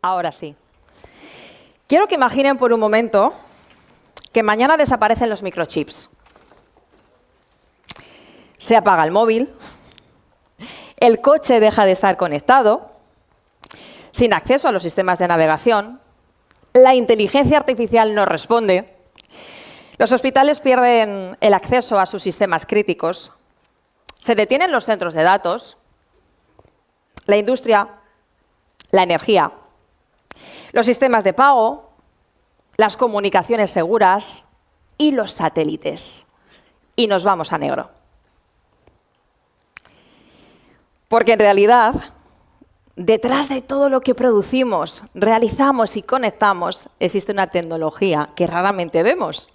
Ahora sí. Quiero que imaginen por un momento que mañana desaparecen los microchips. Se apaga el móvil, el coche deja de estar conectado, sin acceso a los sistemas de navegación, la inteligencia artificial no responde, los hospitales pierden el acceso a sus sistemas críticos, se detienen los centros de datos, la industria, la energía, los sistemas de pago, las comunicaciones seguras y los satélites. Y nos vamos a negro. Porque en realidad, detrás de todo lo que producimos, realizamos y conectamos, existe una tecnología que raramente vemos,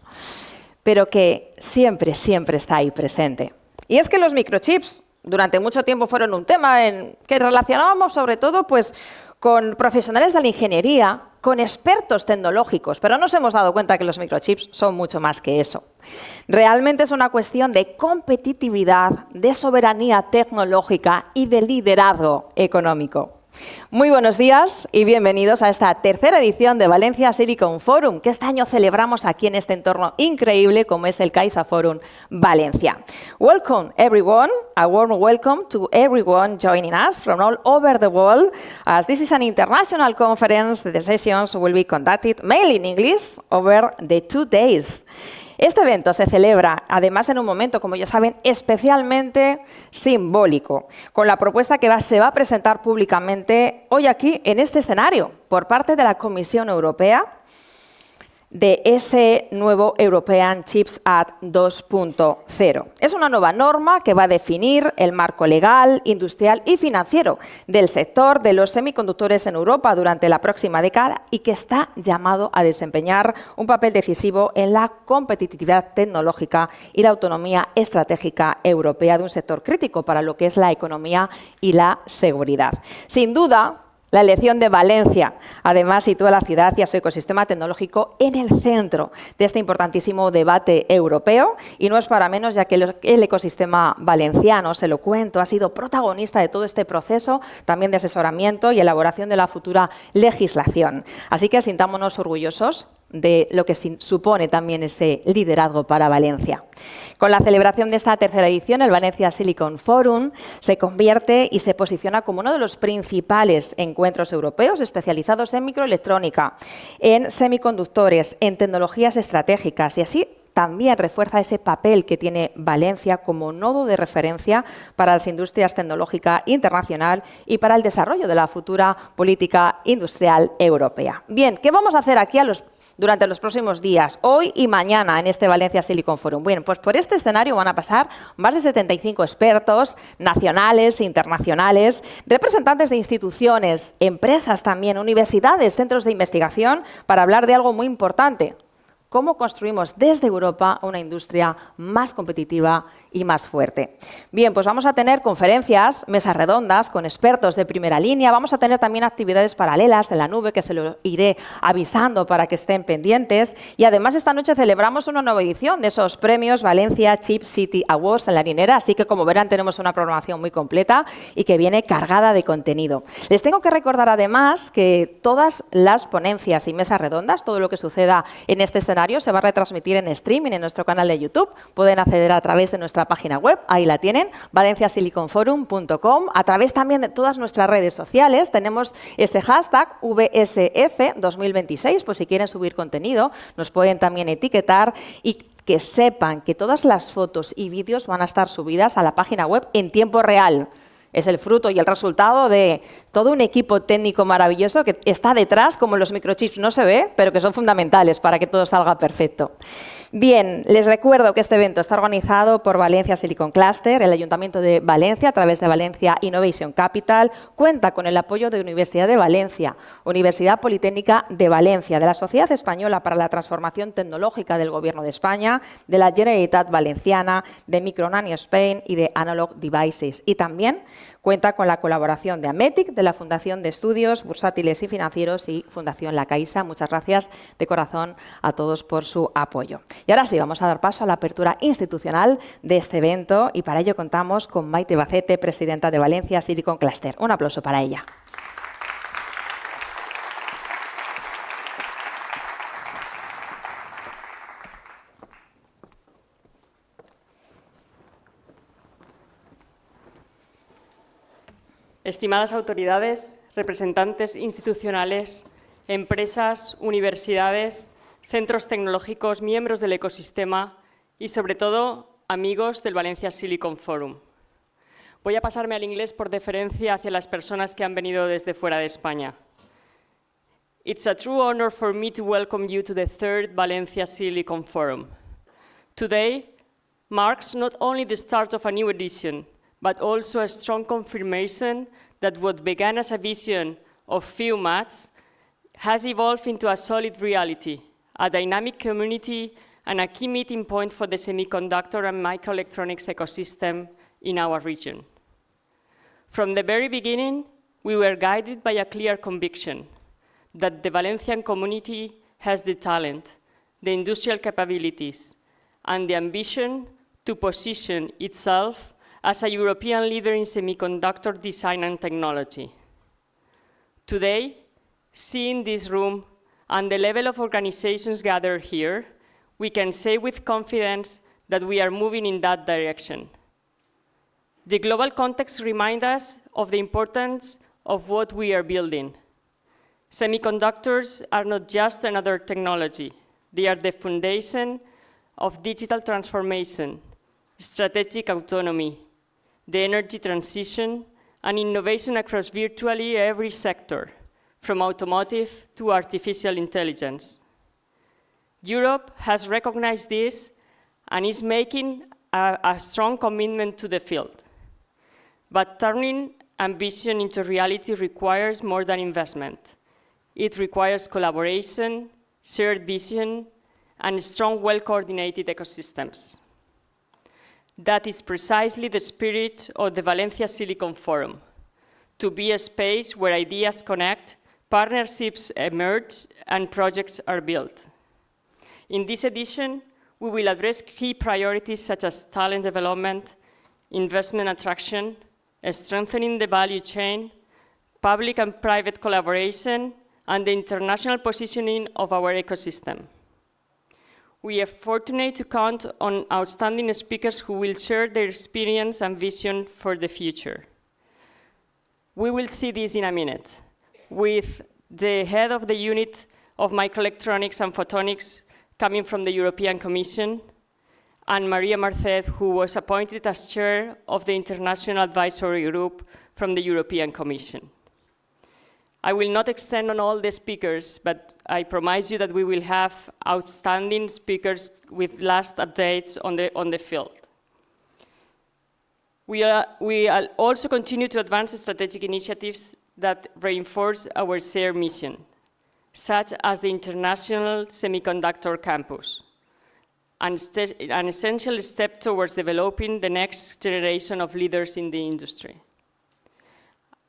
pero que siempre, siempre está ahí presente. Y es que los microchips durante mucho tiempo fueron un tema que relacionábamos sobre todo con profesionales de la ingeniería, con expertos tecnológicos, pero nos hemos dado cuenta que los microchips son mucho más que eso. Realmente es una cuestión de competitividad, de soberanía tecnológica y de liderazgo económico. Muy buenos días y bienvenidos a esta tercera edición de Valencia Silicon Forum, que este año celebramos aquí en este entorno increíble como es el Caixa Forum Valencia. Welcome everyone, a warm welcome to everyone joining us from all over the world. As this is an international conference, the sessions will be conducted mainly in English over the 2 days. Este evento se celebra, además, en un momento, como ya saben, especialmente simbólico, con la propuesta que se va a presentar públicamente hoy aquí, en este escenario, por parte de la Comisión Europea, de ese nuevo European Chips Act 2.0. Es una nueva norma que va a definir el marco legal, industrial y financiero del sector de los semiconductores en Europa durante la próxima década y que está llamado a desempeñar un papel decisivo en la competitividad tecnológica y la autonomía estratégica europea de un sector crítico para lo que es la economía y la seguridad. Sin duda, la elección de Valencia, además, sitúa a la ciudad y a su ecosistema tecnológico en el centro de este importantísimo debate europeo. Y no es para menos, ya que el ecosistema valenciano, se lo cuento, ha sido protagonista de todo este proceso, también de asesoramiento y elaboración de la futura legislación. Así que sintámonos orgullosos de lo que supone también ese liderazgo para Valencia. Con la celebración de esta tercera edición, el Valencia Silicon Forum se convierte y se posiciona como uno de los principales encuentros europeos especializados en microelectrónica, en semiconductores, en tecnologías estratégicas y así también refuerza ese papel que tiene Valencia como nodo de referencia para las industrias tecnológicas internacional y para el desarrollo de la futura política industrial europea. Bien, ¿qué vamos a hacer aquí durante los próximos días, hoy y mañana, en este Valencia Silicon Forum? Bueno, pues por este escenario van a pasar más de 75 expertos nacionales e internacionales, representantes de instituciones, empresas también, universidades, centros de investigación, para hablar de algo muy importante: cómo construimos desde Europa una industria más competitiva y más fuerte. Bien, pues vamos a tener conferencias, mesas redondas con expertos de primera línea. Vamos a tener también actividades paralelas en la nube que se lo iré avisando para que estén pendientes. Y además esta noche celebramos una nueva edición de esos premios Valencia Chip City Awards en la Harinera. Así que, como verán, tenemos una programación muy completa y que viene cargada de contenido. Les tengo que recordar además que todas las ponencias y mesas redondas, todo lo que suceda en este escenario, se va a retransmitir en streaming en nuestro canal de YouTube. Pueden acceder a través de nuestra página web, ahí la tienen, valenciasiliconforum.com. A través también de todas nuestras redes sociales tenemos ese hashtag VSF 2026, pues si quieren subir contenido, nos pueden también etiquetar y que sepan que todas las fotos y vídeos van a estar subidas a la página web en tiempo real. Es el fruto y el resultado de todo un equipo técnico maravilloso que está detrás, como los microchips no se ve, pero que son fundamentales para que todo salga perfecto. Bien, les recuerdo que este evento está organizado por Valencia Silicon Cluster, el Ayuntamiento de Valencia, a través de Valencia Innovation Capital. Cuenta con el apoyo de Universidad de Valencia, Universidad Politécnica de Valencia, de la Sociedad Española para la Transformación Tecnológica del Gobierno de España, de la Generalitat Valenciana, de Micronani Spain y de Analog Devices. Y también Cuenta con la colaboración de Ametic, de la Fundación de Estudios Bursátiles y Financieros y Fundación La Caixa. Muchas gracias de corazón a todos por su apoyo. Y ahora sí, vamos a dar paso a la apertura institucional de este evento y para ello contamos con Maite Bacete, presidenta de Valencia Silicon Cluster. Un aplauso para ella. Estimadas autoridades, representantes institucionales, empresas, universidades, centros tecnológicos, miembros del ecosistema y, sobre todo, amigos del Valencia Silicon Forum. Voy a pasarme al inglés por deferencia hacia las personas que han venido desde fuera de España. It's a true honor for me to welcome you to the third Valencia Silicon Forum. Today marks not only the start of a new edition, but also a strong confirmation that what began as a vision of few months has evolved into a solid reality, a dynamic community, and a key meeting point for the semiconductor and microelectronics ecosystem in our region. From the very beginning, we were guided by a clear conviction that the Valencian community has the talent, the industrial capabilities, and the ambition to position itself as a European leader in semiconductor design and technology. Today, seeing this room and the level of organizations gathered here, we can say with confidence that we are moving in that direction. The global context reminds us of the importance of what we are building. Semiconductors are not just another technology. They are the foundation of digital transformation, strategic autonomy, the energy transition, and innovation across virtually every sector, from automotive to artificial intelligence. Europe has recognized this and is making a strong commitment to the field. But turning ambition into reality requires more than investment. It requires collaboration, shared vision, and strong, well-coordinated ecosystems. That is precisely the spirit of the Valencia Silicon Forum, to be a space where ideas connect, partnerships emerge, and projects are built. In this edition, we will address key priorities such as talent development, investment attraction, strengthening the value chain, public and private collaboration, and the international positioning of our ecosystem. We are fortunate to count on outstanding speakers who will share their experience and vision for the future. We will see this in a minute, with the head of the unit of microelectronics and photonics coming from the European Commission, and Maria Marcet, who was appointed as chair of the International Advisory Group from the European Commission. I will not extend on all the speakers, but I promise you that we will have outstanding speakers with last updates on the field. We also continue to advance strategic initiatives that reinforce our shared mission, such as the International Semiconductor Campus, an essential step towards developing the next generation of leaders in the industry.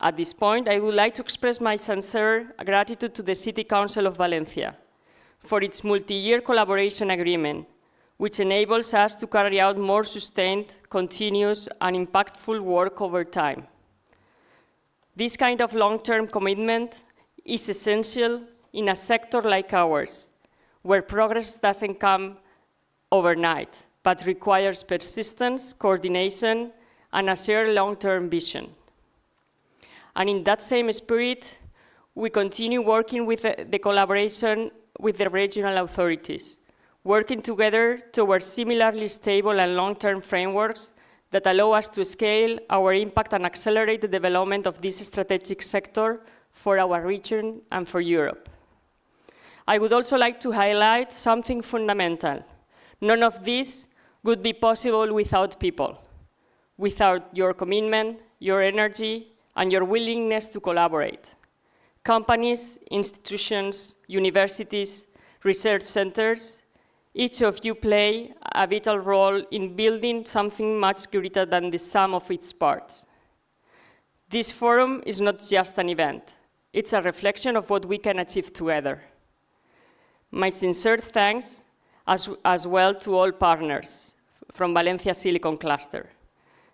At this point, I would like to express my sincere gratitude to the City Council of Valencia for its multi-year collaboration agreement, which enables us to carry out more sustained, continuous, and impactful work over time. This kind of long-term commitment is essential in a sector like ours, where progress doesn't come overnight, but requires persistence, coordination, and a shared long-term vision. And in that same spirit, we continue working with the collaboration with the regional authorities, working together towards similarly stable and long-term frameworks that allow us to scale our impact and accelerate the development of this strategic sector for our region and for Europe. I would also like to highlight something fundamental. None of this would be possible without people, without your commitment, your energy, and your willingness to collaborate. Companies, institutions, universities, research centers, each of you play a vital role in building something much greater than the sum of its parts. This forum is not just an event. It's a reflection of what we can achieve together. My sincere thanks as well to all partners from Valencia Silicon Cluster,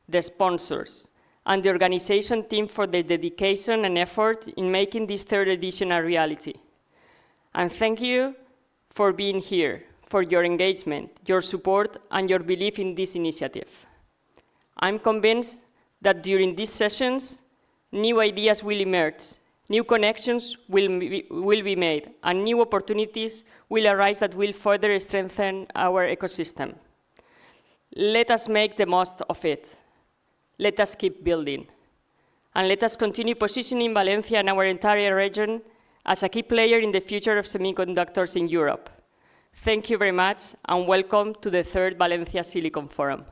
the sponsors, and the organization team for their dedication and effort in making this third edition a reality. And thank you for being here, for your engagement, your support, and your belief in this initiative. I'm convinced that during these sessions, new ideas will emerge, new connections will be made, and new opportunities will arise that will further strengthen our ecosystem. Let us make the most of it. Let us keep building. And let us continue positioning Valencia and our entire region as a key player in the future of semiconductors in Europe. Thank you very much, and welcome to the third Valencia Silicon Forum.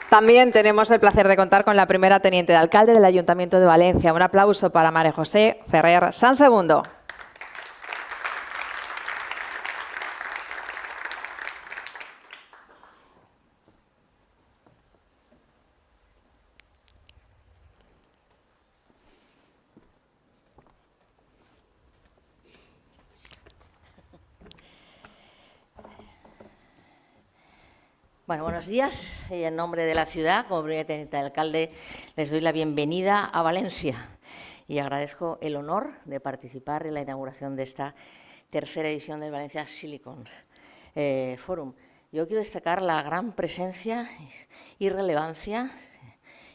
También tenemos el placer de contar con la primera teniente de alcalde del Ayuntamiento de Valencia. Un aplauso para María José Ferrer Sansegundo. Bueno, buenos días. Y en nombre de la ciudad, como primera teniente de alcalde, les doy la bienvenida a Valencia y agradezco el honor de participar en la inauguración de esta tercera edición del Valencia Silicon Forum. Yo quiero destacar la gran presencia y relevancia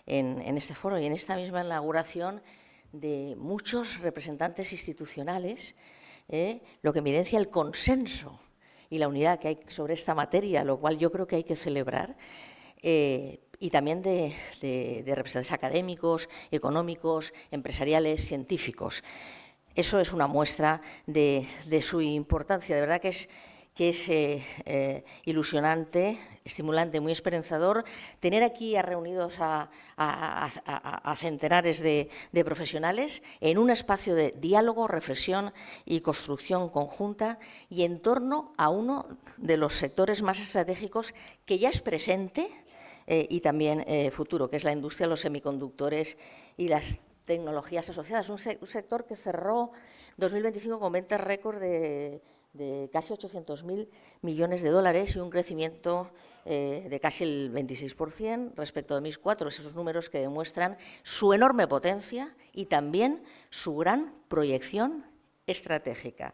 en este foro y en esta misma inauguración de muchos representantes institucionales, lo que evidencia el consenso y la unidad que hay sobre esta materia, lo cual yo creo que hay que celebrar, y también de representantes académicos, económicos, empresariales, científicos. Eso es una muestra de su importancia. De verdad que es ilusionante, estimulante, muy esperanzador tener aquí reunidos a centenares de profesionales en un espacio de diálogo, reflexión y construcción conjunta y en torno a uno de los sectores más estratégicos que ya es presente y también futuro, que es la industria de los semiconductores y las tecnologías asociadas. Un sector que cerró 2025 con ventas récord de casi 800.000 millones de dólares y un crecimiento de casi el 26% respecto a 2004. Esos números que demuestran su enorme potencia y también su gran proyección estratégica.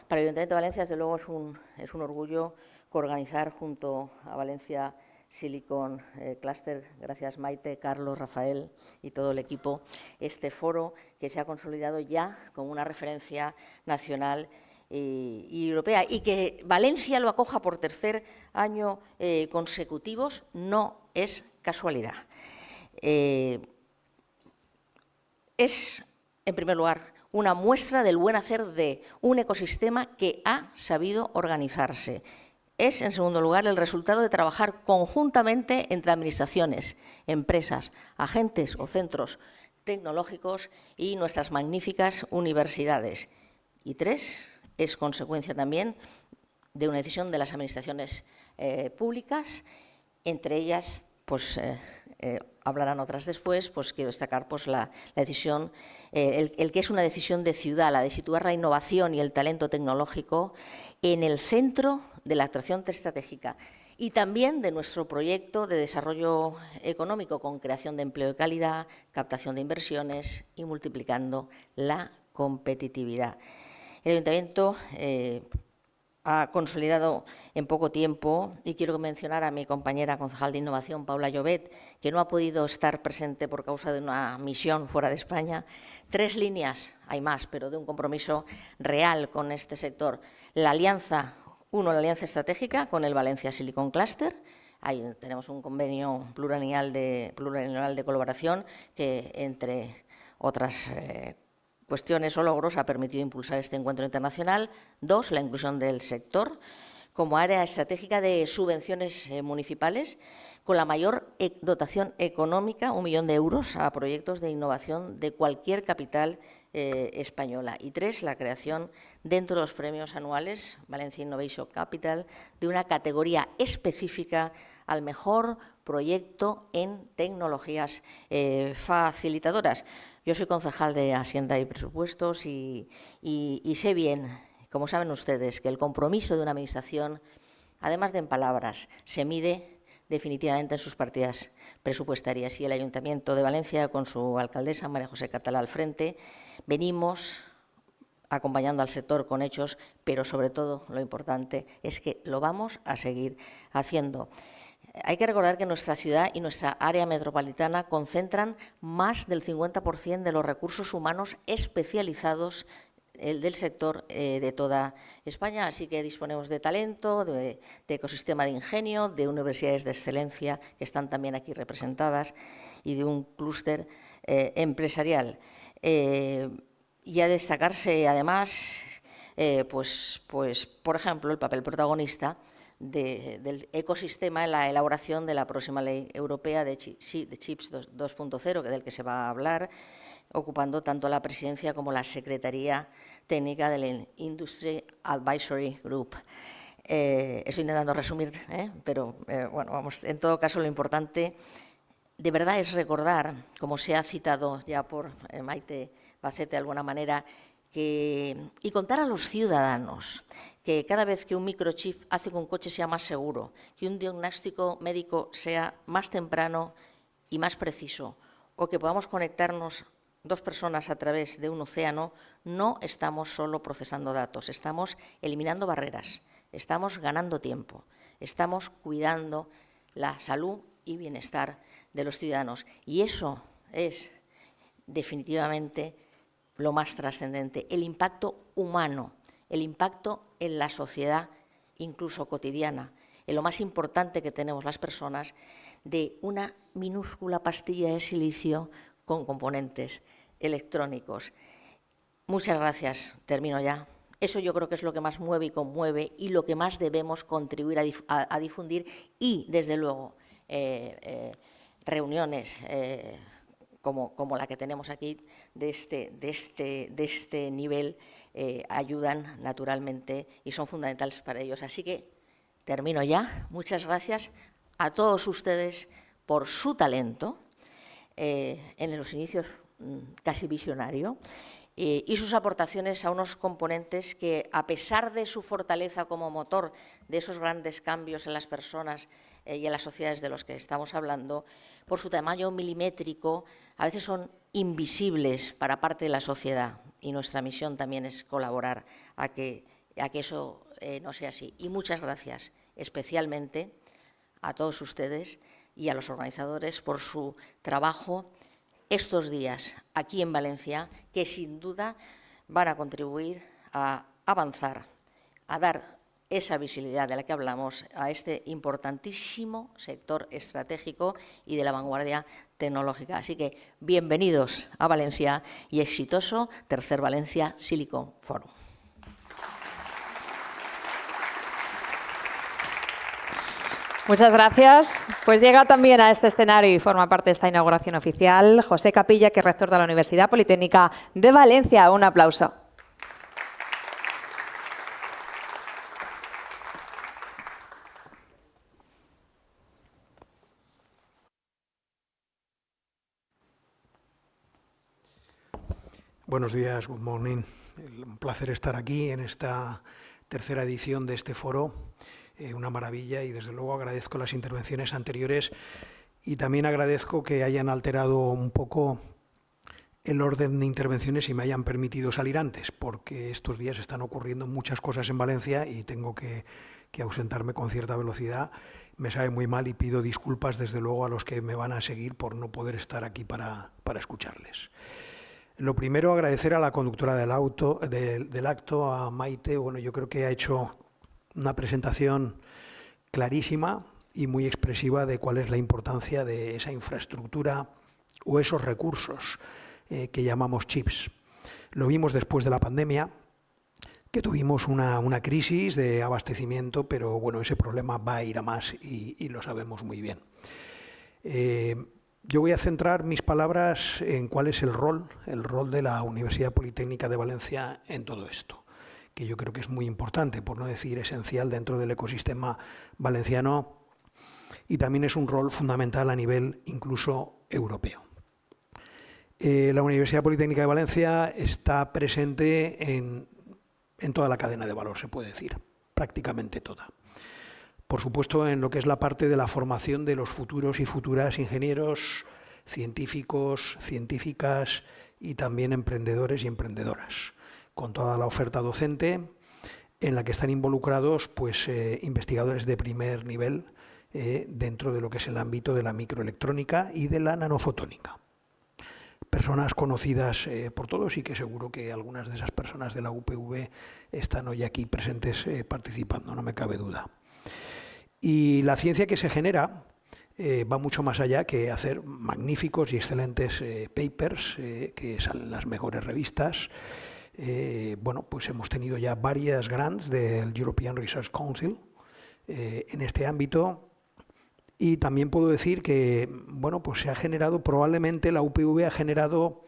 Para el Ayuntamiento de Valencia, desde luego, es un orgullo coorganizar junto a Valencia Silicon Cluster, gracias Maite, Carlos, Rafael y todo el equipo, este foro que se ha consolidado ya como una referencia nacional y europea, y que Valencia lo acoja por tercer año consecutivos no es casualidad. Es, en primer lugar, una muestra del buen hacer de un ecosistema que ha sabido organizarse. Es, en segundo lugar, el resultado de trabajar conjuntamente entre administraciones, empresas, agentes o centros tecnológicos y nuestras magníficas universidades. Y tres, es consecuencia también de una decisión de las administraciones públicas, entre ellas, pues hablarán otras después, pues quiero destacar pues, la decisión, el que es una decisión de ciudad, la de situar la innovación y el talento tecnológico en el centro de la atracción estratégica y también de nuestro proyecto de desarrollo económico con creación de empleo de calidad, captación de inversiones y multiplicando la competitividad. El Ayuntamiento ha consolidado en poco tiempo, y quiero mencionar a mi compañera concejal de Innovación, Paula Llobet, que no ha podido estar presente por causa de una misión fuera de España, 3 líneas, hay más, pero de un compromiso real con este sector. La alianza, la alianza estratégica con el Valencia Silicon Cluster. Ahí tenemos un convenio plurianual de colaboración que, entre otras cuestiones o logros, ha permitido impulsar este encuentro internacional. 2, la inclusión del sector como área estratégica de subvenciones municipales, con la mayor dotación económica, 1 millón de euros, a proyectos de innovación de cualquier capital española. Y 3, la creación dentro de los premios anuales Valencia Innovation Capital de una categoría específica al mejor proyecto en tecnologías facilitadoras. Yo soy concejal de Hacienda y Presupuestos y sé bien, como saben ustedes, que el compromiso de una administración, además de en palabras, se mide definitivamente en sus partidas presupuestarias. Y el Ayuntamiento de Valencia, con su alcaldesa María José Catalá al frente, venimos acompañando al sector con hechos, pero sobre todo lo importante es que lo vamos a seguir haciendo. Hay que recordar que nuestra ciudad y nuestra área metropolitana concentran más del 50% de los recursos humanos especializados del sector de toda España, así que disponemos de talento, de ecosistema de ingenio, de universidades de excelencia que están también aquí representadas y de un clúster empresarial. Y a destacarse además, pues, por ejemplo, el papel protagonista del ecosistema en la elaboración de la próxima ley europea de Chips 2.0, del que se va a hablar, ocupando tanto la presidencia como la Secretaría Técnica del Industry Advisory Group. Estoy intentando resumir, pero bueno, vamos, en todo caso lo importante de verdad es recordar, como se ha citado ya por Maite Bacete de alguna manera, y contar a los ciudadanos que cada vez que un microchip hace que un coche sea más seguro, que un diagnóstico médico sea más temprano y más preciso, o que podamos conectarnos 2 personas a través de un océano, no estamos solo procesando datos, estamos eliminando barreras, estamos ganando tiempo, estamos cuidando la salud y bienestar de los ciudadanos. Y eso es definitivamente lo más trascendente, el impacto humano, el impacto en la sociedad, incluso cotidiana, en lo más importante que tenemos las personas, de una minúscula pastilla de silicio con componentes electrónicos. Muchas gracias, termino ya. Eso yo creo que es lo que más mueve y conmueve y lo que más debemos contribuir a difundir y, desde luego, reuniones como la que tenemos aquí de este nivel ayudan naturalmente y son fundamentales para ellos. Así que termino ya. Muchas gracias a todos ustedes por su talento en los inicios casi visionario y sus aportaciones a unos componentes que, a pesar de su fortaleza como motor de esos grandes cambios en las personas y en las sociedades de los que estamos hablando, por su tamaño milimétrico, a veces son invisibles para parte de la sociedad. Y nuestra misión también es colaborar a que eso no sea así. Y muchas gracias especialmente a todos ustedes y a los organizadores por su trabajo estos días aquí en Valencia, que sin duda van a contribuir a avanzar, a dar esa visibilidad de la que hablamos a este importantísimo sector estratégico y de la vanguardia tecnológica. Así que bienvenidos a Valencia y exitoso Tercer Valencia Silicon Forum. Muchas gracias. Pues llega también a este escenario y forma parte de esta inauguración oficial José Capilla, que es rector de la Universidad Politécnica de Valencia. Un aplauso. Buenos días, good morning. Un placer estar aquí en esta tercera edición de este foro. Una maravilla y desde luego agradezco las intervenciones anteriores y también agradezco que hayan alterado un poco el orden de intervenciones y me hayan permitido salir antes, porque estos días están ocurriendo muchas cosas en Valencia y tengo que ausentarme con cierta velocidad. Me sabe muy mal y pido disculpas desde luego a los que me van a seguir por no poder estar aquí para escucharles. Lo primero, agradecer a la conductora del acto, a Maite. Bueno, yo creo que ha hecho una presentación clarísima y muy expresiva de cuál es la importancia de esa infraestructura o esos recursos que llamamos chips. Lo vimos después de la pandemia, que tuvimos una crisis de abastecimiento, pero bueno, ese problema va a ir a más y lo sabemos muy bien. Yo voy a centrar mis palabras en cuál es el rol de la Universidad Politécnica de Valencia en todo esto, que yo creo que es muy importante, por no decir esencial dentro del ecosistema valenciano, y también es un rol fundamental a nivel incluso europeo. La Universidad Politécnica de Valencia está presente en toda la cadena de valor, se puede decir, prácticamente toda. Por supuesto, en lo que es la parte de la formación de los futuros y futuras ingenieros, científicos, científicas y también emprendedores y emprendedoras, con toda la oferta docente en la que están involucrados pues, investigadores de primer nivel dentro de lo que es el ámbito de la microelectrónica y de la nanofotónica. Personas conocidas por todos y que seguro que algunas de esas personas de la UPV están hoy aquí presentes participando, no me cabe duda. Y la ciencia que se genera va mucho más allá que hacer magníficos y excelentes papers que salen en las mejores revistas. Bueno, pues hemos tenido ya varias grants del European Research Council en este ámbito. Y también puedo decir que, bueno, pues se ha generado, probablemente la UPV ha generado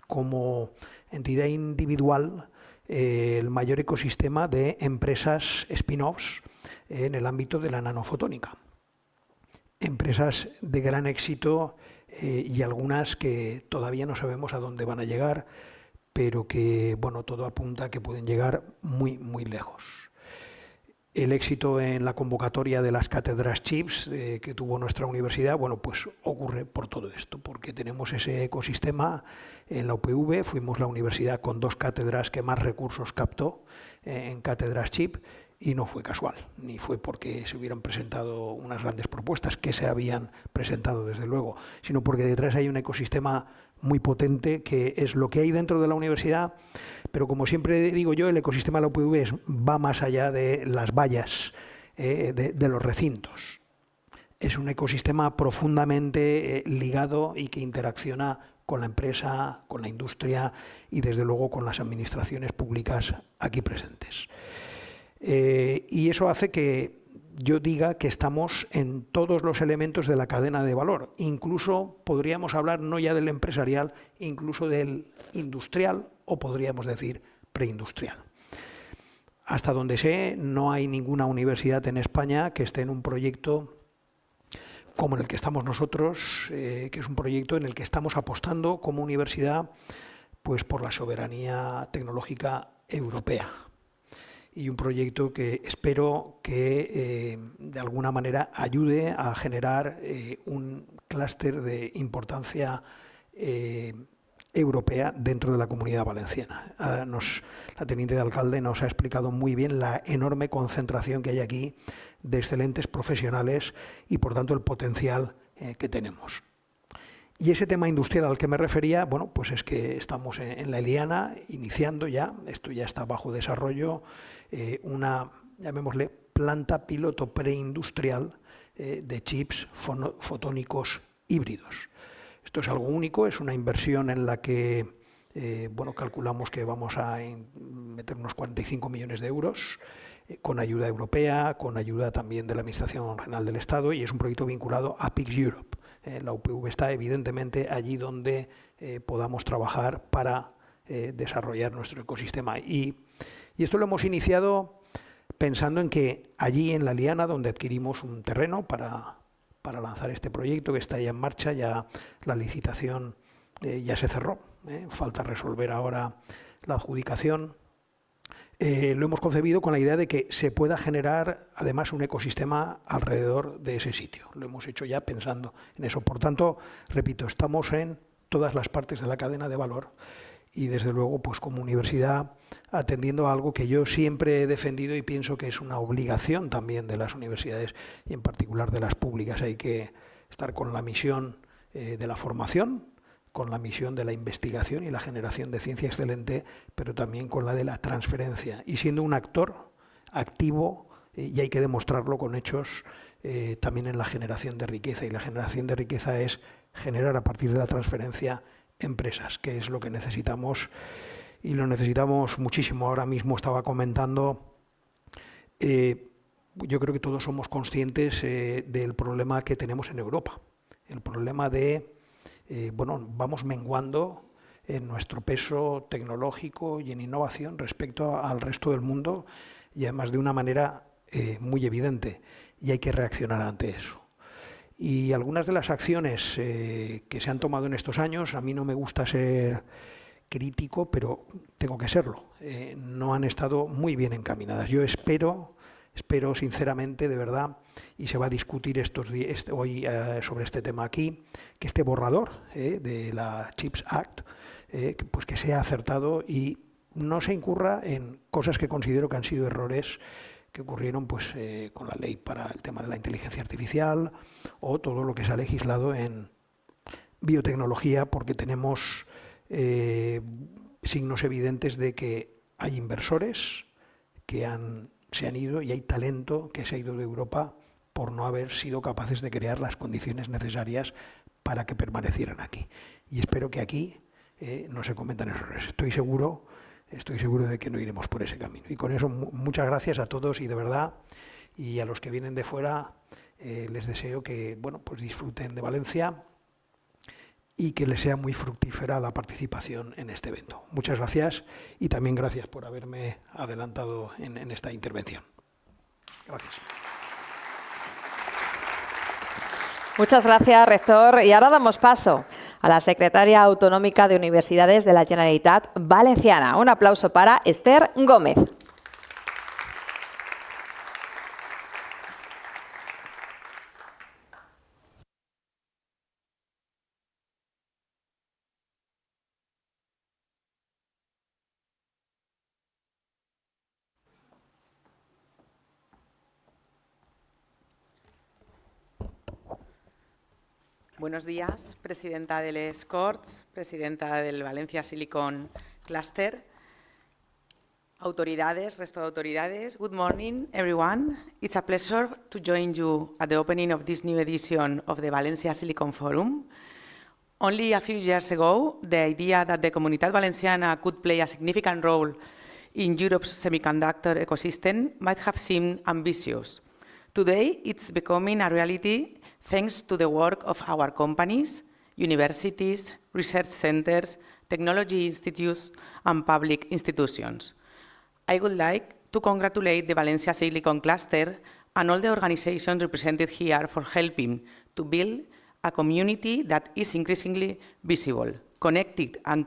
como entidad individual el mayor ecosistema de empresas spin-offs en el ámbito de la nanofotónica. Empresas de gran éxito y algunas que todavía no sabemos a dónde van a llegar, pero que, bueno, todo apunta a que pueden llegar muy, muy lejos. El éxito en la convocatoria de las cátedras CHIPS que tuvo nuestra universidad, bueno, pues ocurre por todo esto, porque tenemos ese ecosistema en la UPV, fuimos la universidad con 2 cátedras que más recursos captó en cátedras CHIP, y no fue casual, ni fue porque se hubieran presentado unas grandes propuestas que se habían presentado desde luego, sino porque detrás hay un ecosistema muy potente que es lo que hay dentro de la universidad, pero como siempre digo yo, el ecosistema de la UPV va más allá de las vallas de los recintos. Es un ecosistema profundamente ligado y que interacciona con la empresa, con la industria y desde luego con las administraciones públicas aquí presentes. Y eso hace que yo diga que estamos en todos los elementos de la cadena de valor. Incluso podríamos hablar no ya del empresarial, incluso del industrial o podríamos decir preindustrial. Hasta donde sé, no hay ninguna universidad en España que esté en un proyecto como en el que estamos nosotros, que es un proyecto en el que estamos apostando como universidad pues, por la soberanía tecnológica europea. Y un proyecto que espero que de alguna manera ayude a generar un clúster de importancia europea dentro de la Comunidad Valenciana. La teniente de alcalde nos ha explicado muy bien la enorme concentración que hay aquí de excelentes profesionales y por tanto el potencial que tenemos. Y ese tema industrial al que me refería, bueno, pues es que estamos en la Eliana, iniciando ya, esto ya está bajo desarrollo, una, llamémosle, planta piloto preindustrial de chips fotónicos híbridos. Esto es algo único, es una inversión en la que, bueno, calculamos que vamos a meter unos 45 millones de euros, con ayuda europea, con ayuda también de la Administración General del Estado, y es un proyecto vinculado a PICS Europe. La UPV está evidentemente allí donde podamos trabajar para desarrollar nuestro ecosistema. Y esto lo hemos iniciado pensando en que allí en la Liana, donde adquirimos un terreno para lanzar este proyecto que está ya en marcha, ya la licitación ya se cerró, falta resolver ahora la adjudicación. Lo hemos concebido con la idea de que se pueda generar además un ecosistema alrededor de ese sitio. Lo hemos hecho ya pensando en eso. Por tanto, repito, estamos en todas las partes de la cadena de valor y desde luego pues como universidad atendiendo a algo que yo siempre he defendido y pienso que es una obligación también de las universidades y en particular de las públicas. Hay que estar con la misión de la formación, con la misión de la investigación y la generación de ciencia excelente, pero también con la de la transferencia y siendo un actor activo, y hay que demostrarlo con hechos, también en la generación de riqueza, y la generación de riqueza es generar a partir de la transferencia empresas, que es lo que necesitamos y lo necesitamos muchísimo. Ahora mismo estaba comentando, yo creo que todos somos conscientes del problema que tenemos en Europa, el problema de bueno, vamos menguando en nuestro peso tecnológico y en innovación respecto al resto del mundo, y además de una manera muy evidente, y hay que reaccionar ante eso. Y algunas de las acciones que se han tomado en estos años, a mí no me gusta ser crítico, pero tengo que serlo, no han estado muy bien encaminadas. Yo espero sinceramente, de verdad, y se va a discutir hoy sobre este tema aquí, que este borrador de la Chips Act, pues que sea acertado y no se incurra en cosas que considero que han sido errores que ocurrieron pues, con la ley para el tema de la inteligencia artificial o todo lo que se ha legislado en biotecnología, porque tenemos signos evidentes de que hay inversores que se han ido y hay talento que se ha ido de Europa por no haber sido capaces de crear las condiciones necesarias para que permanecieran aquí. Y espero que aquí no se cometan errores. Estoy seguro de que no iremos por ese camino. Y con eso, muchas gracias a todos y de verdad, y a los que vienen de fuera, les deseo que bueno, pues disfruten de Valencia y que les sea muy fructífera la participación en este evento. Muchas gracias y también gracias por haberme adelantado en esta intervención. Gracias. Muchas gracias, rector. Y ahora damos paso a la secretaria autonómica de Universidades de la Generalitat Valenciana. Un aplauso para Esther Gómez. Buenos días, presidenta de les Corts, presidenta del Valencia Silicon Cluster, autoridades, resto de autoridades. Good morning, everyone. It's a pleasure to join you at the opening of this new edition of the Valencia Silicon Forum. Only a few years ago, the idea that the Comunitat Valenciana could play a significant role in Europe's semiconductor ecosystem might have seemed ambitious. Today, it's becoming a reality thanks to the work of our companies, universities, research centers, technology institutes, and public institutions. I would like to congratulate the Valencia Silicon Cluster and all the organizations represented here for helping to build a community that is increasingly visible, connected, and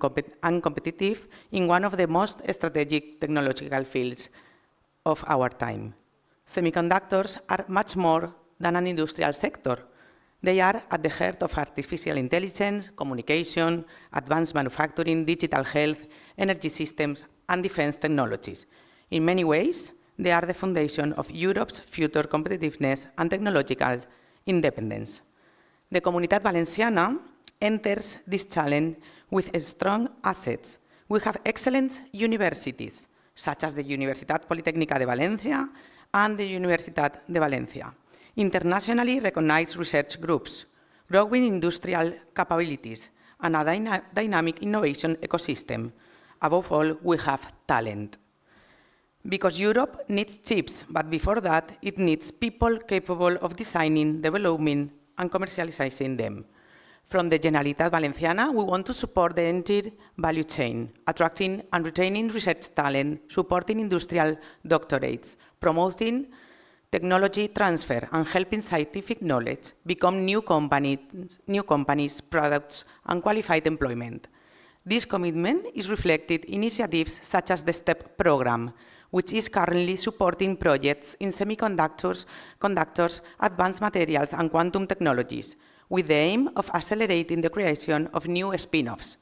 competitive in one of the most strategic technological fields of our time. Semiconductors are much more than an industrial sector. They are at the heart of artificial intelligence, communication, advanced manufacturing, digital health, energy systems, and defense technologies. In many ways, they are the foundation of Europe's future competitiveness and technological independence. The Comunitat Valenciana enters this challenge with strong assets. We have excellent universities, such as the Universitat Politécnica de Valencia and the Universitat de Valencia, internationally recognized research groups, growing industrial capabilities, and a dynamic innovation ecosystem. Above all, we have talent. Because Europe needs chips, but before that, it needs people capable of designing, developing, and commercializing them. From the Generalitat Valenciana, we want to support the entire value chain, attracting and retaining research talent, supporting industrial doctorates, promoting technology transfer, and helping scientific knowledge become new companies, products, and qualified employment. This commitment is reflected in initiatives such as the STEP program, which is currently supporting projects in semiconductors, advanced materials, and quantum technologies, with the aim of accelerating the creation of new spin-offs.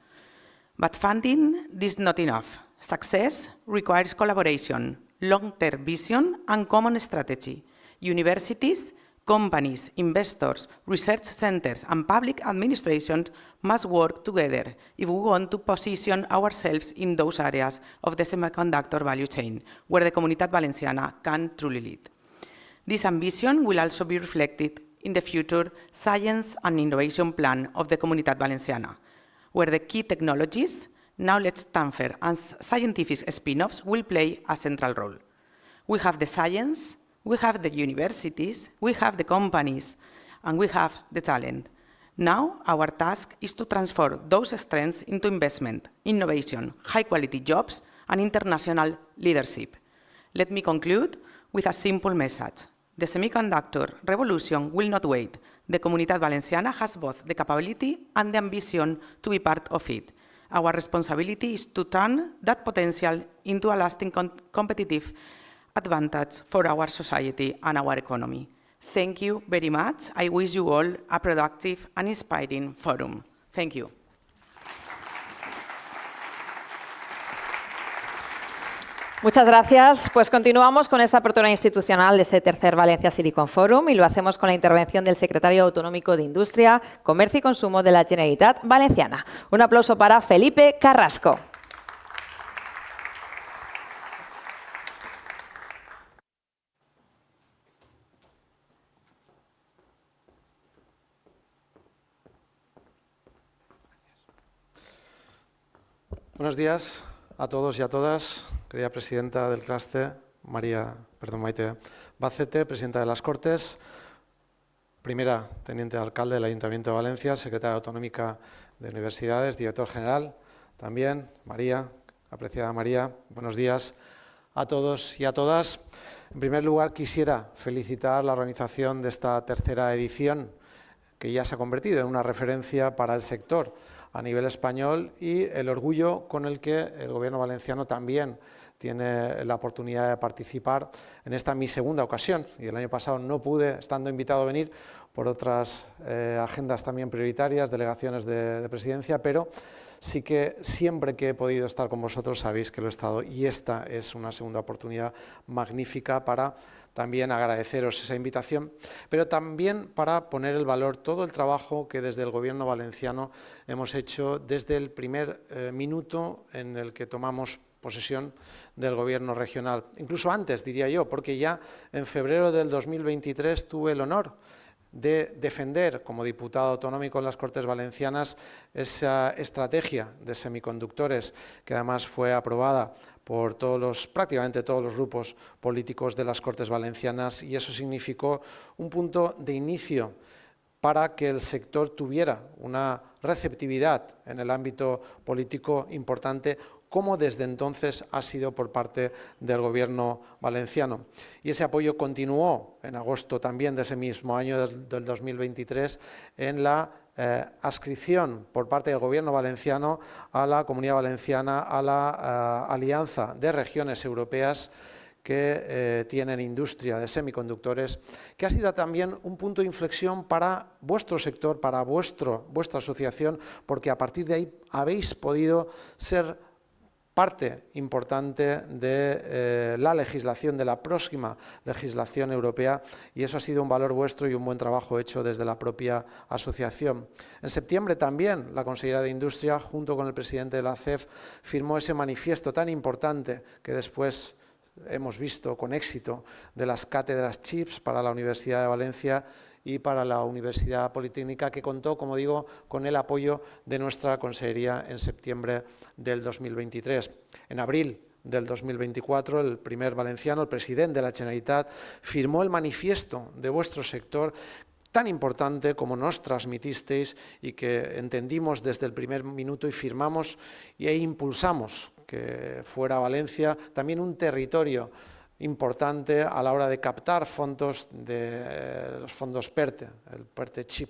But funding is not enough. Success requires collaboration, long-term vision, and common strategy. Universities, companies, investors, research centers, and public administrations must work together if we want to position ourselves in those areas of the semiconductor value chain where the Comunitat Valenciana can truly lead. This ambition will also be reflected in the future Science and Innovation Plan of the Comunitat Valenciana, where the key technologies, knowledge transfer, and scientific spin-offs will play a central role. We have the science, we have the universities, we have the companies, and we have the talent. Now, our task is to transform those strengths into investment, innovation, high-quality jobs, and international leadership. Let me conclude with a simple message. The semiconductor revolution will not wait. The Comunitat Valenciana has both the capability and the ambition to be part of it. Our responsibility is to turn that potential into a lasting competitive advantage for our society and our economy. Thank you very much. I wish you all a productive and inspiring forum. Thank you. Muchas gracias. Pues continuamos con esta apertura institucional de este tercer Valencia Silicon Forum y lo hacemos con la intervención del secretario autonómico de Industria, Comercio y Consumo de la Generalitat Valenciana. Un aplauso para Felipe Carrasco. Buenos días a todos y a todas. Querida presidenta del clúster, Maite Bacete, presidenta de las Cortes, primera teniente de alcalde del Ayuntamiento de Valencia, secretaria autonómica de Universidades, director general, también María, apreciada María, buenos días a todos y a todas. En primer lugar, quisiera felicitar la organización de esta tercera edición, que ya se ha convertido en una referencia para el sector a nivel español y el orgullo con el que el Gobierno valenciano también tiene la oportunidad de participar en esta mi segunda ocasión. Y el año pasado no pude, estando invitado a venir por otras agendas también prioritarias, delegaciones de presidencia, pero sí que siempre que he podido estar con vosotros sabéis que lo he estado y esta es una segunda oportunidad magnífica para también agradeceros esa invitación, pero también para poner el valor todo el trabajo que desde el Gobierno valenciano hemos hecho desde el primer minuto en el que tomamos posesión del Gobierno regional. Incluso antes, diría yo, porque ya en febrero del 2023 tuve el honor de defender como diputado autonómico en las Cortes Valencianas esa estrategia de semiconductores que además fue aprobada por prácticamente todos los grupos políticos de las Cortes Valencianas y eso significó un punto de inicio para que el sector tuviera una receptividad en el ámbito político importante, como desde entonces ha sido por parte del Gobierno valenciano. Y ese apoyo continuó en agosto también de ese mismo año, del 2023, en la adscripción por parte del Gobierno valenciano a la Comunidad Valenciana, a la Alianza de Regiones Europeas que tienen industria de semiconductores, que ha sido también un punto de inflexión para vuestro sector, para vuestra asociación, porque a partir de ahí habéis podido ser parte importante de la legislación, de la próxima legislación europea, y eso ha sido un valor vuestro y un buen trabajo hecho desde la propia asociación. En septiembre también la consejera de Industria, junto con el presidente de la CEF, firmó ese manifiesto tan importante que después hemos visto con éxito de las cátedras CHIPS para la Universidad de Valencia y para la Universidad Politécnica, que contó, como digo, con el apoyo de nuestra consejería en septiembre del 2023. En abril del 2024, el primer valenciano, el presidente de la Generalitat, firmó el manifiesto de vuestro sector, tan importante como nos transmitisteis y que entendimos desde el primer minuto y firmamos e impulsamos que fuera Valencia también un territorio importante a la hora de captar fondos de los fondos PERTE, el PERTE CHIP.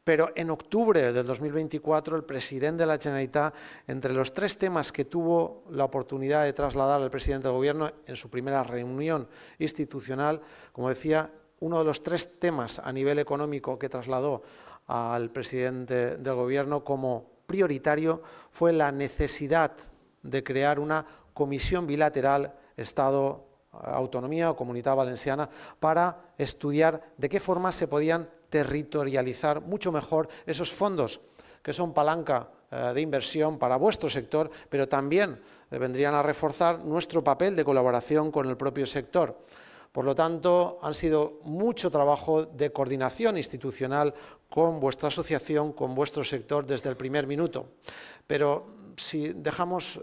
Pero en octubre del 2024 el presidente de la Generalitat, entre los tres temas que tuvo la oportunidad de trasladar al presidente del Gobierno en su primera reunión institucional, como decía, uno de los tres temas a nivel económico que trasladó al presidente del Gobierno como prioritario fue la necesidad de crear una comisión bilateral Estado Autonomía o Comunitat Valenciana para estudiar de qué forma se podían territorializar mucho mejor esos fondos que son palanca de inversión para vuestro sector, pero también vendrían a reforzar nuestro papel de colaboración con el propio sector. Por lo tanto, han sido mucho trabajo de coordinación institucional con vuestra asociación, con vuestro sector desde el primer minuto. Pero si dejamos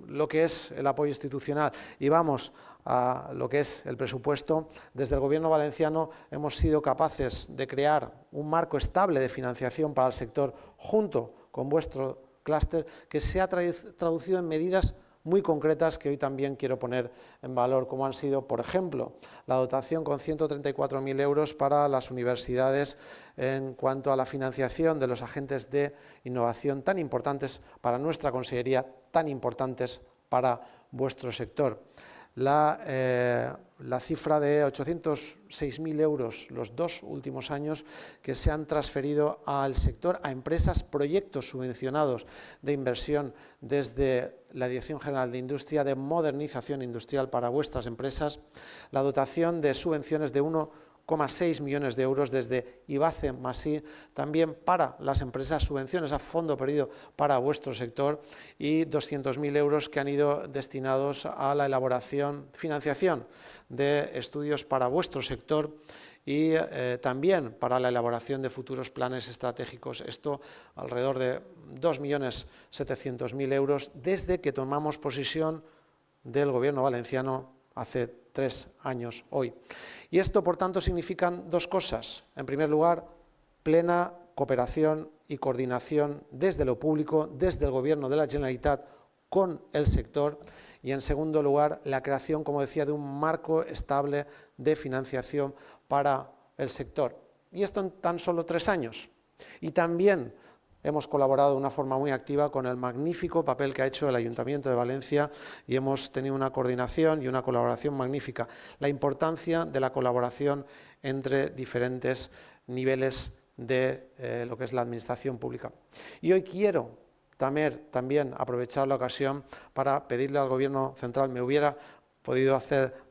lo que es el apoyo institucional y vamos a lo que es el presupuesto, desde el Gobierno valenciano hemos sido capaces de crear un marco estable de financiación para el sector junto con vuestro clúster, que se ha traducido en medidas muy concretas que hoy también quiero poner en valor, como han sido, por ejemplo, la dotación con 134.000 euros para las universidades en cuanto a la financiación de los agentes de innovación tan importantes para nuestra consellería, tan importantes para vuestro sector. La cifra de 806.000 euros los 2 últimos años que se han transferido al sector, a empresas, proyectos subvencionados de inversión desde la Dirección General de Industria, de modernización industrial para vuestras empresas, la dotación de subvenciones de 1,6 millones de euros desde IBACE Masí, también para las empresas, subvenciones a fondo perdido para vuestro sector y 200.000 euros que han ido destinados a la elaboración, financiación de estudios para vuestro sector y también para la elaboración de futuros planes estratégicos. Esto alrededor de 2.700.000 euros desde que tomamos posesión del Gobierno valenciano hace 3 años hoy. Y esto, por tanto, significan dos cosas. En primer lugar, plena cooperación y coordinación desde lo público, desde el Gobierno de la Generalitat con el sector y, en segundo lugar, la creación, como decía, de un marco estable de financiación para el sector. Y esto en tan solo 3 años. Y también hemos colaborado de una forma muy activa con el magnífico papel que ha hecho el Ayuntamiento de Valencia y hemos tenido una coordinación y una colaboración magnífica. La importancia de la colaboración entre diferentes niveles de lo que es la administración pública. Y hoy quiero también aprovechar la ocasión para pedirle al Gobierno central, me hubiera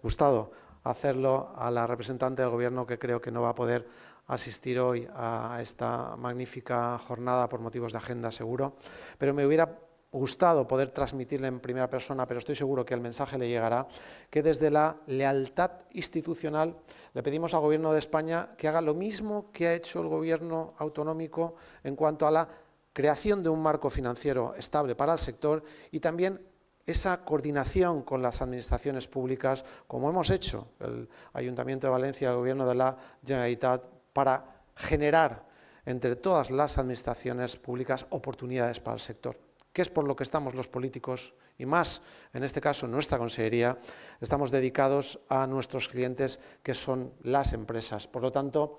gustado hacerlo a la representante del Gobierno, que creo que no va a poder asistir hoy a esta magnífica jornada por motivos de agenda, seguro, pero me hubiera gustado poder transmitirle en primera persona, pero estoy seguro que el mensaje le llegará, que desde la lealtad institucional le pedimos al Gobierno de España que haga lo mismo que ha hecho el Gobierno autonómico en cuanto a la creación de un marco financiero estable para el sector y también esa coordinación con las administraciones públicas, como hemos hecho el Ayuntamiento de Valencia y el Gobierno de la Generalitat, para generar entre todas las administraciones públicas oportunidades para el sector, que es por lo que estamos los políticos y más, en este caso, nuestra consellería, estamos dedicados a nuestros clientes, que son las empresas. Por lo tanto,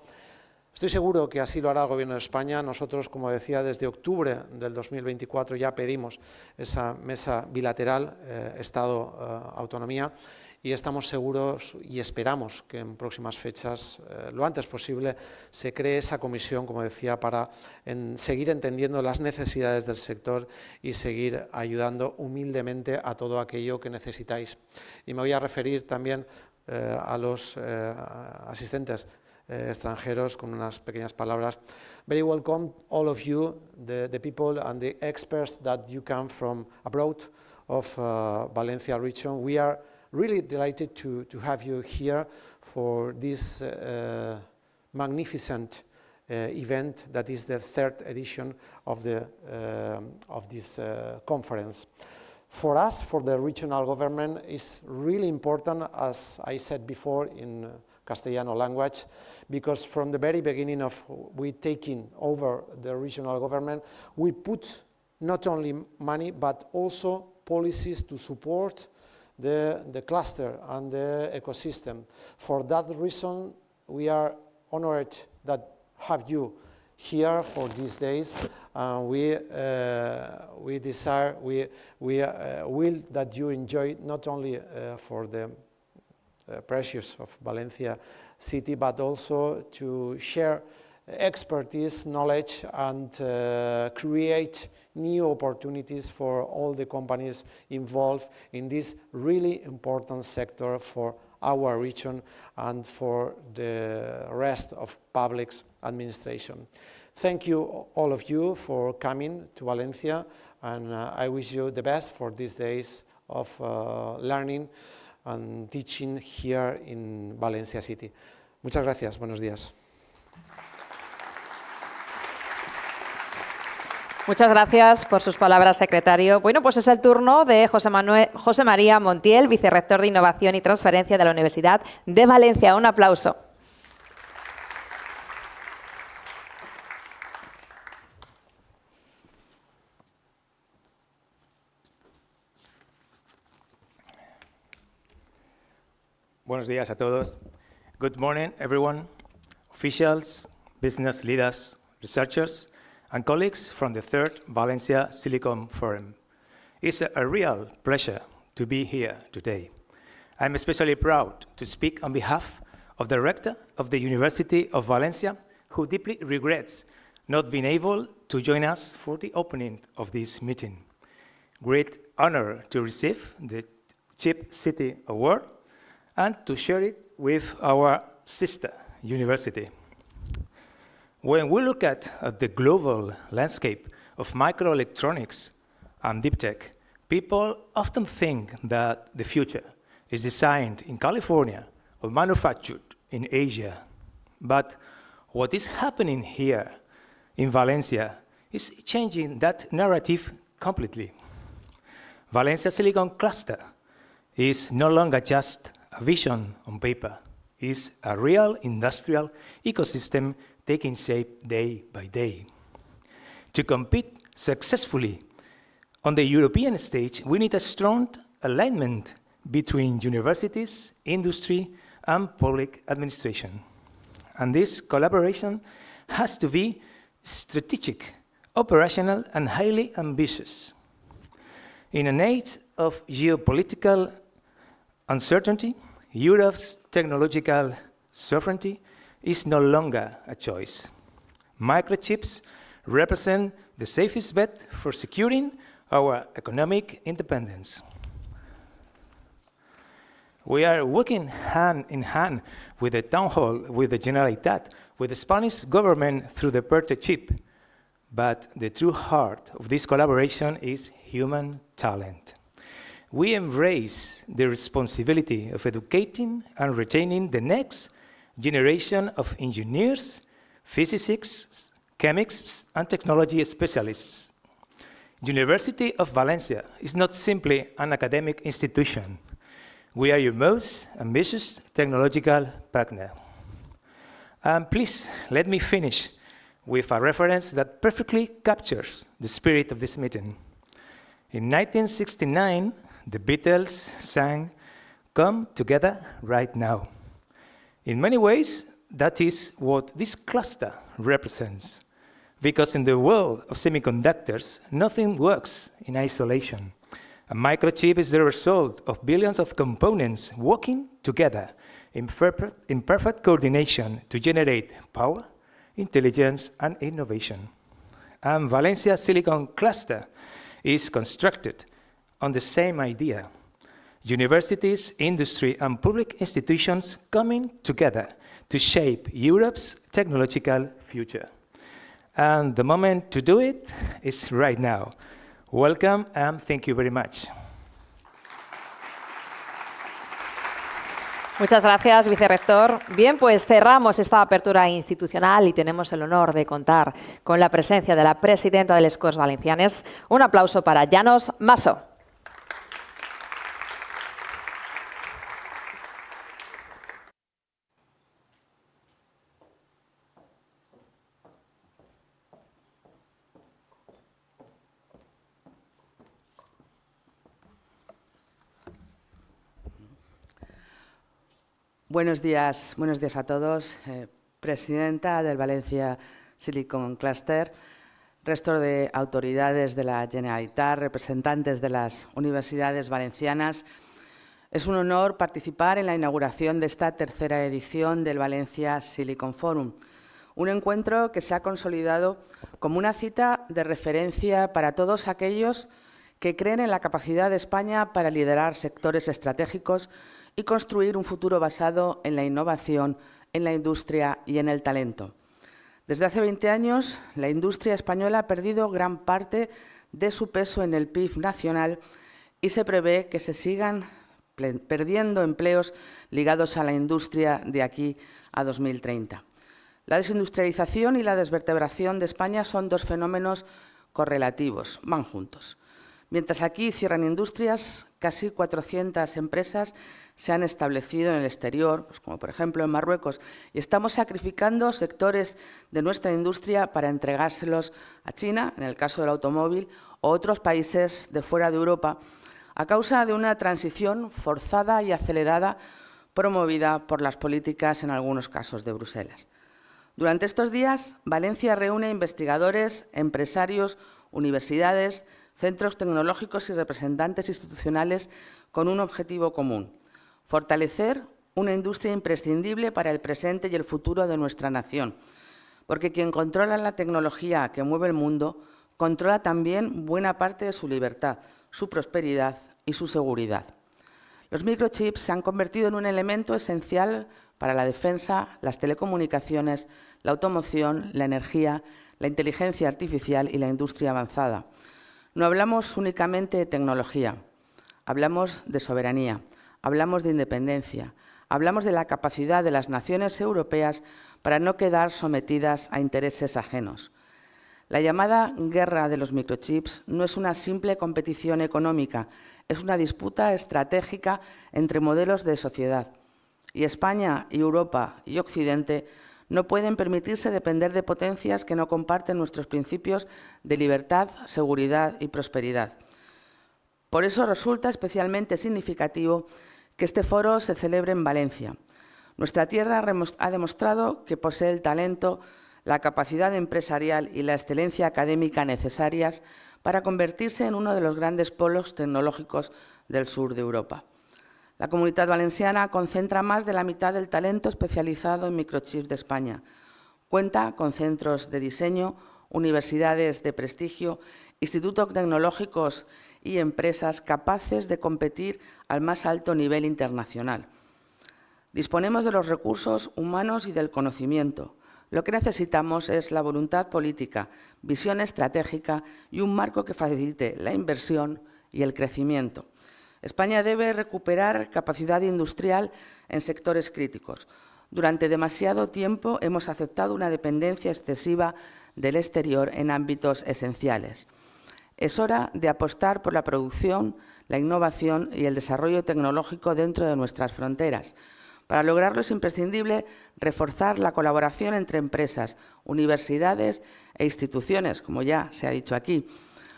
estoy seguro que así lo hará el Gobierno de España. Nosotros, como decía, desde octubre del 2024 ya pedimos esa mesa bilateral Estado-Autonomía y estamos seguros y esperamos que en próximas fechas, lo antes posible, se cree esa comisión, como decía, para seguir entendiendo las necesidades del sector y seguir ayudando humildemente a todo aquello que necesitáis. Y me voy a referir también a los asistentes extranjeros con unas pequeñas palabras. Very welcome all of you, the people and the experts that you come from abroad of Valencia region. We are really delighted to have you here for this magnificent event that is the 3rd edition of this conference. For us, for the regional government, it's really important, as I said before in Castellano language, because from the very beginning of we taking over the regional government, we put not only money but also policies to support the cluster and the ecosystem. For that reason, we are honored that have you here for these days. We desire, we will that you enjoy not only for the precious of Valencia city, but also to share expertise, knowledge, and create new opportunities for all the companies involved in this really important sector for our region and for the rest of public administration. Thank you, all of you, for coming to Valencia, and I wish you the best for these days of learning and teaching here in Valencia City. Muchas gracias. Buenos días. Muchas gracias por sus palabras, secretario. Bueno, pues es el turno de José María Montiel, vicerrector de Innovación y Transferencia de la Universidad de Valencia. Un aplauso. Buenos días a todos. Good morning, everyone. Officials, business leaders, researchers, and colleagues from the third Valencia Silicon Forum. It's a real pleasure to be here today. I'm especially proud to speak on behalf of the rector of the University of Valencia, who deeply regrets not being able to join us for the opening of this meeting. Great honor to receive the Cheap City Award and to share it with our sister university. When we look at the global landscape of microelectronics and deep tech, people often think that the future is designed in California or manufactured in Asia. But what is happening here in Valencia is changing that narrative completely. Valencia Silicon Cluster is no longer just a vision on paper. It's a real industrial ecosystem taking shape day by day. To compete successfully on the European stage, we need a strong alignment between universities, industry, and public administration. And this collaboration has to be strategic, operational, and highly ambitious. In an age of geopolitical uncertainty, Europe's technological sovereignty is no longer a choice. Microchips represent the safest bet for securing our economic independence. We are working hand in hand with the Town Hall, with the Generalitat, with the Spanish government through the PERTE chip. But the true heart of this collaboration is human talent. We embrace the responsibility of educating and retaining the next generation of engineers, physicists, chemists, and technology specialists. University of Valencia is not simply an academic institution. We are your most ambitious technological partner. Please, let me finish with a reference that perfectly captures the spirit of this meeting. In 1969, the Beatles sang, "Come Together Right Now." In many ways, that is what this cluster represents. Because in the world of semiconductors, nothing works in isolation. A microchip is the result of billions of components working together in perfect coordination to generate power, intelligence, and innovation. And Valencia Silicon Cluster is constructed on the same idea. Universities, industry, and public institutions coming together to shape Europe's technological future. And the moment to do it is right now. Welcome, and thank you very much. Muchas gracias, vicerrector. Bien, pues cerramos esta apertura institucional y tenemos el honor de contar con la presencia de la presidenta de les Corts Valencianes. Un aplauso para Llanos Maso. Buenos días a todos. Presidenta del Valencia Silicon Cluster, resto de autoridades de la Generalitat, representantes de las universidades valencianas. Es un honor participar en la inauguración de esta tercera edición del Valencia Silicon Forum, un encuentro que se ha consolidado como una cita de referencia para todos aquellos que creen en la capacidad de España para liderar sectores estratégicos y construir un futuro basado en la innovación, en la industria y en el talento. Desde hace 20 años, la industria española ha perdido gran parte de su peso en el PIB nacional y se prevé que se sigan perdiendo empleos ligados a la industria de aquí a 2030. La desindustrialización y la desvertebración de España son dos fenómenos correlativos, van juntos. Mientras aquí cierran industrias, casi 400 empresas se han establecido en el exterior, pues como por ejemplo en Marruecos, y estamos sacrificando sectores de nuestra industria para entregárselos a China, en el caso del automóvil, o otros países de fuera de Europa, a causa de una transición forzada y acelerada promovida por las políticas, en algunos casos, de Bruselas. Durante estos días, Valencia reúne investigadores, empresarios, universidades, centros tecnológicos y representantes institucionales con un objetivo común: fortalecer una industria imprescindible para el presente y el futuro de nuestra nación, porque quien controla la tecnología que mueve el mundo controla también buena parte de su libertad, su prosperidad y su seguridad. Los microchips se han convertido en un elemento esencial para la defensa, las telecomunicaciones, la automoción, la energía, la inteligencia artificial y la industria avanzada. No hablamos únicamente de tecnología, hablamos de soberanía, hablamos de independencia, hablamos de la capacidad de las naciones europeas para no quedar sometidas a intereses ajenos. La llamada guerra de los microchips no es una simple competición económica, es una disputa estratégica entre modelos de sociedad. Y España, y Europa y Occidente no pueden permitirse depender de potencias que no comparten nuestros principios de libertad, seguridad y prosperidad. Por eso resulta especialmente significativo que este foro se celebre en Valencia. Nuestra tierra ha demostrado que posee el talento, la capacidad empresarial y la excelencia académica necesarias para convertirse en uno de los grandes polos tecnológicos del sur de Europa. La Comunitat Valenciana concentra más de la mitad del talento especializado en microchips de España. Cuenta con centros de diseño, universidades de prestigio, institutos tecnológicos y empresas capaces de competir al más alto nivel internacional. Disponemos de los recursos humanos y del conocimiento. Lo que necesitamos es la voluntad política, visión estratégica y un marco que facilite la inversión y el crecimiento. España debe recuperar capacidad industrial en sectores críticos. Durante demasiado tiempo hemos aceptado una dependencia excesiva del exterior en ámbitos esenciales. Es hora de apostar por la producción, la innovación y el desarrollo tecnológico dentro de nuestras fronteras. Para lograrlo es imprescindible reforzar la colaboración entre empresas, universidades e instituciones, como ya se ha dicho aquí,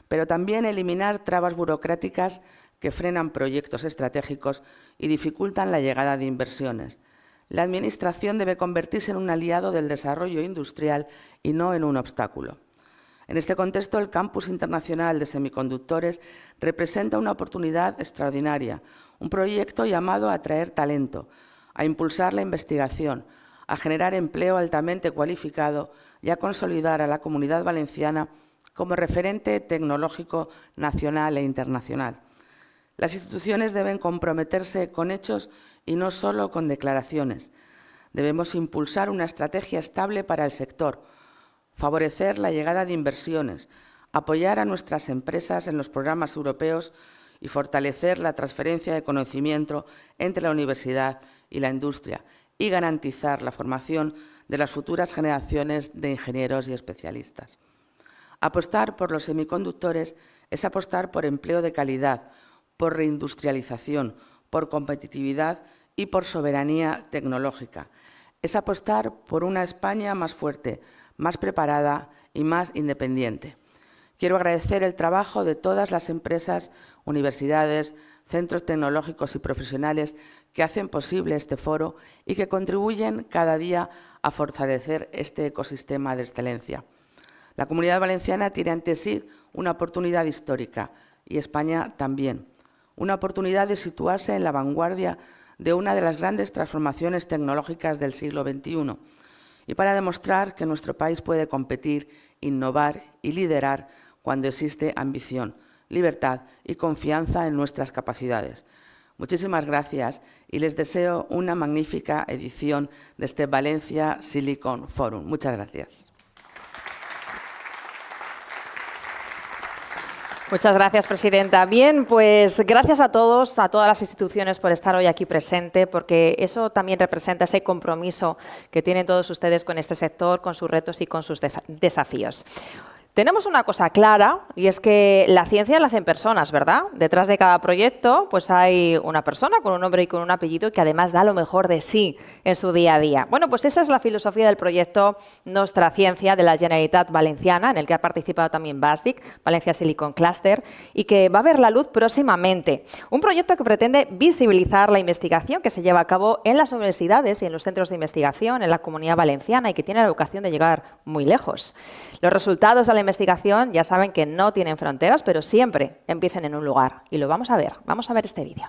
pero también eliminar trabas burocráticas que frenan proyectos estratégicos y dificultan la llegada de inversiones. La Administración debe convertirse en un aliado del desarrollo industrial y no en un obstáculo. En este contexto, el Campus Internacional de Semiconductores representa una oportunidad extraordinaria, un proyecto llamado a atraer talento, a impulsar la investigación, a generar empleo altamente cualificado y a consolidar a la Comunidad Valenciana como referente tecnológico nacional e internacional. Las instituciones deben comprometerse con hechos y no solo con declaraciones. Debemos impulsar una estrategia estable para el sector, favorecer la llegada de inversiones, apoyar a nuestras empresas en los programas europeos y fortalecer la transferencia de conocimiento entre la universidad y la industria y garantizar la formación de las futuras generaciones de ingenieros y especialistas. Apostar por los semiconductores es apostar por empleo de calidad, por reindustrialización, por competitividad y por soberanía tecnológica. Es apostar por una España más fuerte, más preparada y más independiente. Quiero agradecer el trabajo de todas las empresas, universidades, centros tecnológicos y profesionales que hacen posible este foro y que contribuyen cada día a fortalecer este ecosistema de excelencia. La Comunidad Valenciana tiene ante sí una oportunidad histórica y España también. Una oportunidad de situarse en la vanguardia de una de las grandes transformaciones tecnológicas del siglo XXI y para demostrar que nuestro país puede competir, innovar y liderar cuando existe ambición, libertad y confianza en nuestras capacidades. Muchísimas gracias y les deseo una magnífica edición de este Valencia Silicon Forum. Muchas gracias. Muchas gracias, presidenta. Bien, pues gracias a todos, a todas las instituciones por estar hoy aquí presente, porque eso también representa ese compromiso que tienen todos ustedes con este sector, con sus retos y con sus desafíos. Tenemos una cosa clara y es que la ciencia la hacen personas, ¿verdad? Detrás de cada proyecto pues hay una persona con un nombre y con un apellido que además da lo mejor de sí en su día a día. Bueno, pues esa es la filosofía del proyecto Nostra Ciencia de la Generalitat Valenciana, en el que ha participado también BASIC, Valencia Silicon Cluster, y que va a ver la luz próximamente. Un proyecto que pretende visibilizar la investigación que se lleva a cabo en las universidades y en los centros de investigación en la Comunidad Valenciana y que tiene la vocación de llegar muy lejos. Los resultados de la investigación ya saben que no tienen fronteras, pero siempre empiezan en un lugar. Y lo vamos a ver. Vamos a ver este vídeo.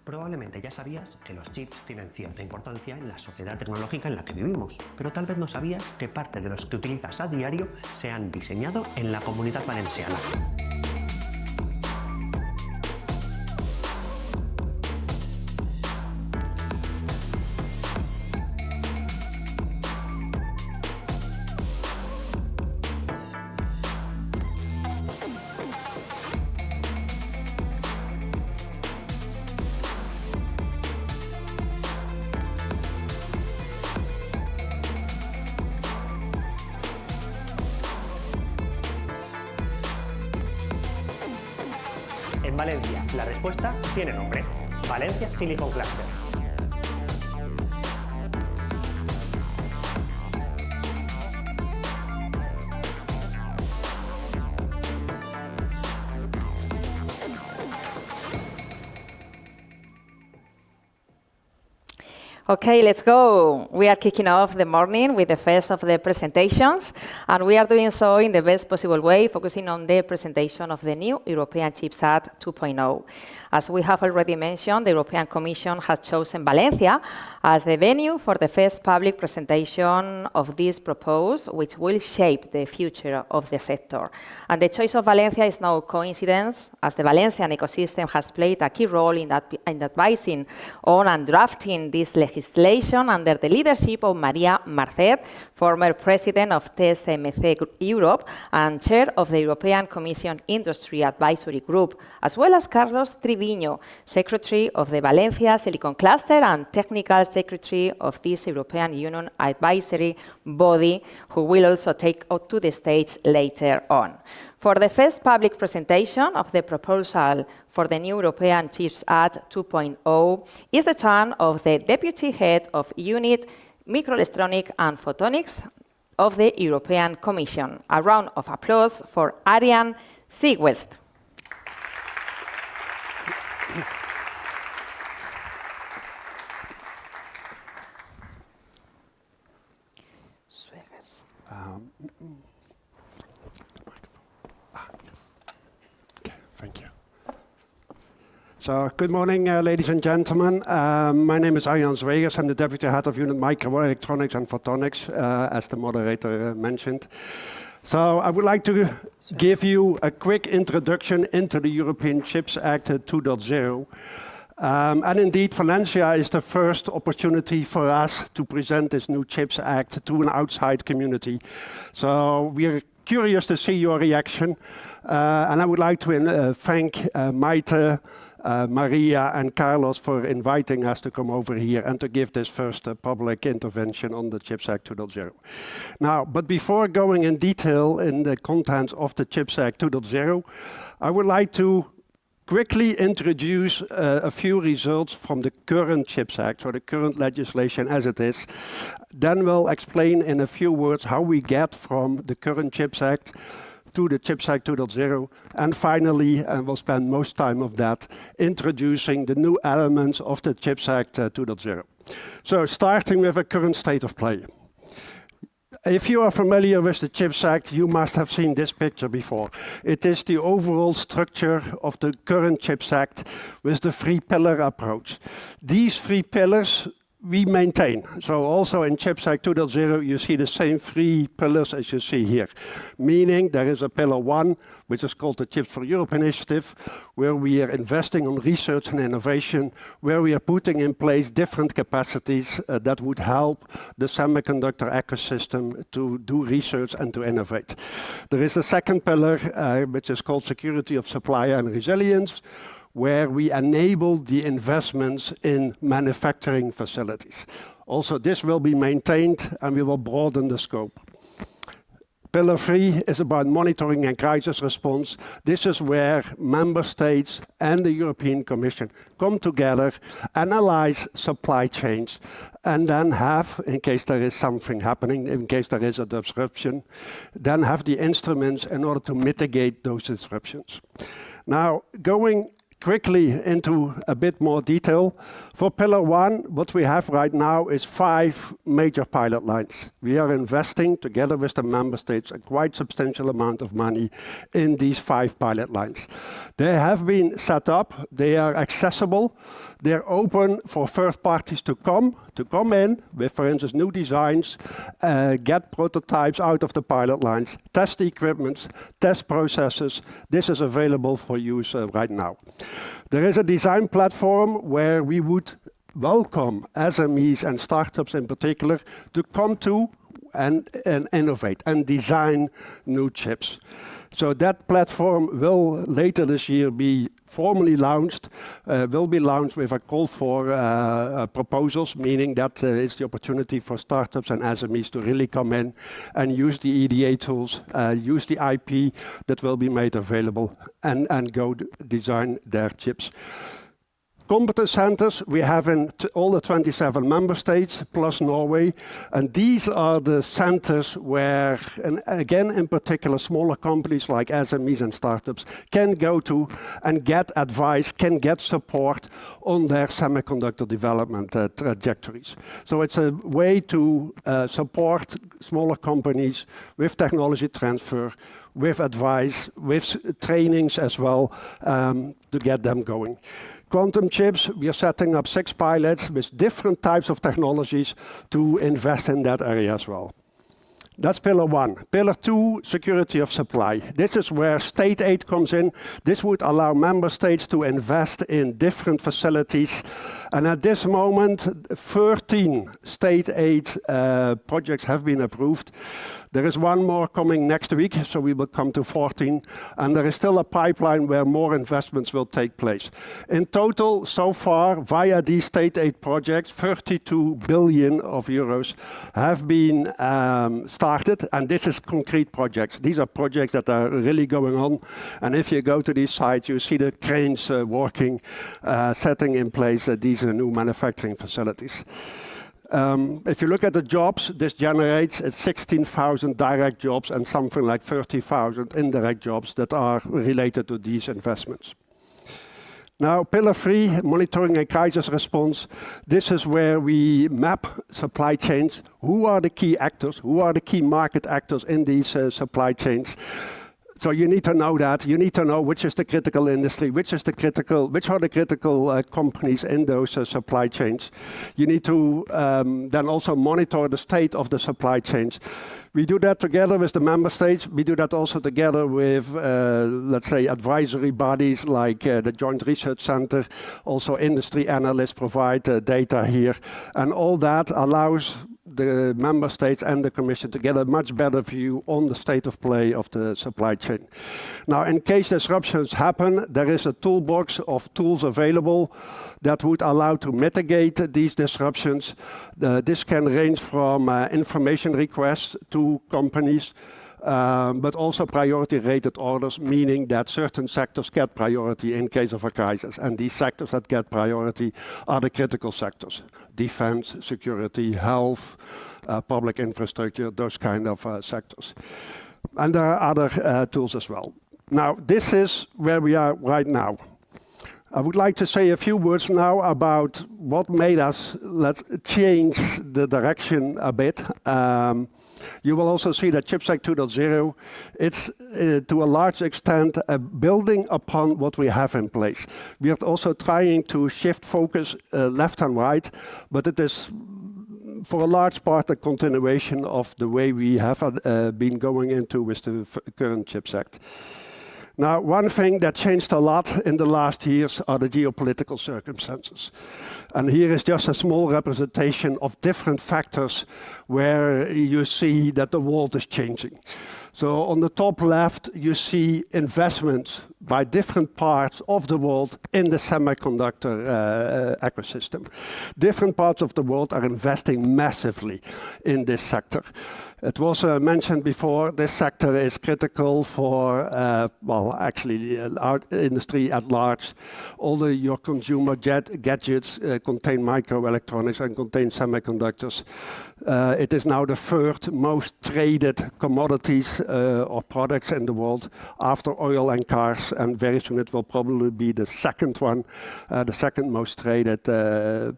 Probablemente ya sabías que los chips tienen cierta importancia en la sociedad tecnológica en la que vivimos, pero tal vez no sabías que parte de los que utilizas a diario se han diseñado en la Comunidad Valenciana. En Valencia, la respuesta tiene nombre: Valencia Silicon Cluster. Okay, let's go. We are kicking off the morning with the first of the presentations, and we are doing so in the best possible way, focusing on the presentation of the new European Chips Act 2.0. As we have already mentioned, the European Commission has chosen Valencia as the venue for the first public presentation of this proposal, which will shape the future of the sector. And the choice of Valencia is no coincidence, as the Valencian ecosystem has played a key role in advising on and drafting this legislation under the leadership of Maria Marcet, former president of TSMC Europe and chair of the European Commission Industry Advisory Group, as well as Carlos Triviño, secretary of the Valencia Silicon Cluster and technical secretary of this European Union advisory body, who will also take up to the stage later on. For the first public presentation of the proposal for the new European Chips Act 2.0 is the turn of the Deputy Head of Unit Microelectronics and Photonics of the European Commission. A round of applause for Ariane Siegwest. Thank you. So, good morning, ladies and gentlemen. My name is Arjan Zwegers. I'm the Deputy Head of Unit Microelectronics and Photonics, as the moderator mentioned. So, I would like to give you a quick introduction into the European Chips Act 2.0. And indeed, Valencia is the first opportunity for us to present this new Chips Act to an outside community. So, we are curious to see your reaction. And I would like to thank Maite, Maria and Carlos for inviting us to come over here and to give this first public intervention on the Chips Act 2.0. Now, but before going in detail in the contents of the Chips Act 2.0, I would like to quickly introduce a few results from the current Chips Act, or the current legislation as it is. Then we'll explain in a few words how we get from the current Chips Act to the Chips Act 2.0. And finally, and we'll spend most time of that, introducing the new elements of the Chips Act 2.0. So starting with a current state of play. If you are familiar with the CHIPS Act, you must have seen this picture before. It is the overall structure of the current CHIPS Act with the three-pillar approach. These three pillars we maintain. So also in CHIPS Act 2.0, you see the same three pillars as you see here. Meaning there is a pillar one, which is called the Chips for Europe initiative, where we are investing on research and innovation, where we are putting in place different capacities that would help the semiconductor ecosystem to do research and to innovate. There is a second pillar, which is called security of supply and resilience, where we enable the investments in manufacturing facilities. Also, this will be maintained and we will broaden the scope. Pillar 3 is about monitoring and crisis response. This is where member states and the European Commission come together, analyze supply chains, and then have, in case there is something happening, in case there is a disruption, then have the instruments in order to mitigate those disruptions. Now, going quickly into a bit more detail. For Pillar 1, what we have right now is 5 major pilot lines. We are investing, together with the member states, a quite substantial amount of money in these 5 pilot lines. They have been set up, they are accessible, they're open for third parties to come in with, for instance, new designs, get prototypes out of the pilot lines, test equipments, test processes. This is available for use right now. There is a design platform where we would welcome SMEs and startups in particular to come to and innovate and design new chips. So that platform will later this year be formally launched, will be launched with a call for proposals, meaning that it's the opportunity for startups and SMEs to really come in and use the EDA tools, use the IP that will be made available and go design their chips. Competence centers we have in all the 27 member states plus Norway, and these are the centers where, and again in particular, smaller companies like SMEs and startups can go to and get advice, can get support on their semiconductor development trajectories. So it's a way to support smaller companies with technology transfer, with advice, with trainings as well, to get them going. Quantum chips, we are setting up 6 pilots with different types of technologies to invest in that area as well. That's Pillar 1. Pillar 2, security of supply. This is where state aid comes in. This would allow member states to invest in different facilities. And at this moment, 13 state aid projects have been approved. There is one more coming next week, so we will come to 14. And there is still a pipeline where more investments will take place. In total, so far, via these state aid projects, 32 billion of euros have been started. And this is concrete projects. These are projects that are really going on. And if you go to these sites, you see the cranes working, setting in place these new manufacturing facilities. If you look at the jobs, this generates 16,000 direct jobs and something like 30,000 indirect jobs that are related to these investments. Now, Pillar 3, monitoring and crisis response. This is where we map supply chains. Who are the key actors? Who are the key market actors in these supply chains? So you need to know that. You need to know which is the critical industry, which are the critical companies in those supply chains. You need to then also monitor the state of the supply chains. We do that together with the member states. We do that also together with, let's say, advisory bodies like the Joint Research Center. Also, industry analysts provide data here. And all that allows the member states and the Commission to get a much better view on the state of play of the supply chain. Now, in case disruptions happen, there is a toolbox of tools available that would allow to mitigate these disruptions. This can range from information requests to companies, but also priority rated orders, meaning that certain sectors get priority in case of a crisis. And these sectors that get priority are the critical sectors: defense, security, health, public infrastructure, those kind of sectors. And there are other tools as well. Now, this is where we are right now. I would like to say a few words now about what made us, let's change the direction a bit. You will also see that CHIPS Act 2.0, it's to a large extent building upon what we have in place. We are also trying to shift focus left and right, but it is for a large part a continuation of the way we have been going into with the current CHIPS Act. Now, one thing that changed a lot in the last years are the geopolitical circumstances. And here is just a small representation of different factors where you see that the world is changing. So on the top left, you see investments by different parts of the world in the semiconductor ecosystem. Different parts of the world are investing massively in this sector. It was mentioned before, this sector is critical for, well, actually, our industry at large. All your consumer gadgets contain microelectronics and contain semiconductors. It is now the third most traded commodities or products in the world after oil and cars, and very soon it will probably be the second one, the second most traded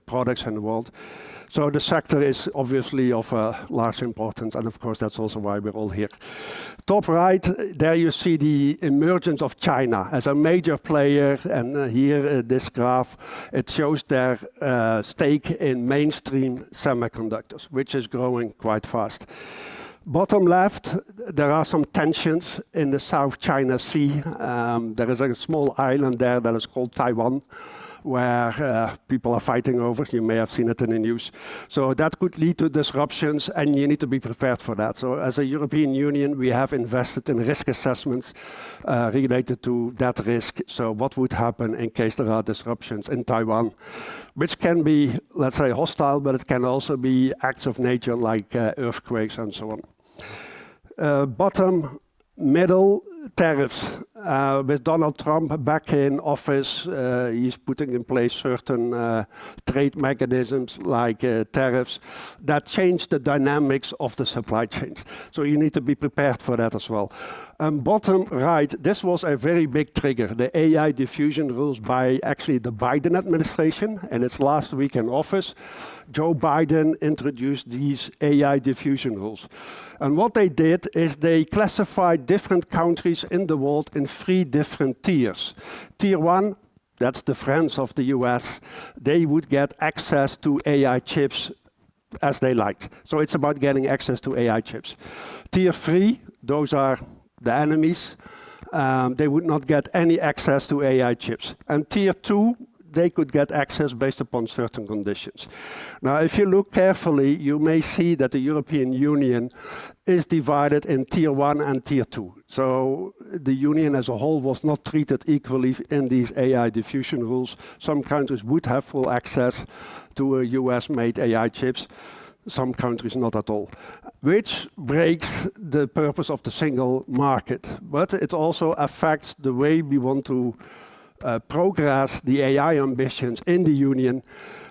products in the world. So the sector is obviously of large importance, and of course that's also why we're all here. Top right, there you see the emergence of China as a major player, and here this graph, it shows their stake in mainstream semiconductors, which is growing quite fast. Bottom left, there are some tensions in the South China Sea. There is a small island there that is called Taiwan, where people are fighting over. You may have seen it in the news. So that could lead to disruptions, and you need to be prepared for that. So as a European Union, we have invested in risk assessments related to that risk. So what would happen in case there are disruptions in Taiwan, which can be, let's say, hostile, but it can also be acts of nature like earthquakes and so on. Bottom middle, tariffs. With Donald Trump back in office, he's putting in place certain trade mechanisms like tariffs that change the dynamics of the supply chains. So you need to be prepared for that as well. Bottom right, this was a very big trigger, the AI diffusion rules by actually the Biden administration, and it's last week in office. Joe Biden introduced these AI diffusion rules. And what they did is they classified different countries in the world in 3 different tiers. Tier 1, that's the friends of the US. They would get access to AI chips as they liked. So it's about getting access to AI chips. Tier 3, those are the enemies. They would not get any access to AI chips. And Tier 2, they could get access based upon certain conditions. Now, if you look carefully, you may see that the European Union is divided in Tier 1 and Tier 2. So the Union as a whole was not treated equally in these AI diffusion rules. Some countries would have full access to US-made AI chips. Some countries not at all, which breaks the purpose of the single market. But it also affects the way we want to progress the AI ambitions in the Union.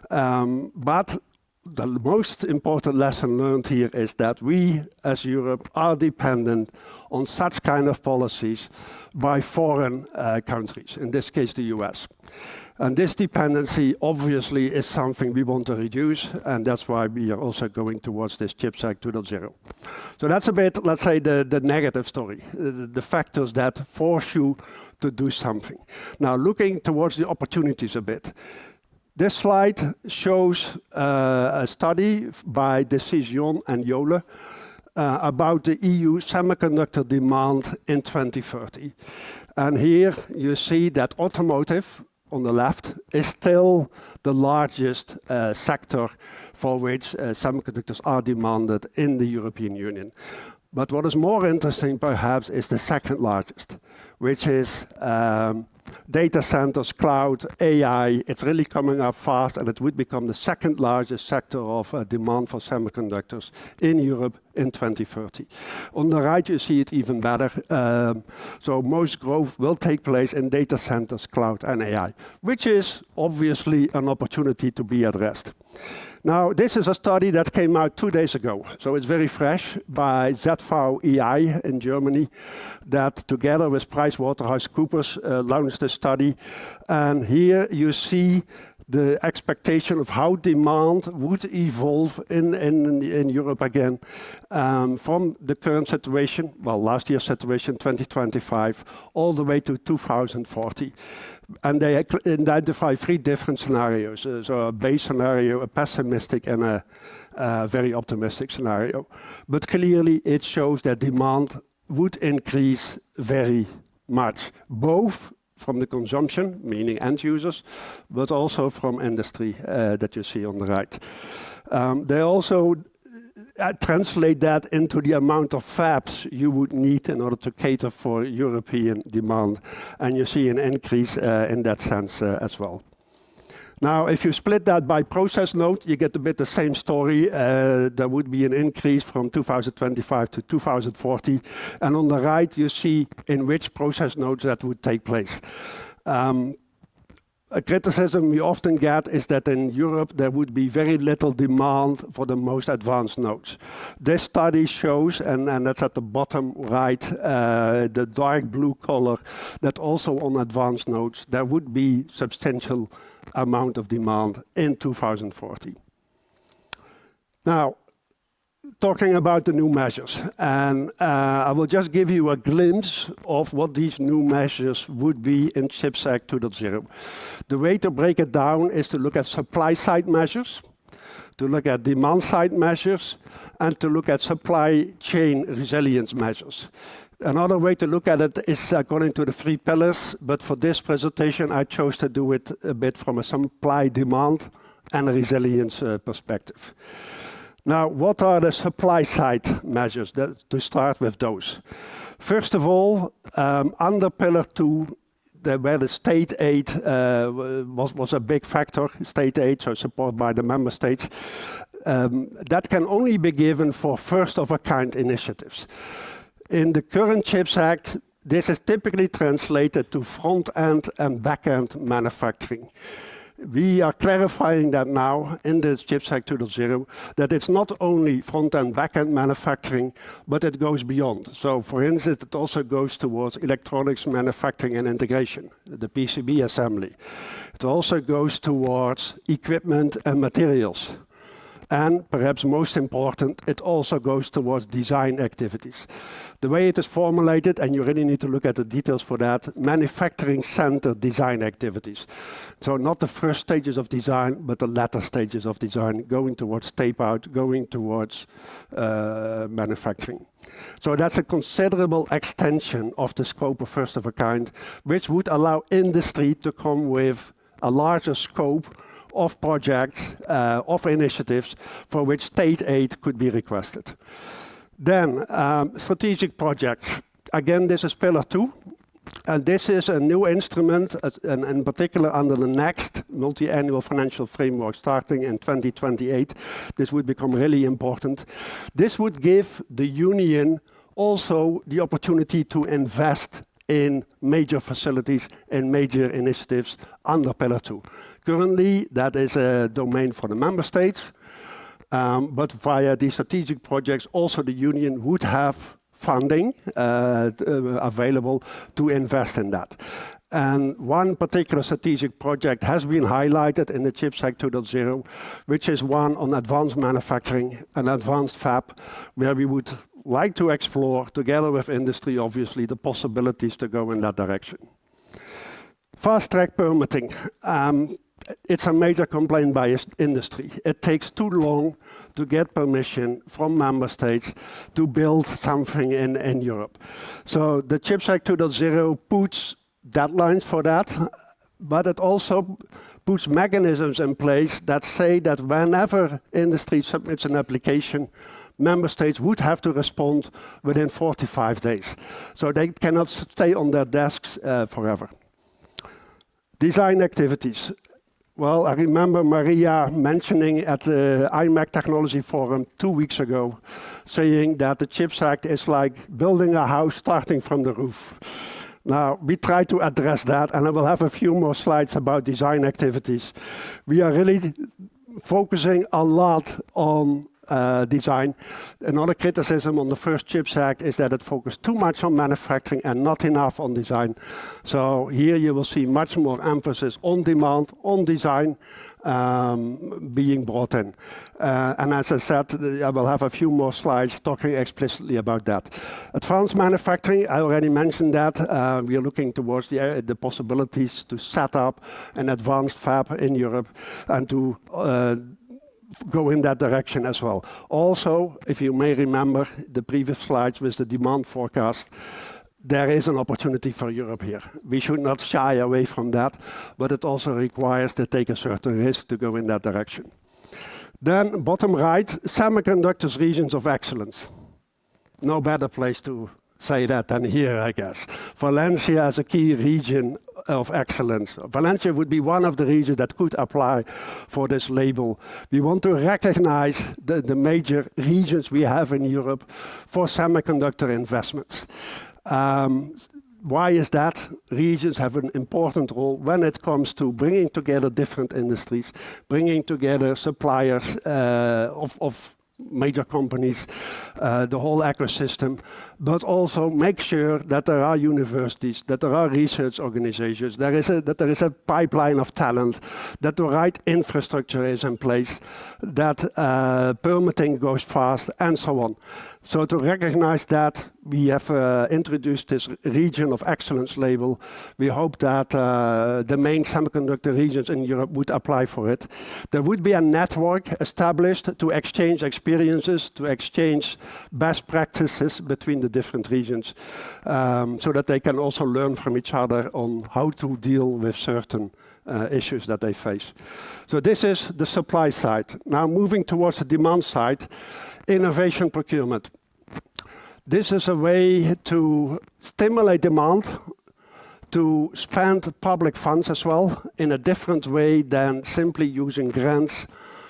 But the most important lesson learned here is that we, as Europe, are dependent on such kind of policies by foreign countries, in this case the US. And this dependency obviously is something we want to reduce, and that's why we are also going towards this CHIPS Act 2.0. So that's a bit, let's say, the negative story, the factors that force you to do something. Now, looking towards the opportunities a bit. This slide shows a study by Decision and Jolle about the EU semiconductor demand in 2030. And here you see that automotive, on the left, is still the largest sector for which semiconductors are demanded in the European Union. But what is more interesting, perhaps, is the second largest, which is data centers, cloud, AI. It's really coming up fast, and it would become the second largest sector of demand for semiconductors in Europe in 2030. On the right, you see it even better. So most growth will take place in data centers, cloud, and AI, which is obviously an opportunity to be addressed. Now, this is a study that came out 2 days ago, so it's very fresh, by ZVEI in Germany, that together with PricewaterhouseCoopers launched a study. And here you see the expectation of how demand would evolve in Europe again from the current situation, well, last year's situation, 2025, all the way to 2040. And they identify 3 different scenarios. So a base scenario, a pessimistic, and a very optimistic scenario. But clearly it shows that demand would increase very much, both from the consumption, meaning end users, but also from industry that you see on the right. They also translate that into the amount of fabs you would need in order to cater for European demand. And you see an increase in that sense as well. Now, if you split that by process node, you get a bit the same story. There would be an increase from 2025 to 2040. And on the right, you see in which process nodes that would take place. A criticism we often get is that in Europe there would be very little demand for the most advanced nodes. This study shows, and that's at the bottom right, the dark blue color, that also on advanced nodes there would be substantial amount of demand in 2040. Now, talking about the new measures, and I will just give you a glimpse of what these new measures would be in CHIPS Act 2.0. The way to break it down is to look at supply side measures, to look at demand side measures, and to look at supply chain resilience measures. Another way to look at it is according to the 3 pillars, but for this presentation I chose to do it a bit from a supply demand and a resilience perspective. Now, what are the supply side measures? To start with those. First of all, under Pillar 2, where the state aid was a big factor, state aid, so support by the member states, that can only be given for first-of-a-kind initiatives. In the current CHIPS Act, this is typically translated to front-end and back-end manufacturing. We are clarifying that now in the CHIPS Act 2.0, that it's not only front-end, back-end manufacturing, but it goes beyond. So, for instance, it also goes towards electronics manufacturing and integration, the PCB assembly. It also goes towards equipment and materials. And perhaps most important, it also goes towards design activities. The way it is formulated, and you really need to look at the details for that, manufacturing center design activities. So not the first stages of design, but the latter stages of design, going towards tape out, going towards manufacturing. So that's a considerable extension of the scope of first of a kind, which would allow industry to come with a larger scope of projects, of initiatives for which state aid could be requested. Then, strategic projects. Again, this is Pillar 2. And this is a new instrument, and in particular under the next multi-annual financial framework starting in 2028. This would become really important. This would give the Union also the opportunity to invest in major facilities and major initiatives under Pillar 2. Currently, that is a domain for the member states, but via these strategic projects, also the Union would have funding available to invest in that. And one particular strategic project has been highlighted in the CHIPS Act 2.0, which is one on advanced manufacturing, an advanced fab, where we would like to explore, together with industry, obviously, the possibilities to go in that direction. Fast-track permitting. It's a major complaint by industry. It takes too long to get permission from member states to build something in Europe. So the CHIPS Act 2.0 puts deadlines for that, but it also puts mechanisms in place that say that whenever industry submits an application, member states would have to respond within 45 days. So they cannot stay on their desks forever. Design activities. Well, I remember Maria mentioning at the IMEC Technology Forum 2 weeks ago, saying that the CHIPS Act is like building a house starting from the roof. Now, we try to address that, and I will have a few more slides about design activities. We are really focusing a lot on design. Another criticism on the first CHIPS Act is that it focused too much on manufacturing and not enough on design. So here you will see much more emphasis on demand, on design being brought in. And as I said, I will have a few more slides talking explicitly about that. Advanced manufacturing, I already mentioned that. We are looking towards the possibilities to set up an advanced fab in Europe and to go in that direction as well. Also, if you may remember the previous slides with the demand forecast, there is an opportunity for Europe here. We should not shy away from that, but it also requires to take a certain risk to go in that direction. Then bottom right, semiconductors regions of excellence. No better place to say that than here, I guess. Valencia is a key region of excellence. Valencia would be one of the regions that could apply for this label. We want to recognize the major regions we have in Europe for semiconductor investments. Why is that? Regions have an important role when it comes to bringing together different industries, bringing together suppliers of major companies, the whole ecosystem, but also make sure that there are universities, that there are research organizations, that there is a pipeline of talent, that the right infrastructure is in place, that permitting goes fast, and so on. So to recognize that, we have introduced this Region of Excellence label. We hope that the main semiconductor regions in Europe would apply for it. There would be a network established to exchange experiences, to exchange best practices between the different regions, so that they can also learn from each other on how to deal with certain issues that they face. So this is the supply side. Now moving towards the demand side, innovation procurement. This is a way to stimulate demand, to spend public funds as well in a different way than simply using grants,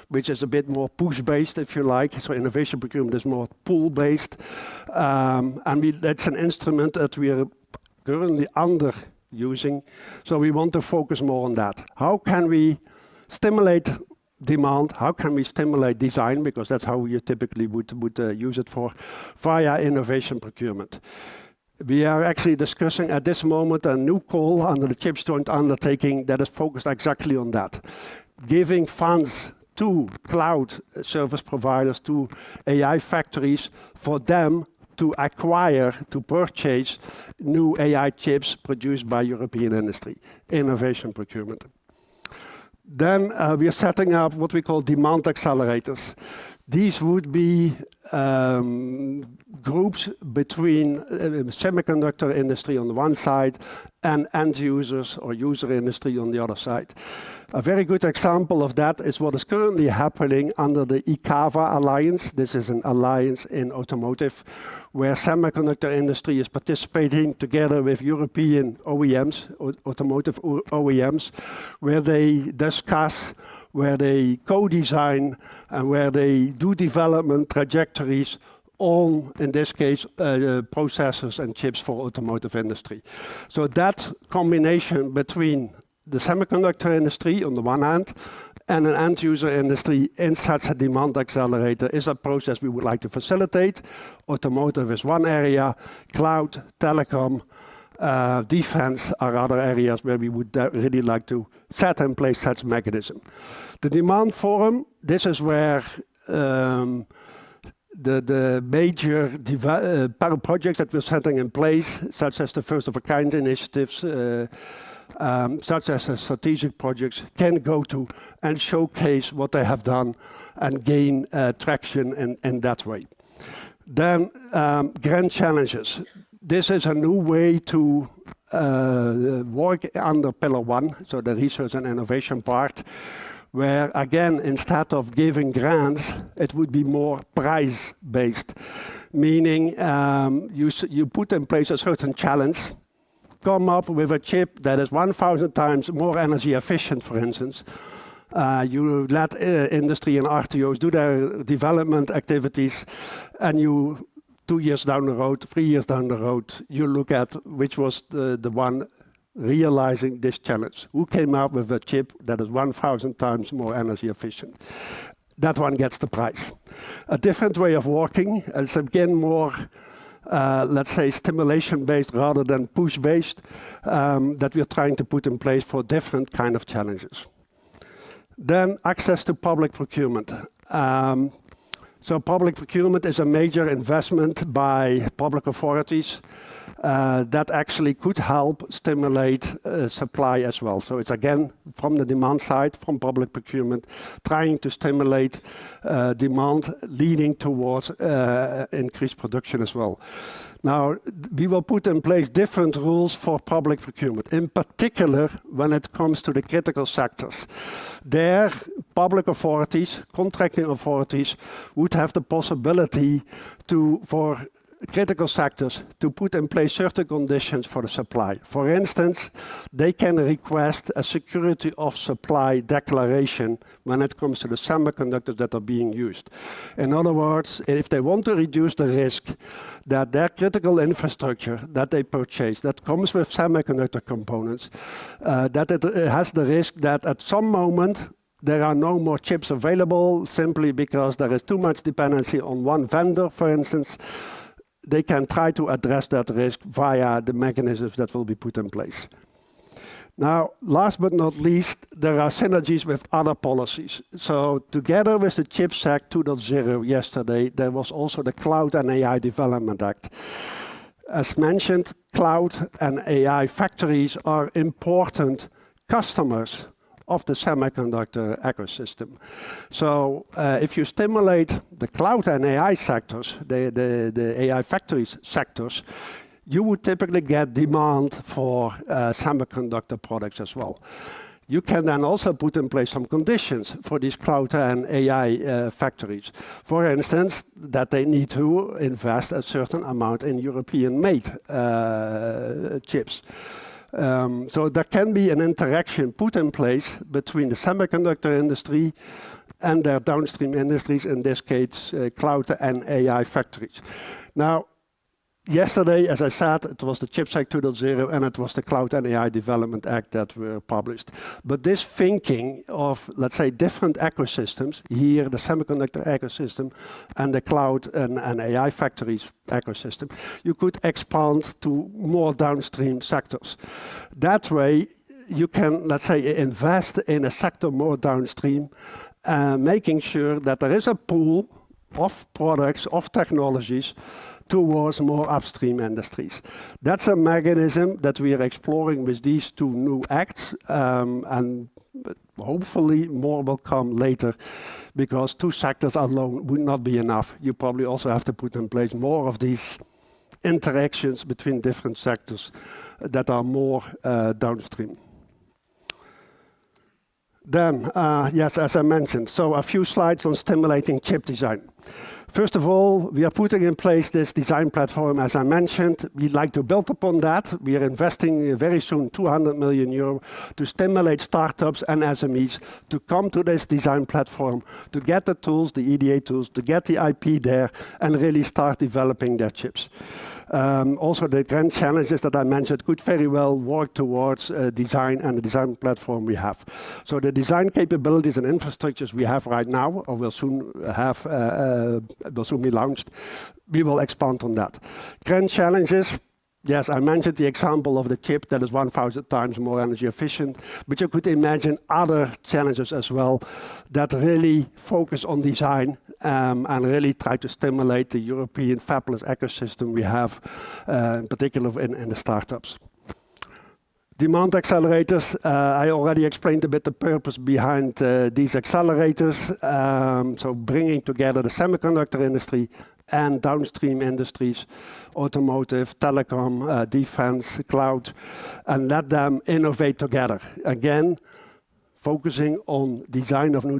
which is a bit more push-based, if you like. So innovation procurement is more pull-based. That's an instrument that we are currently underusing. So we want to focus more on that. How can we stimulate demand? How can we stimulate design? Because that's how you typically would use it for, via innovation procurement. We are actually discussing at this moment a new call under the CHIPS joint undertaking that is focused exactly on that. Giving funds to cloud service providers, to AI factories, for them to acquire, to purchase new AI chips produced by European industry. Innovation procurement. Then we are setting up what we call demand accelerators. These would be groups between semiconductor industry on the one side and end users or user industry on the other side. A very good example of that is what is currently happening under the ICAVA Alliance. This is an alliance in automotive where semiconductor industry is participating together with European OEMs, automotive OEMs, where they discuss, where they co-design, and where they do development trajectories on, in this case, processors and chips for automotive industry. So that combination between the semiconductor industry on the one hand and an end user industry in such a demand accelerator is a process we would like to facilitate. Automotive is one area, cloud, telecom, defense are other areas where we would really like to set in place such mechanism. The demand forum, this is where the major projects that we're setting in place, such as the first of a kind initiatives, such as strategic projects, can go to and showcase what they have done and gain traction in that way. Then grand challenges. This is a new way to work under Pillar 1, so the research and innovation part, where again, instead of giving grants, it would be more price-based, meaning you put in place a certain challenge, come up with a chip that is 1,000 times more energy efficient, for instance. You let industry and RTOs do their development activities, and you 2 years down the road, 3 years down the road, you look at which was the one realizing this challenge. Who came up with a chip that is 1,000 times more energy efficient? That one gets the prize. A different way of working, it's again more, let's say, stimulation-based rather than push-based, that we're trying to put in place for different kind of challenges. Then access to public procurement. So public procurement is a major investment by public authorities that actually could help stimulate supply as well. So it's again from the demand side, from public procurement, trying to stimulate demand, leading towards increased production as well. Now, we will put in place different rules for public procurement, in particular when it comes to the critical sectors. There, public authorities, contracting authorities, would have the possibility to, for critical sectors, to put in place certain conditions for the supply. For instance, they can request a security of supply declaration when it comes to the semiconductors that are being used. In other words, if they want to reduce the risk that their critical infrastructure that they purchase, that comes with semiconductor components, that it has the risk that at some moment there are no more chips available simply because there is too much dependency on one vendor, for instance, they can try to address that risk via the mechanisms that will be put in place. Now, last but not least, there are synergies with other policies. So together with the CHIPS Act 2.0 yesterday, there was also the Cloud and AI Development Act. As mentioned, cloud and AI factories are important customers of the semiconductor ecosystem. So if you stimulate the cloud and AI sectors, the AI factories sectors, you would typically get demand for semiconductor products as well. You can then also put in place some conditions for these cloud and AI factories. For instance, that they need to invest a certain amount in European-made chips. So there can be an interaction put in place between the semiconductor industry and their downstream industries, in this case, cloud and AI factories. Now, yesterday, as I said, it was the CHIPS Act 2.0 and it was the Cloud and AI Development Act that were published. But this thinking of, let's say, different ecosystems, here the semiconductor ecosystem and the cloud and AI factories ecosystem, you could expand to more downstream sectors. That way, you can, let's say, invest in a sector more downstream, making sure that there is a pool of products, of technologies, towards more upstream industries. That's a mechanism that we are exploring with these two new acts, and hopefully more will come later, because two sectors alone would not be enough. You probably also have to put in place more of these interactions between different sectors that are more downstream. Then, yes, as I mentioned, so a few slides on stimulating chip design. First of all, we are putting in place this design platform, as I mentioned. We'd like to build upon that. We are investing very soon 200 million euro to stimulate startups and SMEs to come to this design platform, to get the tools, the EDA tools, to get the IP there, and really start developing their chips. Also, the grand challenges that I mentioned could very well work towards design and the design platform we have. So the design capabilities and infrastructures we have right now, or will soon have, will soon be launched, we will expand on that. Grand challenges, yes, I mentioned the example of the chip that is 1,000 times more energy efficient, but you could imagine other challenges as well that really focus on design and really try to stimulate the European fabless ecosystem we have, in particular in the startups. Demand accelerators, I already explained a bit the purpose behind these accelerators. So bringing together the semiconductor industry and downstream industries, automotive, telecom, defense, cloud, and let them innovate together. Again, focusing on design of new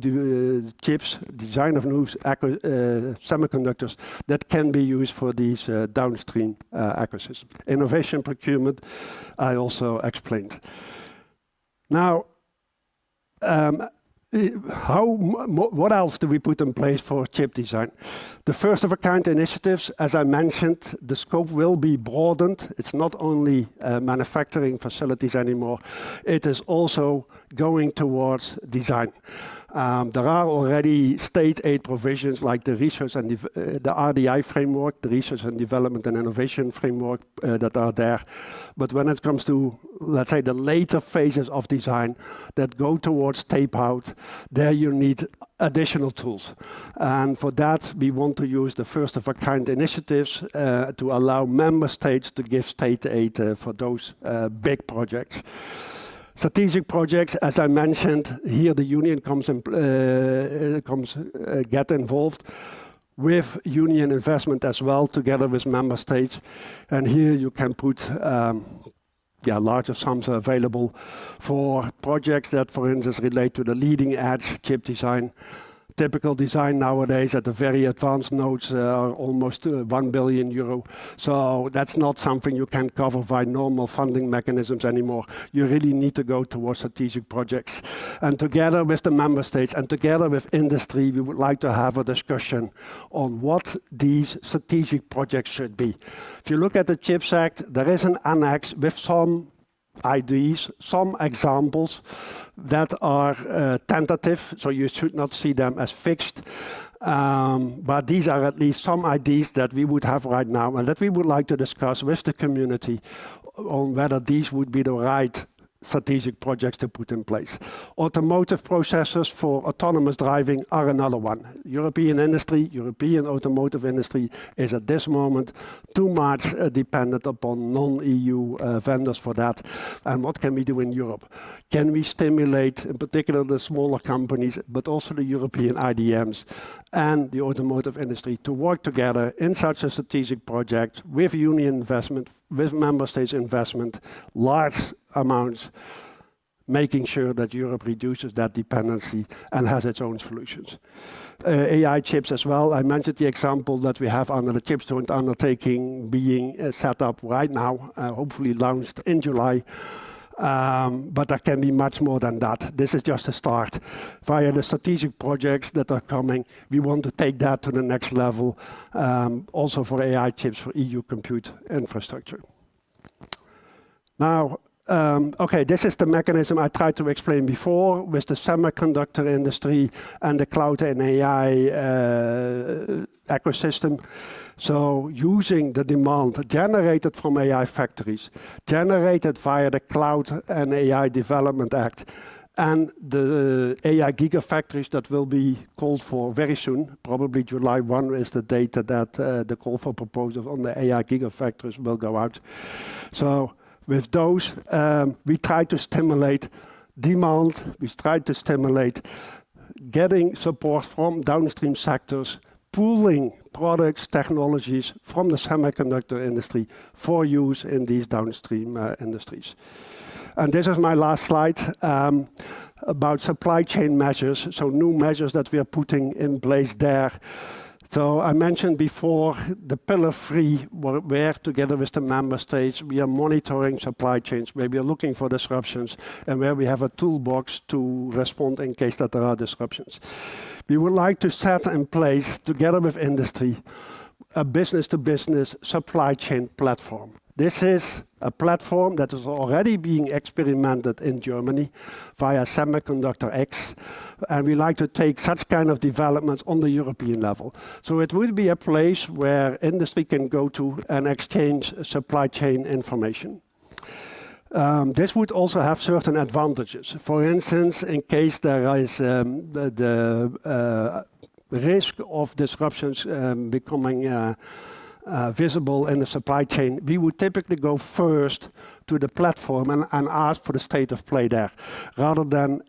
chips, design of new semiconductors that can be used for these downstream ecosystems. Innovation procurement, I also explained. Now, what else do we put in place for chip design? The first of a kind initiatives, as I mentioned, the scope will be broadened. It's not only manufacturing facilities anymore, it is also going towards design. There are already state aid provisions like the research and the RDI framework, the research and development and innovation framework that are there. But when it comes to, let's say, the later phases of design that go towards tape out, there you need additional tools. And for that, we want to use the first of a kind initiatives to allow member states to give state aid for those big projects. Strategic projects, as I mentioned, here the union get involved with union investment as well, together with member states. And here you can put larger sums are available for projects that, for instance, relate to the leading edge chip design. Typical design nowadays at the very advanced nodes are almost 1 billion euro. So that's not something you can cover by normal funding mechanisms anymore. You really need to go towards strategic projects. And together with the member states and together with industry, we would like to have a discussion on what these strategic projects should be. If you look at the CHIPS Act, there is an annex with some ideas, some examples that are tentative, so you should not see them as fixed. But these are at least some ideas that we would have right now and that we would like to discuss with the community on whether these would be the right strategic projects to put in place. Automotive processors for autonomous driving are another one. European industry, European automotive industry is at this moment too much dependent upon non-EU vendors for that. And what can we do in Europe? Can we stimulate, in particular the smaller companies, but also the European IDMs and the automotive industry to work together in such a strategic project with union investment, with member states investment, large amounts, making sure that Europe reduces that dependency and has its own solutions. AI chips as well. I mentioned the example that we have under the CHIPS Joint Undertaking being set up right now, hopefully launched in July. But there can be much more than that. This is just a start. Via the strategic projects that are coming, we want to take that to the next level, also for AI chips for EU compute infrastructure. Now, okay, this is the mechanism I tried to explain before with the semiconductor industry and the cloud and AI ecosystem. So using the demand generated from AI factories, generated via the Cloud and AI Development Act, and the AI gigafactories that will be called for very soon, probably July 1 is the date that the call for proposals on the AI gigafactories will go out. So with those, we try to stimulate demand, we try to stimulate getting support from downstream sectors, pooling products, technologies from the semiconductor industry for use in these downstream industries. And this is my last slide about supply chain measures, so new measures that we are putting in place there. So I mentioned before the pillar 3, where together with the member states, we are monitoring supply chains, where we are looking for disruptions and where we have a toolbox to respond in case that there are disruptions. We would like to set in place, together with industry, a business-to-business supply chain platform. This is a platform that is already being experimented in Germany via Semiconductor X, and we like to take such kind of developments on the European level. So it would be a place where industry can go to and exchange supply chain information. This would also have certain advantages. For instance, in case there is the risk of disruptions becoming visible in the supply chain, we would typically go first to the platform and ask for the state of play there, rather than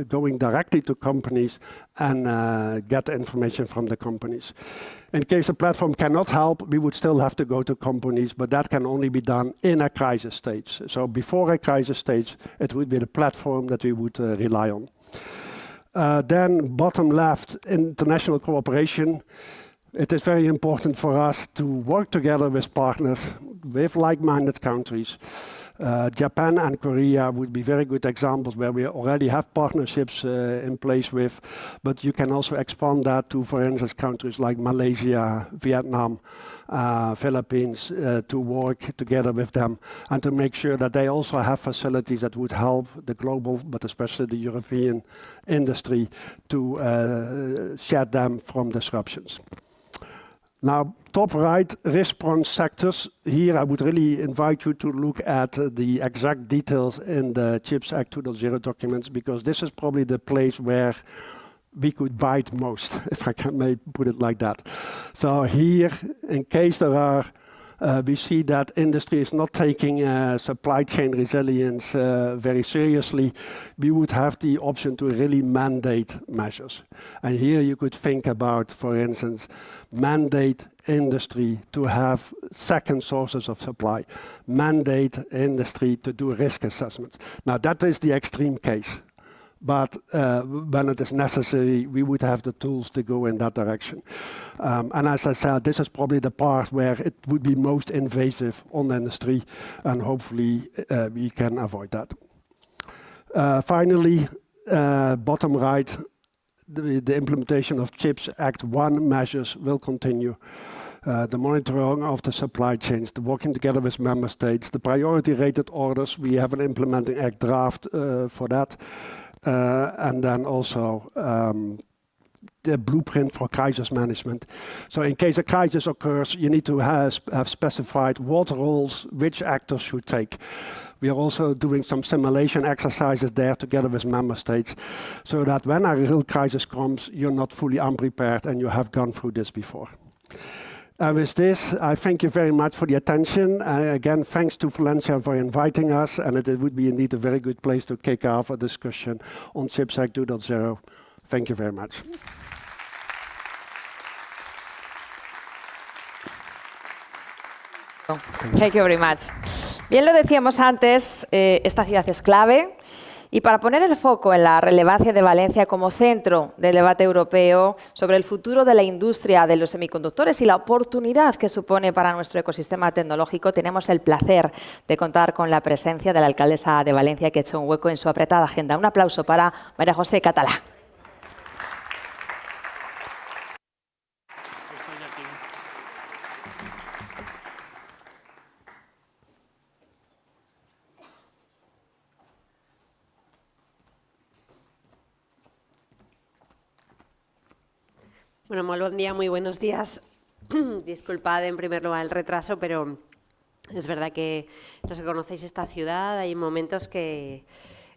going directly to companies and get the information from the companies. In case the platform cannot help, we would still have to go to companies, but that can only be done in a crisis stage. So before a crisis stage, it would be the platform that we would rely on. Then bottom left, international cooperation. It is very important for us to work together with partners, with like-minded countries. Japan and Korea would be very good examples where we already have partnerships in place with, but you can also expand that to, for instance, countries like Malaysia, Vietnam, Philippines, to work together with them and to make sure that they also have facilities that would help the global, but especially the European industry to shed them from disruptions. Now, top right, risk-prone sectors. Here, I would really invite you to look at the exact details in the CHIPS Act 2.0 documents, because this is probably the place where we could bite most, if I can may put it like that. So here, in case there are we see that industry is not taking supply chain resilience very seriously. We would have the option to really mandate measures. And here you could think about, for instance, mandate industry to have second sources of supply, mandate industry to do risk assessments. Now that is the extreme case. But when it is necessary, we would have the tools to go in that direction. And as I said, this is probably the part where it would be most invasive on the industry, and hopefully we can avoid that. Finally, bottom right, the implementation of CHIPS Act 1 measures will continue. The monitoring of the supply chains, the working together with member states, the priority rated orders, we have an implementing act draft for that. And then also the blueprint for crisis management. So in case a crisis occurs, you need to have specified what roles which actors should take. We are also doing some simulation exercises there together with member states, so that when a real crisis comes, you're not fully unprepared and you have gone through this before. And with this, I thank you very much for the attention. Again, thanks to Valencia for inviting us, and it would be indeed a very good place to kick off a discussion on CHIPS Act 2.0. Thank you very much. Thank you very much. Bien lo decíamos antes, esta ciudad es clave. Y para poner el foco en la relevancia de Valencia como centro del debate europeo sobre el futuro de la industria de los semiconductores y la oportunidad que supone para nuestro ecosistema tecnológico, tenemos el placer de contar con la presencia de la alcaldesa de Valencia, que ha hecho un hueco en su apretada agenda. Un aplauso para María José Catalá. Bueno, muy buen día, muy buenos días. Disculpad en primer lugar el retraso, pero es verdad que los que conocéis esta ciudad hay momentos que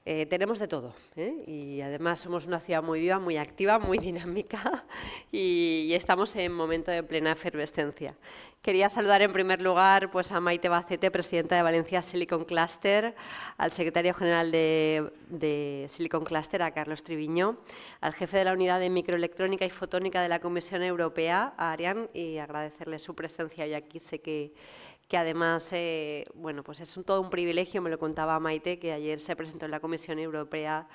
tenemos de todo, ¿eh? Y además somos una ciudad muy viva, muy activa, muy dinámica y estamos en momento de plena efervescencia. Quería saludar en primer lugar pues, a Maite Bacete, presidenta de Valencia Silicon Cluster, al secretario general de Silicon Cluster, a Carlos Triviño, al jefe de la unidad de microelectrónica y fotónica de la Comisión Europea, a Arián, y agradecerle su presencia hoy aquí. Sé que además bueno, pues es todo un privilegio, me lo contaba Maite, que ayer se presentó en la Comisión Europea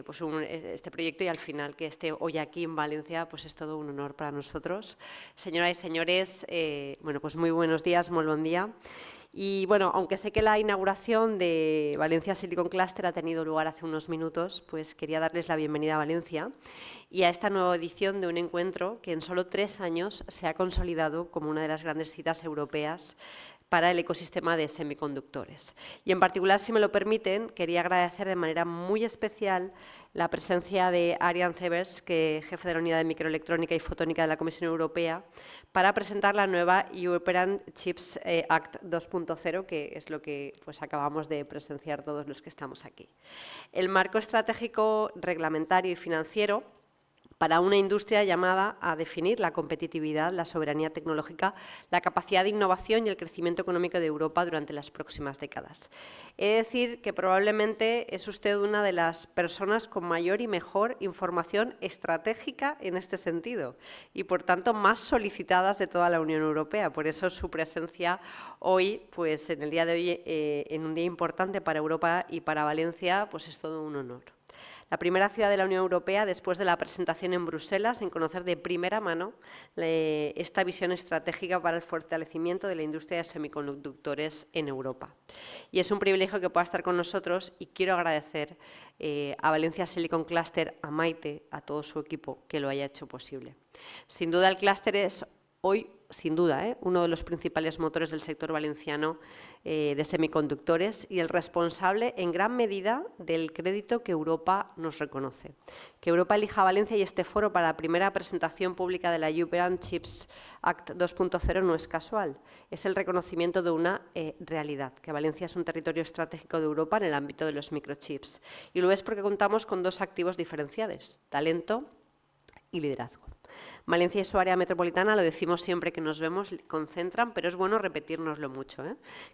pues este proyecto y al final que esté hoy aquí en Valencia pues es todo un honor para nosotros. Señoras y señores, bueno, pues muy buenos días, muy buen día. Y bueno, aunque sé que la inauguración de Valencia Silicon Cluster ha tenido lugar hace unos minutos, pues quería darles la bienvenida a Valencia y a esta nueva edición de un encuentro que en solo 3 años se ha consolidado como una de las grandes citas europeas para el ecosistema de semiconductores. Y en particular, si me lo permiten, quería agradecer de manera muy especial la presencia de Arián Severs, que es jefe de la unidad de microelectrónica y fotónica de la Comisión Europea, para presentar la nueva European Chips Act 2.0, que es lo que pues, acabamos de presenciar todos los que estamos aquí. El marco estratégico, reglamentario y financiero para una industria llamada a definir la competitividad, la soberanía tecnológica, la capacidad de innovación y el crecimiento económico de Europa durante las próximas décadas. He de decir que probablemente es usted una de las personas con mayor y mejor información estratégica en este sentido y, por tanto, más solicitadas de toda la Unión Europea. Por eso su presencia hoy, pues en el día de hoy, en un día importante para Europa y para Valencia, pues es todo un honor. La primera ciudad de la Unión Europea, después de la presentación en Bruselas, en conocer de primera mano esta visión estratégica para el fortalecimiento de la industria de semiconductores en Europa. Y es un privilegio que pueda estar con nosotros y quiero agradecer a Valencia Silicon Cluster, a Maite, a todo su equipo que lo haya hecho posible. Sin duda el clúster es hoy, sin duda, uno de los principales motores del sector valenciano de semiconductores y el responsable en gran medida del crédito que Europa nos reconoce. Que Europa elija a Valencia y este foro para la primera presentación pública de la European Chips Act 2.0 no es casual, es el reconocimiento de una realidad, que Valencia es un territorio estratégico de Europa en el ámbito de los microchips. Y lo es porque contamos con 2 activos diferenciales, talento y liderazgo. Valencia y su área metropolitana, lo decimos siempre que nos vemos, concentran, pero es bueno repetirnoslo mucho,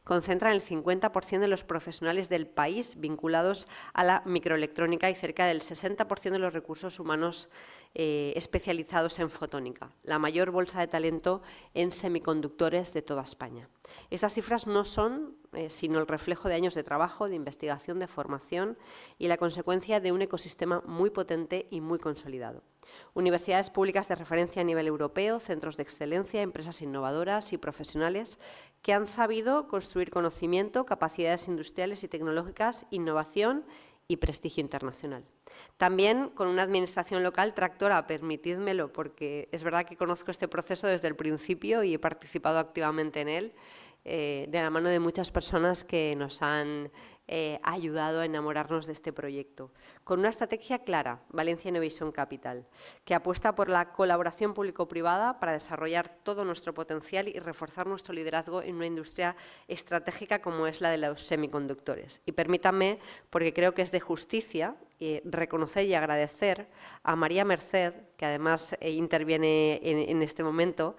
concentran el 50% de los profesionales del país vinculados a la microelectrónica y cerca del 60% de los recursos humanos especializados en fotónica, la mayor bolsa de talento en semiconductores de toda España. Estas cifras no son sino el reflejo de años de trabajo, de investigación, de formación y la consecuencia de un ecosistema muy potente y muy consolidado. Universidades públicas de referencia a nivel europeo, centros de excelencia, empresas innovadoras y profesionales que han sabido construir conocimiento, capacidades industriales y tecnológicas, innovación y prestigio internacional. También con una administración local tractora, permitidmelo, porque es verdad que conozco este proceso desde el principio y he participado activamente en él, de la mano de muchas personas que nos han ayudado a enamorarnos de este proyecto. Con una estrategia clara, Valencia Innovation Capital, que apuesta por la colaboración público-privada para desarrollar todo nuestro potencial y reforzar nuestro liderazgo en una industria estratégica como es la de los semiconductores. Y permítanme, porque creo que es de justicia, reconocer y agradecer a María Merced, que además interviene en este momento,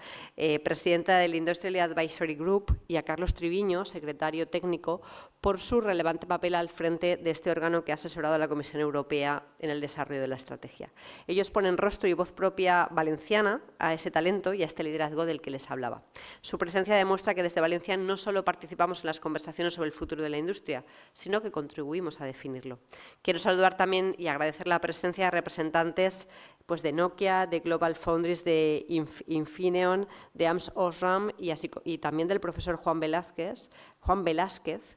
presidenta del Industrial Advisory Group, y a Carlos Triviño, secretario técnico, por su relevante papel al frente de este órgano que ha asesorado a la Comisión Europea en el desarrollo de la estrategia. Ellos ponen rostro y voz propia valenciana a ese talento y a este liderazgo del que les hablaba. Su presencia demuestra que desde Valencia no solo participamos en las conversaciones sobre el futuro de la industria, sino que contribuimos a definirlo. Quiero saludar también y agradecer la presencia de representantes de Nokia, de Global Foundries, de Infineon, de AMS Osram y también del profesor Juan Velázquez,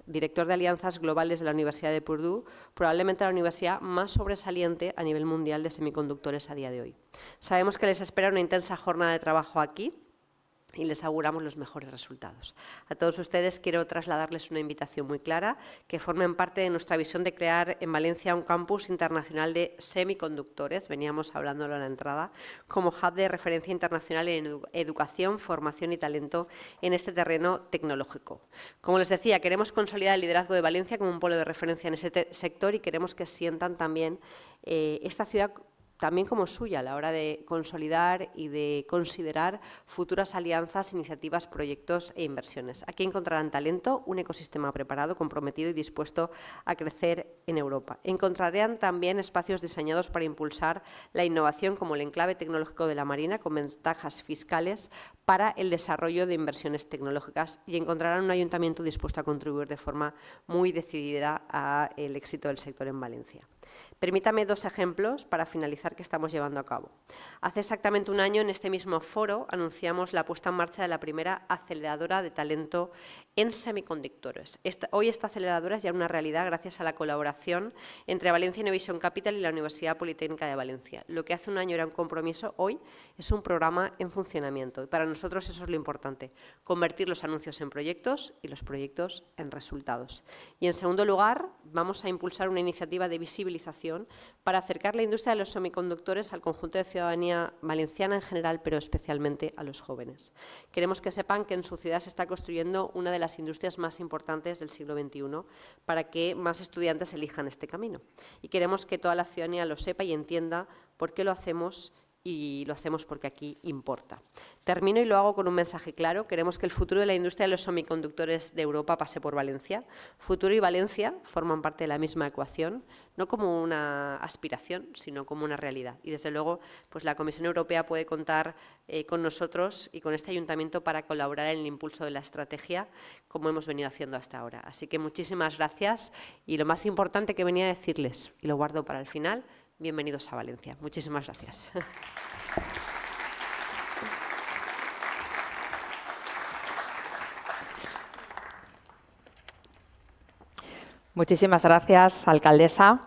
director de Alianzas Globales de la Universidad de Purdue, probablemente la universidad más sobresaliente a nivel mundial de semiconductores a día de hoy. Sabemos que les espera una intensa jornada de trabajo aquí y les auguramos los mejores resultados. A todos ustedes quiero trasladarles una invitación muy clara, que formen parte de nuestra visión de crear en Valencia un campus internacional de semiconductores, veníamos hablándolo en la entrada, como hub de referencia internacional en educación, formación y talento en este terreno tecnológico. Como les decía, queremos consolidar el liderazgo de Valencia como un polo de referencia en ese sector y queremos que sientan también esta ciudad también como suya a la hora de consolidar y de considerar futuras alianzas, iniciativas, proyectos e inversiones. Aquí encontrarán talento, un ecosistema preparado, comprometido y dispuesto a crecer en Europa. Encontrarán también espacios diseñados para impulsar la innovación como el enclave tecnológico de la Marina, con ventajas fiscales para el desarrollo de inversiones tecnológicas, y encontrarán un ayuntamiento dispuesto a contribuir de forma muy decidida al éxito del sector en Valencia. Permítame 2 ejemplos para finalizar que estamos llevando a cabo. Hace exactamente un año, en este mismo foro, anunciamos la puesta en marcha de la primera aceleradora de talento en semiconductores. Hoy esta aceleradora es ya una realidad gracias a la colaboración entre Valencia Innovation Capital y la Universidad Politécnica de Valencia. Lo que hace un año era un compromiso, hoy es un programa en funcionamiento. Y para nosotros eso es lo importante, convertir los anuncios en proyectos y los proyectos en resultados. Y en segundo lugar, vamos a impulsar una iniciativa de visibilización para acercar la industria de los semiconductores al conjunto de ciudadanía valenciana en general, pero especialmente a los jóvenes. Queremos que sepan que en su ciudad se está construyendo una de las industrias más importantes del siglo XXI para que más estudiantes elijan este camino. Y queremos que toda la ciudadanía lo sepa y entienda por qué lo hacemos, y lo hacemos porque aquí importa. Termino y lo hago con un mensaje claro. Queremos que el futuro de la industria de los semiconductores de Europa pase por Valencia. Futuro y Valencia forman parte de la misma ecuación, no como una aspiración, sino como una realidad. Y desde luego, pues la Comisión Europea puede contar con nosotros y con este ayuntamiento para colaborar en el impulso de la estrategia, como hemos venido haciendo hasta ahora. Así que muchísimas gracias, y lo más importante que venía a decirles, y lo guardo para el final: bienvenidos a Valencia. Muchísimas gracias. Muchísimas gracias, alcaldesa.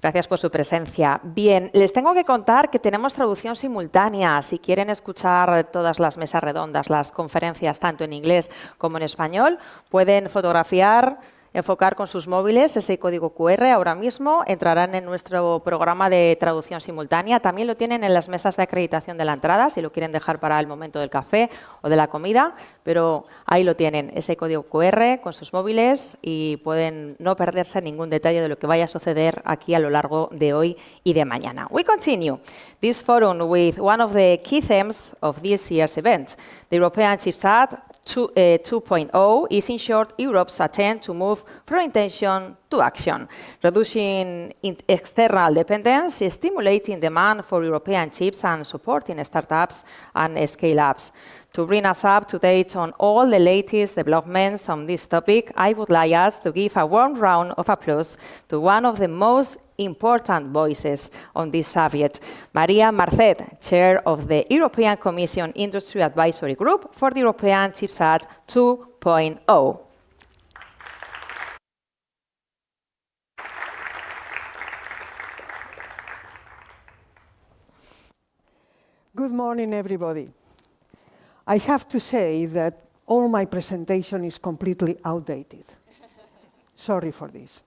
Gracias por su presencia. Bien, les tengo que contar que tenemos traducción simultánea. Si quieren escuchar todas las mesas redondas, las conferencias, tanto en inglés como en español, pueden fotografiar enfocar con sus móviles ese código QR ahora mismo, entrarán en nuestro programa de traducción simultánea. También lo tienen en las mesas de acreditación de la entrada, si lo quieren dejar para el momento del café o de la comida, pero ahí lo tienen, ese código QR con sus móviles y pueden no perderse ningún detalle de lo que vaya a suceder aquí a lo largo de hoy y de mañana. We continue this forum with one of the key themes of this year's event. The European Chips Act 2.0 is, in short, Europe's attempt to move from intention to action, reducing external dependence, stimulating demand for European chips and supporting startups and scale-ups. To bring us up to date on all the latest developments on this topic, I would like us to give a warm round of applause to one of the most important voices on this subject, Maria Marcet, Chair of the European Commission Industry Advisory Group for the European Chips Act 2.0. Good morning, everybody. I have to say that all my presentation is completely outdated. Sorry for this.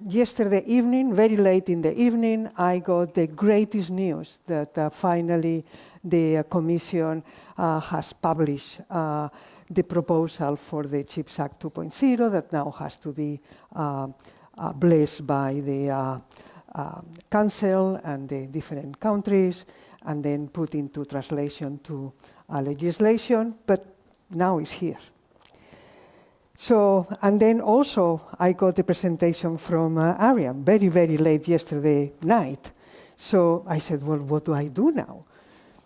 Yesterday evening, very late in the evening, I got the greatest news that finally the Commission has published the proposal for the Chips Act 2.0 that now has to be blessed by the Council and the different countries, and then put into translation to legislation, but now it's here. So, and then also I got the presentation from Ariane very, very late yesterday night. So I said, well, what do I do now?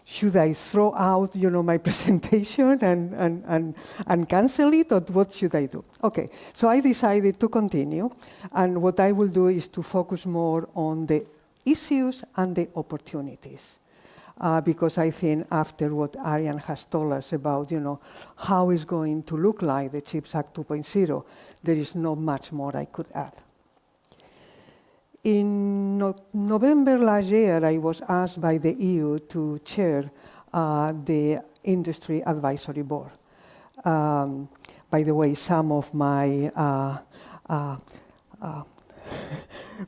Should I throw out, my presentation and cancel it, or what should I do? Okay, so I decided to continue, and what I will do is to focus more on the issues and the opportunities. Because I think after what Ariane has told us about, how it's going to look like the Chips Act 2.0, there is not much more I could add. In November last year, I was asked by the EU to chair the Industry Advisory Board. By the way, some of my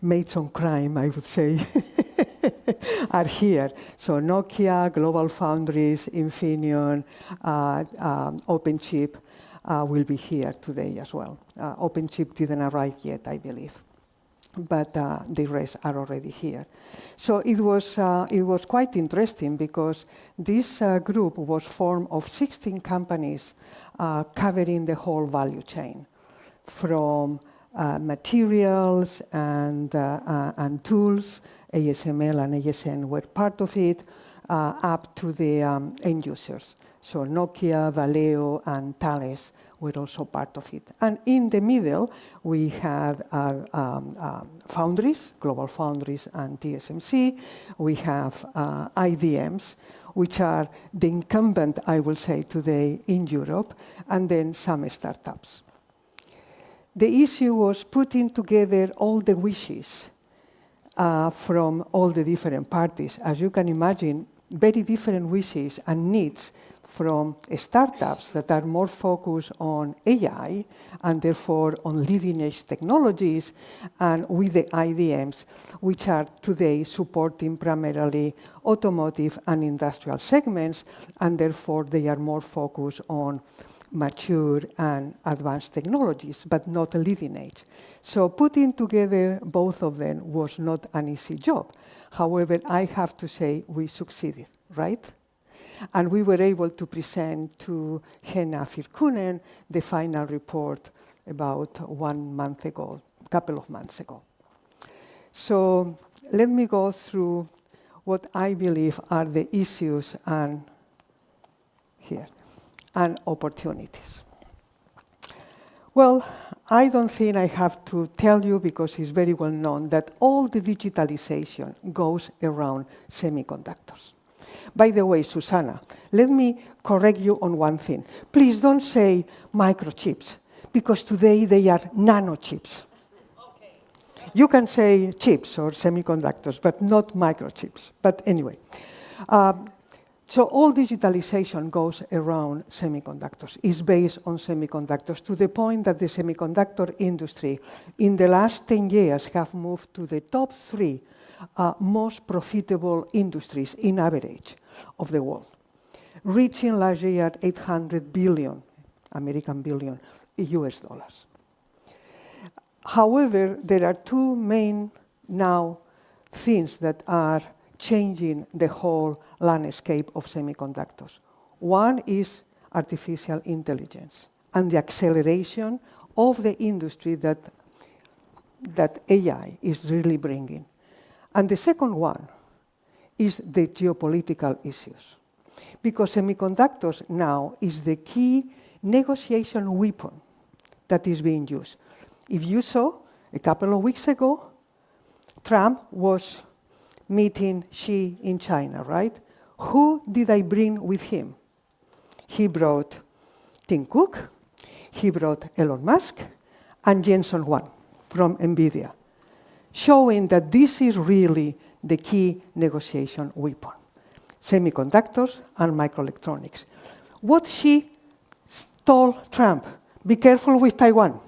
mates on crime, I would say, are here. So Nokia, Global Foundries, Infineon, OpenChip will be here today as well. OpenChip didn't arrive yet, I believe, but the rest are already here. So it was quite interesting because this group was formed of 16 companies covering the whole value chain, from materials and tools. ASML and ASN were part of it, up to the end users. So Nokia, Valeo, and Thales were also part of it. And in the middle, we had foundries, Global Foundries and TSMC. We have IDMs, which are the incumbent, I will say, today in Europe, and then some startups. The issue was putting together all the wishes from all the different parties. As you can imagine, very different wishes and needs from startups that are more focused on AI and therefore on leading-edge technologies, and with the IDMs, which are today supporting primarily automotive and industrial segments, and therefore they are more focused on mature and advanced technologies, but not leading edge. So putting together both of them was not an easy job. However, I have to say we succeeded, right? And we were able to present to Henna Virkkunen the final report about 1 month ago, a couple of months ago. So let me go through what I believe are the issues and opportunities. Well, I don't think I have to tell you, because it's very well known, that all the digitalization goes around semiconductors. By the way, Susanna, let me correct you on one thing. Please don't say microchips, because today they are nanochips. Okay. You can say chips or semiconductors, but not microchips. But anyway, So all digitalization goes around semiconductors, is based on semiconductors, to the point that the semiconductor industry in the last 10 years have moved to the top 3 most profitable industries in average of the world, reaching last year 800 billion, American billion, US dollars. However, there are 2 main now things that are changing the whole landscape of semiconductors. One is artificial intelligence and the acceleration of the industry that AI is really bringing. And the second one is the geopolitical issues, because semiconductors now is the key negotiation weapon that is being used. If you saw, a couple of weeks ago, Trump was meeting Xi in China, right? Who did I bring with him? He brought Tim Cook, he brought Elon Musk, and Jensen Huang from NVIDIA, showing that this is really the key negotiation weapon, semiconductors and microelectronics. What Xi told Trump, be careful with Taiwan.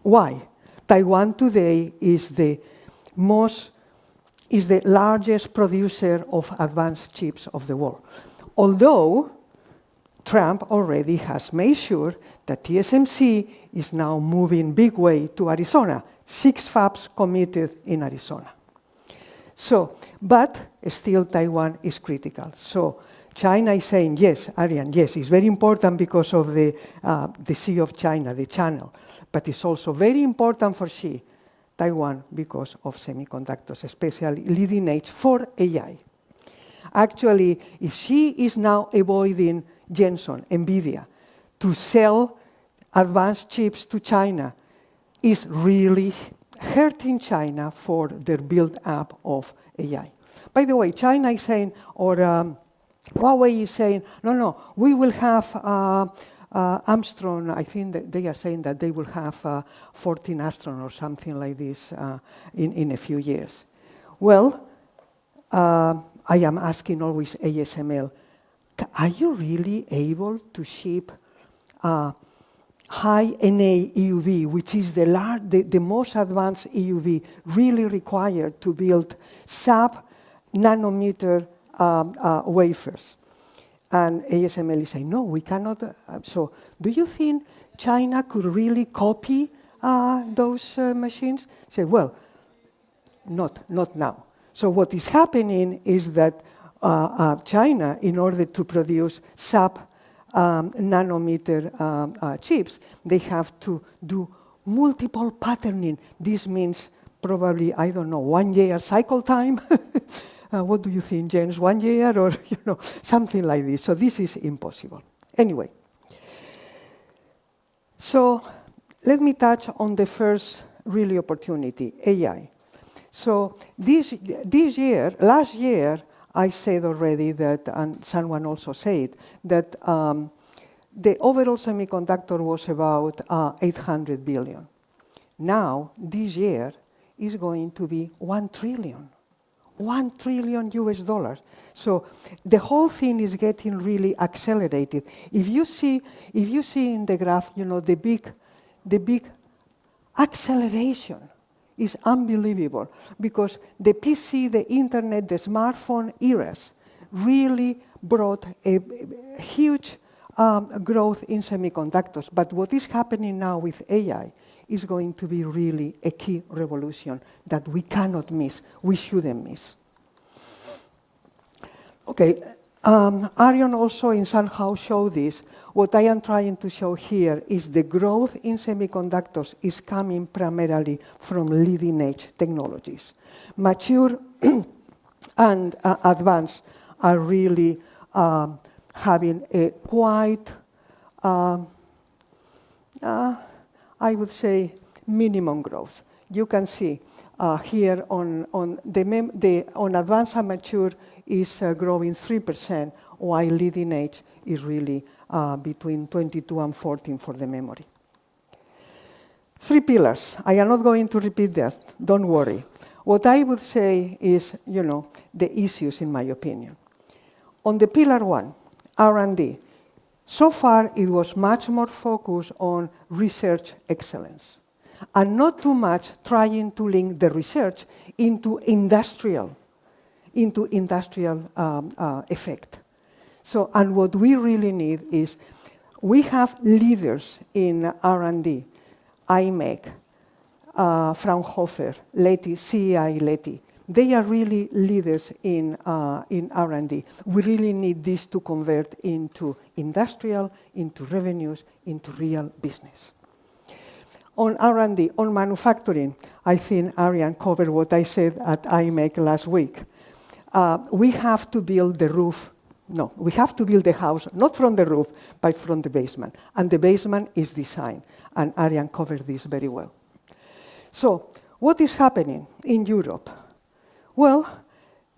Why? Taiwan today is the largest producer of advanced chips of the world. Although Trump already has made sure that TSMC is now moving big way to Arizona, 6 fabs committed in Arizona. So, but still Taiwan is critical. So China is saying, yes, Ariane, yes, it's very important because of the Sea of China, the channel, but it's also very important for Xi, Taiwan, because of semiconductors, especially leading edge for AI. Actually, if Xi is now avoiding Jensen, NVIDIA, to sell advanced chips to China, is really hurting China for their build-up of AI. By the way, China is saying, or Huawei is saying, no, we will have Armstrong, I think that they are saying that they will have 14 Armstrong or something like this in a few years. Well, I am asking always ASML, are you really able to ship high NA EUV, which is the most advanced EUV really required to build sub-nanometer wafers? And ASML is saying, no, we cannot. So do you think China could really copy those machines? Say, well, not now. So what is happening is that China, in order to produce sub-nanometer chips, they have to do multiple patterning. This means probably, I don't know, 1 year cycle time. What do you think, James? 1 year or something like this? So this is impossible. Anyway, so let me touch on the first really opportunity, AI. So last year, I said already that, and someone also said, that the overall semiconductor was about 800 billion. Now, this year is going to be 1 trillion. $1 trillion US dollars. So the whole thing is getting really accelerated. If you see in the graph, the big acceleration is unbelievable, because the PC, the internet, the smartphone eras really brought a huge growth in semiconductors. But what is happening now with AI is going to be really a key revolution that we cannot miss, we shouldn't miss. Okay, Arion also in somehow showed this. What I am trying to show here is the growth in semiconductors is coming primarily from leading edge technologies. Mature and advanced are really having a quite, I would say, minimum growth. You can see here on advanced and mature is growing 3%, while leading edge is really between 22 and 14 for the memory. 3 pillars. I am not going to repeat that, don't worry. What I would say is, the issues, in my opinion. On the pillar 1, R&D, so far it was much more focused on research excellence and not too much trying to link the research into industrial effect. So, and what we really need is, we have leaders in R&D, IMEC, Fraunhofer, Leti, CEI Leti. They are really leaders in R&D. We really need this to convert into industrial, into revenues, into real business. On R&D, on manufacturing, I think Ariane covered what I said at IMEC last week. We have to build the roof. No, we have to build the house, not from the roof, but from the basement. And the basement is design. And Ariane covered this very well. So, what is happening in Europe? Well,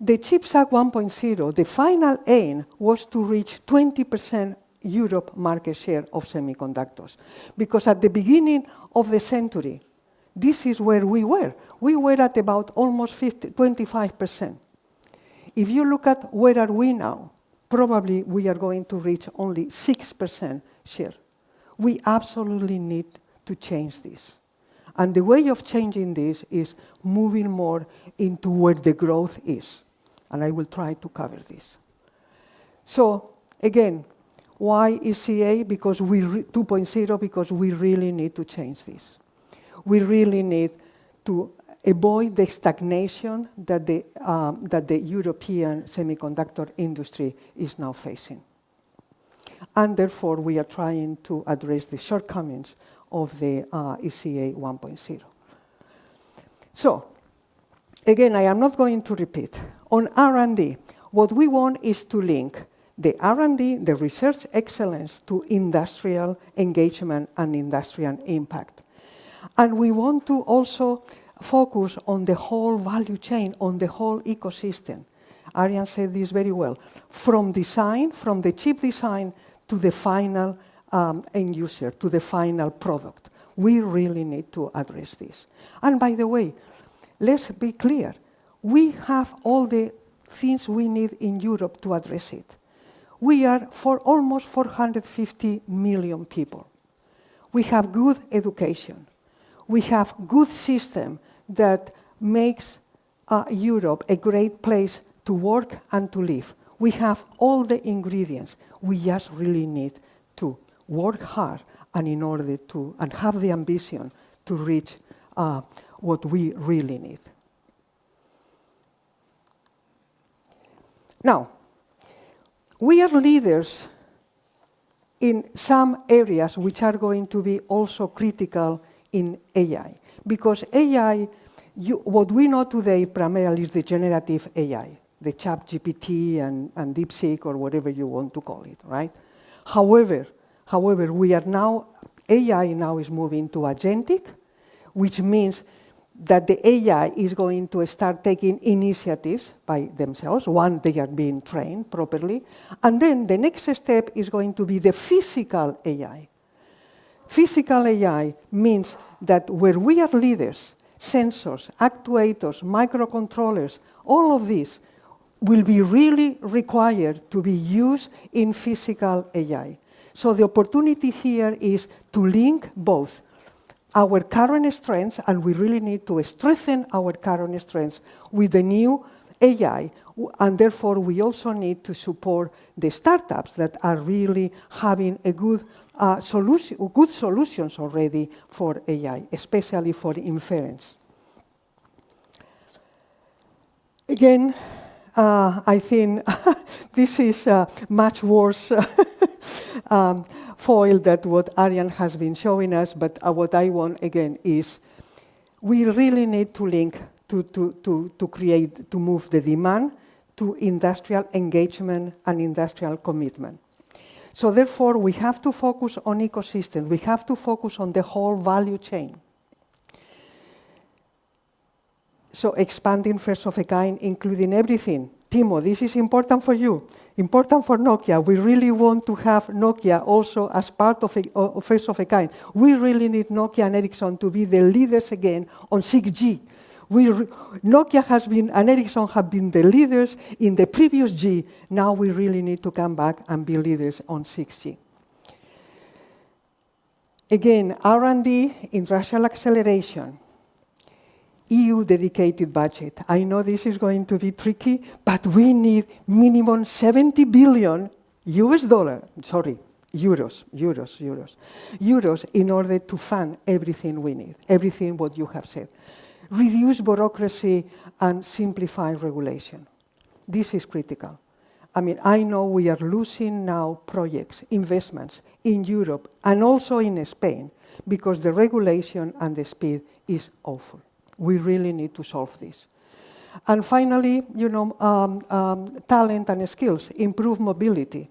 the CHIPS Act 1.0, the final aim was to reach 20% Europe market share of semiconductors. Because at the beginning of the century, this is where we were. We were at about almost 25%. If you look at where are we now, probably we are going to reach only 6% share. We absolutely need to change this. And the way of changing this is moving more into where the growth is. And I will try to cover this. So, again, why ECA? Because 2.0, because we really need to change this. We really need to avoid the stagnation that the European semiconductor industry is now facing. And therefore, we are trying to address the shortcomings of the ECA 1.0. So, again, I am not going to repeat. On R&D, what we want is to link the R&D, the research excellence, to industrial engagement and industrial impact. And we want to also focus on the whole value chain, on the whole ecosystem. Ariane said this very well. From design, from the chip design to the final end user, to the final product. We really need to address this. And by the way, let's be clear. We have all the things we need in Europe to address it. We are for almost 450 million people. We have good education. We have good system that makes Europe a great place to work and to live. We have all the ingredients. We just really need to work hard and in order to, and have the ambition to reach what we really need. Now, we are leaders in some areas which are going to be also critical in AI. Because AI, what we know today primarily is the generative AI, the ChatGPT and DeepSeek or whatever you want to call it, right? However, we are now, AI now is moving to agentic, which means that the AI is going to start taking initiatives by themselves, once they are being trained properly, and then the next step is going to be the physical AI. Physical AI means that where we are leaders, sensors, actuators, microcontrollers, all of this will be really required to be used in physical AI. So the opportunity here is to link both our current strengths, and we really need to strengthen our current strengths with the new AI, and therefore we also need to support the startups that are really having a good solutions already for AI, especially for inference. Again, I think this is much worse foil than what Ariane has been showing us, but what I want again is we really need to link to move the demand to industrial engagement and industrial commitment. So therefore, we have to focus on ecosystem. We have to focus on the whole value chain. So expanding first of a kind, including everything. Timo, this is important for you, important for Nokia. We really want to have Nokia also as part of first of a kind. We really need Nokia and Ericsson to be the leaders again on 6G. Nokia has been, and Ericsson have been the leaders in the previous G. Now we really need to come back and be leaders on 6G. Again, R&D, industrial acceleration, EU dedicated budget. I know this is going to be tricky, but we need minimum 70 billion euros in order to fund everything we need, everything what you have said. Reduce bureaucracy and simplify regulation. This is critical. I mean, I know we are losing now projects, investments in Europe and also in Spain because the regulation and the speed is awful. We really need to solve this. And finally, talent and skills, improve mobility.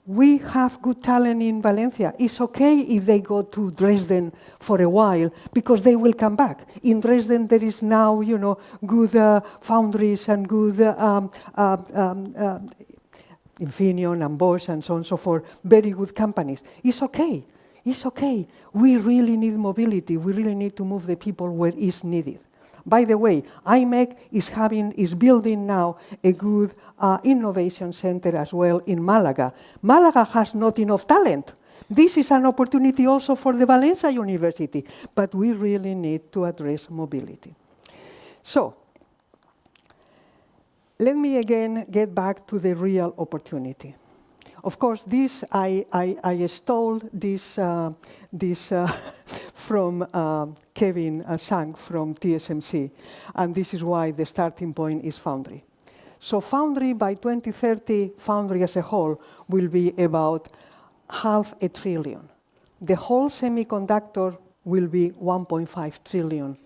We have good talent in Valencia. It's okay if they go to Dresden for a while because they will come back. In Dresden, there is now, good foundries and good Infineon and Bosch and so on and so forth, very good companies. It's okay. It's okay. We really need mobility. We really need to move the people where it's needed. By the way, IMEC is building now a good innovation center as well in Malaga. Malaga has not enough talent. This is an opportunity also for the Valencia University, but we really need to address mobility. So, let me again get back to the real opportunity. Of course, this I stole this from Kevin Sang from TSMC, and this is why the starting point is foundry. So foundry by 2030, foundry as a whole will be about $500 billion. The whole semiconductor will be $1.5 trillion.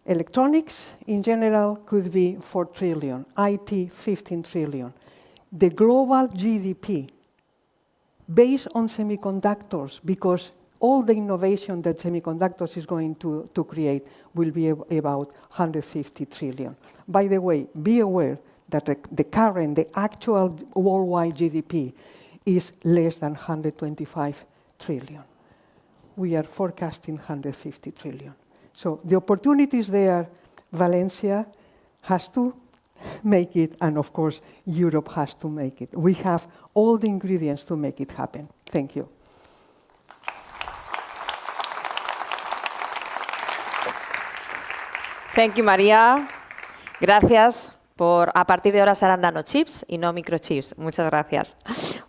Electronics in general could be $4 trillion, IT 15 trillion. The global GDP based on semiconductors, because all the innovation that semiconductors is going to create will be about 150 trillion. By the way, be aware that the actual worldwide GDP is less than 125 trillion. We are forecasting 150 trillion. So the opportunity is there. Valencia has to make it, and of course, Europe has to make it. We have all the ingredients to make it happen. Thank you. Thank you, María. Gracias por, a partir de ahora serán nanochips y no microchips. Muchas gracias.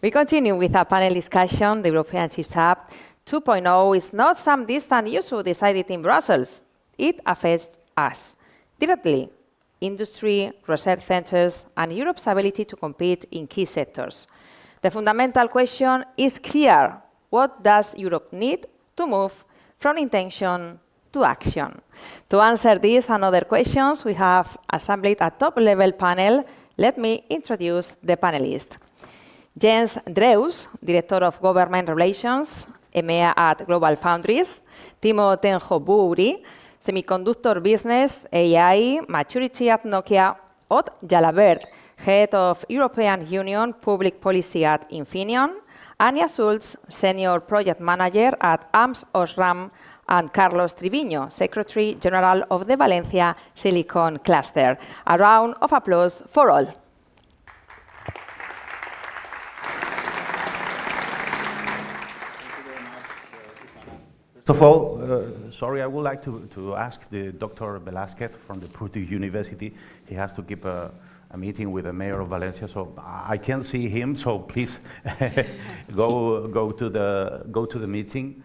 We continue with a panel discussion. The European Chips Hub 2.0 is not some distant issue decided in Brussels. It affects us directly. Industry, research centers, and Europe's ability to compete in key sectors. The fundamental question is clear. What does Europe need to move from intention to action? To answer these and other questions, we have assembled a top-level panel. Let me introduce the panelists. Jens Dreus, Director of Government Relations, EMEA at Global Foundries. Timo Tenjo-Bouri, Semiconductor Business, AI, Maturity at Nokia. Odd Jalabert, Head of European Union Public Policy at Infineon. Anya Schulz, Senior Project Manager at AMS OSRAM. And Carlos Triviño, Secretary General of the Valencia Silicon Cluster. A round of applause for all. First of all, sorry, I would like to ask the Dr. Velázquez from the Purdue University. He has to keep a meeting with the mayor of Valencia, so I can't see him. So please go to the meeting.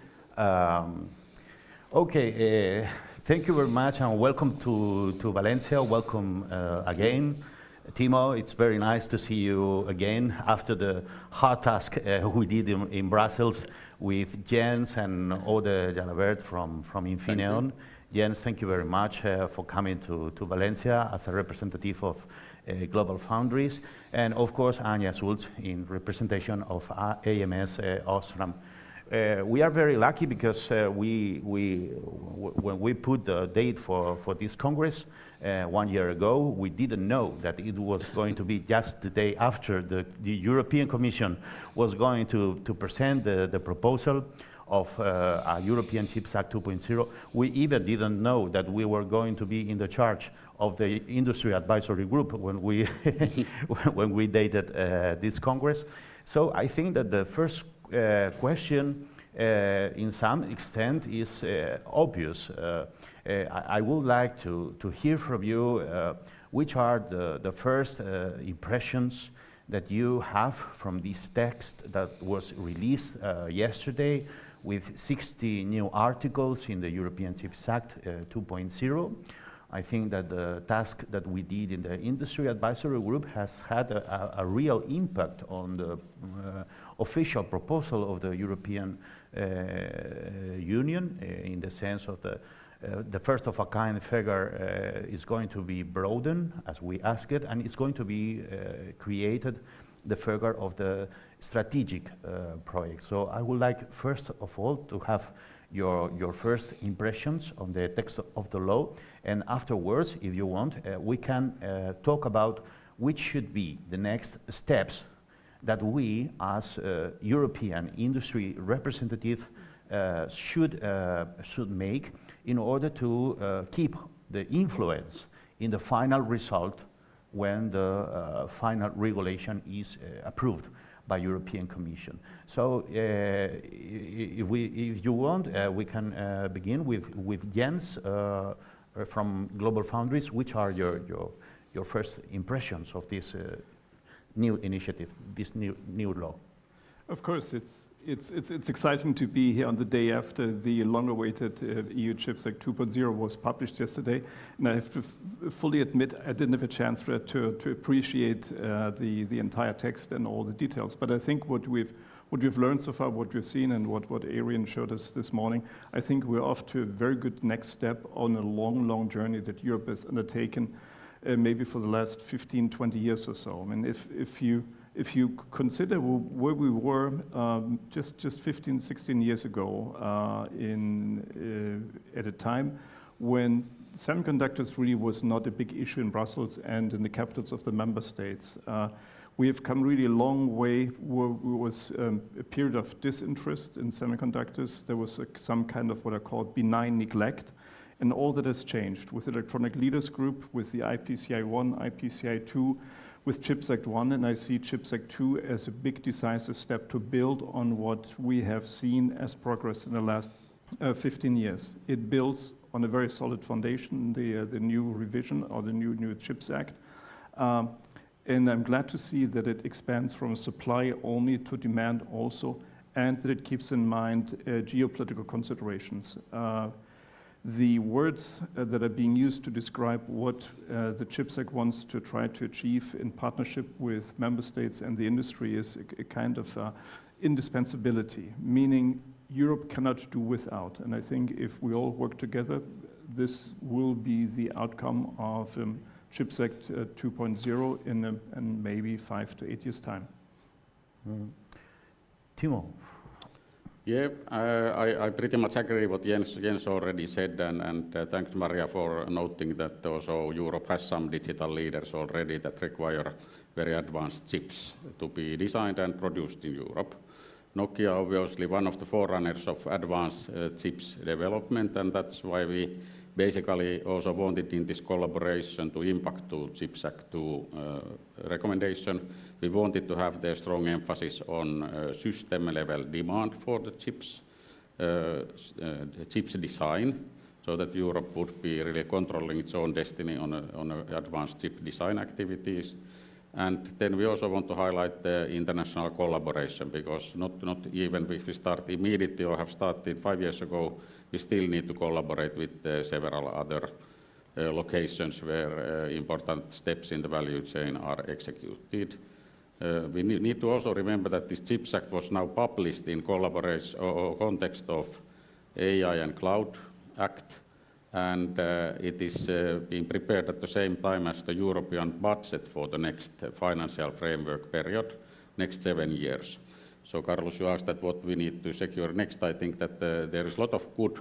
Okay, thank you very much, and welcome to Valencia. Welcome again. Timo, it's very nice to see you again after the hard task we did in Brussels with Jens and Ode Jalabert from Infineon. Jens, thank you very much for coming to Valencia as a representative of Global Foundries, and of course Anya Schulz in representation of AMS OSRAM. We are very lucky because when we put the date for this Congress 1 year ago, we didn't know that it was going to be just the day after the European Commission was going to present the proposal of a European Chips Act 2.0. We even didn't know that we were going to be in the charge of the industry advisory group when we when we dated this Congress. So I think that the first question, in some extent, is obvious. I would like to hear from you which are the first impressions that you have from this text that was released yesterday with 60 new articles in the European Chips Act 2.0. I think that the task that we did in the industry advisory group has had a real impact on the official proposal of the European Union, in the sense of the first of a kind figure is going to be broadened as we ask it, and it's going to be created the figure of the strategic project. So I would like first of all to have your first impressions on the text of the law, and afterwards, if you want, we can talk about which should be the next steps that we as European industry representative should make in order to keep the influence in the final result when the final regulation is approved by European Commission. So if you want, we can begin with Jens from Global Foundries. Which are your first impressions of this new initiative, this new law? Of course, it's exciting to be here on the day after the long-awaited EU Chips Act 2.0 was published yesterday, and I have to fully admit I didn't have a chance to appreciate the entire text and all the details. But I think what we've learned so far, what we've seen, and what Arian showed us this morning, I think we're off to a very good next step on a long journey that Europe has undertaken, maybe for the last 15, 20 years or so. I mean, if you consider where we were just 15, 16 years ago at a time when semiconductors really was not a big issue in Brussels and in the capitals of the member states, we have come really a long way. Where was a period of disinterest in semiconductors. There was some kind of what I call benign neglect, and all that has changed with Electronic Leaders Group, with the IPCI 1, IPCI 2, with CHIPS Act 1, and I see CHIPS Act 2 as a big decisive step to build on what we have seen as progress in the last 15 years. It builds on a very solid foundation, the new revision or the new CHIPS Act. And I'm glad to see that it expands from supply only to demand also, and that it keeps in mind geopolitical considerations. The words that are being used to describe what the CHIPS Act wants to try to achieve in partnership with member states and the industry is a kind of indispensability, meaning Europe cannot do without. And I think if we all work together, this will be the outcome of CHIPS Act 2.0 in maybe 5 to 8 years' time. Timo. Yeah, I pretty much agree what Jens already said, and thanks Maria for noting that also Europe has some digital leaders already that require very advanced chips to be designed and produced in Europe. Nokia obviously one of the forerunners of advanced chips development, and that's why we basically also wanted in this collaboration to impact to CHIPS Act 2 recommendation. We wanted to have the strong emphasis on system-level demand for the chips, chips design, so that Europe would be really controlling its own destiny on advanced chip design activities. And then we also want to highlight the international collaboration, because not even if we start immediately or have started 5 years ago, we still need to collaborate with several other locations where important steps in the value chain are executed. We need to also remember that this CHIPS Act was now published in collaboration or context of AI and Cloud Act, and it is being prepared at the same time as the European budget for the next financial framework period, next 7 years. So Carlos, you asked that what we need to secure next. I think that there is a lot of good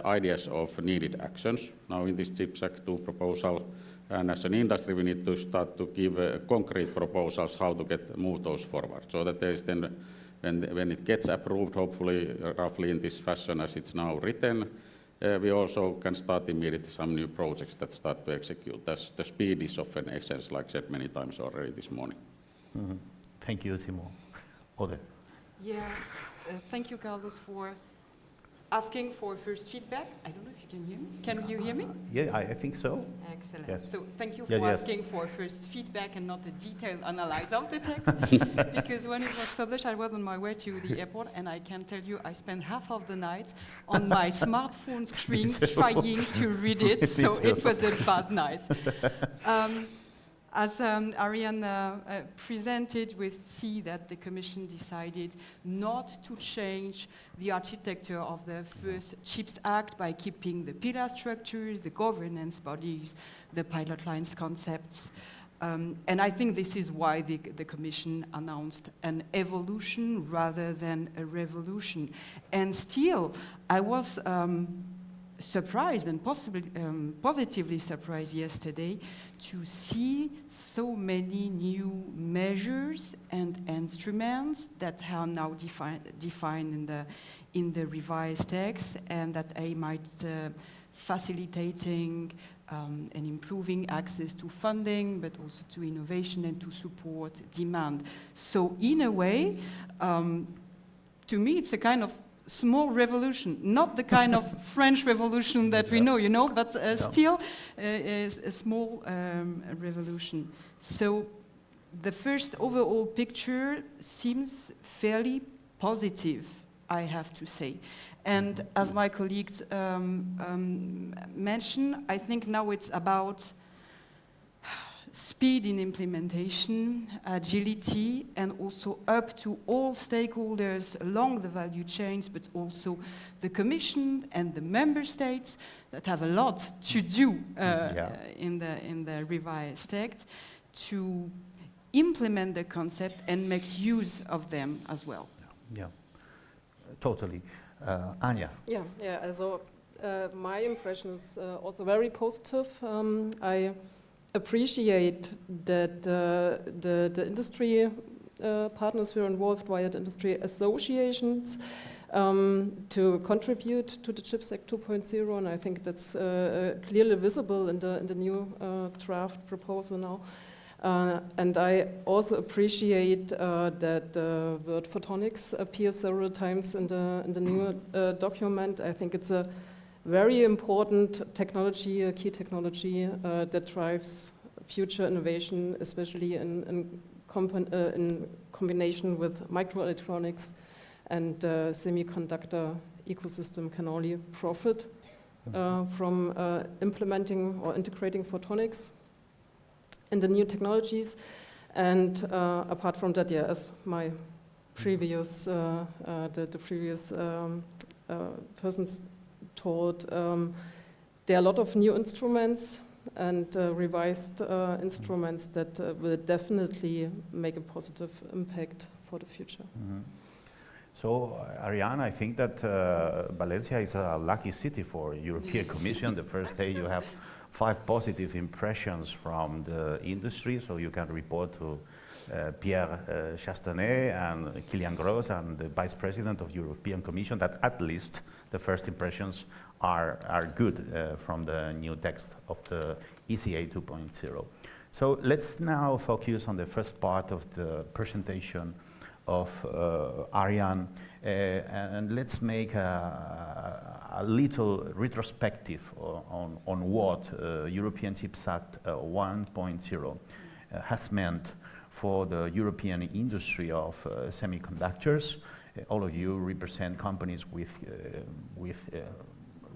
ideas of needed actions now in this CHIPS Act 2 proposal. And as an industry, we need to start to give concrete proposals how to move those forward. So that there is then, when it gets approved, hopefully roughly in this fashion as it's now written, we also can start immediately some new projects that start to execute. As the speed is of an essence, like I said many times already this morning. Mm-hmm. Thank you, Timo. Ode. Yeah, thank you, Carlos, for asking for first feedback. I don't know if you can hear me. Can you hear me? Yeah, I think so. Excellent. Yes. So thank you for asking for first feedback and not a detailed analysis of the text. Because when it was published, I was on my way to the airport, and I can tell you I spent half of the night on my smartphone screen trying to read it, so it was a bad night. As Ariane presented, we see that the Commission decided not to change the architecture of the first CHIPS Act by keeping the pillar structures, the governance bodies, the pilot lines concepts. And I think this is why the Commission announced an evolution rather than a revolution. And still, I was surprised and possibly positively surprised yesterday to see so many new measures and instruments that are now defined in the revised text, and that aim at facilitating and improving access to funding, but also to innovation and to support demand. So in a way, to me, it's a kind of small revolution, not the kind of French revolution that we know, but still is a small revolution. So the first overall picture seems fairly positive, I have to say. And as my colleagues mentioned, I think now it's about speed in implementation, agility, and also up to all stakeholders along the value chains, but also the Commission and the Member States that have a lot to do in the revised text to implement the concept and make use of them as well. Yeah, totally. Anja. Yeah. Also my impression is also very positive. I appreciate that the industry partners were involved via the industry associations to contribute to the CHIPS Act 2.0, and I think that's clearly visible in the new draft proposal now. And I also appreciate that the word photonics appears several times in the new document. I think it's a very important technology, a key technology that drives future innovation, especially in combination with microelectronics, and semiconductor ecosystem can only profit from implementing or integrating photonics in the new technologies. And apart from that, as my previous, the previous persons told, there are a lot of new instruments and revised instruments that will definitely make a positive impact for the future. Mm-hmm. So, Ariane, I think that Valencia is a lucky city for European Commission. The first day you have 5 positive impressions from the industry, so you can report to Pierre Chastanet and Kilian Gross and the Vice President of European Commission that at least the first impressions are good from the new text of the ECA 2.0. So let's now focus on the first part of the presentation of Ariane, and let's make a little retrospective on what European CHIPS Act 1.0 has meant for the European industry of semiconductors. All of you represent companies with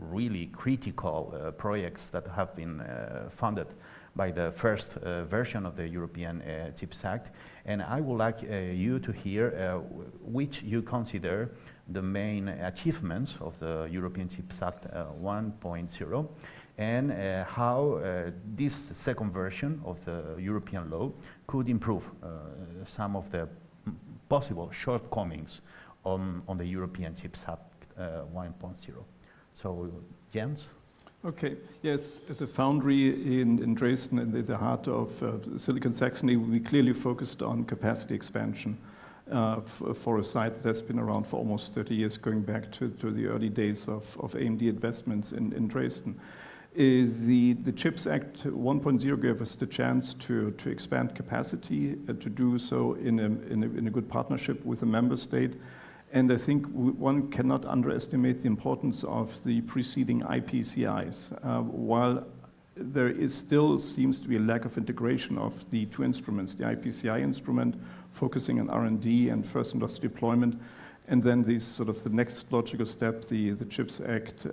really critical projects that have been funded by the first version of the European CHIPS Act. And I would like you to hear which you consider the main achievements of the European CHIPS Act 1.0 and how this second version of the European law could improve some of the possible shortcomings on the European CHIPS Act 1.0. So, Jens? Okay, yes, as a foundry in Dresden, in the heart of Silicon Saxony, we clearly focused on capacity expansion for a site that has been around for almost 30 years, going back to the early days of AMD investments in Dresden. The CHIPS Act 1.0 gave us the chance to expand capacity, to do so in a good partnership with a member state. And I think one cannot underestimate the importance of the preceding IPCIs. While there still seems to be a lack of integration of the two instruments, the IPCI instrument focusing on R&D and first industry deployment, and then the next logical step, the CHIPS Act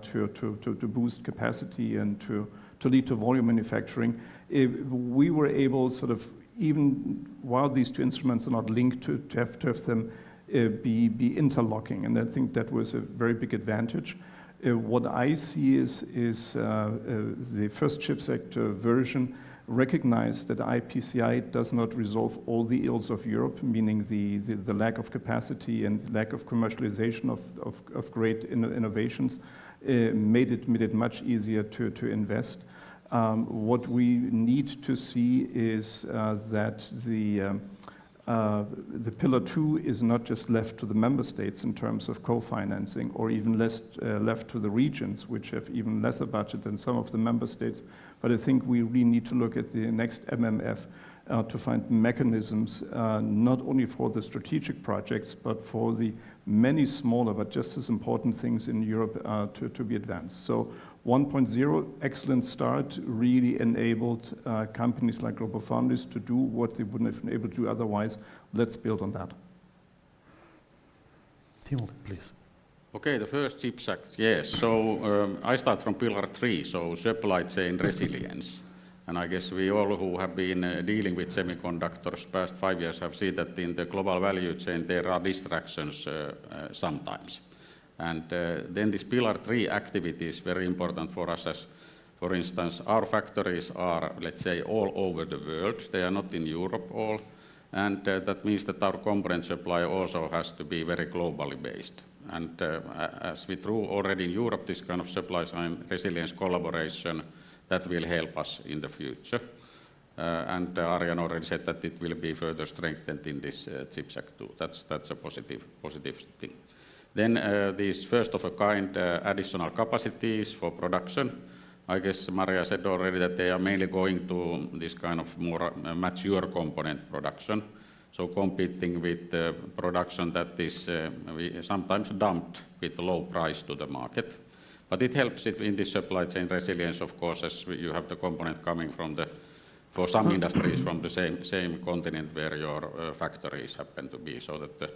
to boost capacity and to lead to volume manufacturing. We were able, even while these two instruments are not linked, to have them be interlocking, and I think that was a very big advantage. What I see is the first CHIPS Act version recognized that IPCI does not resolve all the ills of Europe, meaning the lack of capacity and lack of commercialization of great innovations, made it much easier to invest. What we need to see is that the Pillar 2 is not just left to the member states in terms of co-financing, or even left to the regions, which have even lesser budget than some of the member states. But I think we really need to look at the next MMF to find mechanisms not only for the strategic projects, but for the many smaller but just as important things in Europe to be advanced. So 1.0, excellent start, really enabled companies like GlobalFoundries to do what they wouldn't have been able to do otherwise. Let's build on that. Timo, please. Okay, the first CHIPS Act, yes. So I start from Pillar 3, so supply chain resilience. And I guess we all who have been dealing with semiconductors past 5 years have seen that in the global value chain there are distractions sometimes. And then this Pillar 3 activity is very important for us as, for instance, our factories are, let's say, all over the world. They are not in Europe all. And that means that our component supply also has to be very globally based. And as we drew already in Europe, this kind of supply chain resilience collaboration, that will help us in the future. And Arjan already said that it will be further strengthened in this CHIPS Act too. That's a positive thing. Then these first-of-a-kind additional capacities for production. I guess Maria said already that they are mainly going to this kind of more mature component production. So competing with production that is sometimes dumped with low price to the market. But it helps it in the supply chain resilience, of course, as you have the component coming from for some industries from the same continent where your factories happen to be, so that the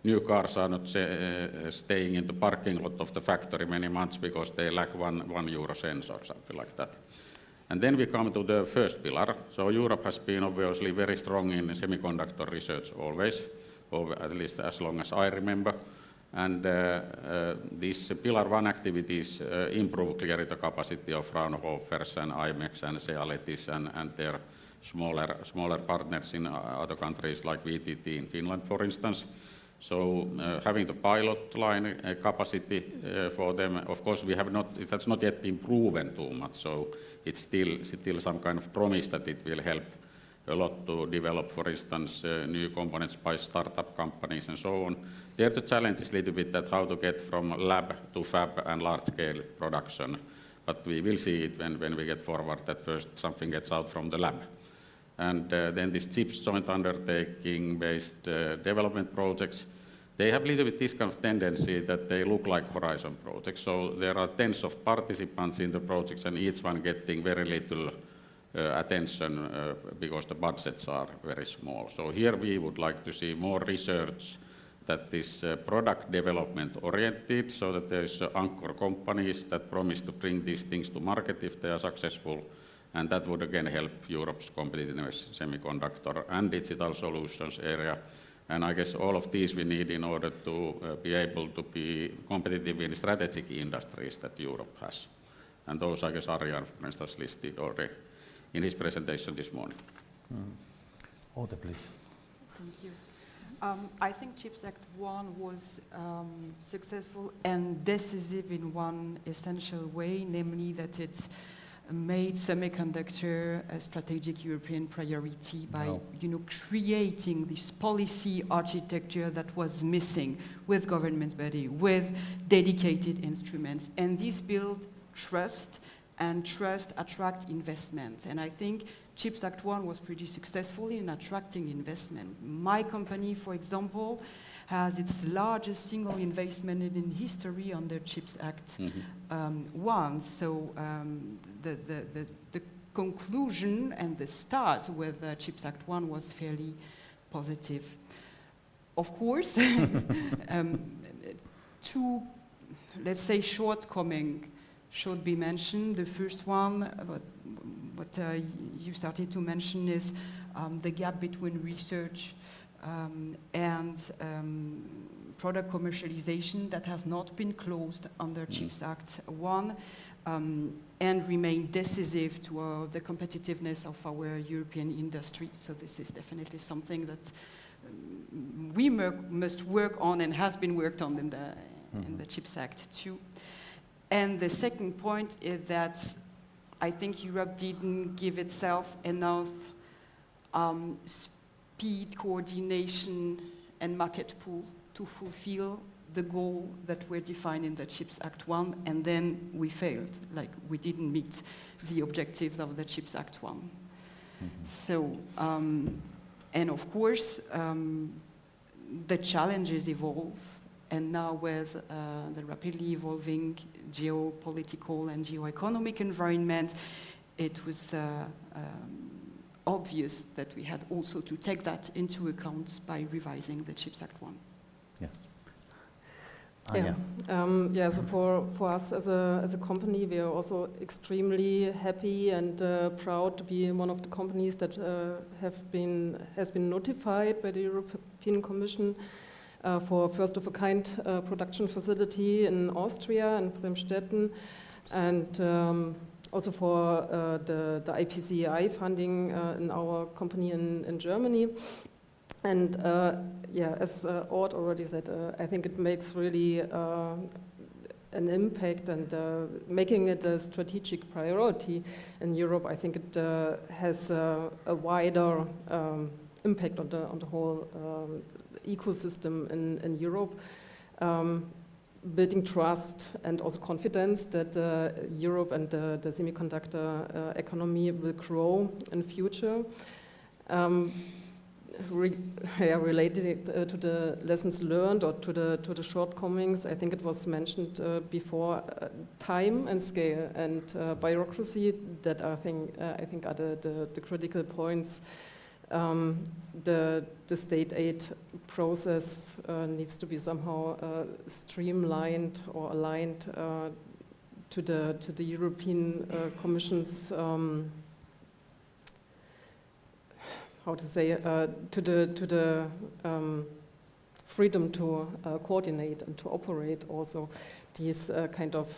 new cars are not staying in the parking lot of the factory many months because they lack one euro cents or something like that. And then we come to the first pillar. So Europe has been obviously very strong in semiconductor research always, or at least as long as I remember. And these Pillar 1 activities improve clearly the capacity of Fraunhofer's and IMEX and Sealetis and their smaller partners in other countries like VTT in Finland, for instance. So having the pilot line capacity for them, of course, it has not yet been proven too much. So it's still some kind of promise that it will help a lot to develop, for instance, new components by startup companies and so on. There the challenge is a little bit that how to get from lab to fab and large-scale production. But we will see it when we get forward that first something gets out from the lab. And then these CHIPS joint undertaking-based development projects, they have a little bit this kind of tendency that they look like horizon projects. So there are tens of participants in the projects and each one getting very little attention because the budgets are very small. So here we would like to see more research that is product development oriented, so that there is anchor companies that promise to bring these things to market if they are successful. And that would again help Europe's competitiveness semiconductor and digital solutions area. And I guess all of these we need in order to be able to be competitive in strategic industries that Europe has. And those, I guess, Arjan, for instance, listed already in his presentation this morning. Ota, please. Thank you. I think CHIPS Act 1 was successful and decisive in one essential way, namely that it made semiconductor a strategic European priority by creating this policy architecture that was missing with government body, with dedicated instruments. And this built trust, and trust attract investment. And I think CHIPS Act 1 was pretty successful in attracting investment. My company, for example, has its largest single investment in history under CHIPS Act 1. So the conclusion and the start with CHIPS Act 1 was fairly positive. Of course, two, let's say, shortcomings should be mentioned. The first one, what you started to mention, is the gap between research and product commercialization that has not been closed under CHIPS Act 1 and remain decisive to the competitiveness of our European industry. So this is definitely something that we must work on and has been worked on in the CHIPS Act too. And the second point is that I think Europe didn't give itself enough speed, coordination, and market pool to fulfill the goal that were defined in the CHIPS Act 1, and then we failed. Like, we didn't meet the objectives of the CHIPS Act 1. So, and of course, the challenges evolve, and now with the rapidly evolving geopolitical and geoeconomic environment, it was obvious that we had also to take that into account by revising the CHIPS Act 1. Yes. So for us as a company, we are also extremely happy and proud to be one of the companies that has been notified by the European Commission for first-of-a-kind production facility in Austria and Bremstetten, and also for the IPCEI funding in our company in Germany. And as Ort already said, I think it makes really an impact, and making it a strategic priority in Europe. I think it has a wider impact on the whole ecosystem in Europe, building trust and also confidence that Europe and the semiconductor economy will grow in future. Related to the lessons learned or to the shortcomings, I think it was mentioned before, time and scale and bureaucracy that I think are the critical points. The state aid process needs to be somehow streamlined or aligned to the European Commission's to the freedom to coordinate and to operate also these kind of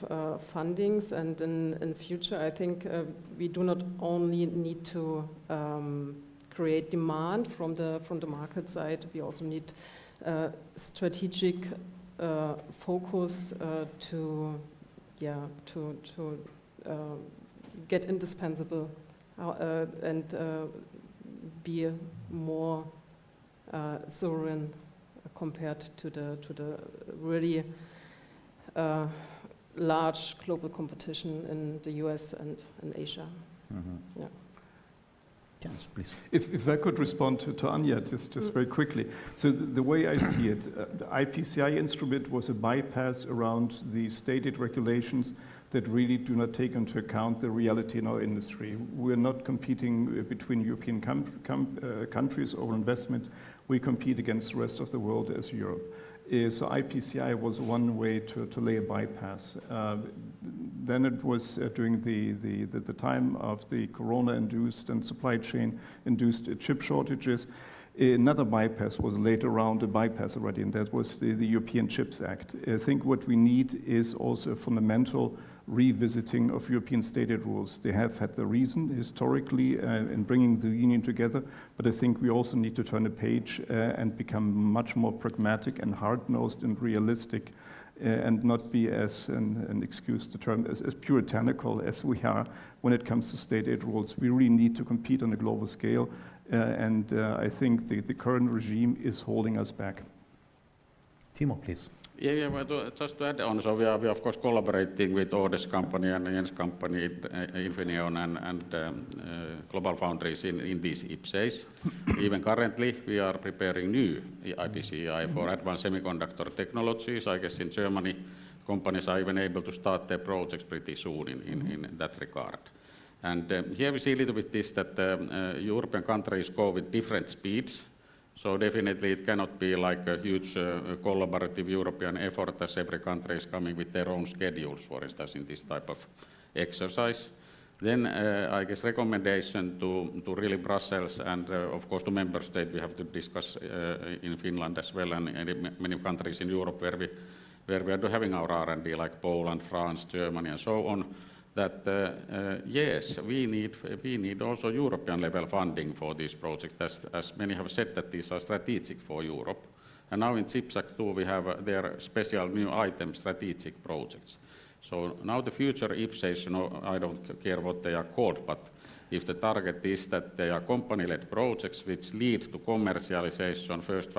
fundings. And in future, I think we do not only need to create demand from the market side, we also need strategic focus to get indispensable and be more sovereign compared to the really large global competition in the US and in Asia. Jens, please. If I could respond to Anja just very quickly. So the way I see it, the IPCI instrument was a bypass around the stated regulations that really do not take into account the reality in our industry. We're not competing between European countries over investment. We compete against the rest of the world as Europe. So IPCI was one way to lay a bypass. Then it was during the time of the Corona-induced and supply chain-induced chip shortages. Another bypass was later around a bypass already, and that was the European Chips Act. I think what we need is also a fundamental revisiting of European state aid rules. They have had the reason historically in bringing the Union together, but I think we also need to turn a page and become much more pragmatic and hard-nosed and realistic and not be as, and excuse the term, as puritanical as we are when it comes to state aid rules. We really need to compete on a global scale, and I think the current regime is holding us back. Timo, please. Yeah, well, just to add on, so we are of course collaborating with Odes company and Jens company, Infineon and Global Foundries in these IPCEIs. Even currently, we are preparing new IPCEI for advanced semiconductor technologies. I guess in Germany, companies are even able to start their projects pretty soon in that regard. And here we see a little bit this that European countries go with different speeds. So definitely it cannot be like a huge collaborative European effort as every country is coming with their own schedules, for instance, in this type of exercise. Then I guess recommendation to really Brussels and of course to member state we have to discuss in Finland as well and many countries in Europe where we are having our R&D like Poland, France, Germany and so on. That yes, we need also European level funding for these projects, as many have said that these are strategic for Europe. And now in CHIPS Act 2 we have their special new item, strategic projects. So now the future IPCEIs, I don't care what they are called, but if the target is that they are company-led projects which lead to commercialization, first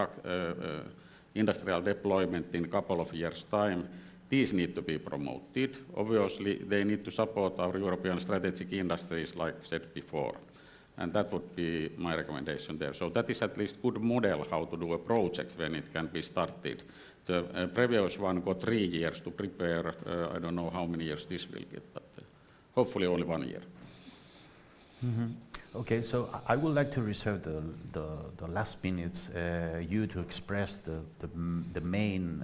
industrial deployment in a couple of years' time, these need to be promoted. Obviously, they need to support our European strategic industries, like said before. And that would be my recommendation there. So that is at least good model how to do a project when it can be started. The previous one got 3 years to prepare. I don't know how many years this will get, but hopefully only 1 year. Mm-hmm. Okay, so I would like to reserve the last minutes you to express the main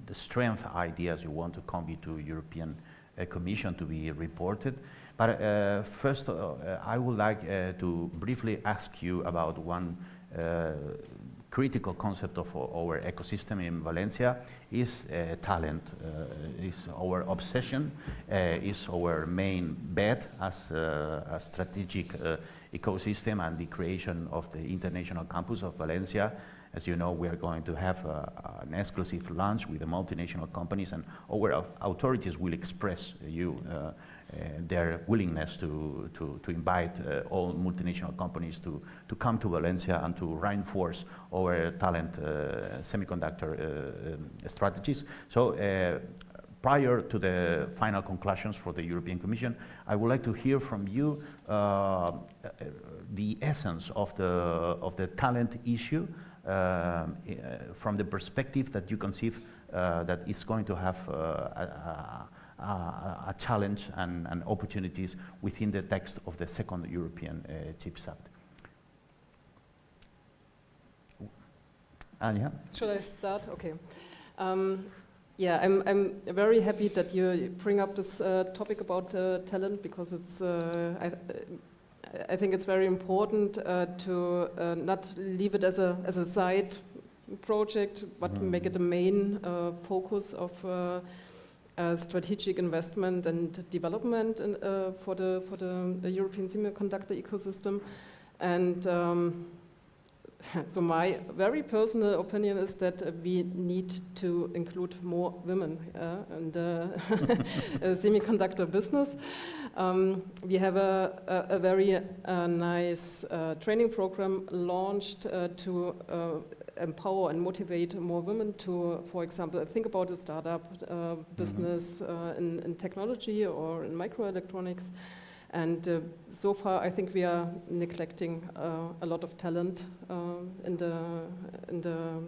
the strength ideas you want to convey to European Commission to be reported. But first, I would like to briefly ask you about one critical concept of our ecosystem in Valencia is talent, is our obsession, is our main bet as a strategic ecosystem and the creation of the international campus of Valencia. As you know, we are going to have an exclusive launch with the multinational companies, and our authorities will express their willingness to invite all multinational companies to come to Valencia and to reinforce our talent semiconductor strategies. So prior to the final conclusions for the European Commission, I would like to hear from you the essence of the talent issue from the perspective that you conceive that is going to have a challenge and opportunities within the text of the second European CHIPS Act. Anja? Should I start? Okay. Yeah, I'm very happy that you bring up this topic about talent, because it's I think it's very important to not leave it as a side project, but make it a main focus of strategic investment and development for the European semiconductor ecosystem. And so my very personal opinion is that we need to include more women in the semiconductor business. We have a very nice training program launched to empower and motivate more women to, for example, think about a startup business in technology or in microelectronics. And so far, I think we are neglecting a lot of talent in the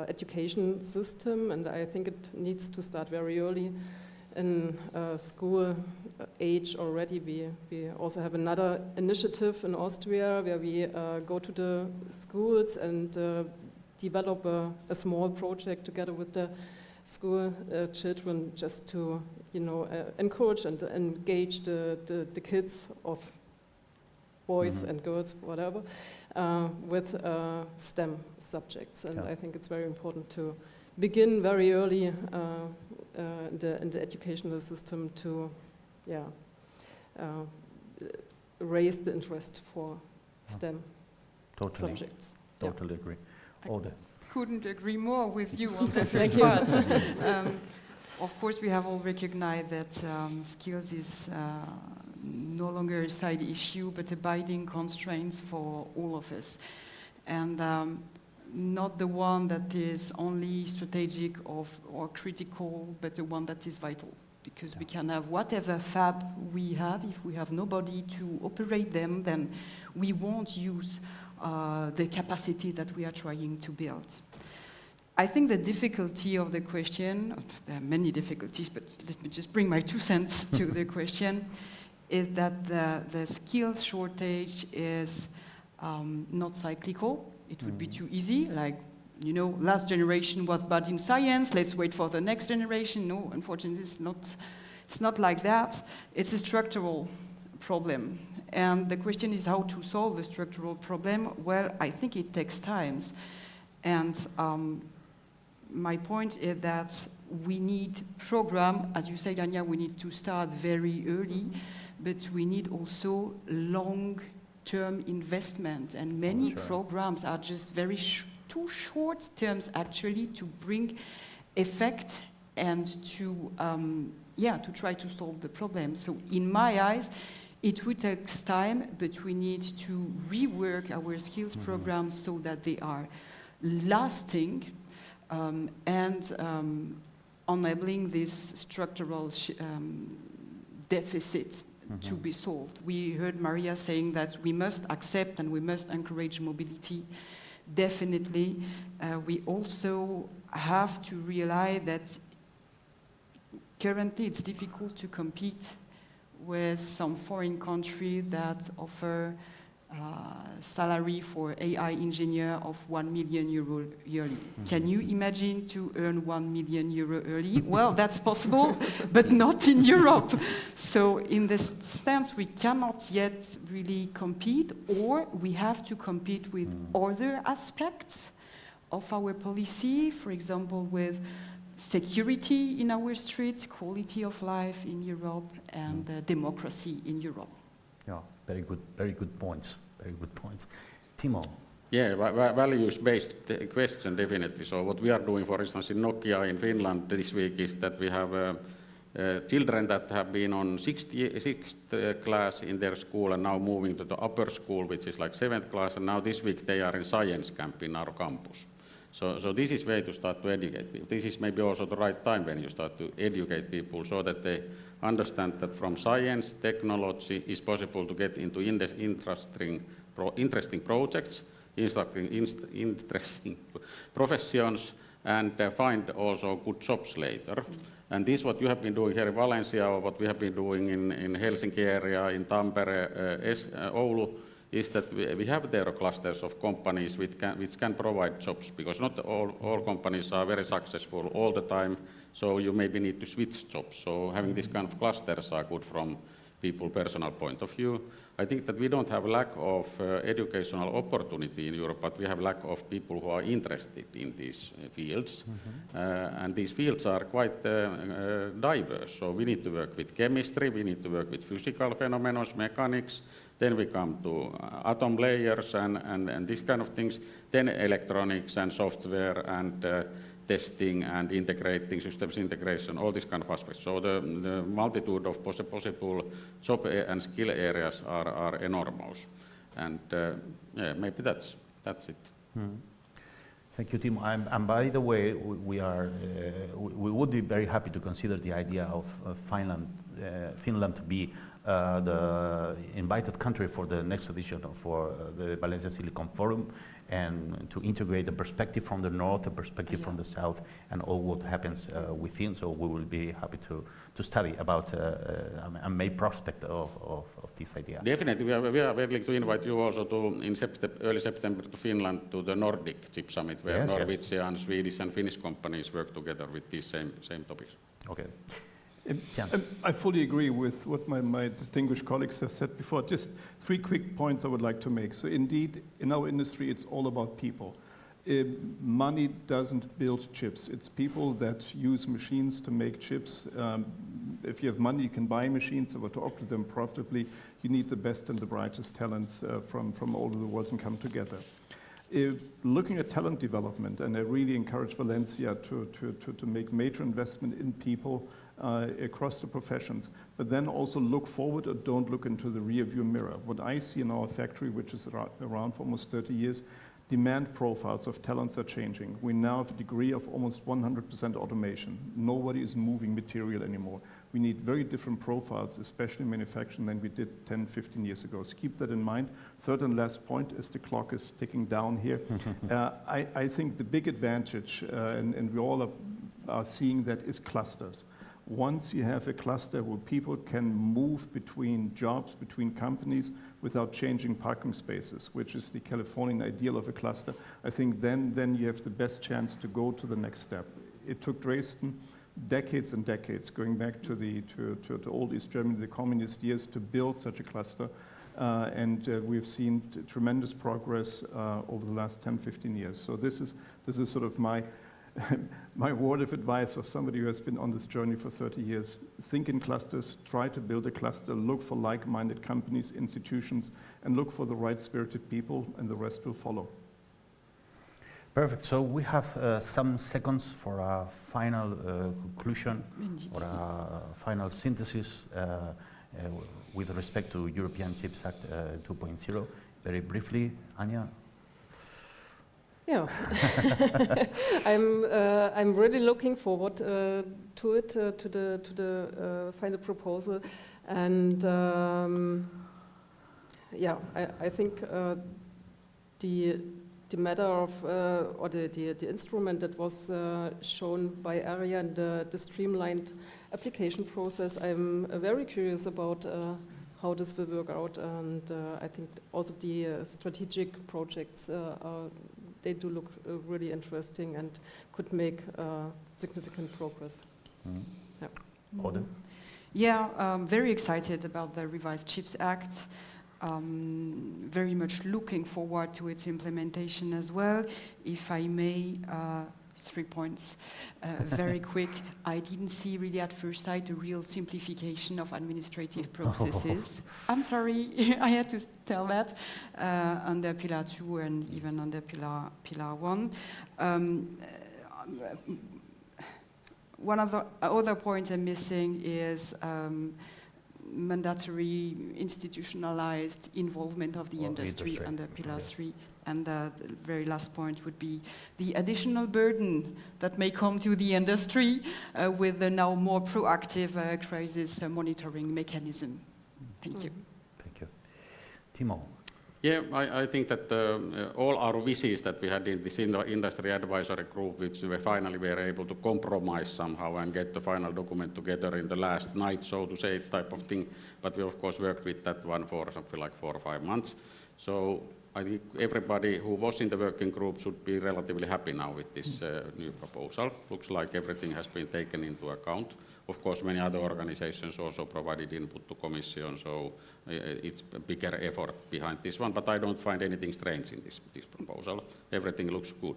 education system, and I think it needs to start very early in school age already. We also have another initiative in Austria where we go to the schools and develop a small project together with the school children, just to encourage and engage the kids of boys and girls, whatever, with STEM subjects. And I think it's very important to begin very early in the educational system to, raise the interest for STEM subjects. Totally agree. Couldn't agree more with you on the first part. Of course, we have all recognized that skills is no longer a side issue, but a binding constraints for all of us. And not the one that is only strategic or critical, but the one that is vital. Because we can have whatever fab we have, if we have nobody to operate them, then we won't use the capacity that we are trying to build. I think the difficulty of the question, there are many difficulties, but let me just bring my 2 cents to the question, is that the skills shortage is not cyclical. It would be too easy, like, you know, last generation was bad in science, let's wait for the next generation. No, unfortunately, it's not like that. It's a structural problem. And the question is how to solve a structural problem. Well, I think it takes time. And my point is that we need program, as you said, Anya, we need to start very early, but we need also long-term investment. And many programs are just very too short terms actually to bring effect and to try to solve the problem. So in my eyes, it would take time, but we need to rework our skills programs so that they are lasting and enabling this structural deficit to be solved. We heard Maria saying that we must accept and we must encourage mobility. Definitely, we also have to realize that currently it's difficult to compete with some foreign countries that offer salary for AI engineer of €1 million yearly. Can you imagine to earn €1 million yearly? Well, that's possible, but not in Europe. So in this sense, we cannot yet really compete, or we have to compete with other aspects of our policy, for example, with security in our streets, quality of life in Europe, and democracy in Europe. Yeah, very good points. Very good points. Timo. Yeah, values-based question, definitely. So what we are doing, for instance, in Nokia in Finland this week is that we have children that have been on sixth class in their school and now moving to the upper school, which is like 7th class, and now this week they are in science camp in our campus. So this is way to start to educate people. This is maybe also the right time when you start to educate people so that they understand that from science, technology is possible to get into interesting projects, interesting professions, and find also good jobs later. And this what you have been doing here in Valencia, or what we have been doing in Helsinki area, in Tampere, Oulu, is that we have there clusters of companies which can provide jobs, because not all companies are very successful all the time, so you maybe need to switch jobs. So having this kind of clusters are good from people's personal point of view. I think that we don't have lack of educational opportunity in Europe, but we have lack of people who are interested in these fields. And these fields are quite diverse. So we need to work with chemistry, we need to work with physical phenomena, mechanics, then we come to atom layers and these kind of things, then electronics and software and testing and integrating, systems integration, all these kind of aspects. So the multitude of possible job and skill areas are enormous. And yeah, maybe that's it. Thank you, Timo. And by the way, we would be very happy to consider the idea of Finland to be the invited country for the next edition for the Valencia Silicon Forum, and to integrate the perspective from the north, the perspective from the south, and all what happens within. So we will be happy to study about a main prospect of this idea. Definitely, we are willing to invite you also to in early September to Finland to the Nordic Chip Summit, where Norwegian, Swedish, and Finnish companies work together with these same topics. Okay. I fully agree with what my distinguished colleagues have said before. Just 3 quick points I would like to make. So indeed, in our industry, it's all about people. Money doesn't build chips. It's people that use machines to make chips. If you have money, you can buy machines, but to operate them profitably, you need the best and the brightest talents from all over the world and come together. Looking at talent development, and I really encourage Valencia to make major investment in people across the professions, but then also look forward or don't look into the rear view mirror. What I see in our factory, which is around for almost 30 years, demand profiles of talents are changing. We now have a degree of almost 100% automation. Nobody is moving material anymore. We need very different profiles, especially in manufacturing, than we did 10, 15 years ago. So keep that in mind. Third and last point, as the clock is ticking down here, I think the big advantage, and we all are seeing that, is clusters. Once you have a cluster where people can move between jobs, between companies, without changing parking spaces, which is the Californian ideal of a cluster, I think then you have the best chance to go to the next step. It took Dresden decades and decades, going back to old East Germany, the communist years, to build such a cluster. And we've seen tremendous progress over the last 10, 15 years. So this is sort of my word of advice of somebody who has been on this journey for 30 years. Think in clusters, try to build a cluster, look for like-minded companies, institutions, and look for the right-spirited people, and the rest will follow. Perfect. So we have some seconds for a final conclusion or a final synthesis with respect to European Chips Act 2.0. Very briefly, Anja. Yeah, I'm really looking forward to it, to the final proposal, and yeah, I think the matter of or the instrument that was shown by Arya and the streamlined application process, I'm very curious about how this will work out, and I think also the strategic projects they do look really interesting and could make significant progress. Yeah. Yeah, very excited about the revised CHIPS Act. Very much looking forward to its implementation as well. If I may, 3 points, very quick. I didn't see really at first sight a real simplification of administrative processes. I'm sorry, I had to tell that, under Pillar 2 and even under Pillar 1. One of the other points I'm missing is mandatory institutionalized involvement of the industry under Pillar 3. And the very last point would be the additional burden that may come to the industry with the now more proactive crisis monitoring mechanism. Thank you. Thank you. Timo. Yeah, I think that all our wishes that we had in this industry advisory group, which we finally were able to compromise somehow and get the final document together in the last night, so to say, type of thing. But we, of course, worked with that one for something like 4 or 5 months. So I think everybody who was in the working group should be relatively happy now with this new proposal. Looks like everything has been taken into account. Of course, many other organizations also provided input to Commission, so it's a bigger effort behind this one, but I don't find anything strange in this proposal. Everything looks good.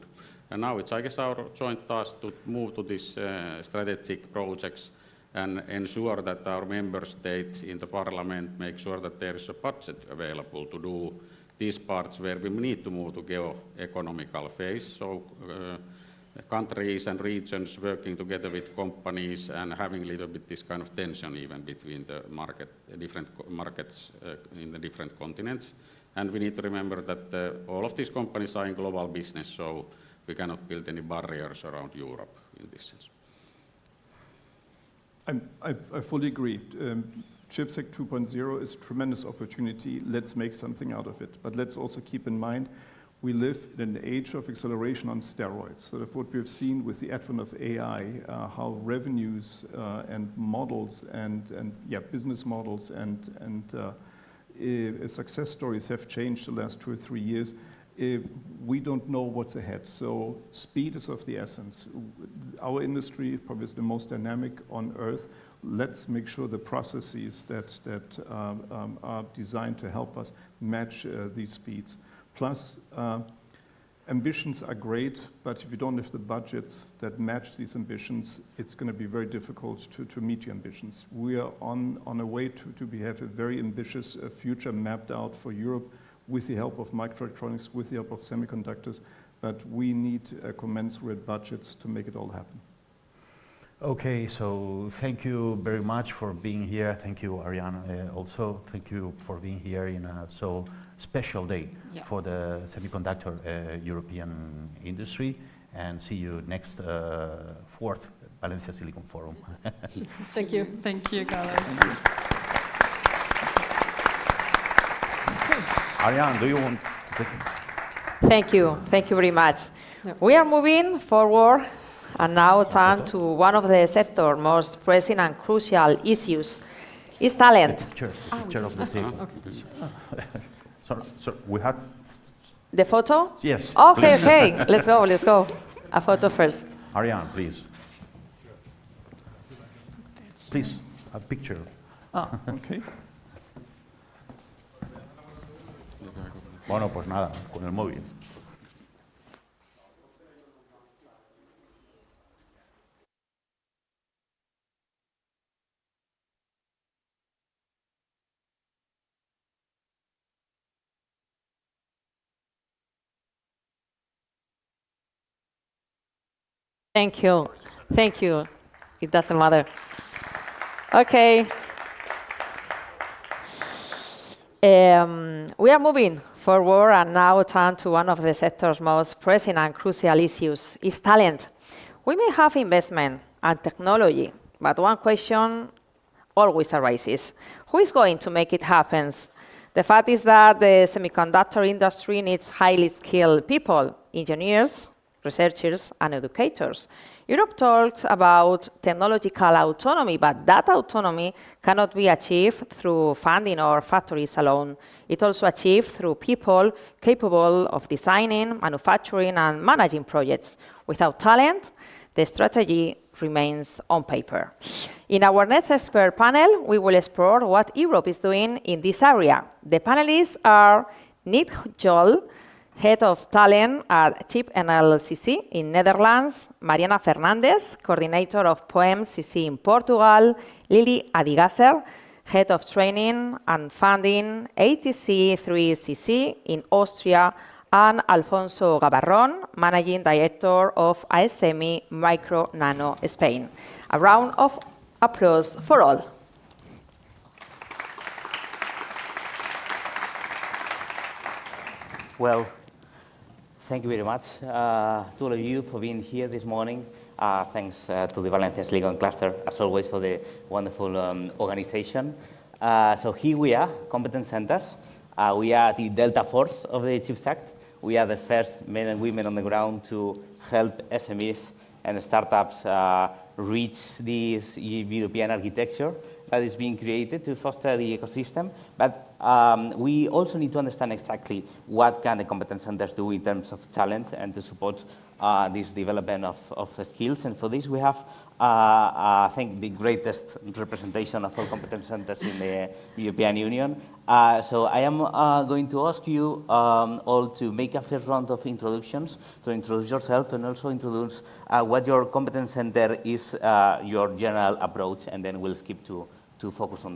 And now it's, I guess, our joint task to move to these strategic projects and ensure that our member states in the parliament make sure that there is a budget available to do these parts where we need to move to geo-economical phase. So countries and regions working together with companies and having a little bit this kind of tension even between the different markets in the different continents. And we need to remember that all of these companies are in global business, so we cannot build any barriers around Europe in this sense. I fully agree. CHIPS Act 2.0 is a tremendous opportunity. Let's make something out of it. But let's also keep in mind, we live in an age of acceleration on steroids. So that what we've seen with the advent of AI, how revenues and models and business models and success stories have changed the last 2 or 3 years. We don't know what's ahead. So speed is of the essence. Our industry probably is the most dynamic on earth. Let's make sure the processes that are designed to help us match these speeds. Plus, ambitions are great, but if you don't have the budgets that match these ambitions, it's going to be very difficult to meet your ambitions. We are on a way to have a very ambitious future mapped out for Europe with the help of microelectronics, with the help of semiconductors, but we need commensurate budgets to make it all happen. Okay, so thank you very much for being here. Thank you, Ariane. Also, thank you for being here in a so special day for the semiconductor European industry. And see you next 4th Valencia Silicon Forum. Thank you. Thank you, Carlos. Ariane, do you want to take it? Thank you. Thank you very much. We are moving forward and now turn to one of the sector's most pressing and crucial issues, is talent. Picture of the table. Okay. So we had... The photo? Yes. Okay, okay. Let's go. A photo first. Ariane, please. Please, a picture. Okay. Bueno, pues nada, con el móvil. Thank you. Thank you. It doesn't matter. Okay. We are moving forward and now turn to one of the sector's most pressing and crucial issues, is talent. We may have investment and technology, but one question always arises. Who is going to make it happen? The fact is that the semiconductor industry needs highly skilled people, engineers, researchers, and educators. Europe talks about technological autonomy, but that autonomy cannot be achieved through funding or factories alone. It's also achieved through people capable of designing, manufacturing, and managing projects. Without talent, the strategy remains on paper. In our next expert panel, we will explore what Europe is doing in this area. The panelists are Nick Jol, Head of Talent at Chip NLCC in Netherlands, Mariana Fernandez, Coordinator of POEM CC in Portugal, Lily Adigasser, Head of Training and Funding ATC3CC in Austria, and Alfonso Gabarrón, Managing Director of ASMI Micro Nano Spain. A round of applause for all. Well, thank you very much to all of you for being here this morning. Thanks to the Valencia Silicon Cluster, as always, for the wonderful organization. So here we are, competence centers. We are the Delta Force of the CHIPS Act. We are the first men and women on the ground to help SMEs and startups reach this European architecture that is being created to foster the ecosystem. But we also need to understand exactly what can the competence centers do in terms of talent and to support this development of skills. And for this, we have, I think, the greatest representation of all competence centers in the European Union. So I am going to ask you all to make a first round of introductions, to introduce yourself and also introduce what your competence center is, your general approach, and then we'll skip to focus on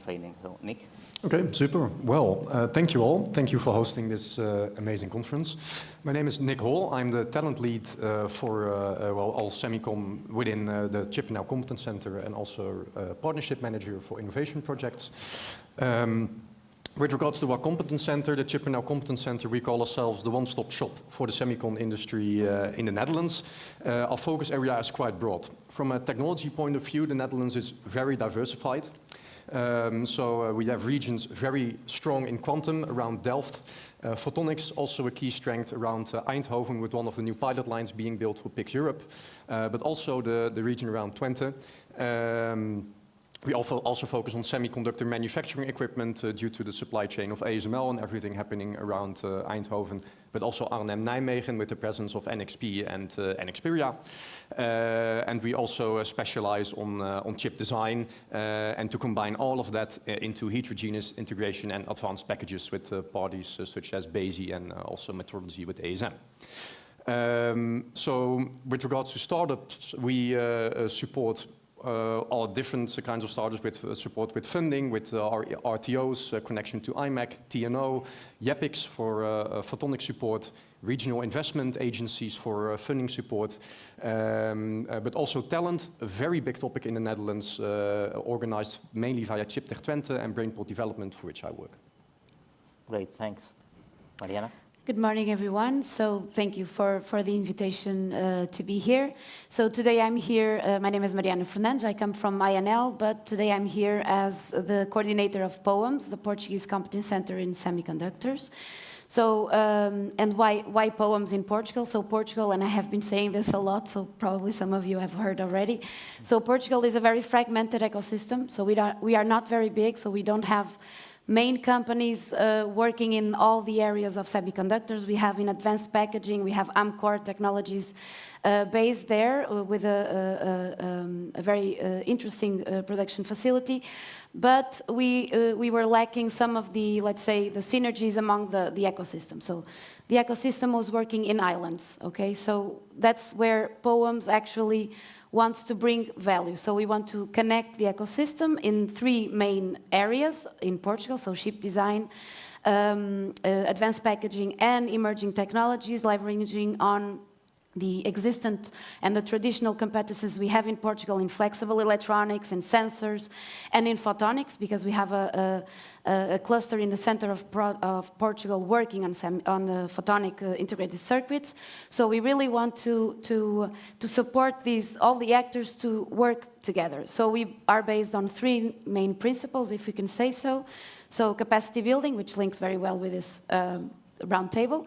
training. So, Nick? Okay, super. Well, thank you all. Thank you for hosting this amazing conference. My name is Nick Hall. I'm the talent lead for all Semicom within the Chip Now Competence Center and also partnership manager for innovation projects. With regards to our competence center, the Chip Now Competence Center, we call ourselves the one-stop shop for the semicon industry in the Netherlands. Our focus area is quite broad. From a technology point of view, the Netherlands is very diversified. So we have regions very strong in quantum around Delft. Photonics, also a key strength around Eindhoven with one of the new pilot lines being built for PIX Europe, but also the region around Twente. We also focus on semiconductor manufacturing equipment due to the supply chain of ASML and everything happening around Eindhoven, but also Arnhem Nijmegen with the presence of NXP and Nexperia. And we also specialize on chip design and to combine all of that into heterogeneous integration and advanced packages with parties such as BESI and also metrology with ASM. So with regards to startups, we support all different kinds of startups with support with funding, with our RTOs, connection to IMEC, TNO, YEPIX for photonic support, regional investment agencies for funding support, but also talent, a very big topic in the Netherlands, organized mainly via ChipTech Twente and Brainport Development, for which I work. Great, thanks. Mariana? Good morning, everyone. So thank you for the invitation to be here. So today I'm here, my name is Mariana Fernandes, I come from INL, but today I'm here as the coordinator of POEMS, the Portuguese Competence Center in Semiconductors. So, and why POEMS in Portugal? So Portugal, and I have been saying this a lot, so probably some of you have heard already. So Portugal is a very fragmented ecosystem, so we are not very big, so we don't have main companies working in all the areas of semiconductors. We have in advanced packaging, we have Amcor Technologies based there with a very interesting production facility. But we were lacking some of the, let's say, the synergies among the ecosystem. So the ecosystem was working in islands, okay? So that's where POEMS actually wants to bring value. So we want to connect the ecosystem in 3 main areas in Portugal, so chip design, advanced packaging, and emerging technologies, leveraging on the existent and the traditional competences we have in Portugal in flexible electronics and sensors and in photonics, because we have a cluster in the center of Portugal working on photonic integrated circuits. So we really want to support all the actors to work together. So we are based on 3 main principles, if we can say so. So capacity building, which links very well with this roundtable.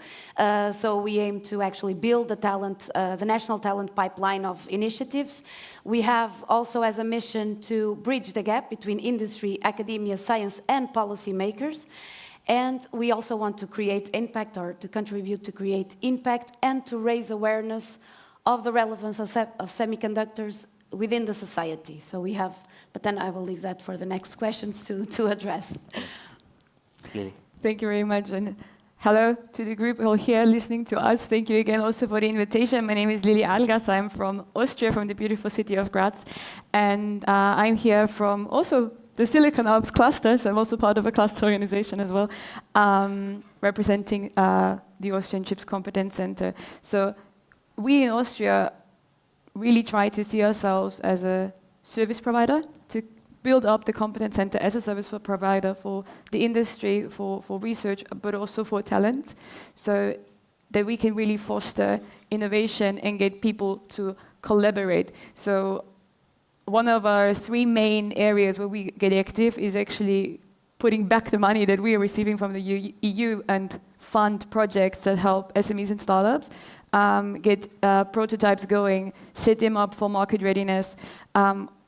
So we aim to actually build the talent, the national talent pipeline of initiatives. We have also as a mission to bridge the gap between industry, academia, science, and policymakers. And we also want to create impact, or to contribute to create impact, and to raise awareness of the relevance of semiconductors within the society. So we have, but then I will leave that for the next questions to address. Thank you very much. And hello to the group all here listening to us. Thank you again also for the invitation. My name is Lili Algas. I'm from Austria, from the beautiful city of Graz. And I'm here from also the Silicon Alps cluster, so I'm also part of a cluster organization as well, representing the Austrian Chips Competence Center. So we in Austria really try to see ourselves as a service provider, to build up the competence center as a service provider for the industry, for research, but also for talent, so that we can really foster innovation and get people to collaborate. So one of our 3 main areas where we get active is actually putting back the money that we are receiving from the EU and fund projects that help SMEs and startups get prototypes going, set them up for market readiness.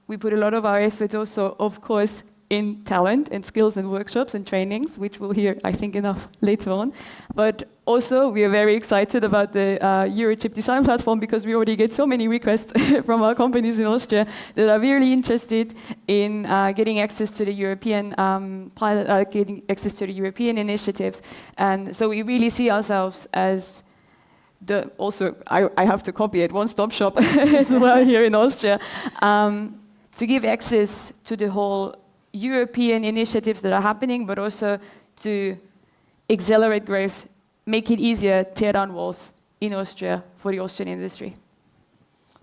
We put a lot of our effort also, of course, in talent and skills and workshops and trainings, which we'll hear, I think, enough later on. But also, we are very excited about the Eurochip Design Platform, because we already get so many requests from our companies in Austria that are really interested in getting access to the European getting access to the European initiatives. And so we really see ourselves as also, I have to copy it, one-stop shop as well here in Austria, to give access to the whole European initiatives that are happening, but also to accelerate growth, make it easier, tear down walls in Austria for the Austrian industry.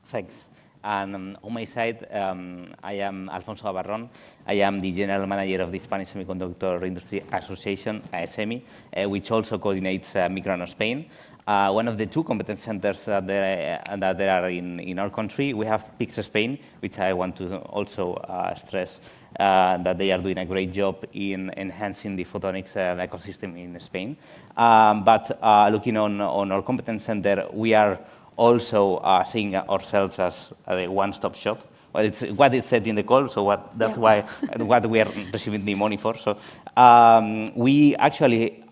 Thanks. And on my side, I am Alfonso Abarron. I am the General Manager of the Spanish Semiconductor Industry Association, ASEMI, which also coordinates Micron Spain. One of the 2 competence centers that there are in our country. We have PIX Spain, which I want to also stress that they are doing a great job in enhancing the photonics ecosystem in Spain. But looking on our competence center, we are also seeing ourselves as a one-stop shop well, it's what is said in the call, so that's why what we are receiving the money for. So we actually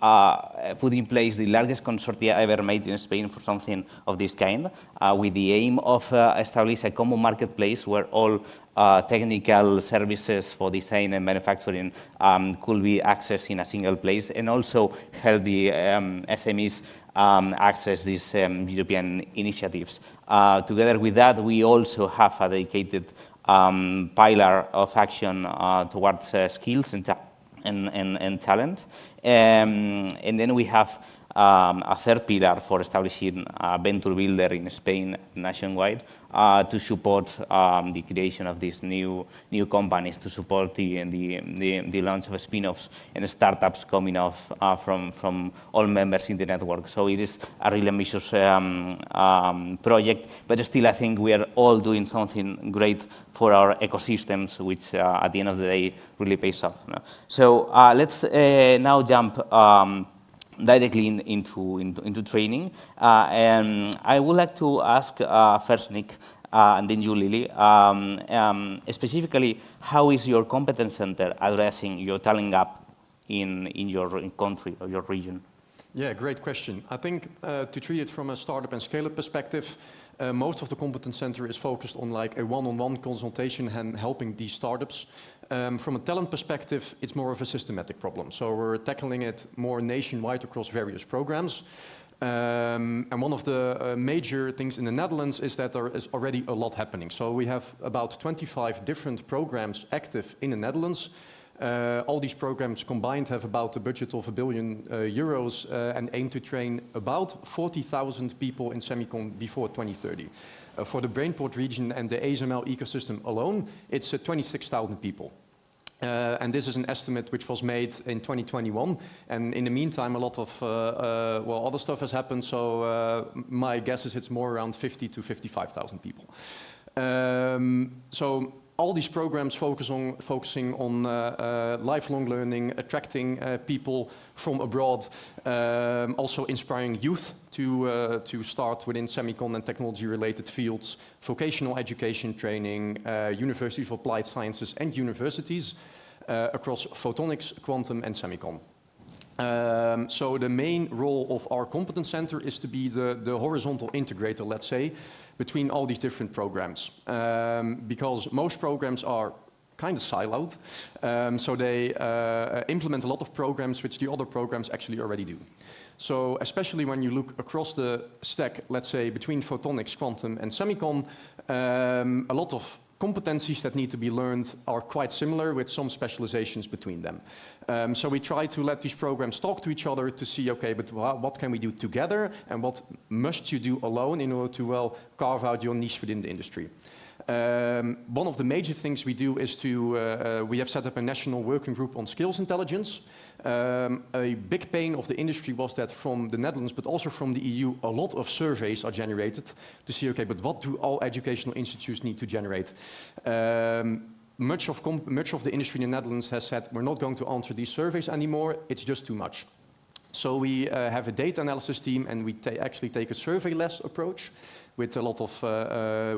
put in place the largest consortia ever made in Spain for something of this kind, with the aim of establishing a common marketplace where all technical services for design and manufacturing could be accessed in a single place, and also help the SMEs access these European initiatives. Together with that, we also have a dedicated pillar of action towards skills and talent. And then we have a third pillar for establishing a venture builder in Spain nationwide to support the creation of these new companies, to support the launch of spin-offs and startups coming off from all members in the network. So it is a really ambitious project, but still I think we are all doing something great for our ecosystems, which at the end of the day really pays off. No? So let's now jump directly into training. And I would like to ask first Nick, and then you, Lily, specifically, how is your competence center addressing your talent gap in your country or your region? Yeah, great question. I think to treat it from a startup and scale-up perspective, most of the competence center is focused on like a one-on-one consultation and helping these startups. From a talent perspective, it's more of a systematic problem. So we're tackling it more nationwide across various programs. And one of the major things in the Netherlands is that there is already a lot happening. So we have about 25 different programs active in the Netherlands. All these programs combined have about a budget of €1 billion and aim to train about 40,000 people in semicon before 2030. For the Brainport region and the ASML ecosystem alone, it's 26,000 people. And this is an estimate which was made in 2021. And in the meantime, a lot of other stuff has happened. So my guess is it's more around 50 to 55,000 people. So all these programs focusing on lifelong learning, attracting people from abroad, also inspiring youth to start within semicon and technology-related fields, vocational education training, universities of applied sciences and universities across photonics, quantum and semicon. So the main role of our competence center is to be the horizontal integrator, let's say, between all these different programs. Because most programs are kind of siloed, so they implement a lot of programs which the other programs actually already do. So especially when you look across the stack, let's say, between photonics, quantum and semicon, a lot of competencies that need to be learned are quite similar with some specializations between them. So we try to let these programs talk to each other to see, okay, but what can we do together and what must you do alone in order to, well, carve out your niche within the industry. One of the major things we do is we have set up a national working group on skills intelligence. A big pain of the industry was that from the Netherlands, but also from the EU, a lot of surveys are generated to see, okay, but what do all educational institutes need to generate? Much of the industry in the Netherlands has said, we're not going to answer these surveys anymore, it's just too much. So we have a data analysis team and we actually take a survey-less approach with a lot of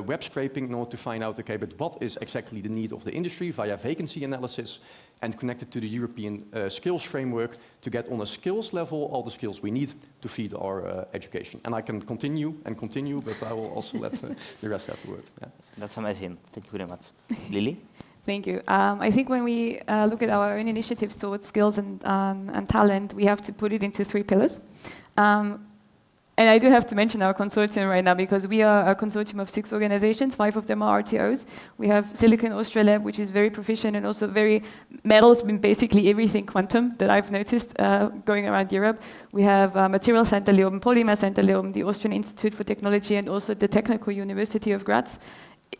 web scraping in order to find out, okay, but what is exactly the need of the industry via vacancy analysis and connected to the European skills framework to get on a skills level all the skills we need to feed our education. And I can continue, but I will also let the rest have the word. Yeah. That's amazing. Thank you very much. Lily? Thank you. I think when we look at our own initiatives towards skills and talent, we have to put it into 3 pillars. And I do have to mention our consortium right now because we are a consortium of 6 organizations, 5 of them are RTOs. We have Silicon Austria Lab, which is very proficient and also very medals in basically everything quantum that I've noticed going around Europe. We have Material Center Leoben, Polymer Center Leoben, the Austrian Institute for Technology, and also the Technical University of Graz,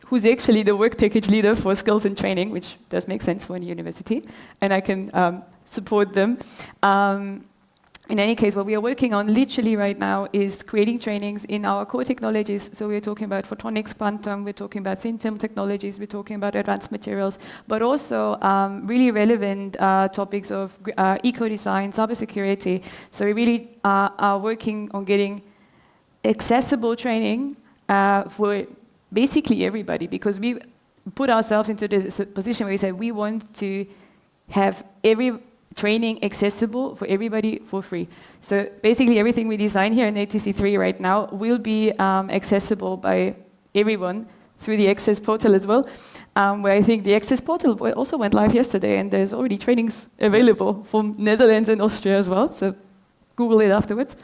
who's actually the work package leader for skills and training, which does make sense for a university, and I can support them. In any case, what we are working on literally right now is creating trainings in our core technologies. So we're talking about photonics, quantum, we're talking about thin film technologies, we're talking about advanced materials, but also really relevant topics of eco-design, cybersecurity. So we really are working on getting accessible training for basically everybody, because we put ourselves into this position where we said we want to have every training accessible for everybody for free. So basically everything we design here in ATC3 right now will be accessible by everyone through the Access portal as well, where I think the Access portal also went live yesterday, and there's already trainings available from Netherlands and Austria as well, so Google it afterwards.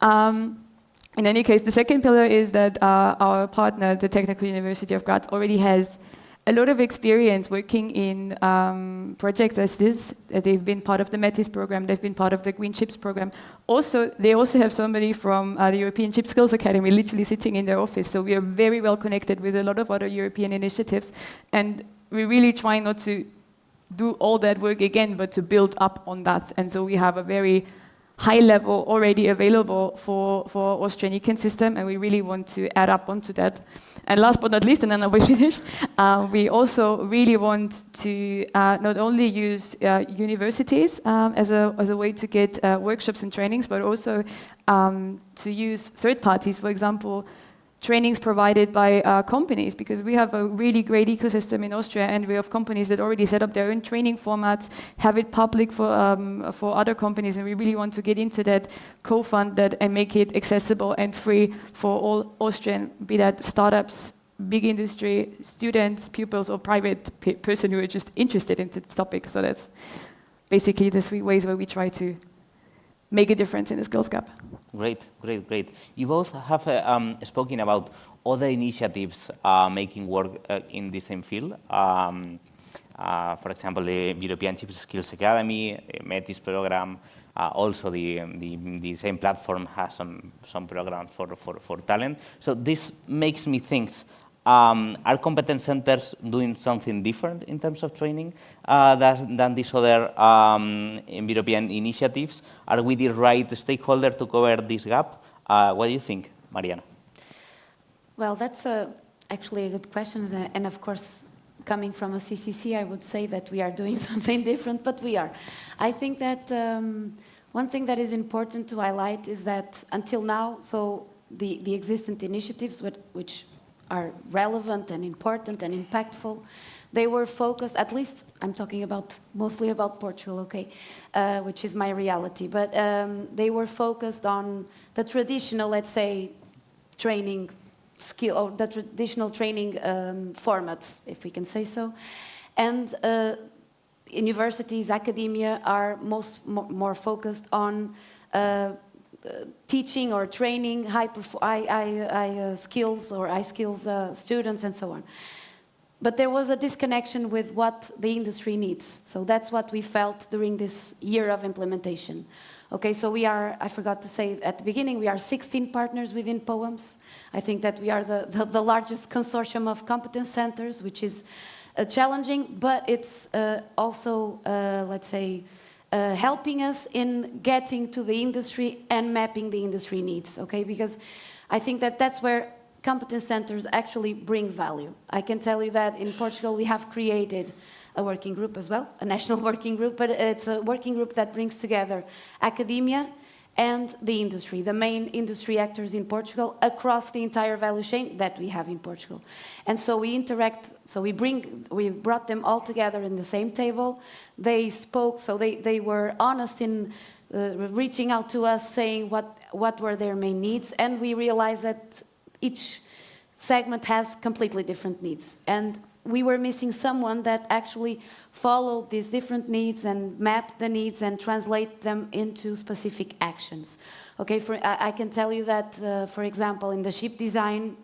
In any case, the second pillar is that our partner, the Technical University of Graz, already has a lot of experience working in projects as this. They've been part of the METIS program, they've been part of the Green Chips program. Also, they also have somebody from the European Chip Skills Academy literally sitting in their office. So we are very well connected with a lot of other European initiatives. And we really try not to do all that work again, but to build up on that. And so we have a very high level already available for Austrian ecosystem, and we really want to add up onto that. And last but not least, and then I'll be finished, we also really want to not only use universities as a way to get workshops and trainings, but also to use third parties, for example, trainings provided by companies, because we have a really great ecosystem in Austria, and we have companies that already set up their own training formats, have it public for other companies, and we really want to get into that, co-fund that, and make it accessible and free for all Austrian, be that startups, big industry, students, pupils, or private person who are just interested in the topic. So that's basically the 3 ways where we try to make a difference in the skills gap. Great, great, great. You both have spoken about other initiatives making work in the same field. For example, the European Chip Skills Academy, METIS program. Also, the same platform has some programs for talent. So this makes me think, are competence centers doing something different in terms of training than these other European initiatives? Are we the right stakeholder to cover this gap? What do you think, Mariana? Well, that's actually a good question. And of course, coming from a CCC, I would say that we are doing something different, but we are. I think that one thing that is important to highlight is that until now, so the existing initiatives which are relevant and important and impactful, they were focused, at least I'm talking about mostly about Portugal, okay, which is my reality, but they were focused on the traditional, let's say, training skill, or the traditional training formats, if we can say so. And universities, academia are more focused on teaching or training high skills or high skills students and so on. But there was a disconnection with what the industry needs. So that's what we felt during this year of implementation. Okay, so we are, I forgot to say at the beginning, we are 16 partners within POEMS. I think that we are the largest consortium of competence centers, which is challenging, but it's also, let's say, helping us in getting to the industry and mapping the industry needs, okay? Because I think that that's where competence centers actually bring value. I can tell you that in Portugal we have created a working group as well, a national working group, but it's a working group that brings together academia and the industry, the main industry actors in Portugal across the entire value chain that we have in Portugal. And so we interact, so we brought them all together in the same table. They spoke, so they were honest in reaching out to us, saying what were their main needs, and we realized that each segment has completely different needs. And we were missing someone that actually followed these different needs and mapped the needs and translate them into specific actions. Okay, I can tell you that, for example, in the ship design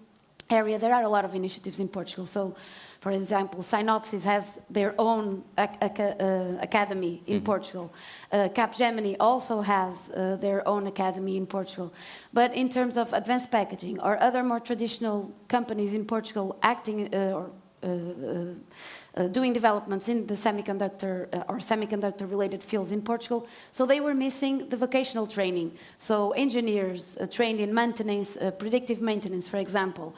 area, there are a lot of initiatives in Portugal. So, for example, Synopsys has their own academy in Portugal. Capgemini also has their own academy in Portugal. But in terms of advanced packaging or other more traditional companies in Portugal acting doing developments in the semiconductor or semiconductor-related fields in Portugal. So they were missing the vocational training. So engineers trained in maintenance, predictive maintenance, for example,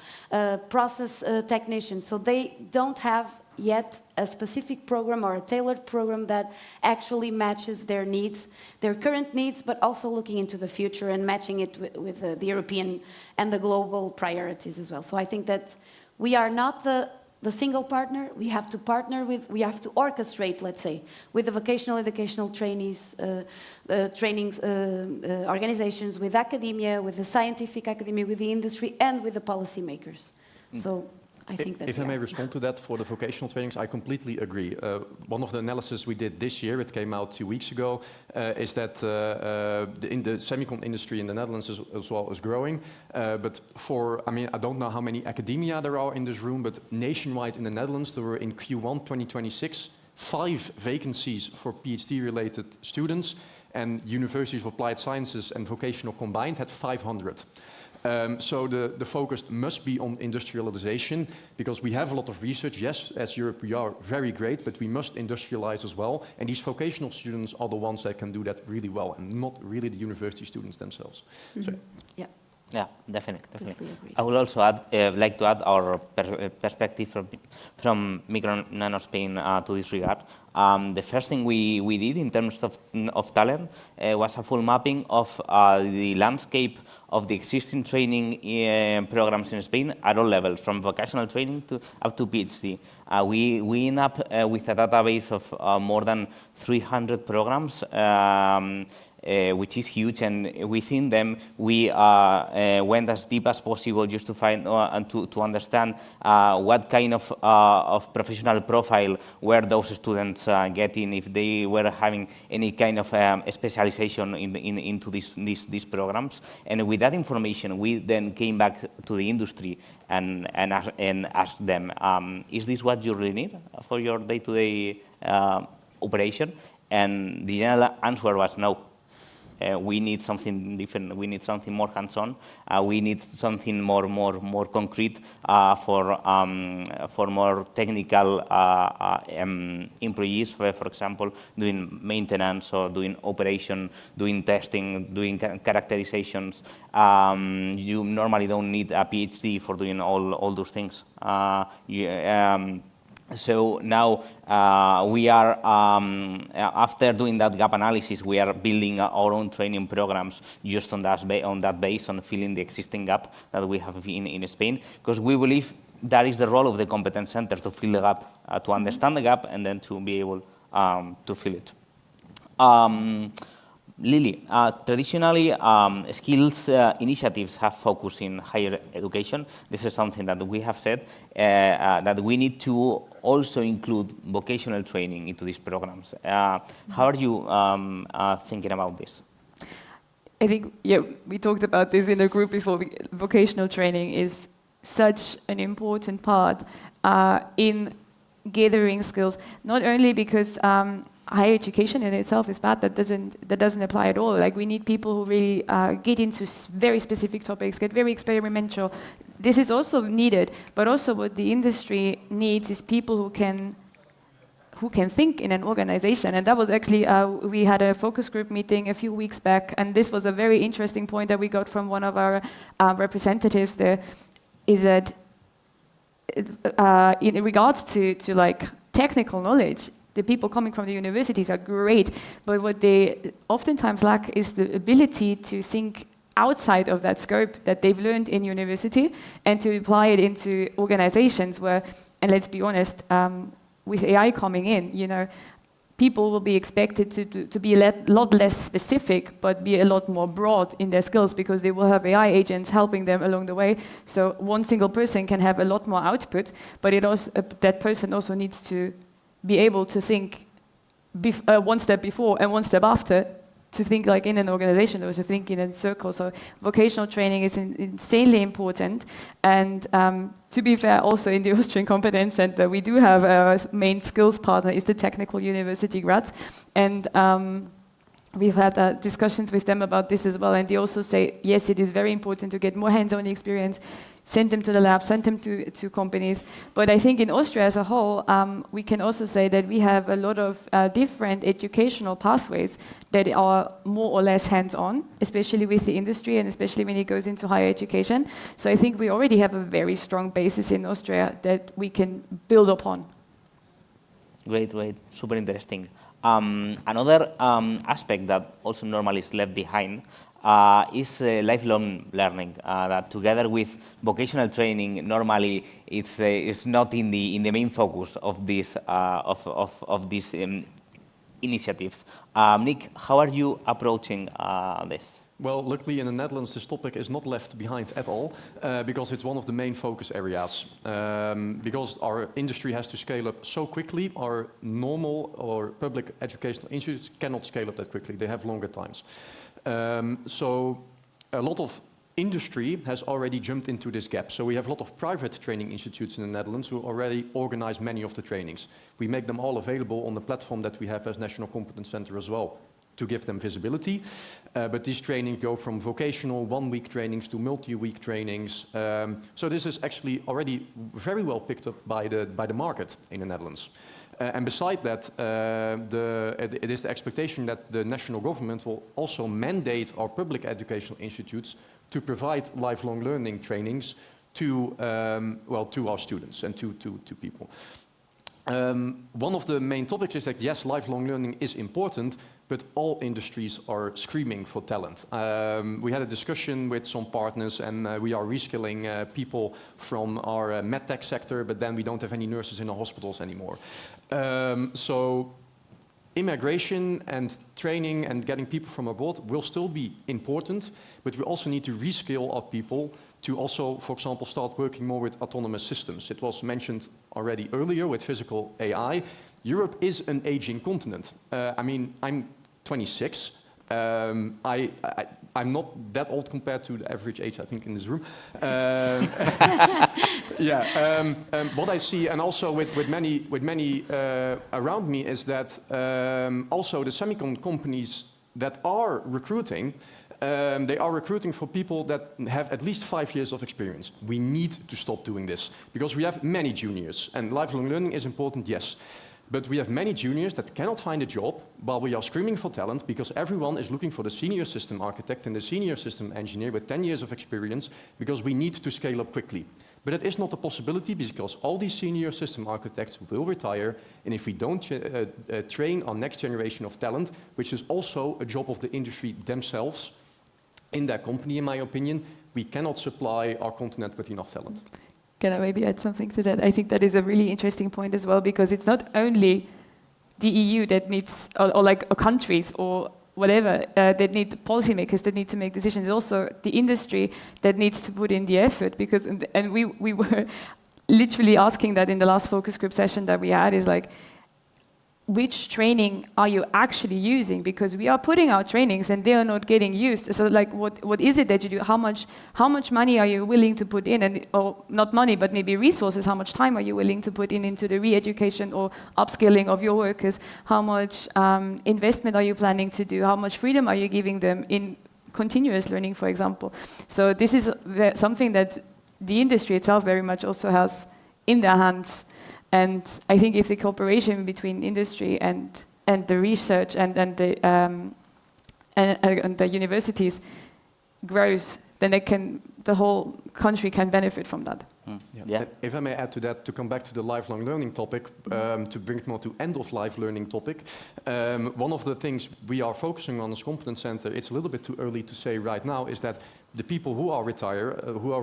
process technicians. So they don't have yet a specific program or a tailored program that actually matches their needs, their current needs, but also looking into the future and matching it with the European and the global priorities as well. So I think that we are not the the single partner. We have to partner with, we have to orchestrate, let's say, with the vocational educational trainees, trainings organizations, with academia, with the scientific academia, with the industry, and with the policymakers. So I think that if I may respond to that for the vocational trainings, I completely agree. One of the analysis we did this year, it came out 2 weeks ago, is that in the semicon industry in the Netherlands as well is growing. But I mean, I don't know how many academia there are in this room, but nationwide in the Netherlands, there were in Q1 2026, 5 vacancies for PhD-related students, and universities of applied sciences and vocational combined had 500. So the focus must be on industrialization, because we have a lot of research. Yes, as Europe we are very great, but we must industrialize as well. And these vocational students are the ones that can do that really well, and not really the university students themselves. So. Yeah, definitely. I would also like to add our perspective from Micro Nano Spain to this regard. The first thing we did in terms of talent was a full mapping of the landscape of the existing training programs in Spain at all levels, from vocational training up to PhD. We end up with a database of more than 300 programs, which is huge, and within them we went as deep as possible just to find and to understand what kind of professional profile were those students getting, if they were having any kind of specialization into these programs. And with that information, we then came back to the industry and asked them, is this what you really need for your day-to-day operation? And the general answer was no. We need something different. We need something more hands-on. We need something more concrete for more technical employees. For example, doing maintenance or doing operation, doing testing, doing characterizations. You normally don't need a PhD for doing all those things. So now we are, after doing that gap analysis, we are building our own training programs just on that base, on filling the existing gap that we have in Spain, because we believe that is the role of the competence center, to fill the gap, to understand the gap, and then to be able to fill it. Lily, traditionally, skills initiatives have focused in higher education. This is something that we have said, that we need to also include vocational training into these programs. How are you thinking about this? I think, yeah, we talked about this in the group before. Vocational training is such an important part in gathering skills, not only because higher education in itself is bad, that doesn't apply at all. Like, we need people who really get into very specific topics, get very experimental. This is also needed, but also what the industry needs is people who can think in an organization. And that was actually, we had a focus group meeting a few weeks back, and this was a very interesting point that we got from one of our representatives there, is that in regards to like technical knowledge, the people coming from the universities are great, but what they oftentimes lack is the ability to think outside of that scope that they've learned in university and to apply it into organizations where, and let's be honest, with AI coming in, you know, people will be expected to be a lot less specific, but be a lot more broad in their skills, because they will have AI agents helping them along the way. So one single person can have a lot more output, but it also, that person also needs to be able to think one step before and one step after, to think like in an organization or to think in a circle. So vocational training is insanely important. And to be fair, also in the Austrian Competence Center, we do have our main skills partner is the Technical University Graz. And we've had discussions with them about this as well. And they also say, yes, it is very important to get more hands-on experience, send them to the lab, send them to companies. But I think in Austria as a whole, we can also say that we have a lot of different educational pathways that are more or less hands-on, especially with the industry and especially when it goes into higher education. So I think we already have a very strong basis in Austria that we can build upon. Great, super interesting. Another aspect that also normally is left behind is lifelong learning. That together with vocational training, normally it's not in the main focus of these initiatives. Nick, how are you approaching this? Well, luckily in the Netherlands, this topic is not left behind at all, because it's one of the main focus areas. Because our industry has to scale up so quickly, our normal or public educational institutes cannot scale up that quickly. They have longer times. So a lot of industry has already jumped into this gap. So we have a lot of private training institutes in the Netherlands who already organize many of the trainings. We make them all available on the platform that we have as National Competence Center as well, to give them visibility. But these trainings go from vocational one-week trainings to multi-week trainings. So this is actually already very well picked up by the market in the Netherlands. And beside that, it is the expectation that the national government will also mandate our public educational institutes to provide lifelong learning trainings to, to our students and to people. One of the main topics is that, yes, lifelong learning is important, but all industries are screaming for talent. We had a discussion with some partners, and we are reskilling people from our medtech sector, but then we don't have any nurses in our hospitals anymore. So immigration and training and getting people from abroad will still be important, but we also need to reskill our people to also, for example, start working more with autonomous systems. It was mentioned already earlier with physical AI. Europe is an aging continent. I mean, I'm 26. I'm not that old compared to the average age, I think, in this room. What I see, and also with many around me, is that also the semicon companies that are recruiting, they are recruiting for people that have at least 5 years of experience. We need to stop doing this because we have many juniors, and lifelong learning is important, yes. But we have many juniors that cannot find a job while we are screaming for talent because everyone is looking for the senior system architect and the senior system engineer with 10 years of experience because we need to scale up quickly. But it is not a possibility because all these senior system architects will retire, and if we don't train our next generation of talent, which is also a job of the industry themselves, in their company, in my opinion, we cannot supply our continent with enough talent. Can I maybe add something to that? I think that is a really interesting point as well, because it's not only the EU that needs, or like countries or whatever, that need policymakers that need to make decisions. It's also the industry that needs to put in the effort, because, and we were literally asking that in the last focus group session that we had, is like, which training are you actually using? Because we are putting out trainings and they are not getting used. So like, what is it that you do? How much money are you willing to put in? And, or not money, but maybe resources. How much time are you willing to put in into the re-education or upskilling of your workers? How much investment are you planning to do? How much freedom are you giving them in continuous learning, for example? So this is something that the industry itself very much also has in their hands. And I think if the cooperation between industry and the research and the universities grows, then the whole country can benefit from that. Yeah. If I may add to that, to come back to the lifelong learning topic, to bring it more to end-of-life learning topic, one of the things we are focusing on as Competence Center, it's a little bit too early to say right now, is that the people who are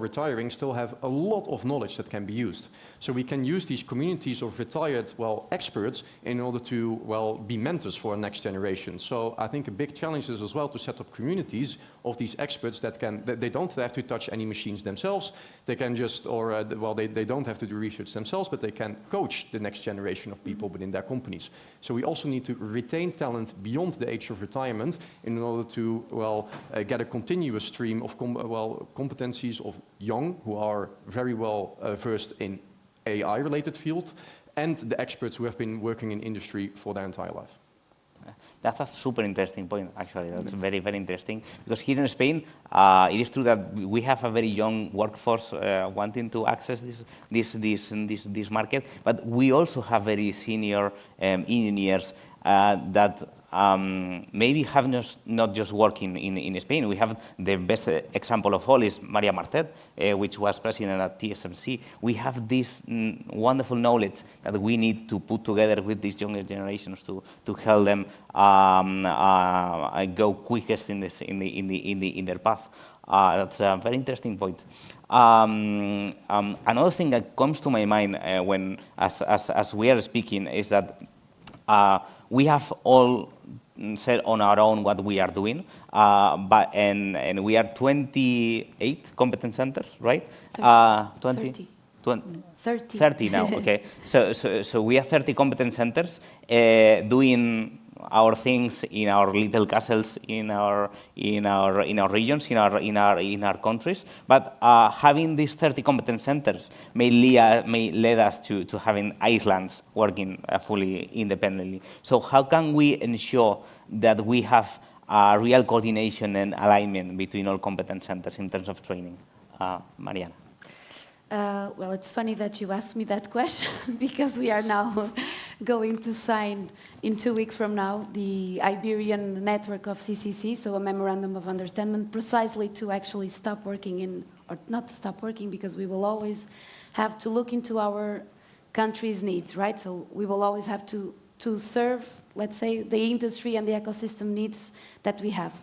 retiring still have a lot of knowledge that can be used. So we can use these communities of retired, experts in order to, be mentors for our next generation. So I think a big challenge is as well to set up communities of these experts that they don't have to touch any machines themselves. They can just, they don't have to do research themselves, but they can coach the next generation of people within their companies. So we also need to retain talent beyond the age of retirement in order to, get a continuous stream of competencies of young who are very well versed in AI-related field, and the experts who have been working in industry for their entire life. That's a super interesting point, actually. That's very, very interesting. Because here in Spain, it is true that we have a very young workforce wanting to access this market, but we also have very senior engineers that maybe have not just working in Spain. We have the best example of all is Maria Martet, which was president at TSMC. We have this wonderful knowledge that we need to put together with these younger generations to help them go quickest in their path. That's a very interesting point. Another thing that comes to my mind as we are speaking is that we have all said on our own what we are doing, and we are 28 competence centers, right? 30. 30 now, okay. So we have 30 competence centers doing our things in our little castles, in our regions, in our countries. But having these 30 competence centers may lead us to having islands working fully independently. So how can we ensure that we have real coordination and alignment between all competence centers in terms of training? Mariana. Well, it's funny that you asked me that question because we are now going to sign in 2 weeks from now the Iberian network of CCC, so a memorandum of understanding, precisely to actually stop working or not to stop working, because we will always have to look into our country's needs, right? So we will always have to serve, let's say, the industry and the ecosystem needs that we have.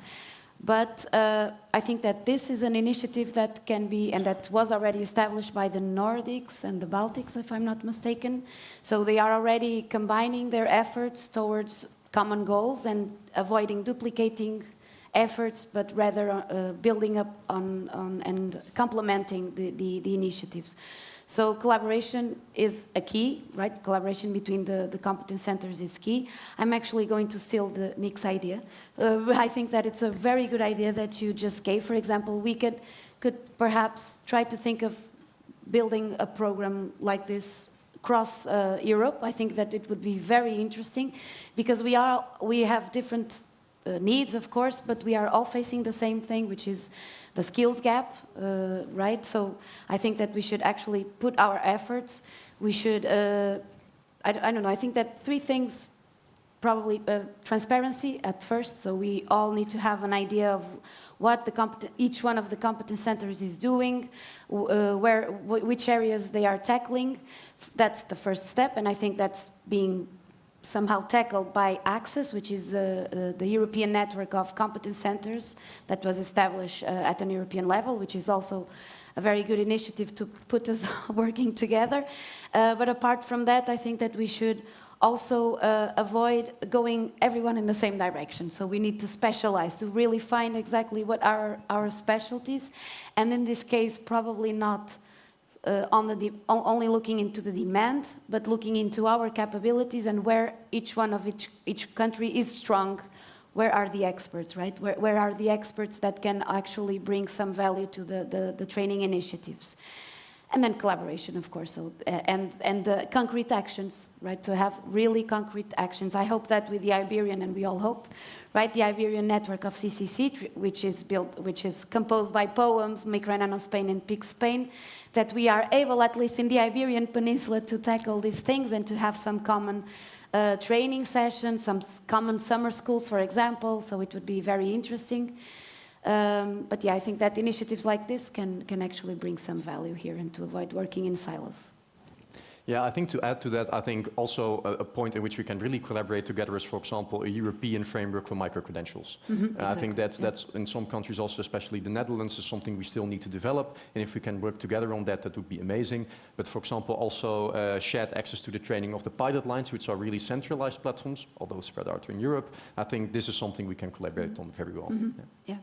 But I think that this is an initiative that can be, and that was already established by the Nordics and the Baltics, if I'm not mistaken. So they are already combining their efforts towards common goals and avoiding duplicating efforts, but rather building up on and complementing the initiatives. So collaboration is a key, right? Collaboration between the competence centers is key. I'm actually going to steal Nick's idea. I think that it's a very good idea that you just gave. For example, we could perhaps try to think of building a program like this across Europe. I think that it would be very interesting because we have different needs, of course, but we are all facing the same thing, which is the skills gap, right? So I think that we should actually put our efforts. We should, I don't know, I think that 3 things, probably transparency at first. So we all need to have an idea of what each one of the competence centers is doing, which areas they are tackling. That's the first step, and I think that's being somehow tackled by Access, which is the European network of competence centers that was established at an European level, which is also a very good initiative to put us working together. But apart from that, I think that we should also avoid going everyone in the same direction. So we need to specialize, to really find exactly what are our specialties. And in this case, probably not only looking into the demand, but looking into our capabilities and where each country is strong. Where are the experts, right? Where are the experts that can actually bring some value to the training initiatives? And then collaboration, of course, so, and concrete actions, right? To have really concrete actions. I hope that with the Iberian, and we all hope, right? The Iberian network of CCC, which is composed by POEMS, Make Renano Spain, and PIC Spain, that we are able, at least in the Iberian Peninsula, to tackle these things and to have some common training sessions, some common summer schools, for example. So it would be very interesting. But yeah, I think that initiatives like this can actually bring some value here and to avoid working in silos. Yeah, I think to add to that, I think also a point in which we can really collaborate together is, for example, a European framework for micro-credentials. Exactly. I think that's in some countries also, especially the Netherlands, is something we still need to develop. And if we can work together on that, that would be amazing. But for example, also shared access to the training of the pilot lines, which are really centralized platforms, although spread out in Europe. I think this is something we can collaborate on very well. Yeah.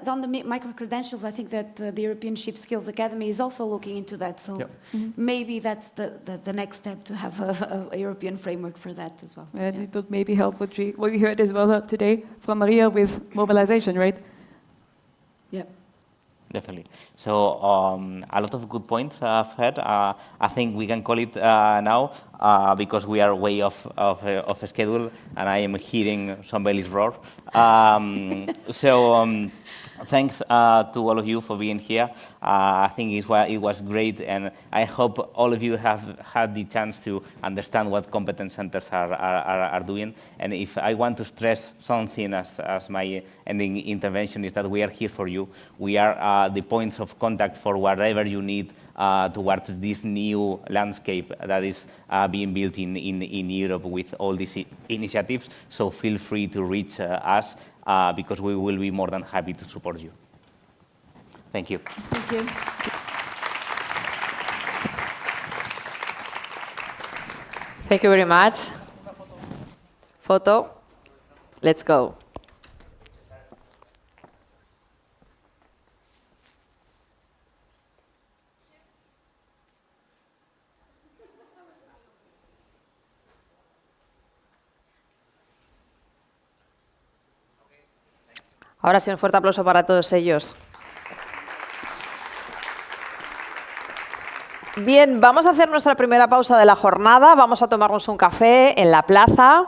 On the micro-credentials, I think that the European Ship Skills Academy is also looking into that. So maybe that's the next step, to have a European framework for that as well. And it would maybe help what we heard as well today from Maria with mobilization, right? Yeah. Definitely. So a lot of good points I've heard. I think we can call it now. because we are way off schedule, and I am hearing somebody's roar. Thanks to all of you for being here. I think it was great, and I hope all of you have had the chance to understand what competence centers are doing. And if I want to stress something as my ending intervention, is that we are here for you. We are the points of contact for whatever you need towards this new landscape that is being built in Europe with all these initiatives. So feel free to reach us because we will be more than happy to support you. Thank you. Thank you. Thank you very much. Photo. Let's go. Ahora sí, un fuerte aplauso para todos ellos. Bien, vamos a hacer nuestra primera pausa de la jornada. Vamos a tomarnos un café en la plaza.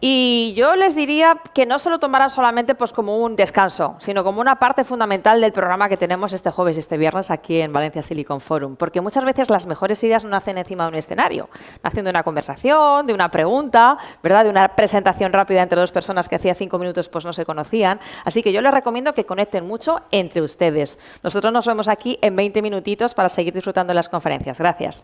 Y yo les diría que no se lo tomaran solamente pues, como un descanso, sino como una parte fundamental del programa que tenemos este jueves y este viernes aquí en Valencia Silicon Forum. Porque muchas veces las mejores ideas no nacen encima de un escenario, nacen de una conversación, de una pregunta, ¿verdad? De una presentación rápida entre dos personas que hacía 5 minutos pues, no se conocían. Así que yo les recomiendo que conecten mucho entre ustedes. Nosotros nos vemos aquí en 20 minutitos para seguir disfrutando de las conferencias. Gracias.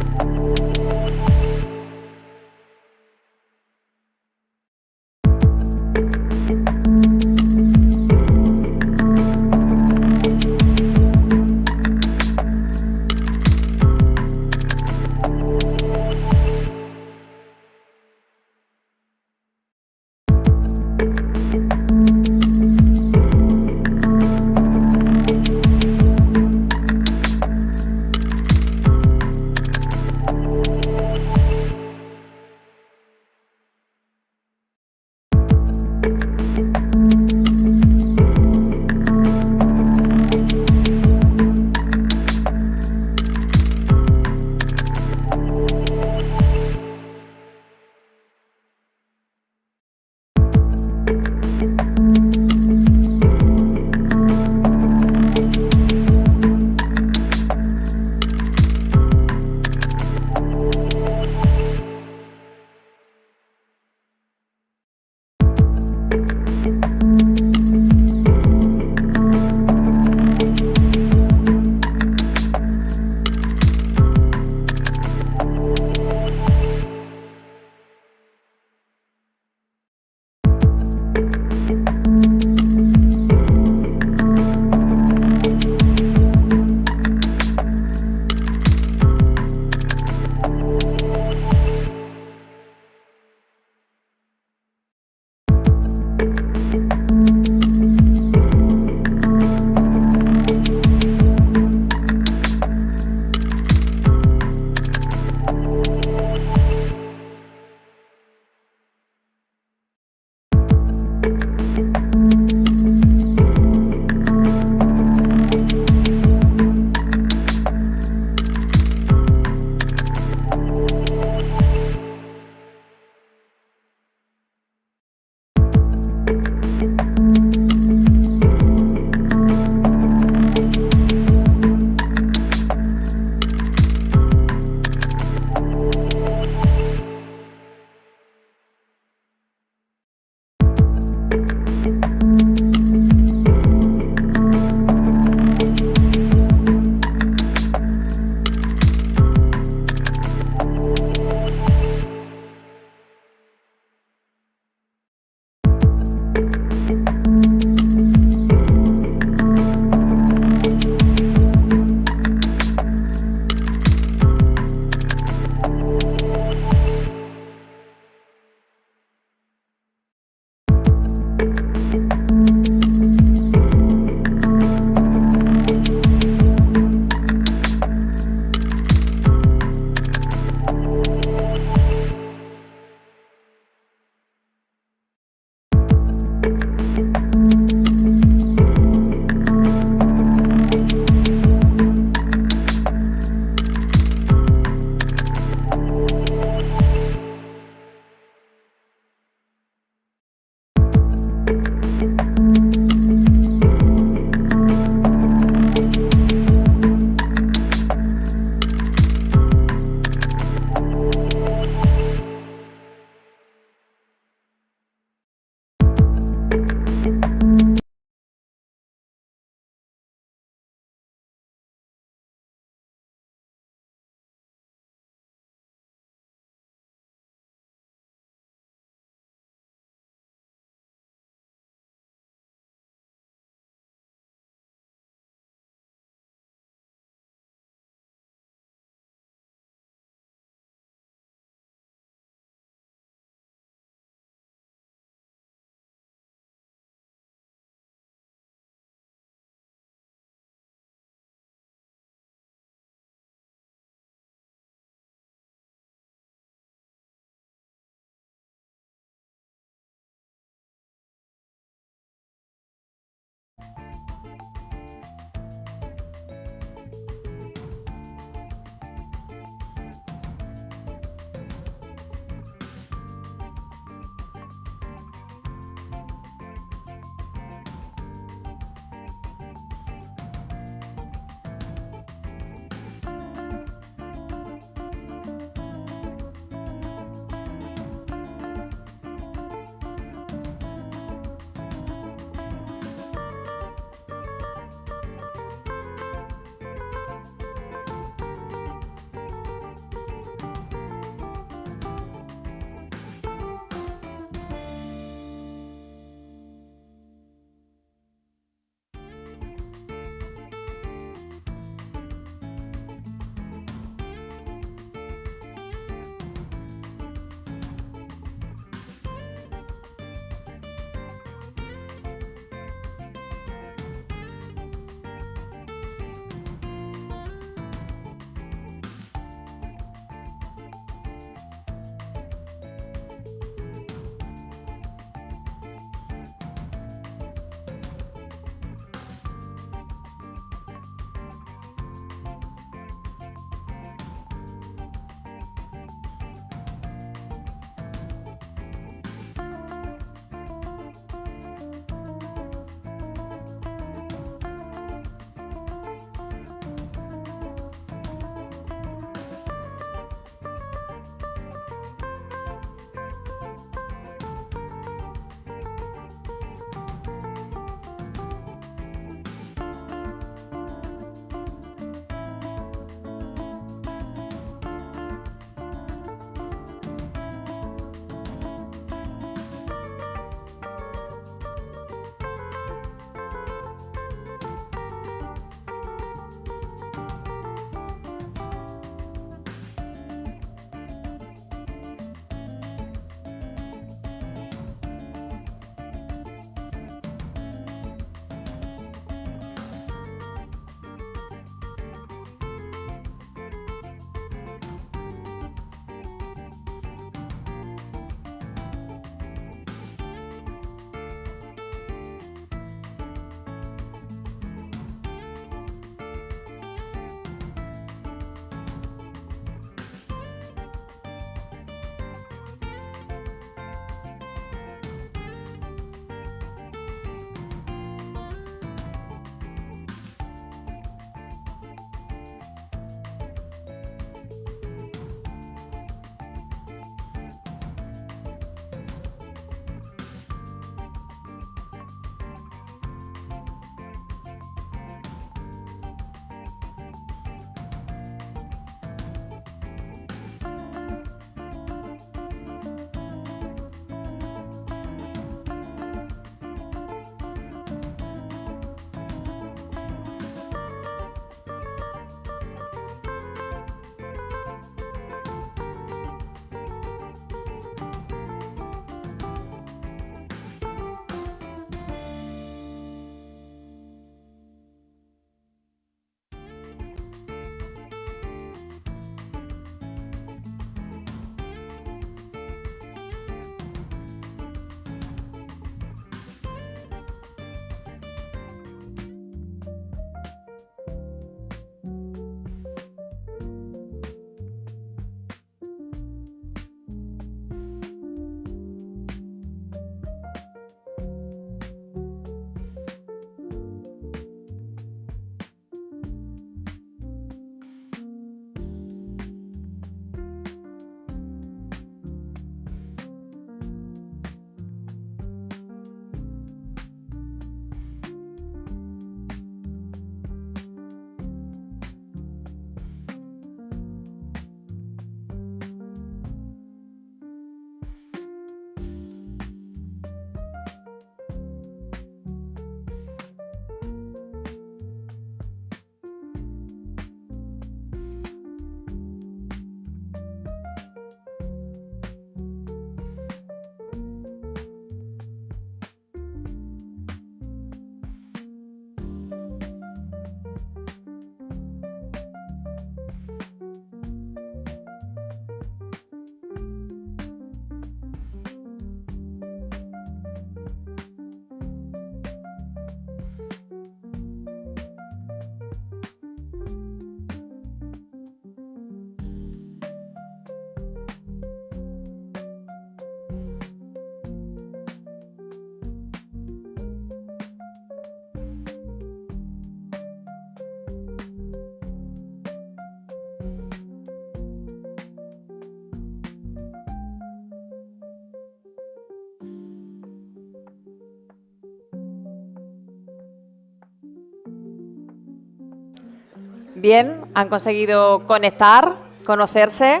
Bien, han conseguido conectar, conocerse.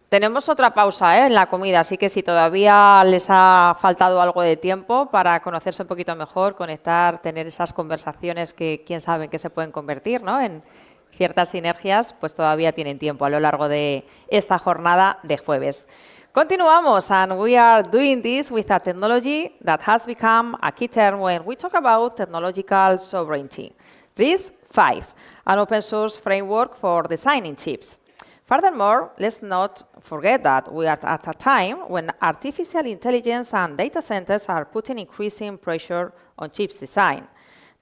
Tenemos otra pausa en la comida, así que si todavía les ha faltado algo de tiempo para conocerse un poquito mejor, conectar, tener esas conversaciones que quién sabe en qué se pueden convertir, ¿no?, en ciertas sinergias, pues todavía tienen tiempo a lo largo de esta jornada de jueves. Continuamos, and we are doing this with a technology that has become a key term when we talk about technological sovereignty. RISC-V, an open source framework for designing chips. Furthermore, let's not forget that we are at a time when artificial intelligence and data centers are putting increasing pressure on chips design.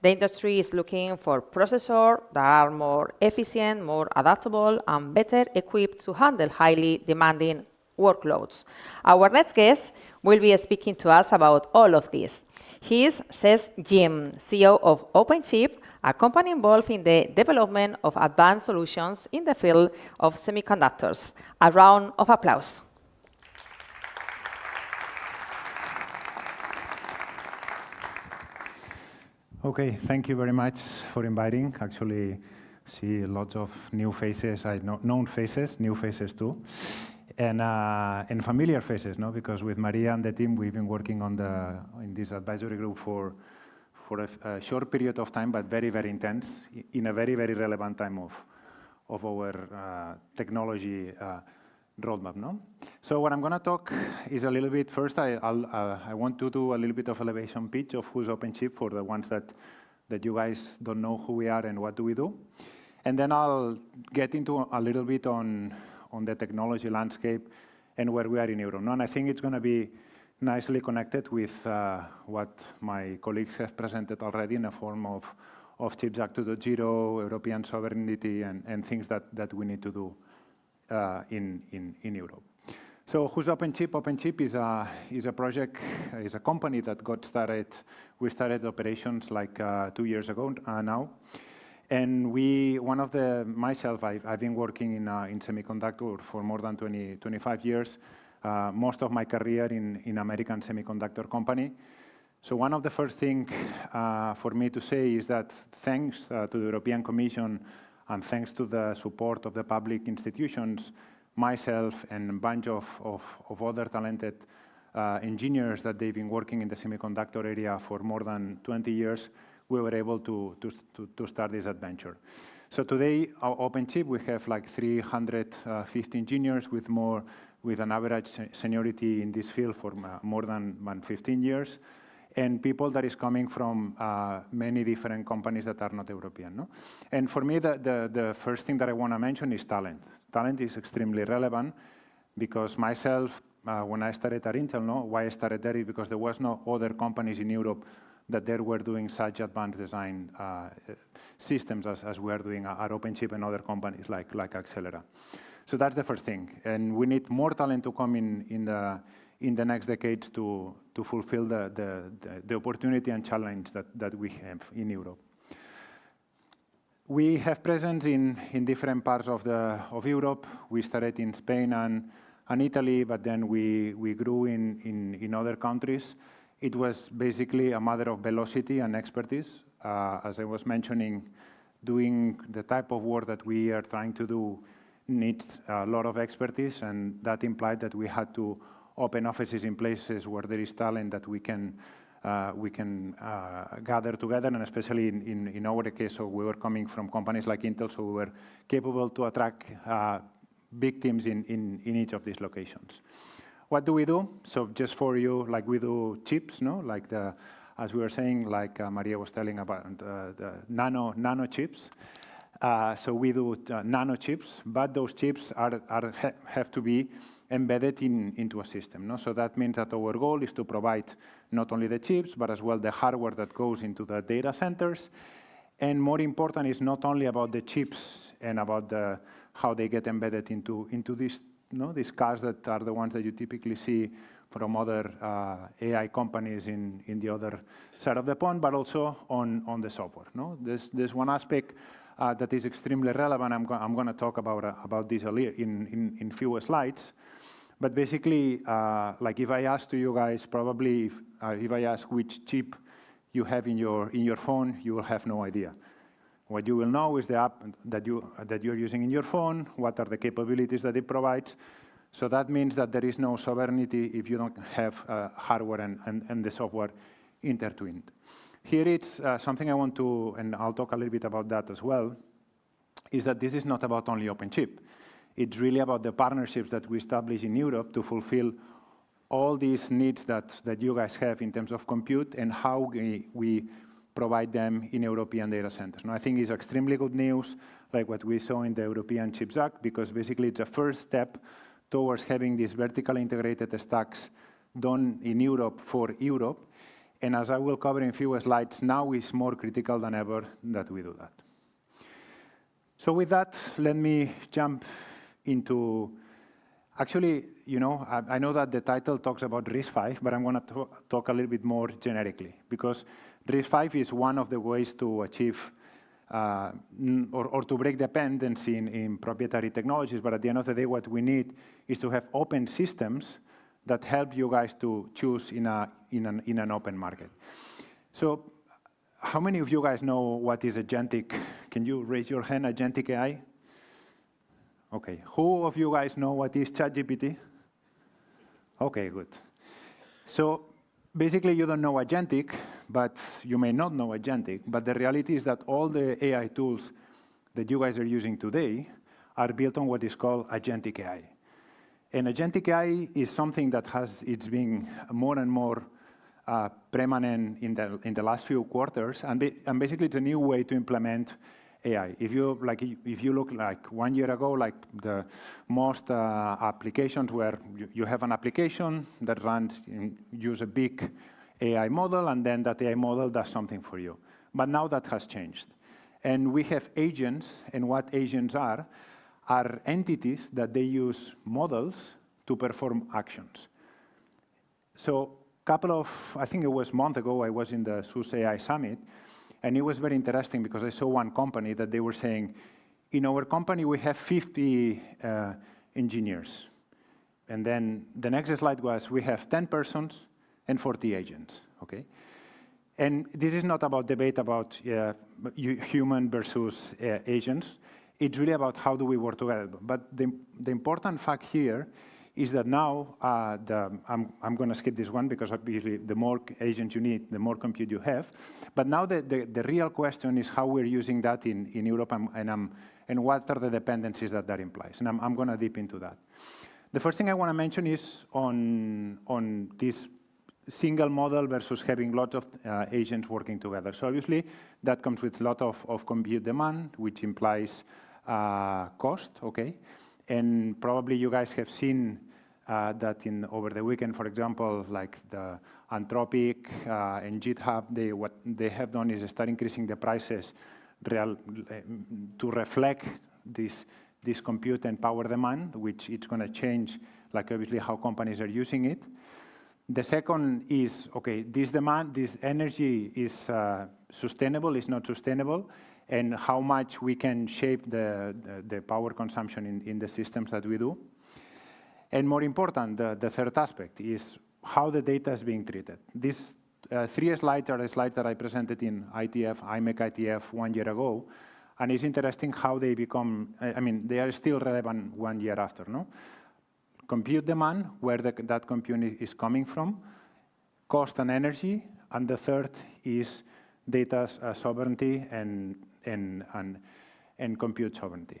The industry is looking for processors that are more efficient, more adaptable, and better equipped to handle highly demanding workloads. Our next guest will be speaking to us about all of this. He is Ses Jim, CEO of OpenChip, a company involved in the development of advanced solutions in the field of semiconductors. A round of applause. Okay, thank you very much for inviting. Actually, see lots of new faces, known faces, new faces too, and familiar faces, no? Because with Maria and the team, we've been working on in this advisory group for a short period of time, but very, very intense, in a very, very relevant time of our technology roadmap, no? So what I'm going to talk is a little bit, first I want to do a little bit of elevation pitch of who's OpenChip for the ones that you guys don't know who we are and what do we do. And then I'll get into a little bit on the technology landscape and where we are in Europe. No? And I think it's going to be nicely connected with what my colleagues have presented already in the form of Chips Act 2.0, European sovereignty, and things that we need to do in Europe. So who's OpenChip? OpenChip is a project, is a company that got started. We started operations like 2 years ago now. And myself, I've been working in semiconductor for more than 25 years. Most of my career in American semiconductor company. So one of the first things for me to say is that thanks to the European Commission and thanks to the support of the public institutions, myself and a bunch of other talented engineers that they've been working in the semiconductor area for more than 20 years, we were able to start this adventure. So today, our OpenChip, we have like 350 engineers with an average seniority in this field for more than 15 years, and people that is coming from many different companies that are not European. No? And for me, the first thing that I want to mention is talent. Talent is extremely relevant because myself, when I started at Intel, why I started there is because there was no other companies in Europe that they were doing such advanced design systems as we are doing at OpenChip and other companies like Accelera. So that's the first thing. And we need more talent to come in the next decades to fulfill the opportunity and challenge that we have in Europe. We have presence in different parts of Europe. We started in Spain and Italy, but then we grew in other countries. It was basically a matter of velocity and expertise. As I was mentioning, doing the type of work that we are trying to do needs a lot of expertise, and that implied that we had to open offices in places where there is talent that we can gather together, and especially in our case, so we were coming from companies like Intel, so we were capable to attract big teams in each of these locations. What do we do? So just for you, like we do chips, like as we were saying, like Maria was telling about the nano chips. So we do nano chips, but those chips have to be embedded into a system. No? So that means that our goal is to provide not only the chips, but as well the hardware that goes into the data centers. And more important is not only about the chips and about how they get embedded into these cars that are the ones that you typically see from other AI companies in the other side of the pond, but also on the software. No? There's one aspect that is extremely relevant. I'm going to talk about this in few slides. But basically, like if I ask to you guys, probably if I ask which chip you have in your phone, you will have no idea. What you will know is the app that you're using in your phone, what are the capabilities that it provides. So that means that there is no sovereignty if you don't have hardware and the software intertwined. Here it's something I want to, and I'll talk a little bit about that as well, is that this is not about only OpenChip. It's really about the partnerships that we establish in Europe to fulfill all these needs that you guys have in terms of compute and how we provide them in European data centers. Now, I think it's extremely good news, like what we saw in the European Chips Act, because basically it's a first step towards having these vertically integrated stacks done in Europe for Europe. And as I will cover in a few slides, now it's more critical than ever that we do that. So with that, let me jump into, actually, you know, I know that the title talks about RISC-V, but I'm going to talk a little bit more generically, because RISC-V is one of the ways to achieve or to break dependency in proprietary technologies. But at the end of the day, what we need is to have open systems that help you guys to choose in an open market. So how many of you guys know what is agentic? Can you raise your hand, agentic AI? Okay. Who of you guys know what is ChatGPT? Okay, good. So basically, you don't know agentic, but you may not know agentic. But the reality is that all the AI tools that you guys are using today are built on what is called agentic AI. And agentic AI is something that it's being more and more permanent in the last few quarters, and basically it's a new way to implement AI. If you look like 1 year ago, like the most applications where you have an application that runs, use a big AI model, and then that AI model does something for you. But now that has changed, and we have agents, and what agents are entities that they use models to perform actions. So I think it was a month ago, I was in the SUSE AI Summit, and it was very interesting because I saw one company that they were saying, in our company, we have 50 engineers. And then the next slide was, we have 10 persons and 40 agents, okay? And this is not about debate about human versus agents. It's really about how do we work together. But the important fact here is that now, I'm going to skip this one because obviously the more agents you need, the more compute you have. But now the real question is how we're using that in Europe and what are the dependencies that implies. And I'm going to deep into that. The first thing I want to mention is on this single model versus having lots of agents working together. So obviously, that comes with a lot of compute demand, which implies cost, okay? And probably you guys have seen that over the weekend, for example, like the Anthropic and GitHub, what they have done is start increasing the prices to reflect this compute and power demand, which it's going to change, like obviously how companies are using it. The second is, okay, this energy is sustainable, is not sustainable, and how much we can shape the power consumption in the systems that we do. And more important, the third aspect is how the data is being treated. These 3 slides are slides that I presented in IMEC ITF 1 year ago, and it's interesting how they become, they are still relevant 1 year after, no? Compute demand, where that compute is coming from, cost and energy, and the third is data sovereignty and compute sovereignty.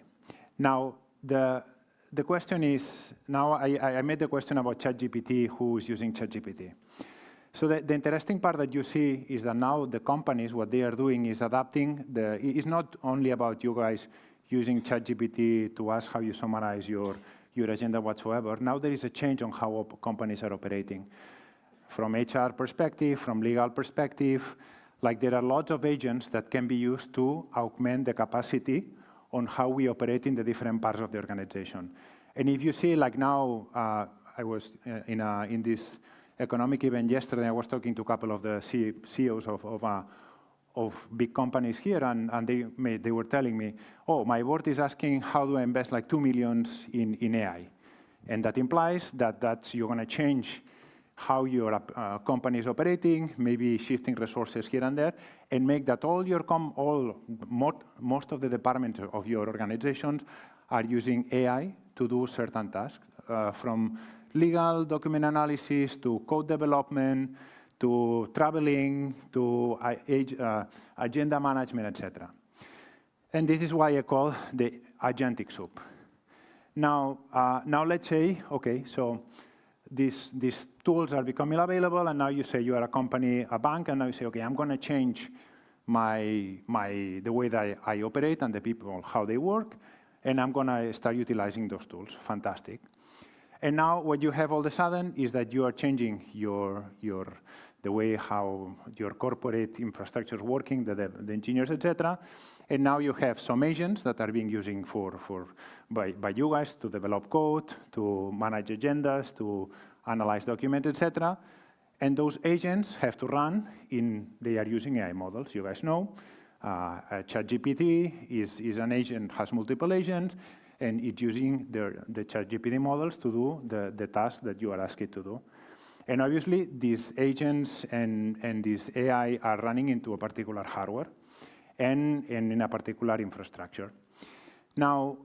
Now, the question is, now I made the question about ChatGPT, who is using ChatGPT. So the interesting part that you see is that now the companies, what they are doing is adapting. It's not only about you guys using ChatGPT to ask how you summarize your agenda whatsoever. Now there is a change on how companies are operating. From HR perspective, from legal perspective, like there are lots of agents that can be used to augment the capacity on how we operate in the different parts of the organization. And if you see, like now, I was in this economic event yesterday, I was talking to a couple of the CEOs of big companies here, and they were telling me, oh, my board is asking how do I invest like $2 million in AI? And that implies that you're going to change how your company is operating, maybe shifting resources here and there, and make that most of the departments of your organizations are using AI to do certain tasks, from legal document analysis to code development to traveling to agenda management, etc. And this is why I call the agentic soup. Now let's say, okay, so these tools are becoming available, and now you say you are a company, a bank, and now you say, okay, I'm going to change the way that I operate and the people, how they work, and I'm going to start utilizing those tools. Fantastic. And now what you have all of a sudden is that you are changing the way how your corporate infrastructure is working, the engineers, etc. And now you have some agents that are being used by you guys to develop code, to manage agendas, to analyze documents, etc. And those agents have to run they are using AI models. You guys know, ChatGPT is an agent, has multiple agents, and it's using the ChatGPT models to do the tasks that you are asked to do. And obviously, these agents and this AI are running into a particular hardware and in a particular infrastructure. Now,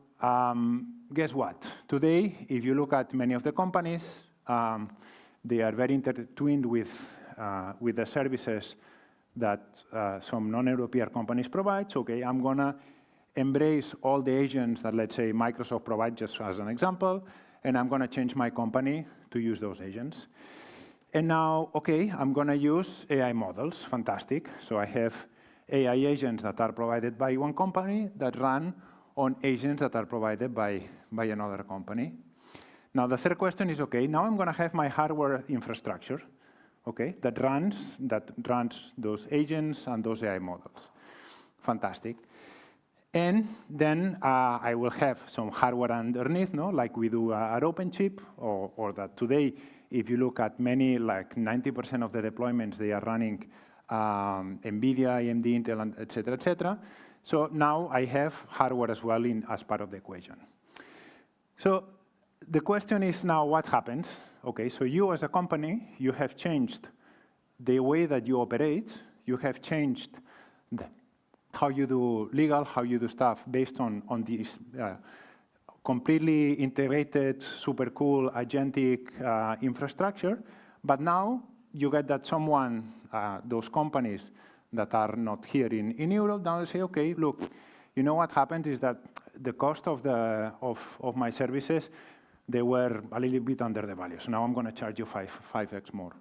guess what? Today, if you look at many of the companies, they are very intertwined with the services that some non-European companies provide. So, okay, I'm going to embrace all the agents that, let's say, Microsoft provides, just as an example, and I'm going to change my company to use those agents. And now, okay, I'm going to use AI models. Fantastic. So I have AI agents that are provided by one company that run on agents that are provided by another company. Now, the third question is, okay, now I'm going to have my hardware infrastructure, okay, that runs those agents and those AI models. Fantastic. And then I will have some hardware underneath, no? Like we do at OpenChip, or that today, if you look at many, like 90% of the deployments, they are running NVIDIA, AMD, Intel, et cetera, et cetera. So now I have hardware as well as part of the equation. So the question is now what happens? Okay, so you as a company, you have changed the way that you operate. You have changed how you do legal, how you do stuff based on this completely integrated, super cool, agentic infrastructure. But now you get that those companies that are not here in Europe, now they say, okay, look, you know what happens is that the cost of my services, they were a little bit under the value. So now I'm going to charge you 5x more.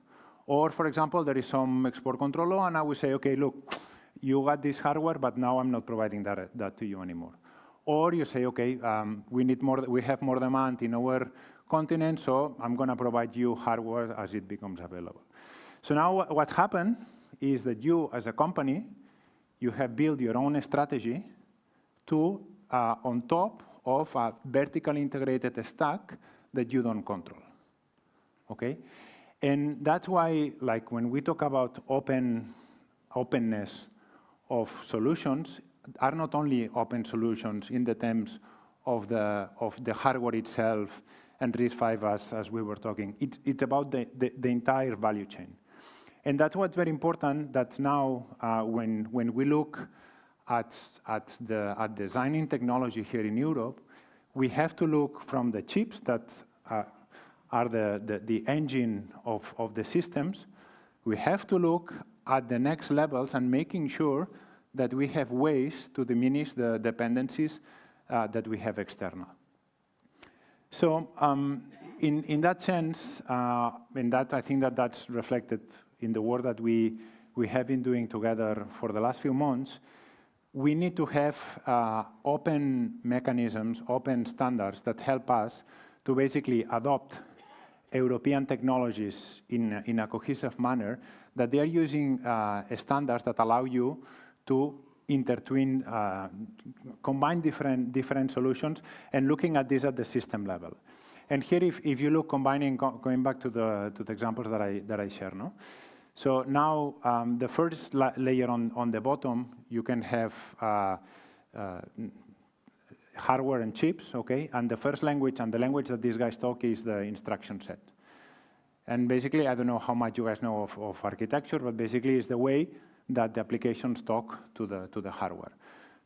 Or, for example, there is some export control law, and I will say, okay, look, you got this hardware, but now I'm not providing that to you anymore. Or you say, okay, we have more demand in our continent, so I'm going to provide you hardware as it becomes available. So now what happened is that you, as a company, you have built your own strategy on top of a vertically integrated stack that you don't control. Okay? And that's why, like, when we talk about openness of solutions, are not only open solutions in the terms of the hardware itself and RISC-V as we were talking. It's about the entire value chain. And that's what's very important, that now when we look at designing technology here in Europe, we have to look from the chips that are the engine of the systems. We have to look at the next levels and making sure that we have ways to diminish the dependencies that we have external. So in that sense, I think that's reflected in the work that we have been doing together for the last few months. We need to have open mechanisms, open standards that help us to basically adopt European technologies in a cohesive manner, that they are using standards that allow you to intertwine, combine different solutions, and looking at this at the system level. And here, if you look, going back to the examples that I share, no? So now the first layer on the bottom, you can have hardware and chips, okay? And the first language and the language that these guys talk is the instruction set. And basically, I don't know how much you guys know of architecture, but basically it's the way that the applications talk to the hardware.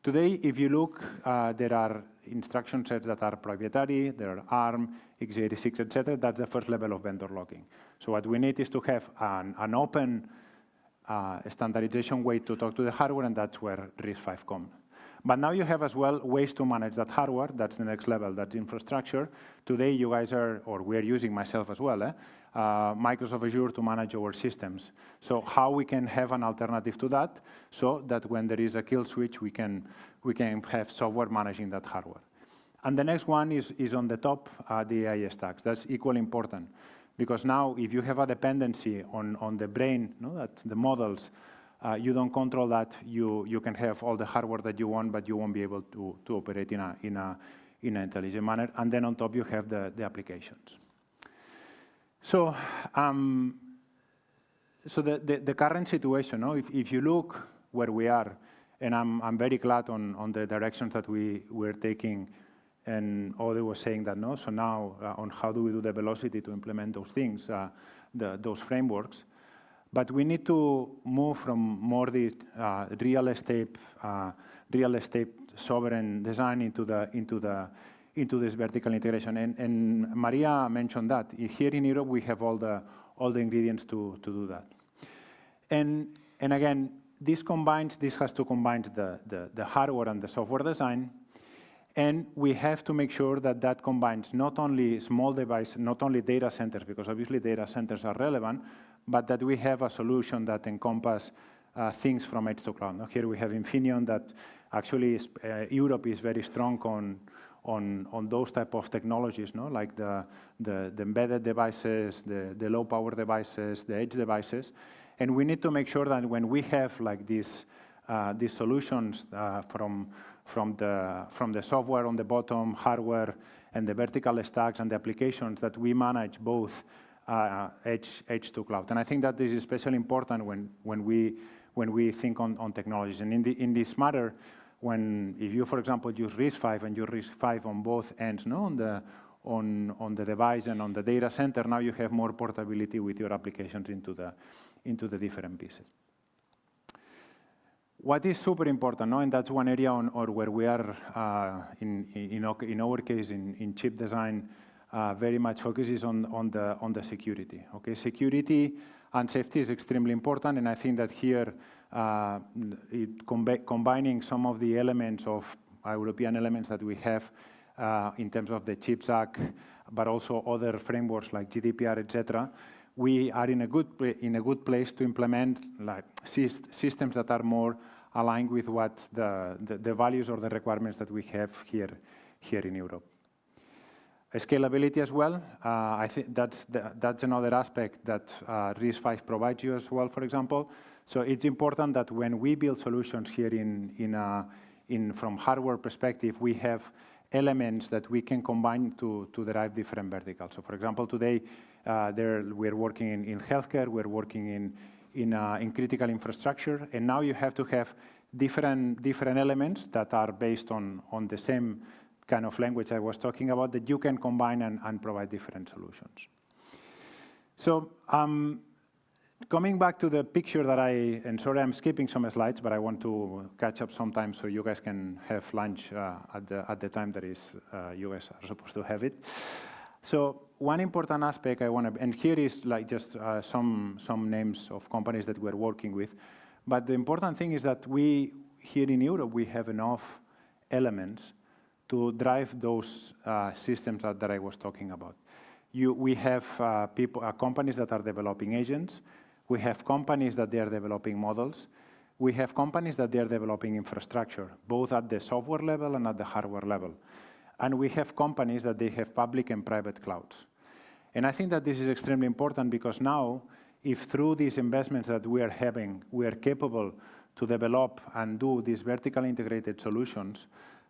Today, if you look, there are instruction sets that are proprietary, there are ARM, x86, etc. That's the first level of vendor locking. So what we need is to have an open standardization way to talk to the hardware, and that's where RISC-V comes. But now you have as well ways to manage that hardware. That's the next level, that's infrastructure. Today you guys are, or we're using myself as well, Microsoft Azure to manage our systems. So how we can have an alternative to that, so that when there is a kill switch, we can have software managing that hardware. And the next one is on the top, the AI stacks. That's equally important, because now if you have a dependency on the brain, that the models, you don't control that. You can have all the hardware that you want, but you won't be able to operate in an intelligent manner. And then on top, you have the applications. So, the current situation, if you look where we are, and I'm very glad on the directions that we're taking, and Ode was saying that, so now on how do we do the velocity to implement those things, those frameworks. But we need to move from more the real estate sovereign design into this vertical integration. And Maria mentioned that here in Europe we have all the ingredients to do that. And again, this has to combine the hardware and the software design. And we have to make sure that combines not only small devices, not only data centers, because obviously data centers are relevant, but that we have a solution that encompasses things from edge to cloud. Now, here we have Infineon that actually Europe is very strong on those type of technologies, like the embedded devices, the low power devices, the edge devices. And we need to make sure that when we have like these solutions from the software on the bottom, hardware, and the vertical stacks and the applications, that we manage both edge to cloud. And I think that this is especially important when we think on technologies. And in this matter, if you, for example, use RISC-V and use RISC-V on both ends, on the device and on the data center, now you have more portability with your applications into the different pieces. What is super important, and that's one area where we are, in our case, in chip design, very much focuses on the security. Okay, security and safety is extremely important, and I think that here, combining some of the elements of European elements that we have in terms of the CHIPS Act, but also other frameworks like GDPR, etc., we are in a good place to implement like systems that are more aligned with what the values or the requirements that we have here in Europe. Scalability as well. I think that's another aspect that RISC-V provides you as well, for example. So it's important that when we build solutions here from hardware perspective, we have elements that we can combine to derive different verticals. So for example, today we're working in healthcare, we're working in critical infrastructure, and now you have to have different elements that are based on the same kind of language I was talking about, that you can combine and provide different solutions. So coming back to the picture that and sorry I'm skipping some slides, but I want to catch up sometime so you guys can have lunch at the time that you guys are supposed to have it. So one important aspect I want to, and here is like just some names of companies that we're working with, but the important thing is that we, here in Europe, we have enough elements to drive those systems that I was talking about. We have companies that are developing agents. We have companies that they are developing models. We have companies that they are developing infrastructure, both at the software level and at the hardware level. And we have companies that they have public and private clouds. And I think that this is extremely important because now, if through these investments that we are having, we are capable to develop and do these vertical integrated solutions,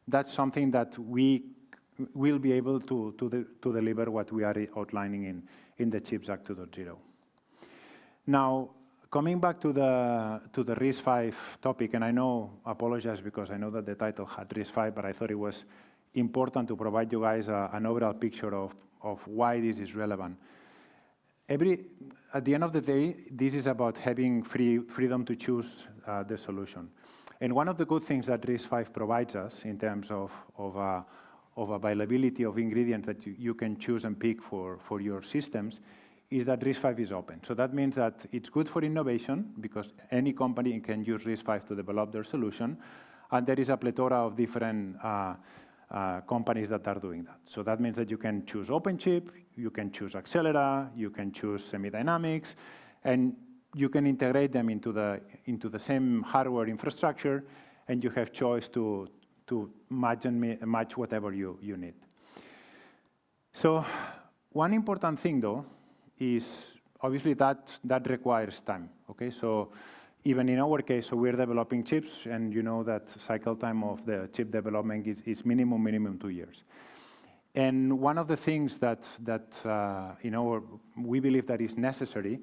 that's something that we will be able to deliver what we are outlining in the CHIPS Act 2.0. Now, coming back to the RISC-V topic, and apologize because I know that the title had RISC-V, but I thought it was important to provide you guys an overall picture of why this is relevant. at the end of the day, this is about having freedom to choose the solution. And one of the good things that RISC-V provides us in terms of availability of ingredients that you can choose and pick for your systems is that RISC-V is open. So that means that it's good for innovation because any company can use RISC-V to develop their solution. And there is a plethora of different companies that are doing that. So that means that you can choose OpenChip, you can choose Accelera, you can choose Semidynamics, and you can integrate them into the same hardware infrastructure, and you have choice to match whatever you need. So one important thing, though, is obviously that requires time. Okay, so even in our case, so we're developing chips, and you know that cycle time of the chip development is minimum 2 years. And one of the things that we believe that is necessary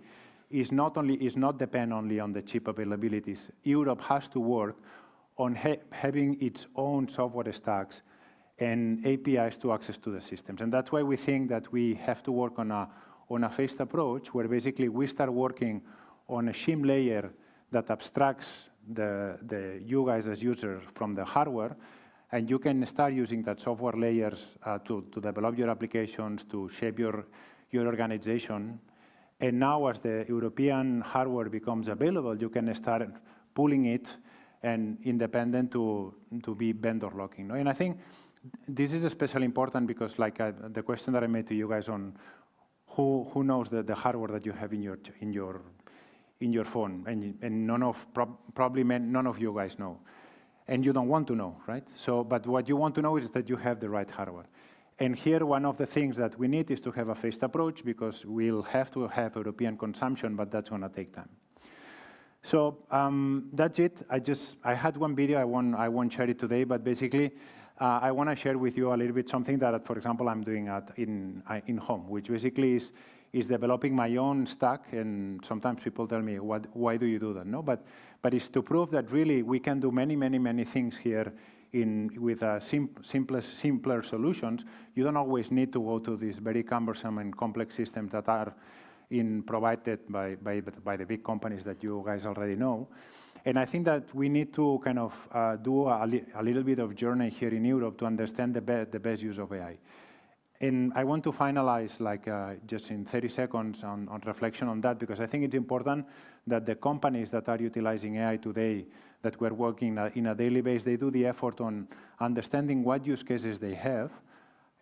is not depend only on the chip availabilities. Europe has to work on having its own software stacks and APIs to access to the systems. And that's why we think that we have to work on a phased approach where basically we start working on a shim layer that abstracts you guys as users from the hardware, and you can start using that software layers to develop your applications, to shape your organization. And now as the European hardware becomes available, you can start pulling it and independent to be vendor locking. And I think this is especially important because like the question that I made to you guys on who knows the hardware that you have in your phone, and probably none of you guys know. And you don't want to know, right? So, but what you want to know is that you have the right hardware. And here, one of the things that we need is to have a phased approach because we'll have to have European consumption, but that's going to take time. So that's it. I had one video. I won't share it today, but basically, I want to share with you a little bit something that, for example, I'm doing in home, which basically is developing my own stack. And sometimes people tell me, why do you do that? No, but it's to prove that really we can do many things here with simpler solutions. You don't always need to go to these very cumbersome and complex systems that are provided by the big companies that you guys already know. And I think that we need to kind of do a little bit of journey here in Europe to understand the best use of AI. And I want to finalize just in 30 seconds on reflection on that, because I think it's important that the companies that are utilizing AI today, that we're working in a daily basis, they do the effort on understanding what use cases they have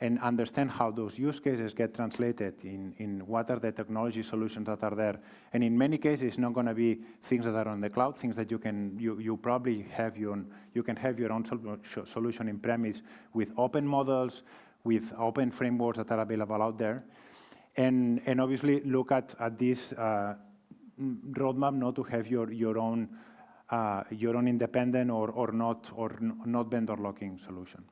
and understand how those use cases get translated in what are the technology solutions that are there. And in many cases, it's not going to be things that are on the cloud, things that you probably have you can have your own solution in premise with open models, with open frameworks that are available out there. And obviously look at this roadmap, not to have your own independent or not vendor locking solution.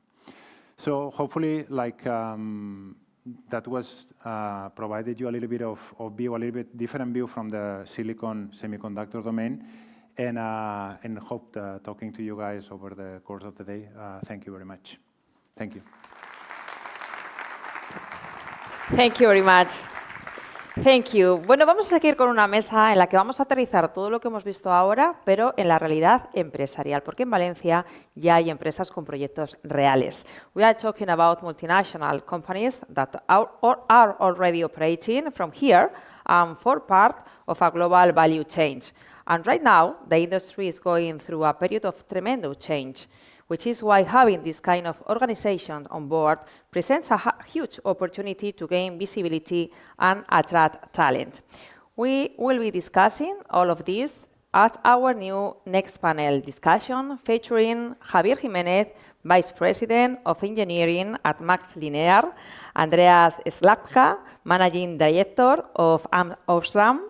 So hopefully that was provided you a little bit of view, a little bit different view from the silicon semiconductor domain, and hope talking to you guys over the course of the day. Thank you very much. Thank you. Thank you very much. Thank you. Bueno, vamos a seguir con una mesa en la que vamos a aterrizar todo lo que hemos visto ahora, pero en la realidad empresarial, porque en Valencia ya hay empresas con proyectos reales. We are talking about multinational companies that are already operating from here for part of a global value chain. And right now, the industry is going through a period of tremendous change, which is why having this kind of organization on board presents a huge opportunity to gain visibility and attract talent. We will be discussing all of this at our new next panel discussion featuring Javier Jiménez, Vice President of Engineering at Max Linear, Andreas Slapka, Managing Director of Osram,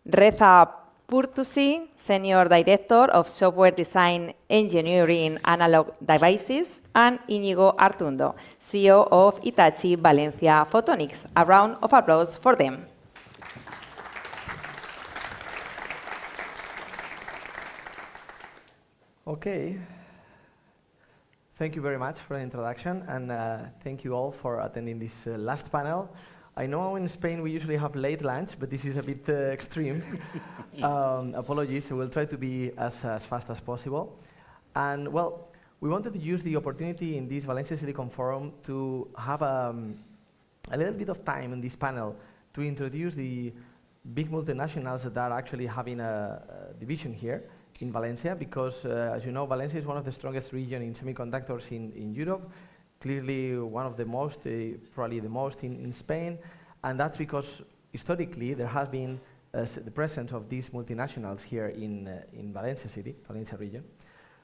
Reza Purtusi, Senior Director of Software Design Engineering Analog Devices, and Íñigo Artundo, CEO of Hitachi Valencia Photonics. A round of applause for them. Okay. Thank you very much for the introduction, and thank you all for attending this last panel. I know in Spain we usually have late lunch, but this is a bit extreme. Apologies, we'll try to be as fast as possible. And well, we wanted to use the opportunity in this Valencia Silicon Forum to have a little bit of time in this panel to introduce the big multinationals that are actually having a division here in Valencia, because as you know, Valencia is one of the strongest regions in semiconductors in Europe, clearly one of the most, probably the most in Spain, and that's because historically there has been the presence of these multinationals here in Valencia city, Valencia region.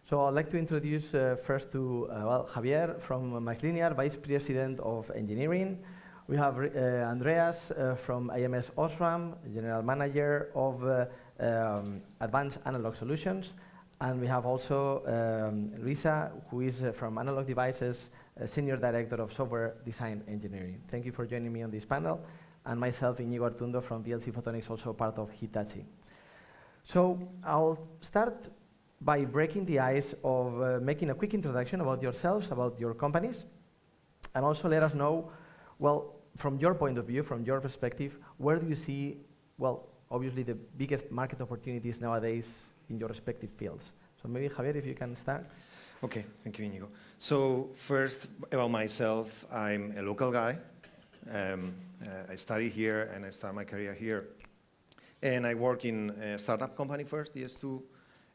So I'd like to introduce first to well, Javier from MaxLinear, Vice President of Engineering. We have Andreas from AMS Osram, General Manager of Advanced Analog Solutions. And we have also Risa, who is from Analog Devices, Senior Director of Software Design Engineering. Thank you for joining me on this panel. And myself, Inigo Artundo from VLC Photonics, also part of Hitachi. So I'll start by breaking the ice of making a quick introduction about yourselves, about your companies, and also let us know, well, from your point of view, from your perspective, where do you see, well, obviously the biggest market opportunities nowadays in your respective fields? So maybe Javier, if you can start. Okay, thank you, Inigo. So first, about myself, I'm a local guy. I study here and I start my career here. And I work in a startup company first, DS2,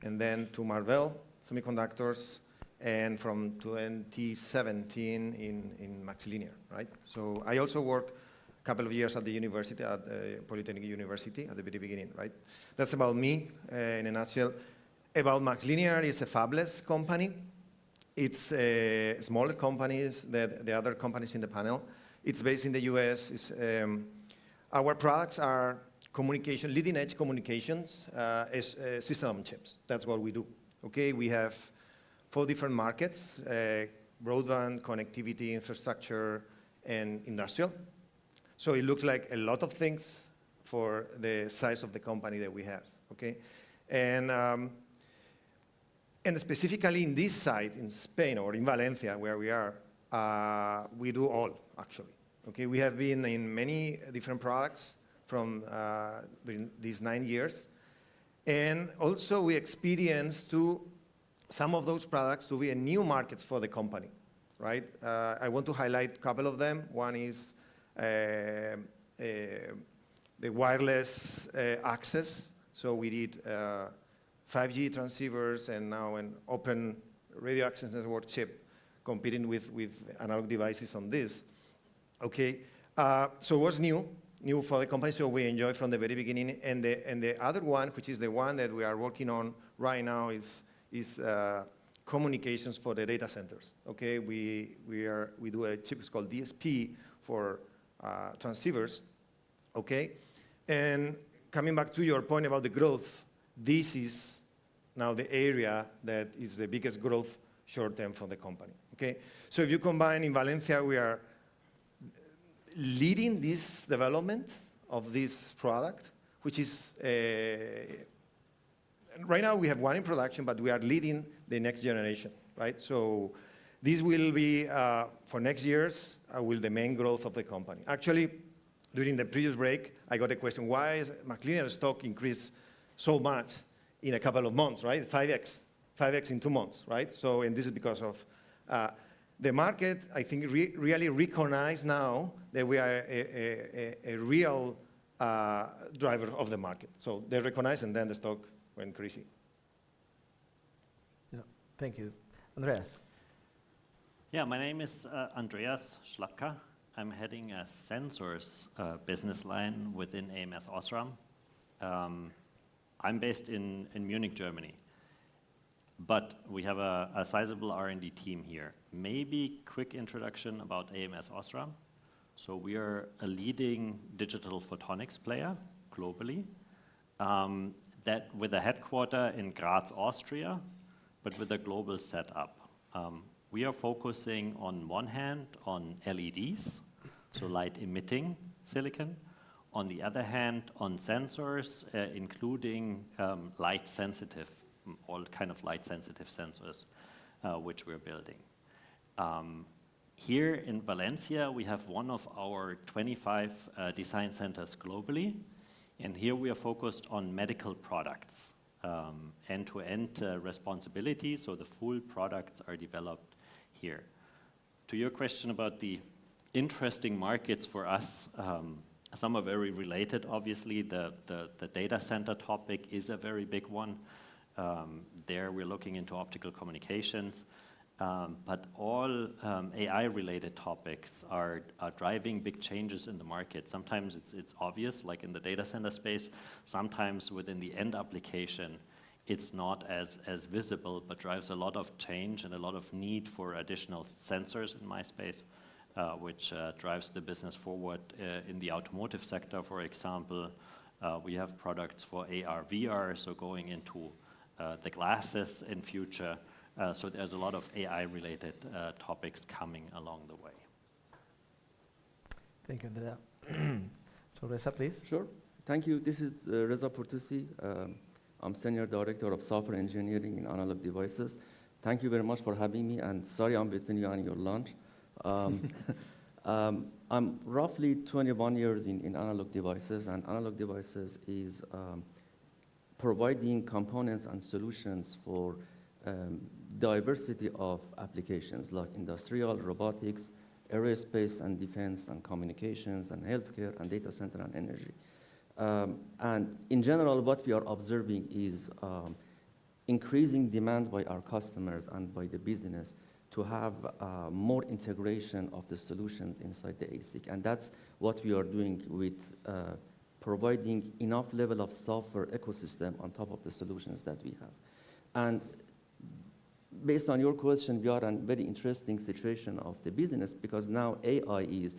and then to Marvell Semiconductors, and from 2017 in MaxLinear, right? So I also worked a couple of years at the university, at Polytechnic University at the very beginning, right? That's about me in a nutshell. About MaxLinear, it's a fabless company. It's smaller companies than the other companies in the panel. It's based in the US. Our products are communication, leading edge communications, system on chips. That's what we do. Okay, we have 4 different markets: broadband, connectivity, infrastructure, and industrial. So it looks like a lot of things for the size of the company that we have. Okay, and specifically in this site in Spain or in Valencia, where we are, we do all actually. Okay, we have been in many different products from these 9 years. And also we experienced some of those products to be a new markets for the company, right? I want to highlight a couple of them. One is the wireless access. So we did 5G transceivers and now an open radio access network chip competing with analog devices on this. Okay, so it was new for the company, so we enjoyed from the very beginning. And the other one, which is the one that we are working on right now, is communications for the data centers. Okay, we do a chip called DSP for transceivers. Okay, and coming back to your point about the growth, this is now the area that is the biggest growth short term for the company. Okay, so if you combine in Valencia, we are leading this development of this product, which is, right now we have one in production, but we are leading the next generation, right? So this will be, for next years, will the main growth of the company. Actually, during the previous break, I got a question, why is MaxLinear stock increased so much in a couple of months, right? 5x in 2 months, right? So, and this is because of the market, I think, really recognize now that we are a real driver of the market. So they recognize, and then the stock went crazy. Yeah, thank you. Andreas. Yeah, my name is Andreas Schlapka. I'm heading a sensors business line within AMS Osram. I'm based in Munich, Germany. But we have a sizable R&D team here. Maybe quick introduction about AMS Osram. So we are a leading digital photonics player globally, that with a headquarter in Graz, Austria, but with a global setup. We are focusing on one hand on LEDs, so light emitting silicon. On the other hand, on sensors, including light sensitive, all kind of light sensitive sensors, which we're building. Here in Valencia, we have one of our 25 design centers globally, and here we are focused on medical products, end-to-end responsibility, so the full products are developed here. To your question about the interesting markets for us, some are very related, obviously. The data center topic is a very big one. There we're looking into optical communications. But all AI-related topics are driving big changes in the market. Sometimes it's obvious, like in the data center space. Sometimes within the end application, it's not as visible, but drives a lot of change and a lot of need for additional sensors in my space, which drives the business forward. In the automotive sector, for example, we have products for AR, VR, so going into the glasses in future. So there's a lot of AI-related topics coming along the way. Thank you, Andrea. So Reza, please. Sure. Thank you. This is Reza Portusi. I'm Senior Director of Software Engineering in Analog Devices. Thank you very much for having me, and sorry I'm between you and your lunch. I'm roughly 21 years in Analog Devices, and Analog Devices is providing components and solutions for diversity of applications like industrial, robotics, aerospace and defense and communications and healthcare and data center and energy. And in general, what we are observing is increasing demand by our customers and by the business to have more integration of the solutions inside the ASIC. And that's what we are doing with providing enough level of software ecosystem on top of the solutions that we have. And based on your question, we are in a very interesting situation of the business because now AI is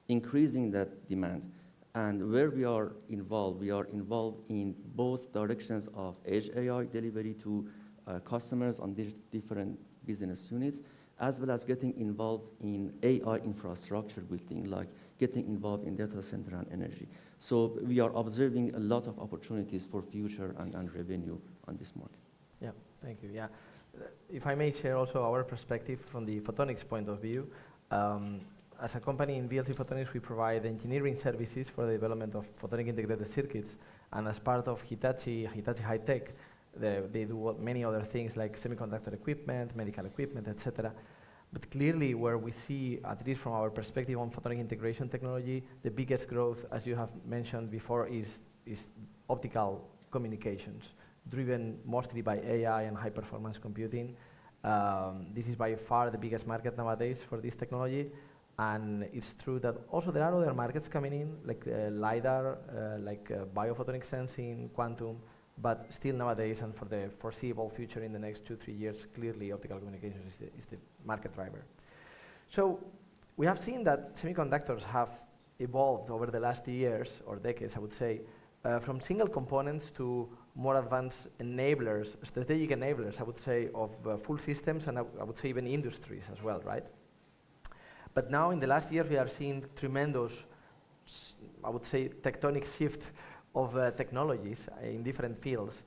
increasing that demand. And where we are involved in both directions of edge AI delivery to customers on different business units, as well as getting involved in AI infrastructure building, like getting involved in data center and energy. So we are observing a lot of opportunities for future and revenue on this market. Yeah, thank you. Yeah. If I may share also our perspective from the photonics point of view, as a company in VLC Photonics, we provide engineering services for the development of photonic integrated circuits, and as part of Hitachi High Tech, they do many other things like semiconductor equipment, medical equipment, etc. But clearly, where we see, at least from our perspective on photonic integration technology, the biggest growth, as you have mentioned before, is optical communications, driven mostly by AI and high-performance computing. This is by far the biggest market nowadays for this technology. And it's true that also there are other markets coming in, like LiDAR, like biophotonic sensing, quantum, but still nowadays and for the foreseeable future in the next 2-3 years, clearly optical communications is the market driver. So we have seen that semiconductors have evolved over the last years, or decades, I would say, from single components to more advanced enablers, strategic enablers, I would say, of full systems, and I would say even industries as well, right? But now in the last year, we are seeing tremendous, I would say, tectonic shift of technologies in different fields.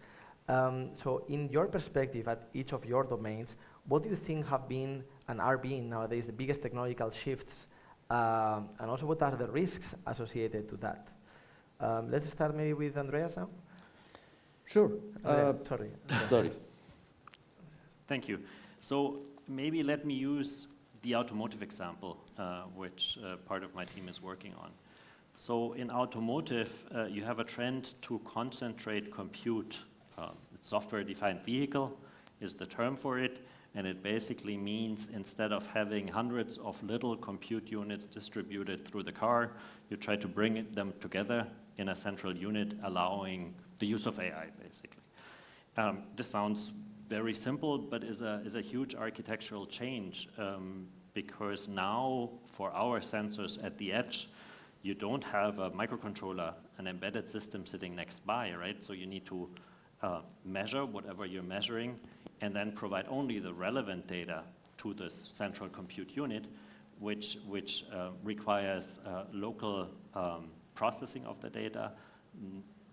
So in your perspective at each of your domains, what do you think have been and are being nowadays the biggest technological shifts, and also what are the risks associated to that? Let's start maybe with Andreas now. Sure. Sorry. Thank you. So maybe let me use the automotive example, which part of my team is working on. So in automotive, you have a trend to concentrate compute. Software-defined vehicle is the term for it, and it basically means instead of having hundreds of little compute units distributed through the car, you try to bring them together in a central unit, allowing the use of AI, basically. This sounds very simple, but is a huge architectural change, because now for our sensors at the edge, you don't have a microcontroller, an embedded system sitting next by, right? So you need to measure whatever you're measuring and then provide only the relevant data to the central compute unit, which requires local processing of the data,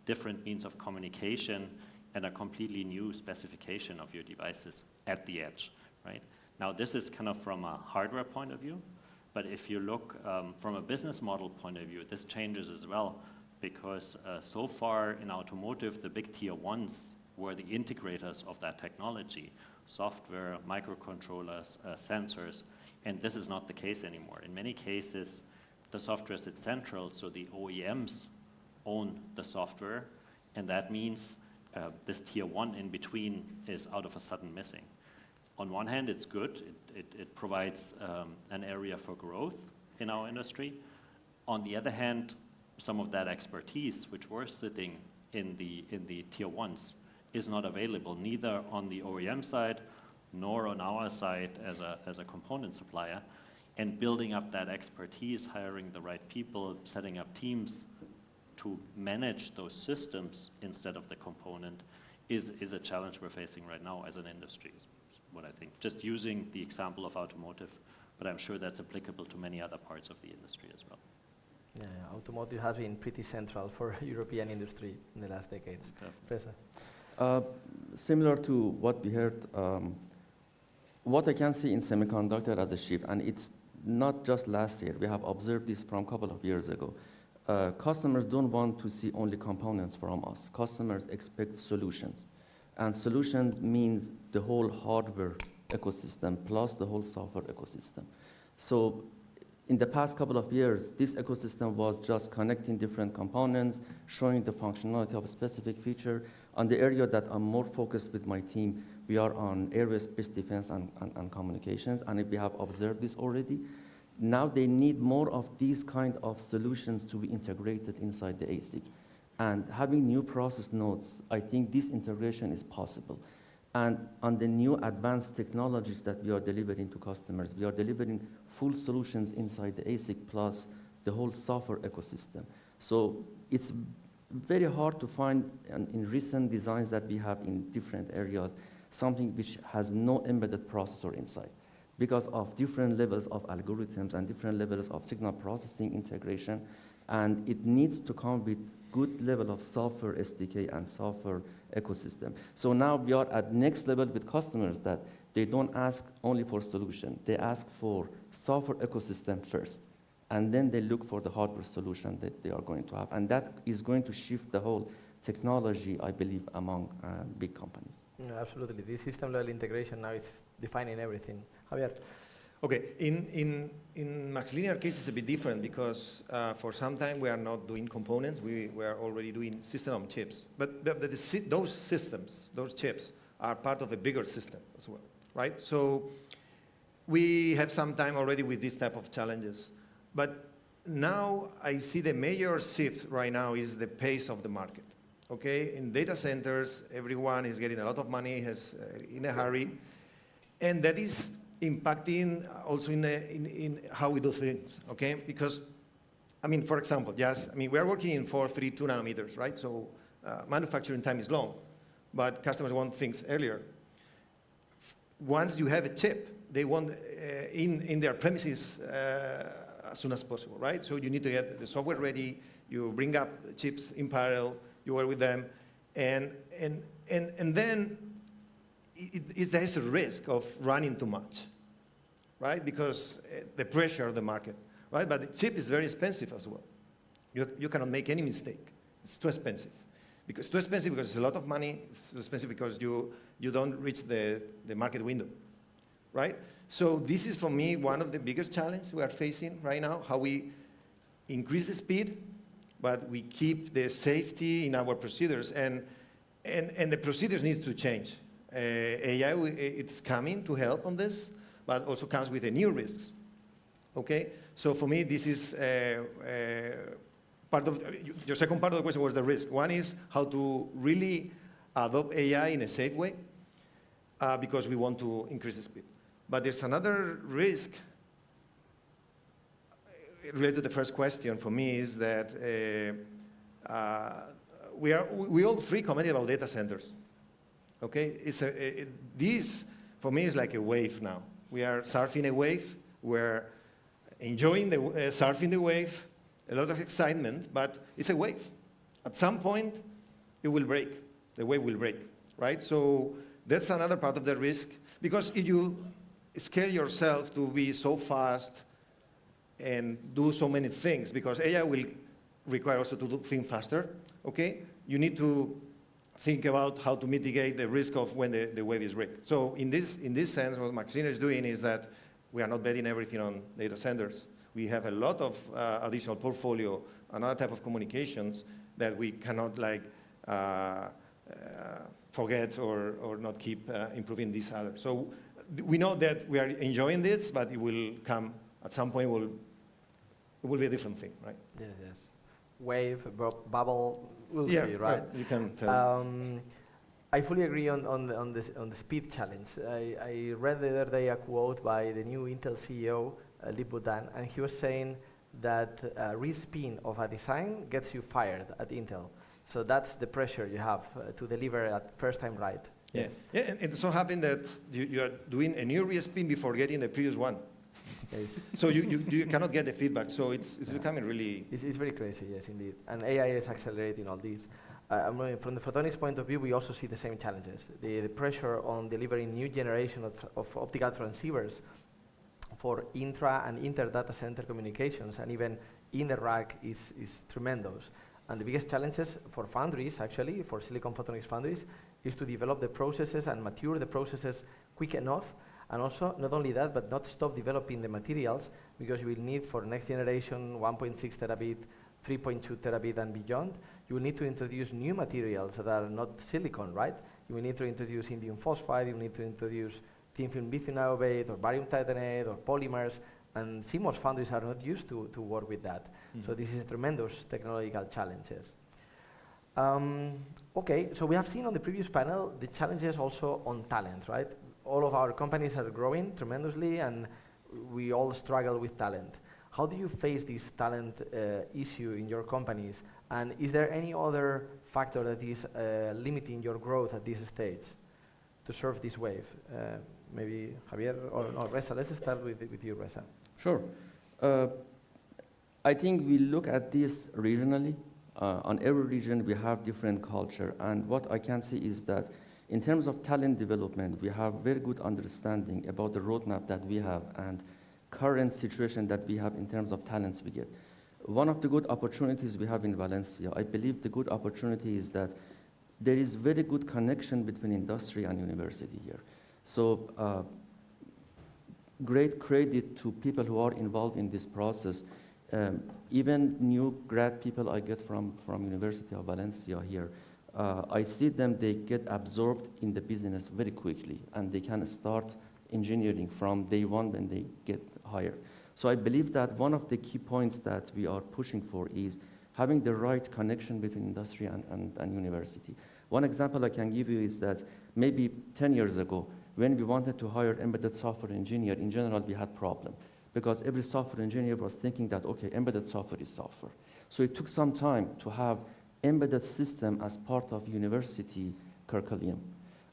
different means of communication, and a completely new specification of your devices at the edge, right? Now, this is kind of from a hardware point of view. But if you look from a business model point of view, this changes as well, because so far in automotive, the big tier ones were the integrators of that technology, software, microcontrollers, sensors, and this is not the case anymore. In many cases, the software sits central, so the OEMs own the software, and that means this tier one in between is out of a sudden missing. On one hand, it's good. It provides an area for growth in our industry. On the other hand, some of that expertise, which we're sitting in the tier ones, is not available, neither on the OEM side, nor on our side as a component supplier. And building up that expertise, hiring the right people, setting up teams to manage those systems instead of the component is a challenge we're facing right now as an industry, is what I think. Just using the example of automotive, but I'm sure that's applicable to many other parts of the industry as well. Yeah, automotive has been pretty central for European industry in the last decades. Similar to what we heard, what I can see in semiconductor as a shift, and it's not just last year, we have observed this from a couple of years ago. Customers don't want to see only components from us. Customers expect solutions. And solutions means the whole hardware ecosystem plus the whole software ecosystem. So in the past couple of years, this ecosystem was just connecting different components, showing the functionality of a specific feature. On the area that I'm more focused with my team, we are on aerospace defense and communications, and we have observed this already. Now they need more of these kind of solutions to be integrated inside the ASIC. And having new process nodes, I think this integration is possible. And on the new advanced technologies that we are delivering to customers, we are delivering full solutions inside the ASIC plus the whole software ecosystem. So it's very hard to find in recent designs that we have in different areas, something which has no embedded processor inside, because of different levels of algorithms and different levels of signal processing integration, and it needs to come with good level of software SDK and software ecosystem. So now we are at next level with customers that they don't ask only for solution, they ask for software ecosystem first, and then they look for the hardware solution that they are going to have, and that is going to shift the whole technology, I believe, among big companies. No, absolutely. This system-level integration now is defining everything. Javier? Okay, in MaxLinear case, it's a bit different because for some time we are not doing components, we are already doing system on chips. But those systems, those chips, are part of a bigger system as well, right? So we have some time already with this type of challenges. But now I see the major shift right now is the pace of the market. Okay, in data centers, everyone is getting a lot of money, in a hurry, and that is impacting also in how we do things. Okay, because I mean, for example, we are working in 4.3, 2 nanometers, right? So manufacturing time is long, but customers want things earlier. Once you have a chip, they want in their premises as soon as possible, right? So you need to get the software ready. You bring up chips in parallel. You work with them, and then there's a risk of running too much, right? Because the pressure of the market, right? But the chip is very expensive as well. You cannot make any mistake. It's too expensive. It's too expensive because it's a lot of money. It's too expensive because you don't reach the market window, right? So this is, for me, one of the biggest challenges we are facing right now, how we increase the speed, but we keep the safety in our procedures, and the procedures need to change. AI, it's coming to help on this, but also comes with the new risks. Okay, so for me, this is part of your second part of the question was the risk. One is how to really adopt AI in a safe way, because we want to increase the speed. But there's another risk related to the first question for me is that we all three commented about data centers. Okay, this for me is like a wave now. We are surfing a wave. We're enjoying surfing the wave. A lot of excitement, but it's a wave. At some point, it will break. The wave will break, right? So that's another part of the risk, because if you scare yourself to be so fast, and do so many things, because AI will require also to think faster, okay? You need to think about how to mitigate the risk of when the wave is rigged. So in this sense, what Maxine is doing is that we are not betting everything on data centers. We have a lot of additional portfolio, another type of communications that we cannot forget or not keep improving this other. So we know that we are enjoying this, but it will come at some point. It will be a different thing, right? Yes, yes. Wave, bubble, we'll see, right? Right. You can tell. I fully agree on the speed challenge. I read the other day a quote by the new Intel CEO, Lip Butan, and he was saying that respin of a design gets you fired at Intel. So that's the pressure you have to deliver at first time right. Yes. Yeah, and it so happened that you are doing a new respin before getting the previous one. Yes. So you cannot get the feedback. So it's becoming really... It's very crazy, yes, indeed. And AI is accelerating all this. From the photonics point of view, we also see the same challenges. The pressure on delivering new generation of optical transceivers for intra and inter data center communications, and even in the rack is tremendous. And the biggest challenges for foundries, actually, for silicon photonics foundries, is to develop the processes and mature the processes quick enough. And also, not only that, but not stop developing the materials, because you will need for next generation 1.6 terabit, 3.2 terabit and beyond, you will need to introduce new materials that are not silicon, right? You will need to introduce indium phosphide, you will need to introduce thin film lithium niobate or barium titanate or polymers, and CMOS foundries are not used to work with that. So this is tremendous technological challenges. Okay, so we have seen on the previous panel the challenges also on talent, right? All of our companies are growing tremendously, and we all struggle with talent. How do you face this talent issue in your companies? And is there any other factor that is limiting your growth at this stage to surf this wave? Maybe Javier or Reza. Let's start with you, Reza. Sure. I think we look at this regionally. On every region, we have different culture. And what I can see is that in terms of talent development, we have very good understanding about the roadmap that we have and current situation that we have in terms of talents we get. One of the good opportunities we have in Valencia, I believe the good opportunity is that there is very good connection between industry and university here. So great credit to people who are involved in this process. Even new grad people I get from University of Valencia here, I see them, they get absorbed in the business very quickly, and they can start engineering from day one when they get hired. So I believe that one of the key points that we are pushing for is having the right connection between industry and university. One example I can give you is that maybe 10 years ago, when we wanted to hire embedded software engineer, in general, we had problem, because every software engineer was thinking that, okay, embedded software is software. So it took some time to have embedded system as part of university curriculum.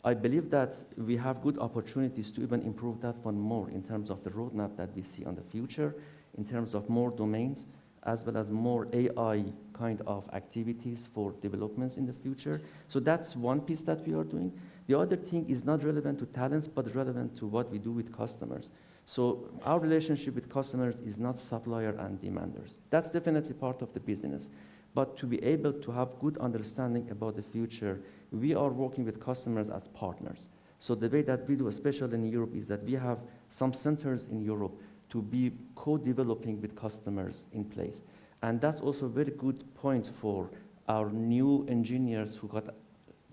I believe that we have good opportunities to even improve that one more in terms of the roadmap that we see on the future, in terms of more domains, as well as more AI kind of activities for developments in the future. So that's one piece that we are doing. The other thing is not relevant to talents, but relevant to what we do with customers. So our relationship with customers is not supplier and demanders. That's definitely part of the business. But to be able to have good understanding about the future, we are working with customers as partners. So the way that we do, especially in Europe, is that we have some centers in Europe to be co-developing with customers in place. And that's also a very good point for our new engineers who got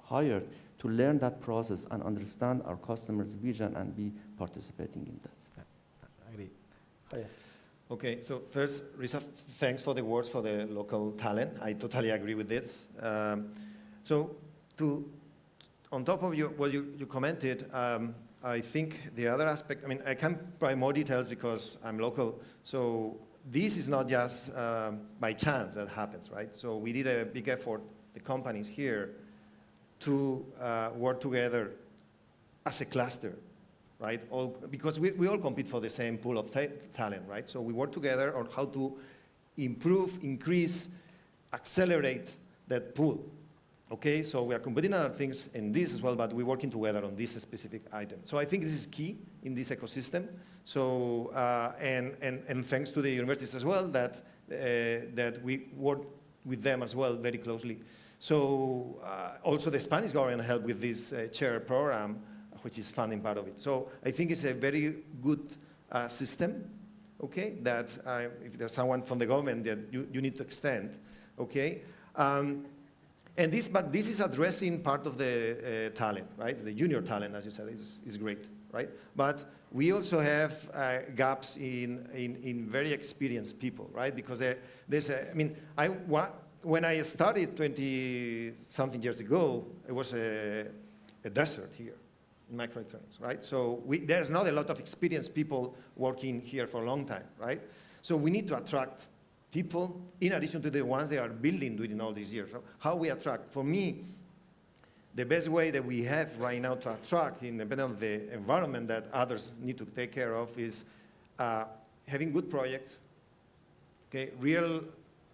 hired to learn that process and understand our customers' vision and be participating in that. I agree. Oh, yeah. Okay, so first, Risa, thanks for the words for the local talent. I totally agree with this. So on top of what you commented, I think the other aspect, I mean, I can provide more details because I'm local. So this is not just by chance that happens, right? So we did a big effort, the companies here, to work together as a cluster, right? Because we all compete for the same pool of talent, right? So we work together on how to improve, increase, accelerate that pool, Okay, so we are combining other things in this as well, but we're working together on this specific item. So I think this is key in this ecosystem. So, and thanks to the universities as well that we work with them as well very closely. So also the Spanish government helped with this chair program, which is funding part of it. So I think it's a very good system, okay, that if there's someone from the government that you need to extend, okay. But this is addressing part of the talent, right? The junior talent, as you said, is great, right? But we also have gaps in very experienced people, right? Because when I started 20-something years ago, it was a desert here in microelectronics, right? So there's not a lot of experienced people working here for a long time, right? So we need to attract people in addition to the ones they are building during all these years. So how we attract? For me, the best way that we have right now to attract, independent of the environment that others need to take care of, is having good projects, okay, real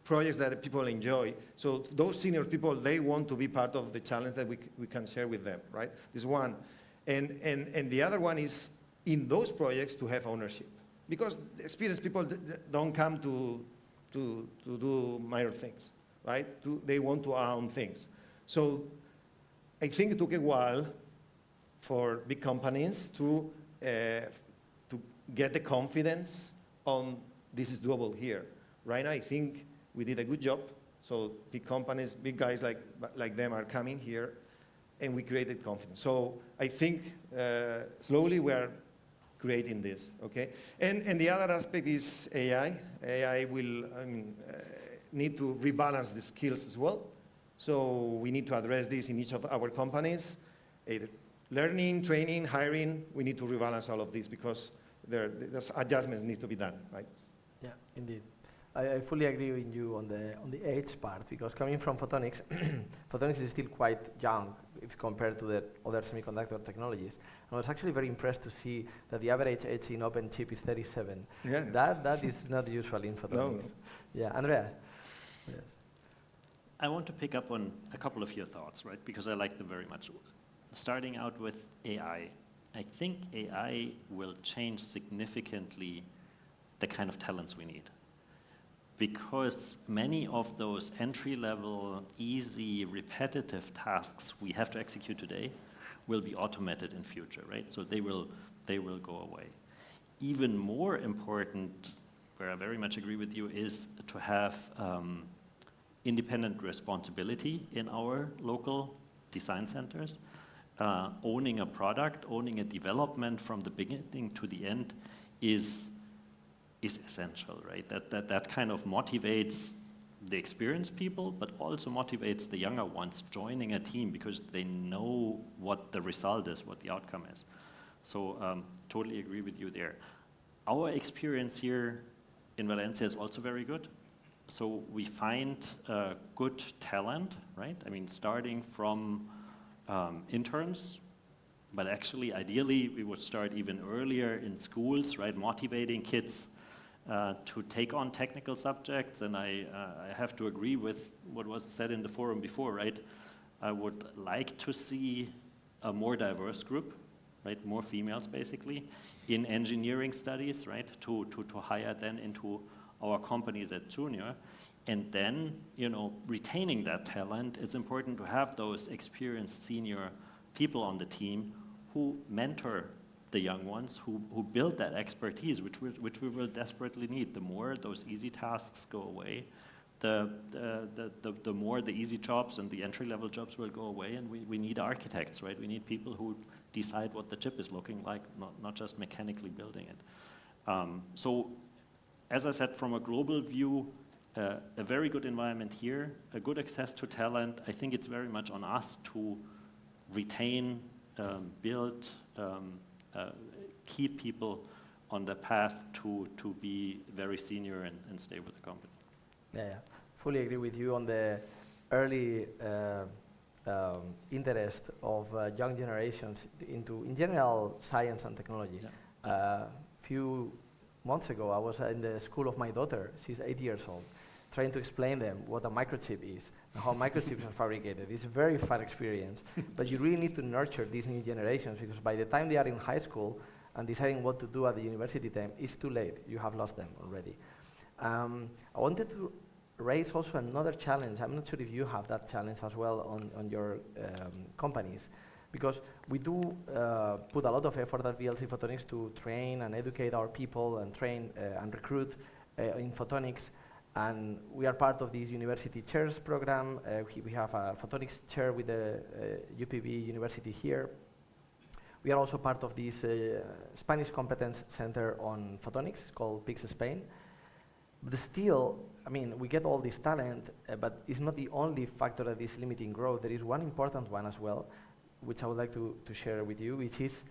projects that people enjoy. So those senior people, they want to be part of the challenge that we can share with them, right? This is one. And the other one is, in those projects, to have ownership. Because experienced people don't come to do minor things, right? They want to own things. So I think it took a while for big companies to get the confidence on this is doable here. Right now, I think we did a good job. So big companies, big guys like them are coming here, and we created confidence. So I think slowly we are creating this, okay? And the other aspect is AI. AI will need to rebalance the skills as well. So we need to address this in each of our companies. Either learning, training, hiring, we need to rebalance all of this because there's adjustments need to be done, right? Yeah, indeed. I fully agree with you on the age part, because coming from photonics, photonics is still quite young if compared to the other semiconductor technologies. I was actually very impressed to see that the average age in open chip is 37. Yes. That is not usual in photonics. No. Yeah, Andrea. Yes. I want to pick up on a couple of your thoughts, right? Because I like them very much. Starting out with AI, I think AI will change significantly the kind of talents we need. Because many of those entry-level, easy, repetitive tasks we have to execute today will be automated in future, right? So they will go away. Even more important, where I very much agree with you, is to have independent responsibility in our local design centers. Owning a product, owning a development from the beginning to the end is essential, right? That kind of motivates the experienced people, but also motivates the younger ones joining a team because they know what the result is, what the outcome is. So totally agree with you there. Our experience here in Valencia is also very good. So we find good talent, right? I mean, starting from interns, but actually, ideally, we would start even earlier in schools, right? Motivating kids to take on technical subjects, and I have to agree with what was said in the forum before, right? I would like to see a more diverse group, right? More females, basically, in engineering studies, right? To hire then into our companies at junior. And then, retaining that talent, it's important to have those experienced senior people on the team who mentor the young ones, who build that expertise, which we will desperately need. The more those easy tasks go away, the more the easy jobs and the entry-level jobs will go away, and we need architects, right? We need people who decide what the chip is looking like, not just mechanically building it. So, as I said, from a global view, a very good environment here, a good access to talent. I think it's very much on us to retain, build, keep people on the path to be very senior and stay with the company. Yeah, fully agree with you on the early interest of young generations into, in general, science and technology. Yeah. Few months ago, I was in the school of my daughter. She's 8 years old. trying to explain them what a microchip is and how microchips are fabricated. It's a very fun experience, but you really need to nurture these new generations, because by the time they are in high school and deciding what to do at the university time, it's too late. You have lost them already. I wanted to raise also another challenge. I'm not sure if you have that challenge as well on your companies, because we do put a lot of effort at VLC Photonics to train and educate our people and train and recruit in photonics. And we are part of this university chairs program. We have a photonics chair with the UPB University here. We are also part of this Spanish Competence Center on Photonics called PIX Spain. But still, I mean, we get all this talent, but it's not the only factor that is limiting growth. There is one important one as well, which I would like to share with you, which is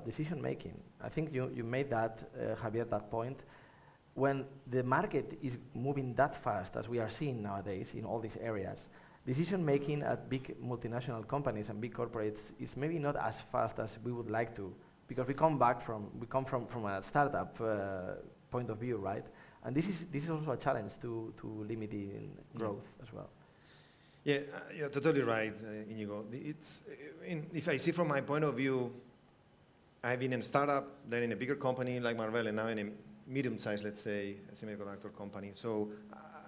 decision making. I think you made that, Javier, that point. When the market is moving that fast, as we are seeing nowadays in all these areas, decision making at big multinational companies and big corporates is maybe not as fast as we would like to, because we come from a startup point of view, right? And this is also a challenge to limiting growth as well. Yeah, you're totally right, Inigo. If I see from my point of view, I've been in a startup, then in a bigger company like Marvell, and now in a medium-sized, let's say, semiconductor company. So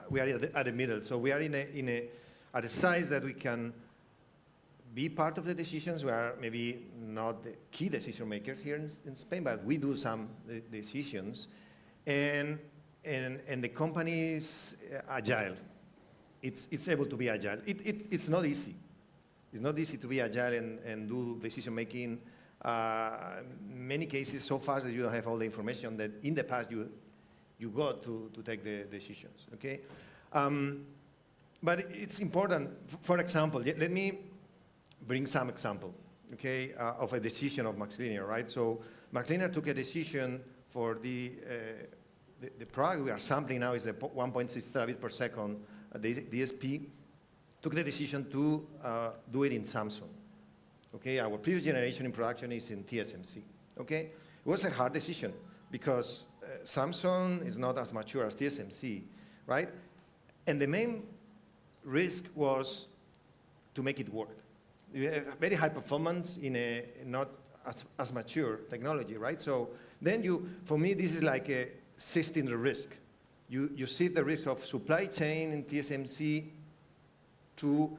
we are at the middle. So we are at a size that we can be part of the decisions. We are maybe not the key decision makers here in Spain, but we do some decisions. And the company is agile. It's able to be agile. It's not easy. It's not easy to be agile and do decision making. Many cases so fast that you don't have all the information that in the past you got to take the decisions. Okay, but it's important. For example, let me bring some example. Okay, of a decision of MaxLinear, right? So MaxLinear took a decision for the product we are sampling now is a 1.6 terabit per second DSP. Took the decision to do it in Samsung. Okay, our previous generation in production is in TSMC. Okay, it was a hard decision because Samsung is not as mature as TSMC, right? And the main risk was to make it work. You have very high performance in a not as mature technology, right? So then for me, this is like a shifting the risk. You shift the risk of supply chain in TSMC to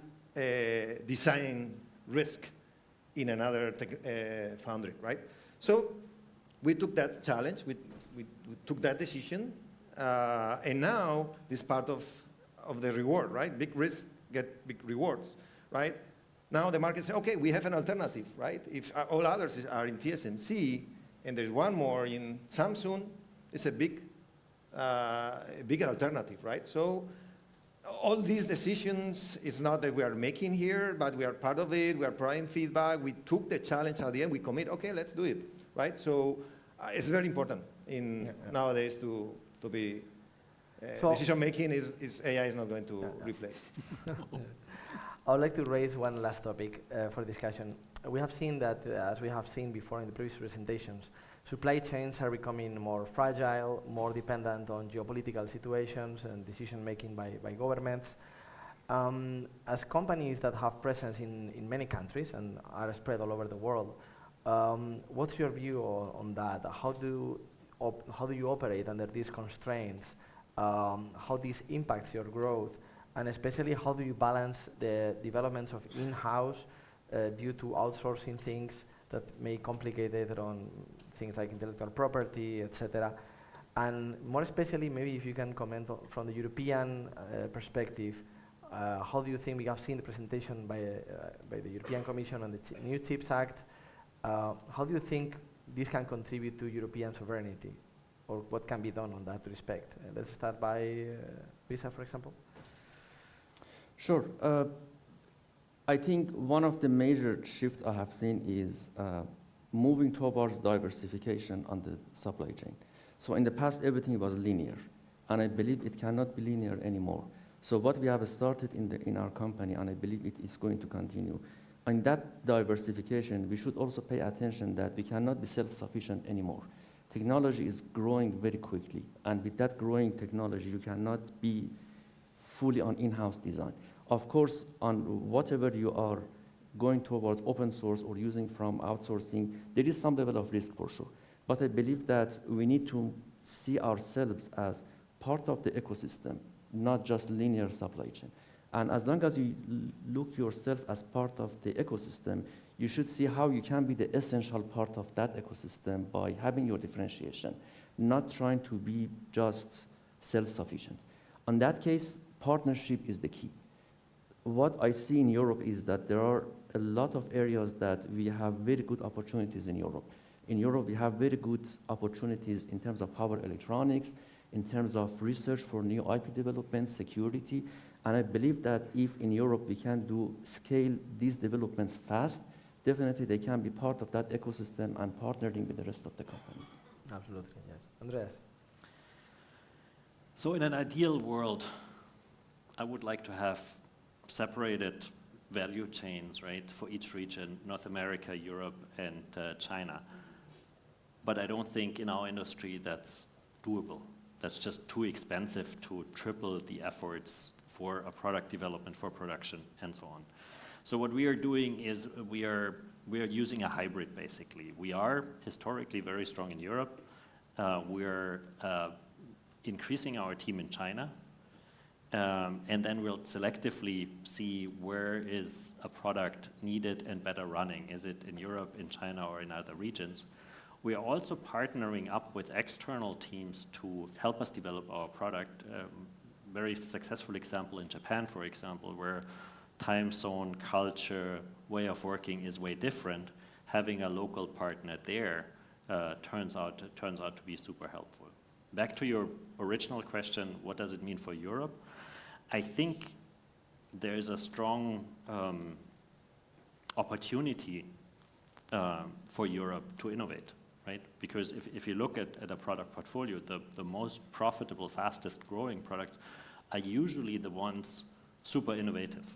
design risk in another foundry, right? So we took that challenge, we took that decision, and now this part of the reward, right? Big risks get big rewards, right? Now the market says, okay, we have an alternative, right? If all others are in TSMC and there's one more in Samsung, it's a bigger alternative, right? So all these decisions is not that we are making here, but we are part of it. We are providing feedback. We took the challenge at the end. We commit, okay, let's do it, right? So it's very important nowadays to be decision making is AI is not going to replace. I would like to raise one last topic for discussion. We have seen that, as we have seen before in the previous presentations, supply chains are becoming more fragile, more dependent on geopolitical situations and decision-making by governments. As companies that have presence in many countries and are spread all over the world, what's your view on that? How do you operate under these constraints? How this impacts your growth? And especially, how do you balance the developments of in-house due to outsourcing things that may complicate later on things like intellectual property, etc. And more especially, maybe if you can comment from the European perspective, how do you think, we have seen the presentation by the European Commission on the new CHIPS Act, how do you think this can contribute to European sovereignty, or what can be done on that respect? Let's start by Visa, for example. Sure. I think one of the major shifts I have seen is moving towards diversification on the supply chain. So in the past, everything was linear, and I believe it cannot be linear anymore. So what we have started in our company, and I believe it is going to continue, in that diversification, we should also pay attention that we cannot be self-sufficient anymore. Technology is growing very quickly, and with that growing technology, you cannot be fully on in-house design. Of course, on whatever you are going towards open source or using from outsourcing, there is some level of risk for sure. But I believe that we need to see ourselves as part of the ecosystem, not just linear supply chain. And as long as you look yourself as part of the ecosystem, you should see how you can be the essential part of that ecosystem by having your differentiation, not trying to be just self-sufficient. On that case, partnership is the key. What I see in Europe is that there are a lot of areas that we have very good opportunities in Europe. In Europe, we have very good opportunities in terms of power electronics, in terms of research for new IP development, security, and I believe that if in Europe we can scale these developments fast, definitely they can be part of that ecosystem and partnering with the rest of the companies. Absolutely, yes. Andreas? So in an ideal world, I would like to have separated value chains, right, for each region, North America, Europe, and China. But I don't think in our industry that's doable. That's just too expensive to triple the efforts for a product development, for production, and so on. So what we are doing is we are using a hybrid, basically. We are historically very strong in Europe. We're increasing our team in China. And then we'll selectively see where is a product needed and better running. Is it in Europe, in China, or in other regions? We are also partnering up with external teams to help us develop our product. Very successful example in Japan, for example, where time zone, culture, way of working is way different. Having a local partner there turns out to be super helpful. Back to your original question, what does it mean for Europe? I think there is a strong opportunity for Europe to innovate, right? Because if you look at a product portfolio, the most profitable, fastest growing products are usually the ones super innovative.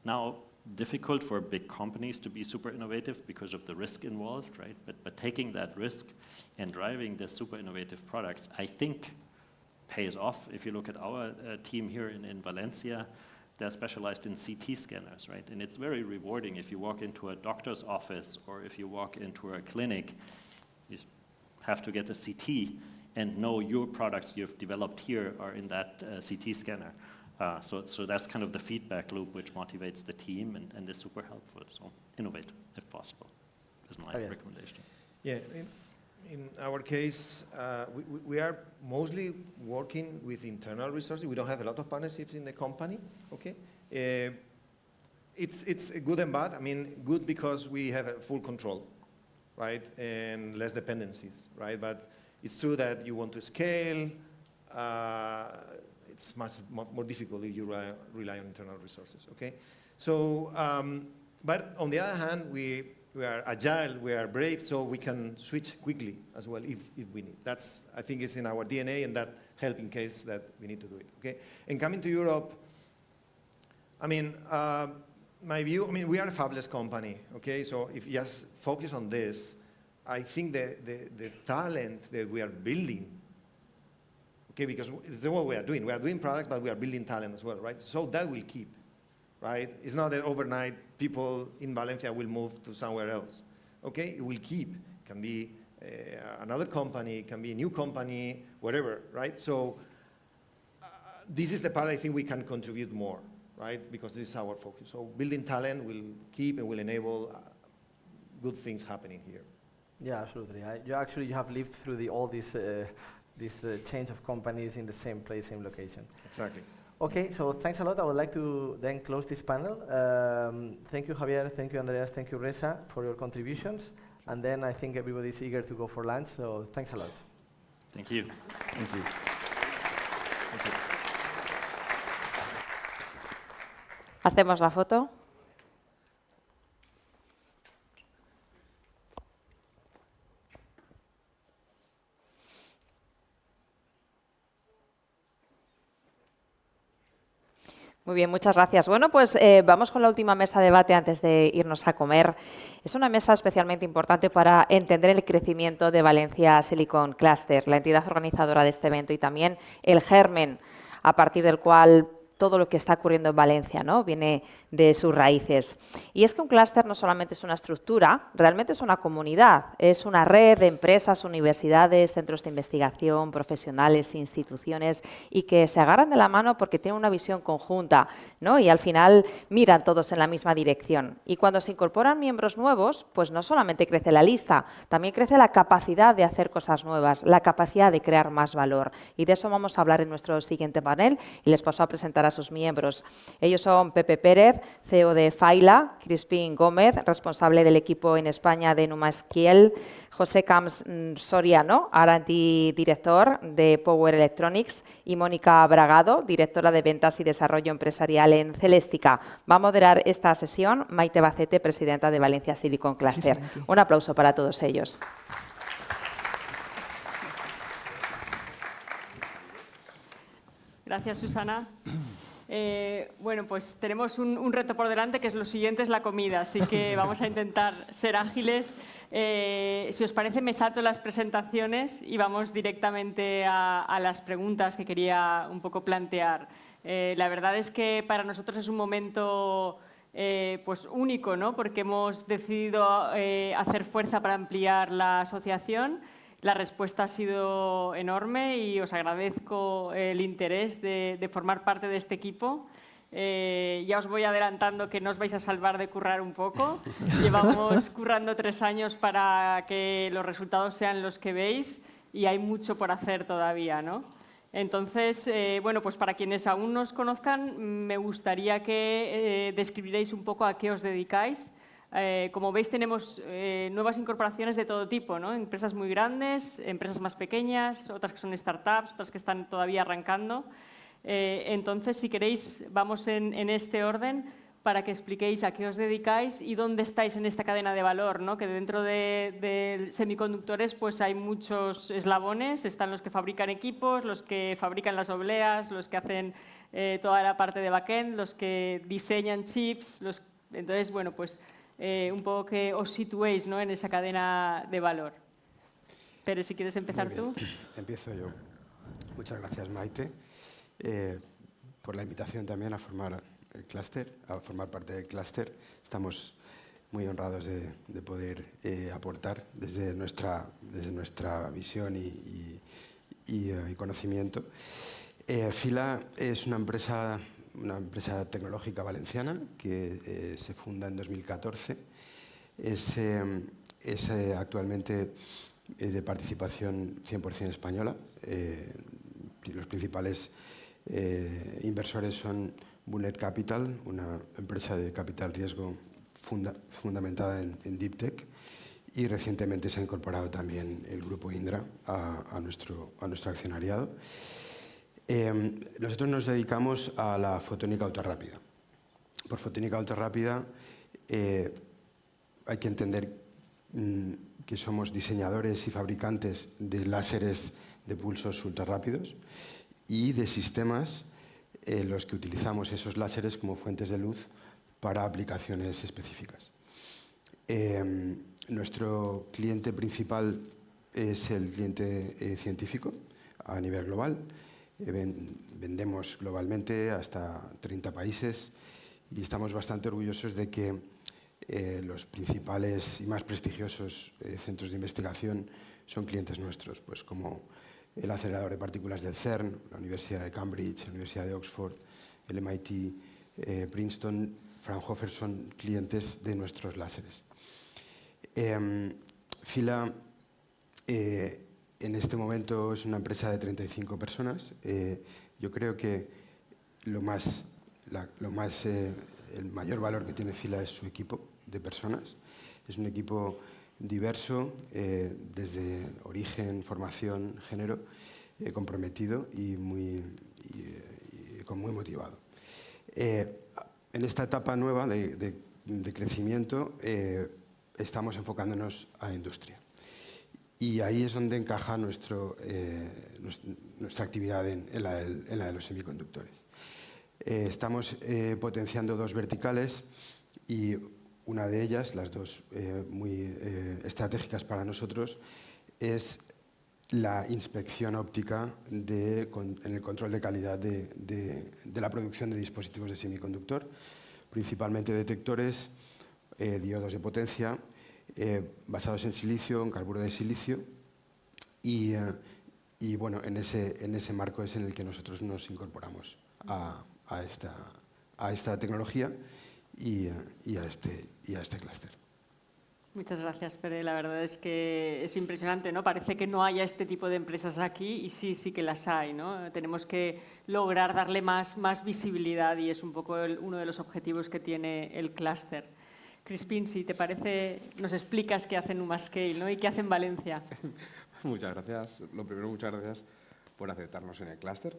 Now, difficult for big companies to be super innovative because of the risk involved, right? But taking that risk and driving the super innovative products, I think pays off. If you look at our team here in Valencia, they're specialized in CT scanners, right? And it's very rewarding if you walk into a doctor's office or if you walk into a clinic, you have to get a CT and know your products you've developed here are in that CT scanner. So that's kind of the feedback loop which motivates the team and is super helpful. So innovate if possible is my recommendation. Yeah, in our case, we are mostly working with internal resources. We don't have a lot of partnerships in the company, okay? It's good and bad. I mean, good because we have full control, right? And less dependencies, right? But it's true that you want to scale. It's much more difficult if you rely on internal resources, okay? So, but on the other hand, we are agile, we are brave, so we can switch quickly as well if we need. That's, I think, is in our DNA, and that help in case that we need to do it, okay? And coming to Europe, I mean, my view, I mean, we are a fabless company, okay? So if you just focus on this, I think the talent that we are building, okay, because it's what we are doing. We are doing products, but we are building talent as well, right? So that will keep, right? It's not that overnight people in Valencia will move to somewhere else, okay? It will keep. It can be another company, it can be a new company, whatever, right? So this is the part I think we can contribute more, right? Because this is our focus. So building talent will keep and will enable good things happening here. Yeah, absolutely. You have lived through all this change of companies in the same place, same location. Exactly. Okay, so thanks a lot. I would like to then close this panel. Thank you, Javier. Thank you, Andreas. Thank you, Reza, for your contributions. And then I think everybody's eager to go for lunch, so thanks a lot. Thank you. Thank you. Thank you. ¿Hacemos la foto? Muy bien, muchas gracias. Bueno, pues vamos con la última mesa de debate antes de irnos a comer. Es una mesa especialmente importante para entender el crecimiento de Valencia Silicon Cluster, la entidad organizadora de este evento y también el germen a partir del cual todo lo que está ocurriendo en Valencia, ¿no?, viene de sus raíces. Y es que un clúster no solamente es una estructura, realmente es una comunidad, es una red de empresas, universidades, centros de investigación, profesionales, instituciones, y que se agarran de la mano porque tienen una visión conjunta, ¿no?, y al final miran todos en la misma dirección. Y cuando se incorporan miembros nuevos, pues no solamente crece la lista, también crece la capacidad de hacer cosas nuevas, la capacidad de crear más valor. Y de eso vamos a hablar en nuestro siguiente panel y les paso a presentar a sus miembros. Ellos son Pepe Pérez, CEO de Faila, Crispín Gómez, responsable del equipo en España de Numasquiel, José Camps Soriano, R&D director de Power Electronics, y Mónica Bragado, directora de Ventas y Desarrollo Empresarial en Celestica. Va a moderar esta sesión Maite Bacete, presidenta de Valencia Silicon Cluster. Sí, un aplauso para todos ellos. Gracias, Susana. Bueno, pues tenemos un reto por delante, que es lo siguiente, es la comida, así que vamos a intentar ser ágiles. Si os parece, me salto las presentaciones y vamos directamente a las preguntas que quería un poco plantear. La verdad es que para nosotros es un momento pues único, ¿no?, porque hemos decidido hacer fuerza para ampliar la asociación. La respuesta ha sido enorme y os agradezco el interés de formar parte de este equipo. Ya os voy adelantando que no os vais a salvar de currar un poco. Llevamos currando 3 años para que los resultados sean los que veis y hay mucho por hacer todavía, ¿no? Entonces, bueno, pues para quienes aún no os conozcan, me gustaría que describierais un poco a qué os dedicáis. Como veis, tenemos nuevas incorporaciones de todo tipo, ¿no? Empresas muy grandes, empresas más pequeñas, otras que son startups, otras que están todavía arrancando. Entonces, si queréis, vamos en este orden para que expliquéis a qué os dedicáis y dónde estáis en esta cadena de valor, ¿no? Que dentro de semiconductores pues hay muchos eslabones. Están los que fabrican equipos, los que fabrican las obleas, los que hacen toda la parte de backend, los que diseñan chips. Entonces, bueno, pues un poco que os situéis, ¿no?, en esa cadena de valor. Pérez, si quieres empezar tú. Empiezo yo. Muchas gracias, Maite, por la invitación también a formar el clúster, a formar parte del clúster. Estamos muy honrados de poder aportar desde nuestra visión y conocimiento. Fila es una empresa tecnológica valenciana que se funda en 2014. Es actualmente de participación 100% española. Los principales inversores son Bullet Capital, una empresa de capital riesgo fundamentada en Deep Tech, y recientemente se ha incorporado también el grupo Indra a nuestro accionariado. Nosotros nos dedicamos a la fotónica ultrarrápida. Por fotónica ultrarrápida hay que entender que somos diseñadores y fabricantes de láseres de pulsos ultrarrápidos y de sistemas los que utilizamos esos láseres como fuentes de luz para aplicaciones específicas. Nuestro cliente principal es el cliente científico a nivel global. Vendemos globalmente hasta 30 países y estamos bastante orgullosos de que los principales y más prestigiosos centros de investigación son clientes nuestros, pues como el acelerador de partículas del CERN, la Universidad de Cambridge, la Universidad de Oxford, el MIT, Princeton, Fraunhofer son clientes de nuestros láseres. Fila en este momento es una empresa de 35 personas. Yo creo que el mayor valor que tiene Fila es su equipo de personas. Es un equipo diverso, desde origen, formación, género, comprometido y muy motivado. En esta etapa nueva de crecimiento estamos enfocándonos a la industria. Y ahí es donde encaja nuestra actividad en la de los semiconductores. Estamos potenciando 2 verticales y una de ellas, las dos muy estratégicas para nosotros, es la inspección óptica en el control de calidad de la producción de dispositivos de semiconductor, principalmente detectores, diodos de potencia, basados en silicio, en carburo de silicio, y bueno, en ese marco es en el que nosotros nos incorporamos a esta tecnología y a este clúster. Muchas gracias, Pere. La verdad es que es impresionante, ¿no? Parece que no haya este tipo de empresas aquí y sí que las hay, ¿no? Tenemos que lograr darle más visibilidad y es un poco uno de los objetivos que tiene el clúster. Crispín, si te parece, nos explicas qué hace Numascale, ¿no? Y qué hace en Valencia. Muchas gracias. Lo primero, muchas gracias por aceptarnos en el clúster.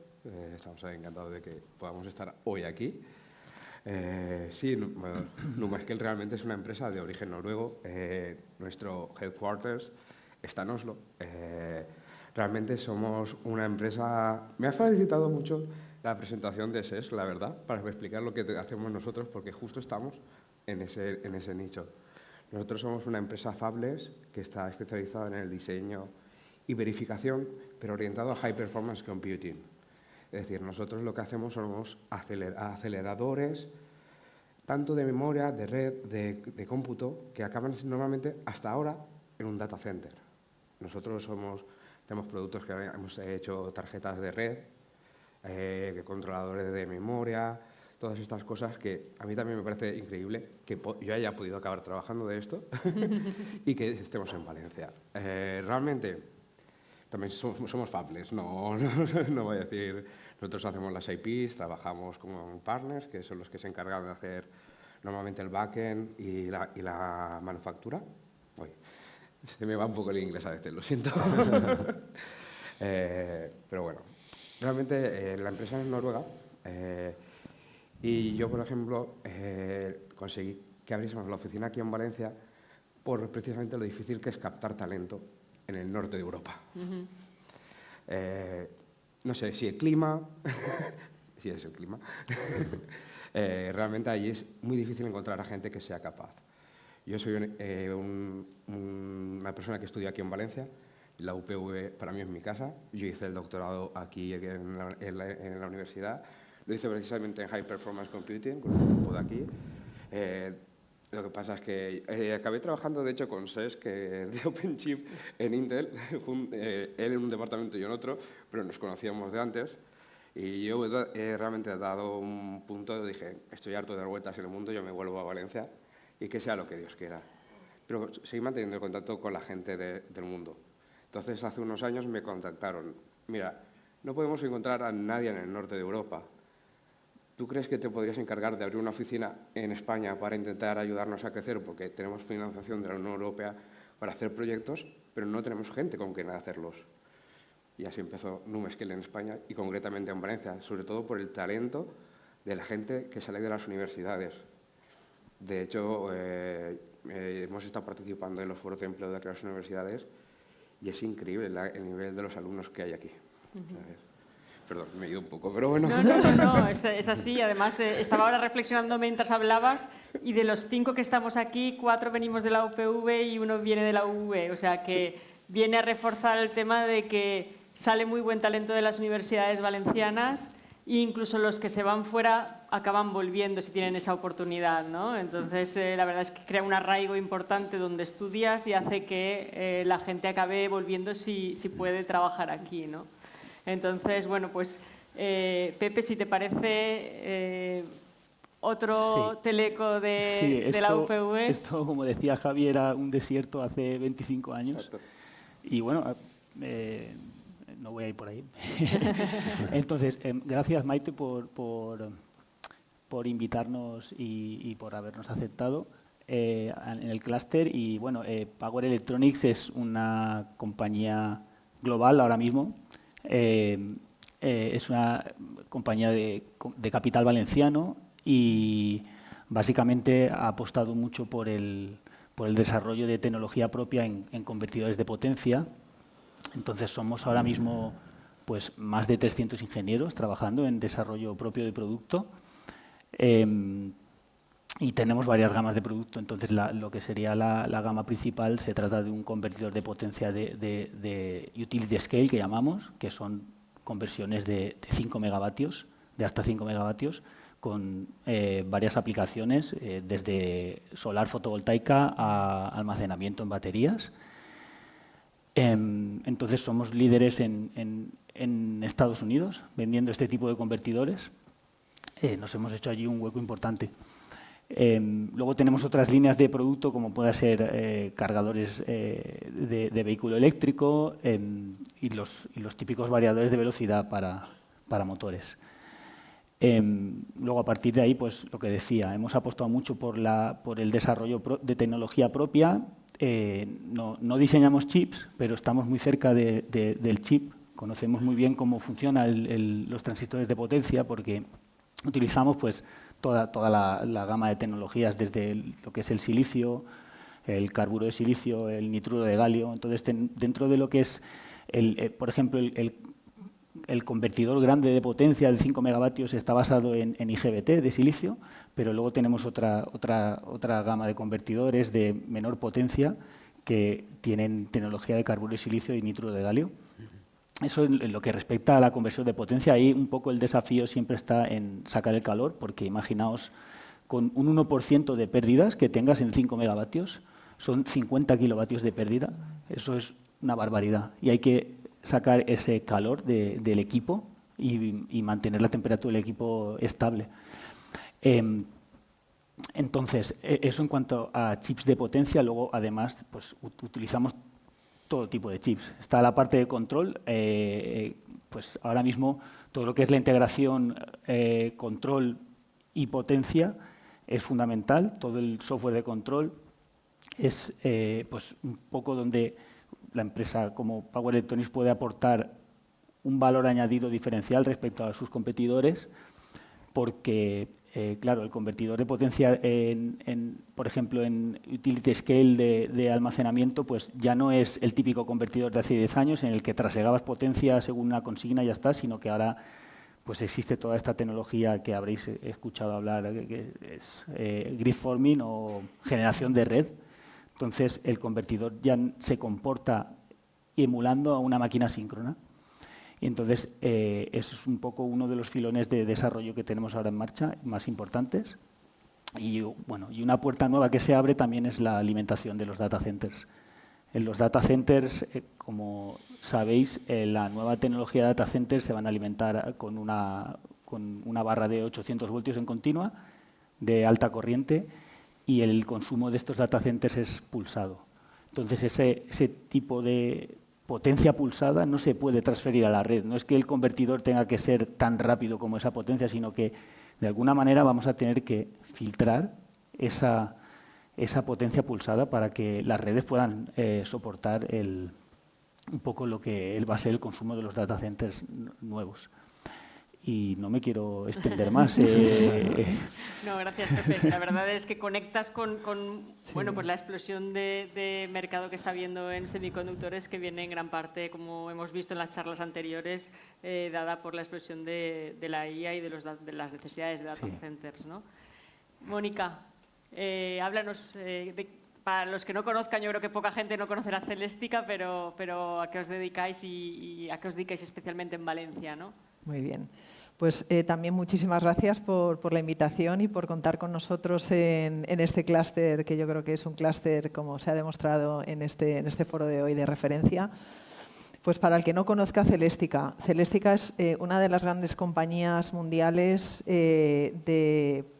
Estamos encantados de que podamos estar hoy aquí. Sí, Numascale realmente es una empresa de origen noruego. Nuestro headquarters está en Oslo. Realmente somos una empresa... Me ha facilitado mucho la presentación de SES, la verdad, para explicar lo que hacemos nosotros, porque justo estamos en ese nicho. Nosotros somos una empresa fabless que está especializada en el diseño y verificación, pero orientado a High Performance Computing. Es decir, nosotros lo que hacemos somos aceleradores, tanto de memoria, de red, de cómputo, que acaban normalmente hasta ahora en un data center. Nosotros tenemos productos que hemos hecho tarjetas de red, controladores de memoria, todas estas cosas que a mí también me parece increíble que yo haya podido acabar trabajando de esto y que estemos en Valencia. Realmente también somos fabless, no voy a decir, nosotros hacemos las IPs, trabajamos con partners, que son los que se encargan de hacer normalmente el backend y la manufactura. Uy, se me va un poco el inglés a veces, lo siento. Pero bueno, realmente la empresa es noruega y yo, por ejemplo, conseguí que abriésemos la oficina aquí en Valencia por precisamente lo difícil que es captar talento en el norte de Europa. No sé si el clima, si es el clima, realmente allí es muy difícil encontrar a gente que sea capaz. Yo soy una persona que estudia aquí en Valencia, la UPV para mí es mi casa, yo hice el doctorado aquí en la universidad, lo hice precisamente en High Performance Computing, con el grupo de aquí. Lo que pasa es que acabé trabajando, de hecho, con SES, de OpenChip en Intel, él en un departamento y yo en otro, pero nos conocíamos de antes. Y yo realmente he dado un punto, dije, estoy harto de dar vueltas en el mundo, yo me vuelvo a Valencia y que sea lo que Dios quiera. Pero seguí manteniendo el contacto con la gente del mundo. Entonces, hace unos años me contactaron. Mira, no podemos encontrar a nadie en el norte de Europa. ¿Tú crees que te podrías encargar de abrir una oficina en España para intentar ayudarnos a crecer? Porque tenemos financiación de la Unión Europea para hacer proyectos, pero no tenemos gente con quien hacerlos. Y así empezó Numascale en España y concretamente en Valencia, sobre todo por el talento de la gente que sale de las universidades. De hecho, hemos estado participando en los foros de empleo de las universidades y es increíble el nivel de los alumnos que hay aquí. Perdón, me he ido un poco, pero bueno. No, es así. Además, estaba ahora reflexionando mientras hablabas y de los 5 que estamos aquí, 4 venimos de la UPV y 1 viene de la UV. O sea, que viene a reforzar el tema de que sale muy buen talento de las universidades valencianas e incluso los que se van fuera acaban volviendo si tienen esa oportunidad, ¿no? Entonces, la verdad es que crea un arraigo importante donde estudias y hace que la gente acabe volviendo si puede trabajar aquí, ¿no? Entonces, bueno, pues Pepe, si te parece, otro teleco de la UPV. Esto, como decía Javi, era un desierto hace 25 años. Exacto. Y bueno, no voy a ir por ahí. Entonces, gracias Maite por invitarnos y por habernos aceptado en el clúster. Y bueno, Power Electronics es una compañía global ahora mismo. Es una compañía de capital valenciano y básicamente ha apostado mucho por el desarrollo de tecnología propia en convertidores de potencia. Entonces somos ahora mismo pues más de 300 ingenieros trabajando en desarrollo propio de producto. Y tenemos varias gamas de producto. Entonces, lo que sería la gama principal se trata de un convertidor de potencia de utility scale, que llamamos, que son conversiones de 5 megavatios, de hasta 5 megavatios, con varias aplicaciones, desde solar fotovoltaica a almacenamiento en baterías. Entonces, somos líderes en Estados Unidos vendiendo este tipo de convertidores. Nos hemos hecho allí un hueco importante. Luego tenemos otras líneas de producto, como pueda ser cargadores de vehículo eléctrico y los típicos variadores de velocidad para motores. Luego, a partir de ahí, pues lo que decía, hemos apostado mucho por el desarrollo de tecnología propia. No diseñamos chips, pero estamos muy cerca del chip. Conocemos muy bien cómo funcionan los transistores de potencia, porque utilizamos pues toda la gama de tecnologías, desde lo que es el silicio, el carburo de silicio, el nitruro de galio. Entonces, dentro de lo que es, por ejemplo, el convertidor grande de potencia de 5 megavatios está basado en IGBT de silicio, pero luego tenemos otra gama de convertidores de menor potencia que tienen tecnología de carburo de silicio y nitruro de galio. Eso en lo que respecta a la conversión de potencia, ahí un poco el desafío siempre está en sacar el calor, porque imaginaos, con un 1% de pérdidas que tengas en 5 megavatios, son 50 kilovatios de pérdida. Eso es una barbaridad. Y hay que sacar ese calor del equipo y mantener la temperatura del equipo estable. Entonces, eso en cuanto a chips de potencia. Luego, además, pues, utilizamos todo tipo de chips. Está la parte de control, pues ahora mismo todo lo que es la integración, control y potencia es fundamental. Todo el software de control es pues un poco donde la empresa como Power Electronics puede aportar un valor añadido diferencial respecto a sus competidores, porque claro, el convertidor de potencia, por ejemplo, en utility scale de almacenamiento, pues ya no es el típico convertidor de hace 10 años en el que trasegabas potencia según una consigna y ya está, sino que ahora pues existe toda esta tecnología que habréis escuchado hablar, que es grid forming o generación de red. Entonces, el convertidor ya se comporta emulando a una máquina síncrona. Y entonces, eso es un poco uno de los filones de desarrollo que tenemos ahora en marcha, más importantes. Y, bueno, y una puerta nueva que se abre también es la alimentación de los data centers. En los data centers, como sabéis, la nueva tecnología de data centers se van a alimentar con una barra de 800 voltios en continua, de alta corriente, y el consumo de estos data centers es pulsado. Entonces, ese tipo de potencia pulsada no se puede transferir a la red. No es que el convertidor tenga que ser tan rápido como esa potencia, sino que de alguna manera vamos a tener que filtrar esa potencia pulsada para que las redes puedan soportar un poco lo que va a ser el consumo de los data centers nuevos. Y no me quiero extender más. No, gracias, Pepe. La verdad es que conectas con sí, bueno, pues la explosión de mercado que está habiendo en semiconductores, que viene en gran parte, como hemos visto en las charlas anteriores, dada por la explosión de la IA y de las necesidades de data centers, ¿no? Mónica, háblanos, para los que no conozcan, yo creo que poca gente no conocerá Celestica, pero ¿a qué os dedicáis y a qué os dedicáis especialmente en Valencia, ¿no? Muy bien. Pues también muchísimas gracias por la invitación y por contar con nosotros en este clúster, que yo creo que es un clúster, como se ha demostrado en este foro de hoy, de referencia. Pues para el que no conozca Celestica, Celestica es una de las grandes compañías mundiales,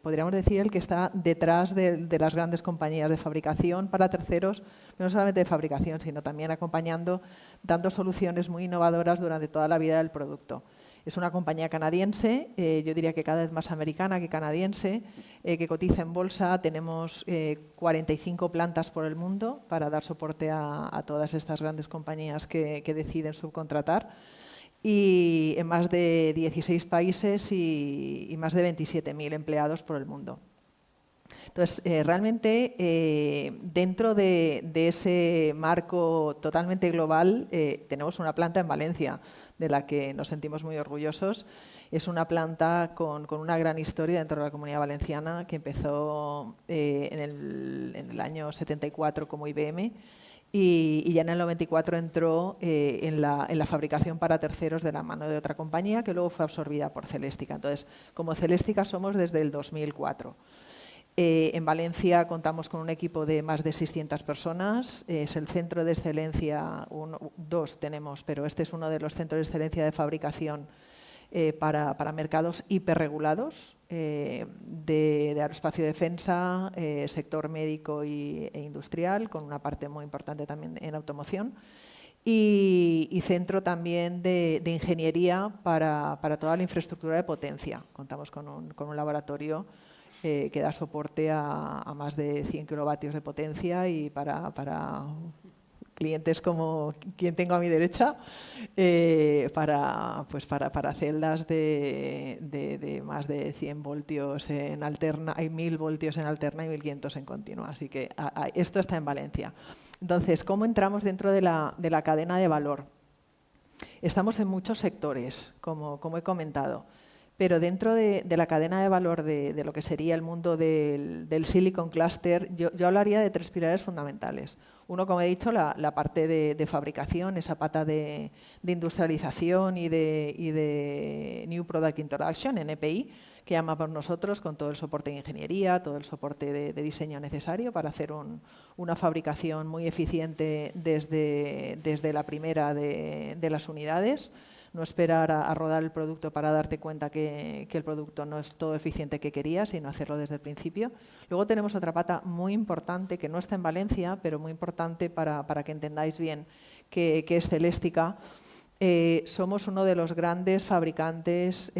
podríamos decir, el que está detrás de las grandes compañías de fabricación para terceros, no solamente de fabricación, sino también acompañando, dando soluciones muy innovadoras durante toda la vida del producto. Es una compañía canadiense, yo diría que cada vez más americana que canadiense, que cotiza en bolsa. Tenemos 45 plantas por el mundo para dar soporte a todas estas grandes compañías que deciden subcontratar, y en más de 16 países y más de 27.000 empleados por el mundo. Entonces, realmente, dentro de ese marco totalmente global, tenemos una planta en Valencia. de la que nos sentimos muy orgullosos. Es una planta con una gran historia dentro de la Comunidad Valenciana que empezó en el año 74 como IBM y ya en el 94 entró en la fabricación para terceros de la mano de otra compañía que luego fue absorbida por Celestica. Entonces, como Celestica somos desde el 2004. En Valencia contamos con un equipo de más de 600 personas. Es el centro de excelencia, dos tenemos, pero este es uno de los centros de excelencia de fabricación para mercados hiperregulados de aeroespacio y defensa, sector médico e industrial, con una parte muy importante también en automoción. Y centro también de ingeniería para toda la infraestructura de potencia. Contamos con un laboratorio que da soporte a más de 100 kilovatios de potencia y para clientes como quien tengo a mi derecha, para celdas de más de 100 voltios en alterna, hay 1000 voltios en alterna y 1500 en continua. Así que esto está en Valencia. Entonces, ¿cómo entramos dentro de la cadena de valor? Estamos en muchos sectores, como he comentado. Pero dentro de la cadena de valor de lo que sería el mundo del Silicon Cluster, yo hablaría de 3 pilares fundamentales. Uno, como he dicho, la parte de fabricación, esa pata de industrialización y de New Product Introduction, NPI, que llamamos nosotros, con todo el soporte de ingeniería, todo el soporte de diseño necesario para hacer una fabricación muy eficiente desde la primera de las unidades. No esperar a rodar el producto para darte cuenta que el producto no es todo eficiente que querías, sino hacerlo desde el principio. Luego tenemos otra pata muy importante, que no está en Valencia, pero muy importante para que entendáis bien que es Celestica. Somos uno de los grandes fabricantes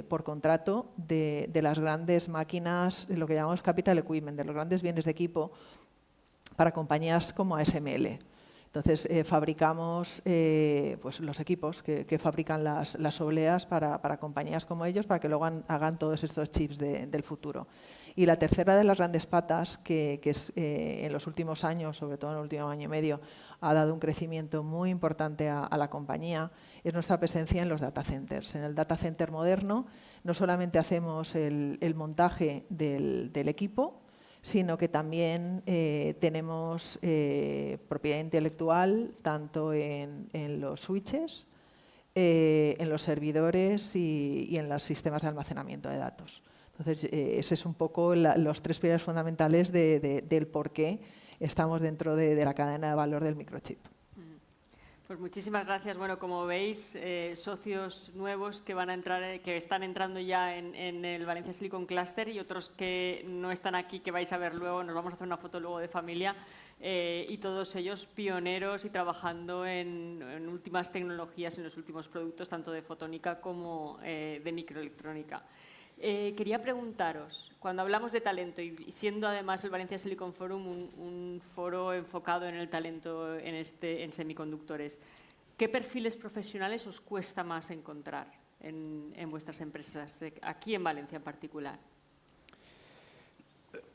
por contrato de las grandes máquinas, lo que llamamos capital equipment, de los grandes bienes de equipo para compañías como ASML. Entonces, fabricamos pues los equipos que fabrican las obleas para compañías como ellos, para que luego hagan todos estos chips del futuro. Y la tercera de las grandes patas, que es, en los últimos años, sobre todo en el último año y medio, ha dado un crecimiento muy importante a la compañía, es nuestra presencia en los data centers. En el data center moderno no solamente hacemos el montaje del equipo, sino que también tenemos propiedad intelectual tanto en los switches, en los servidores y en los sistemas de almacenamiento de datos. Entonces, ese es un poco los 3 pilares fundamentales del por qué estamos dentro de la cadena de valor del microchip. Pues muchísimas gracias. Bueno, como veis, socios nuevos que van a entrar, que están entrando ya en el Valencia Silicon Cluster y otros que no están aquí, que vais a ver luego. Nos vamos a hacer una foto luego de familia y todos ellos pioneros y trabajando en últimas tecnologías, en los últimos productos, tanto de fotónica como de microelectrónica. Quería preguntaros, cuando hablamos de talento y siendo además el Valencia Silicon Forum un foro enfocado en el talento en semiconductores, ¿qué perfiles profesionales os cuesta más encontrar en vuestras empresas, aquí en Valencia en particular?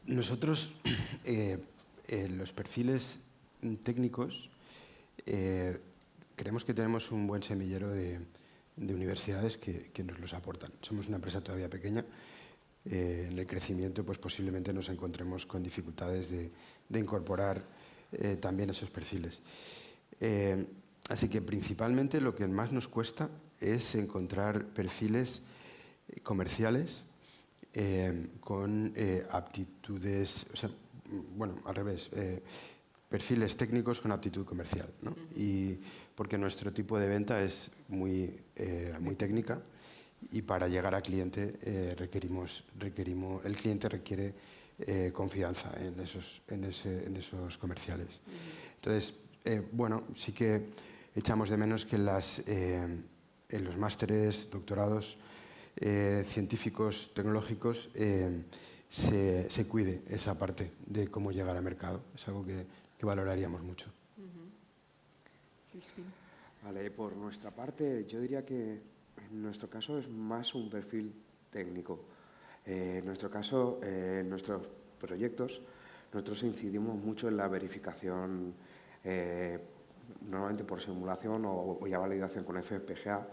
Nosotros, los perfiles técnicos, creemos que tenemos un buen semillero de universidades que nos los aportan. Somos una empresa todavía pequeña. En el crecimiento pues posiblemente nos encontremos con dificultades de incorporar también esos perfiles. Así que principalmente lo que más nos cuesta es encontrar perfiles comerciales con aptitudes, o sea, bueno, al revés, perfiles técnicos con aptitud comercial, ¿no? Y porque nuestro tipo de venta es muy técnica y para llegar al cliente el cliente requiere confianza en esos comerciales. Entonces, bueno, sí que echamos de menos que en los másteres, doctorados científicos, tecnológicos, se cuide esa parte de cómo llegar al mercado. Es algo que valoraríamos mucho. Vale, por nuestra parte, yo diría que en nuestro caso es más un perfil técnico. En nuestro caso, en nuestros proyectos, nosotros incidimos mucho en la verificación normalmente por simulación o ya validación con FPGA.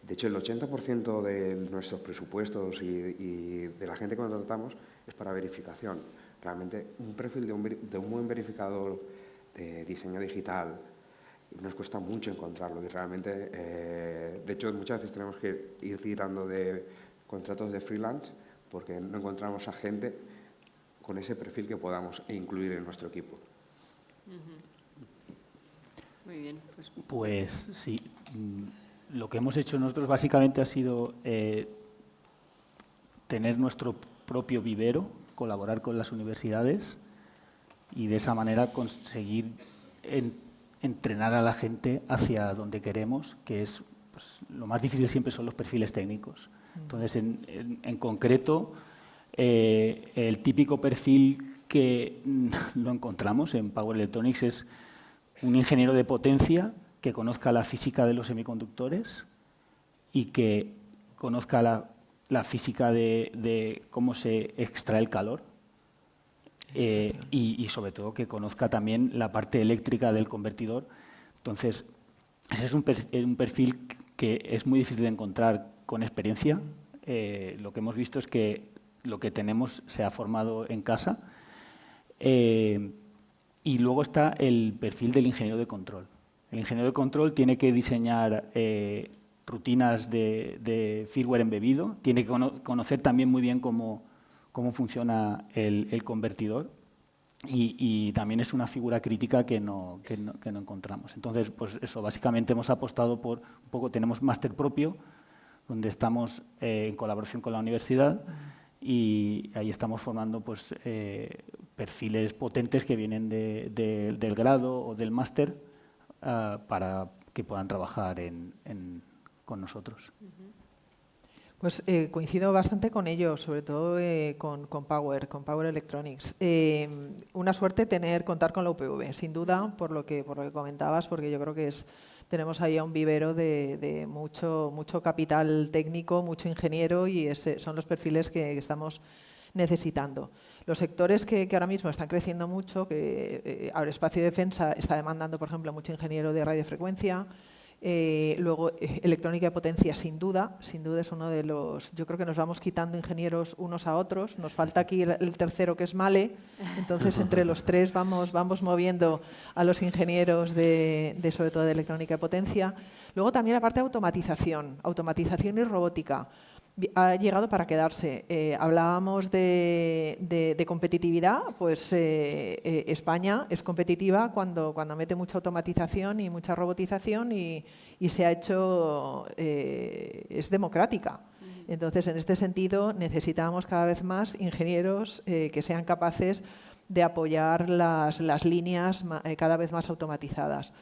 De hecho, el 80% de nuestros presupuestos y de la gente que contratamos es para verificación. Realmente, un perfil de un buen verificador de diseño digital nos cuesta mucho encontrarlo y realmente, de hecho, muchas veces tenemos que ir tirando de contratos de freelance porque no encontramos a gente con ese perfil que podamos incluir en nuestro equipo. Muy bien. Pues sí, lo que hemos hecho nosotros básicamente ha sido tener nuestro propio vivero, colaborar con las universidades y de esa manera conseguir entrenar a la gente hacia donde queremos, que es pues, lo más difícil siempre son los perfiles técnicos. Entonces, en concreto, el típico perfil que lo encontramos en Power Electronics es un ingeniero de potencia que conozca la física de los semiconductores y que conozca la física de cómo se extrae el calor y sobre todo que conozca también la parte eléctrica del convertidor. Entonces, ese es un perfil que es muy difícil de encontrar con experiencia. Lo que hemos visto es que lo que tenemos se ha formado en casa. Y luego está el perfil del ingeniero de control. El ingeniero de control tiene que diseñar rutinas de firmware embebido, tiene que conocer también muy bien cómo funciona el convertidor y también es una figura crítica que no encontramos. Entonces, pues eso, básicamente hemos apostado por un poco, tenemos máster propio, donde estamos en colaboración con la universidad y ahí estamos formando pues, perfiles potentes que vienen del grado o del máster para que puedan trabajar con nosotros. Pues coincido bastante con ellos, sobre todo con Power Electronics. Una suerte contar con la UPV, sin duda, por lo que comentabas, porque yo creo que tenemos ahí a un vivero de mucho capital técnico, mucho ingeniero y son los perfiles que estamos necesitando. Los sectores que ahora mismo están creciendo mucho, que Aeroespacio y Defensa está demandando, por ejemplo, mucho ingeniero de radiofrecuencia. Luego, electrónica de potencia, sin duda es uno de los... Yo creo que nos vamos quitando ingenieros unos a otros. Nos falta aquí el tercero, que es Male. Entonces, entre los tres vamos moviendo a los ingenieros sobre todo de electrónica de potencia. Luego también la parte de automatización y robótica. Ha llegado para quedarse. Hablábamos de competitividad, pues España es competitiva cuando mete mucha automatización y mucha robotización y se ha hecho, es democrática. Entonces, en este sentido, necesitamos cada vez más ingenieros que sean capaces de apoyar las líneas cada vez más automatizadas.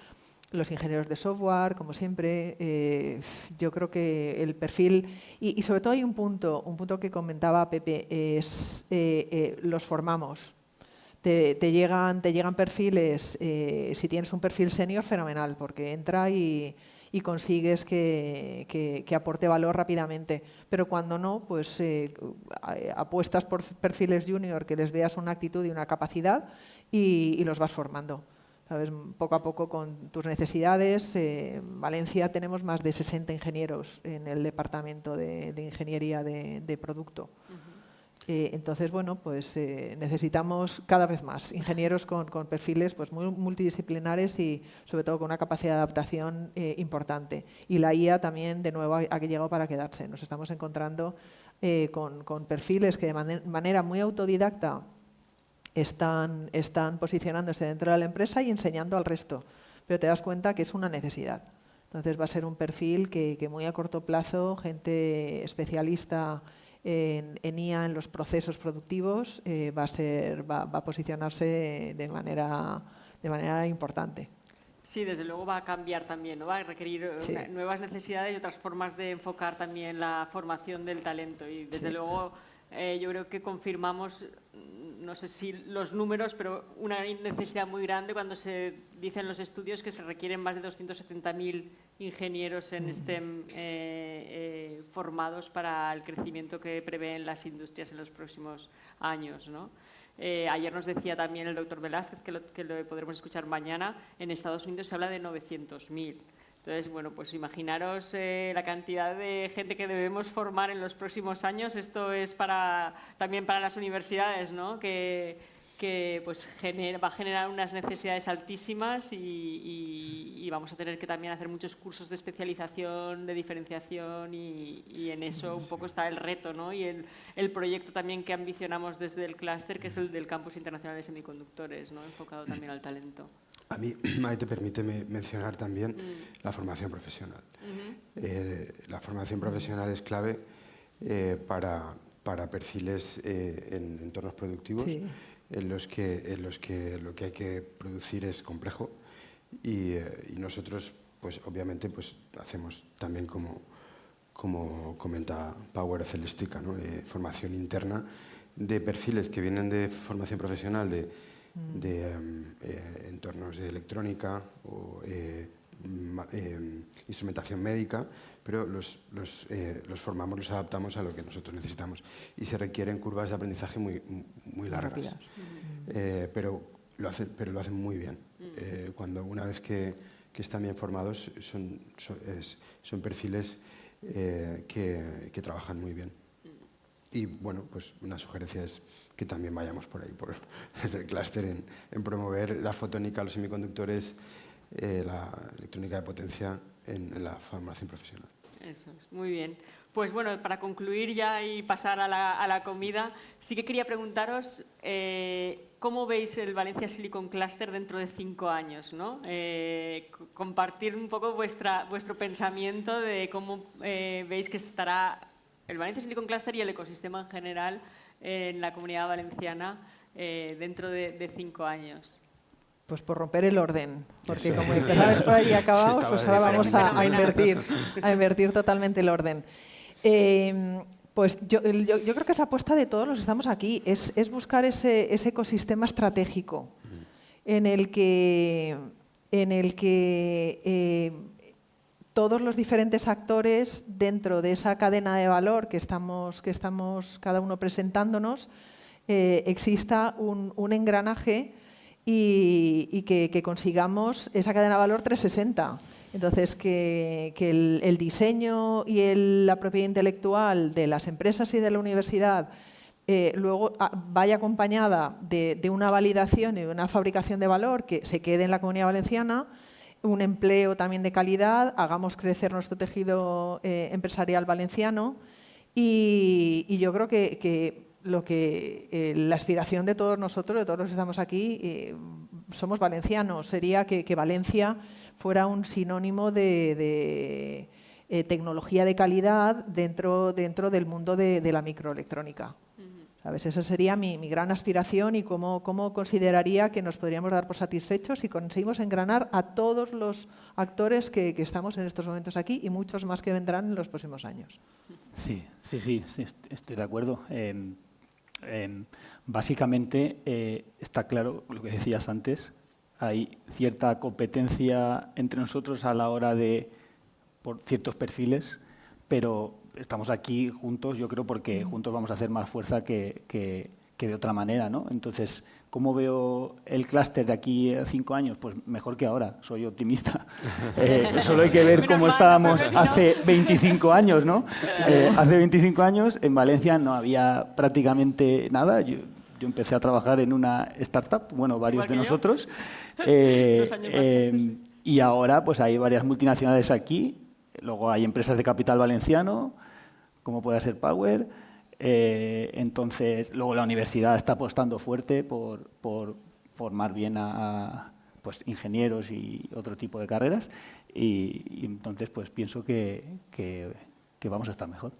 Los ingenieros de software, como siempre, yo creo que el perfil, y sobre todo hay un punto que comentaba Pepe, es los formamos. Te llegan perfiles, si tienes un perfil senior, fenomenal, porque entra y consigues que aporte valor rápidamente. Pero cuando no, pues apuestas por perfiles junior, que les veas una actitud y una capacidad y los vas formando. ¿Sabes? Poco a poco con tus necesidades. En Valencia tenemos más de 60 ingenieros en el departamento de ingeniería de producto. Entonces, bueno, pues necesitamos cada vez más ingenieros con perfiles pues, muy multidisciplinares y sobre todo con una capacidad de adaptación importante. Y la IA también, de nuevo, ha llegado para quedarse. Nos estamos encontrando con perfiles que de manera muy autodidacta están posicionándose dentro de la empresa y enseñando al resto, pero te das cuenta que es una necesidad. Entonces va a ser un perfil que muy a corto plazo, gente especialista en IA, en los procesos productivos, va a posicionarse de manera importante. Sí, desde luego va a cambiar también, ¿no? Va a requerir nuevas necesidades y otras formas de enfocar también la formación del talento. Y desde luego yo creo que confirmamos, no sé si los números, pero una necesidad muy grande cuando se dicen los estudios que se requieren más de 270.000 ingenieros en STEM formados para el crecimiento que prevén las industrias en los próximos años, ¿no? Ayer nos decía también el doctor Velázquez, que lo podremos escuchar mañana, en Estados Unidos se habla de 900.000. Entonces, bueno, pues imaginaros la cantidad de gente que debemos formar en los próximos años. Esto es también para las universidades, ¿no? Que pues va a generar unas necesidades altísimas y vamos a tener que también hacer muchos cursos de especialización, de diferenciación y en eso un poco está el reto, ¿no? Y el proyecto también que ambicionamos desde el clúster, que es el del Campus Internacional de Semiconductores, ¿no? Enfocado también al talento. A mí, Maite, permíteme mencionar también la formación profesional. La formación profesional es clave para perfiles en entornos productivos, sí, en los que lo que hay que producir es complejo y nosotros, pues obviamente, pues hacemos también como comenta Power Celestica, ¿no? Formación interna de perfiles que vienen de formación profesional de entornos de electrónica o instrumentación médica, pero los formamos, los adaptamos a lo que nosotros necesitamos y se requieren curvas de aprendizaje muy largas, pero lo hacen muy bien. Cuando una vez que están bien formados son perfiles que trabajan muy bien. Y bueno, pues una sugerencia es que también vayamos por ahí, desde el clúster, en promover la fotónica, los semiconductores, la electrónica de potencia en la formación profesional. Eso es, muy bien. Pues bueno, para concluir ya y pasar a la comida, sí que quería preguntaros cómo veis el Valencia Silicon Cluster dentro de 5 años, ¿no? Compartir un poco vuestro pensamiento de cómo veis que estará el Valencia Silicon Cluster y el ecosistema en general en la Comunidad Valenciana dentro de 5 años. Pues por romper el orden, porque como empezamos por ahí y acabamos, pues ahora vamos a invertir totalmente el orden. Pues yo creo que es la apuesta de todos los que estamos aquí, es buscar ese ecosistema estratégico en el que todos los diferentes actores dentro de esa cadena de valor que estamos cada uno presentándonos, exista un engranaje y que consigamos esa cadena de valor 360. Entonces, que el diseño y la propiedad intelectual de las empresas y de la universidad luego vaya acompañada de una validación y de una fabricación de valor que se quede en la Comunidad Valenciana, un empleo también de calidad, hagamos crecer nuestro tejido empresarial valenciano y yo creo que la aspiración de todos nosotros, de todos los que estamos aquí, somos valencianos, sería que Valencia fuera un sinónimo de tecnología de calidad dentro del mundo de la microelectrónica. ¿Sabes? Esa sería mi gran aspiración y cómo consideraría que nos podríamos dar por satisfechos si conseguimos engranar a todos los actores que estamos en estos momentos aquí y muchos más que vendrán en los próximos años. Sí, estoy de acuerdo. Básicamente está claro lo que decías antes, hay cierta competencia entre nosotros a la hora por ciertos perfiles, pero estamos aquí juntos, yo creo, porque juntos vamos a hacer más fuerza que de otra manera, ¿no? Entonces, ¿cómo veo el clúster de aquí a 5 años? Pues mejor que ahora, soy optimista. Solo hay que ver cómo estábamos hace 25 años, ¿no? Hace 25 años en Valencia no había prácticamente nada. Yo empecé a trabajar en una startup, bueno, varios de nosotros. Y ahora pues hay varias multinacionales aquí, luego hay empresas de capital valenciano, como puede ser Power. Entonces, luego la universidad está apostando fuerte por formar bien a pues, ingenieros y otro tipo de carreras y entonces pues pienso que vamos a estar mejor.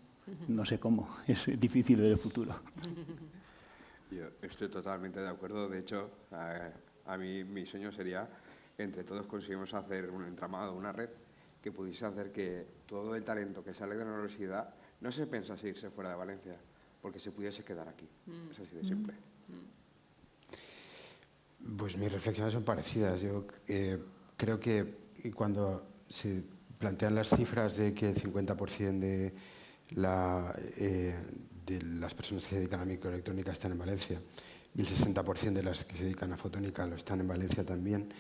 No sé cómo, es difícil ver el futuro. Yo estoy totalmente de acuerdo. De hecho, a mí mi sueño sería que entre todos conseguimos hacer un entramado, una red que pudiese hacer que todo el talento que sale de la universidad no se pensase irse fuera de Valencia, porque se pudiese quedar aquí. Es así de simple. Pues mis reflexiones son parecidas. Yo creo que cuando se plantean las cifras de que el 50% de las personas que se dedican a microelectrónica están en Valencia, y el 60% de las que se dedican a fotónica lo están en Valencia también.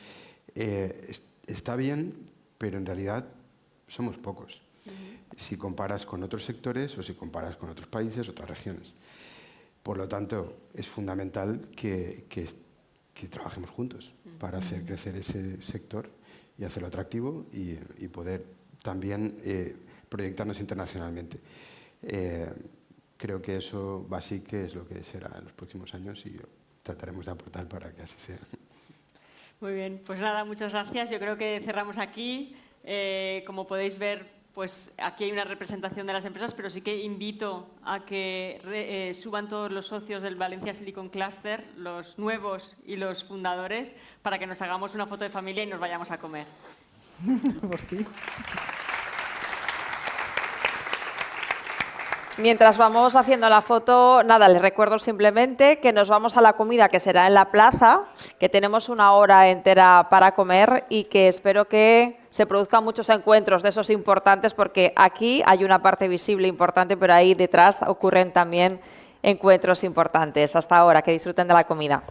Está bien, pero en realidad somos pocos. Si comparas con otros sectores o si comparas con otros países, otras regiones. Por lo tanto, es fundamental que trabajemos juntos para hacer crecer ese sector y hacerlo atractivo y poder también proyectarnos internacionalmente. Creo que eso básico es lo que será en los próximos años y trataremos de aportar para que así sea. Muy bien, pues nada, muchas gracias. Yo creo que cerramos aquí. Como podéis ver, pues aquí hay una representación de las empresas, pero sí que invito a que suban todos los socios del Valencia Silicon Cluster, los nuevos y los fundadores, para que nos hagamos una foto de familia y nos vayamos a comer. Por fin. Mientras vamos haciendo la foto, nada, les recuerdo simplemente que nos vamos a la comida que será en la plaza, que tenemos una hora entera para comer y que espero que se produzcan muchos encuentros de esos importantes, porque aquí hay una parte visible importante, pero ahí detrás ocurren también encuentros importantes. Hasta ahora, que disfruten de la comida.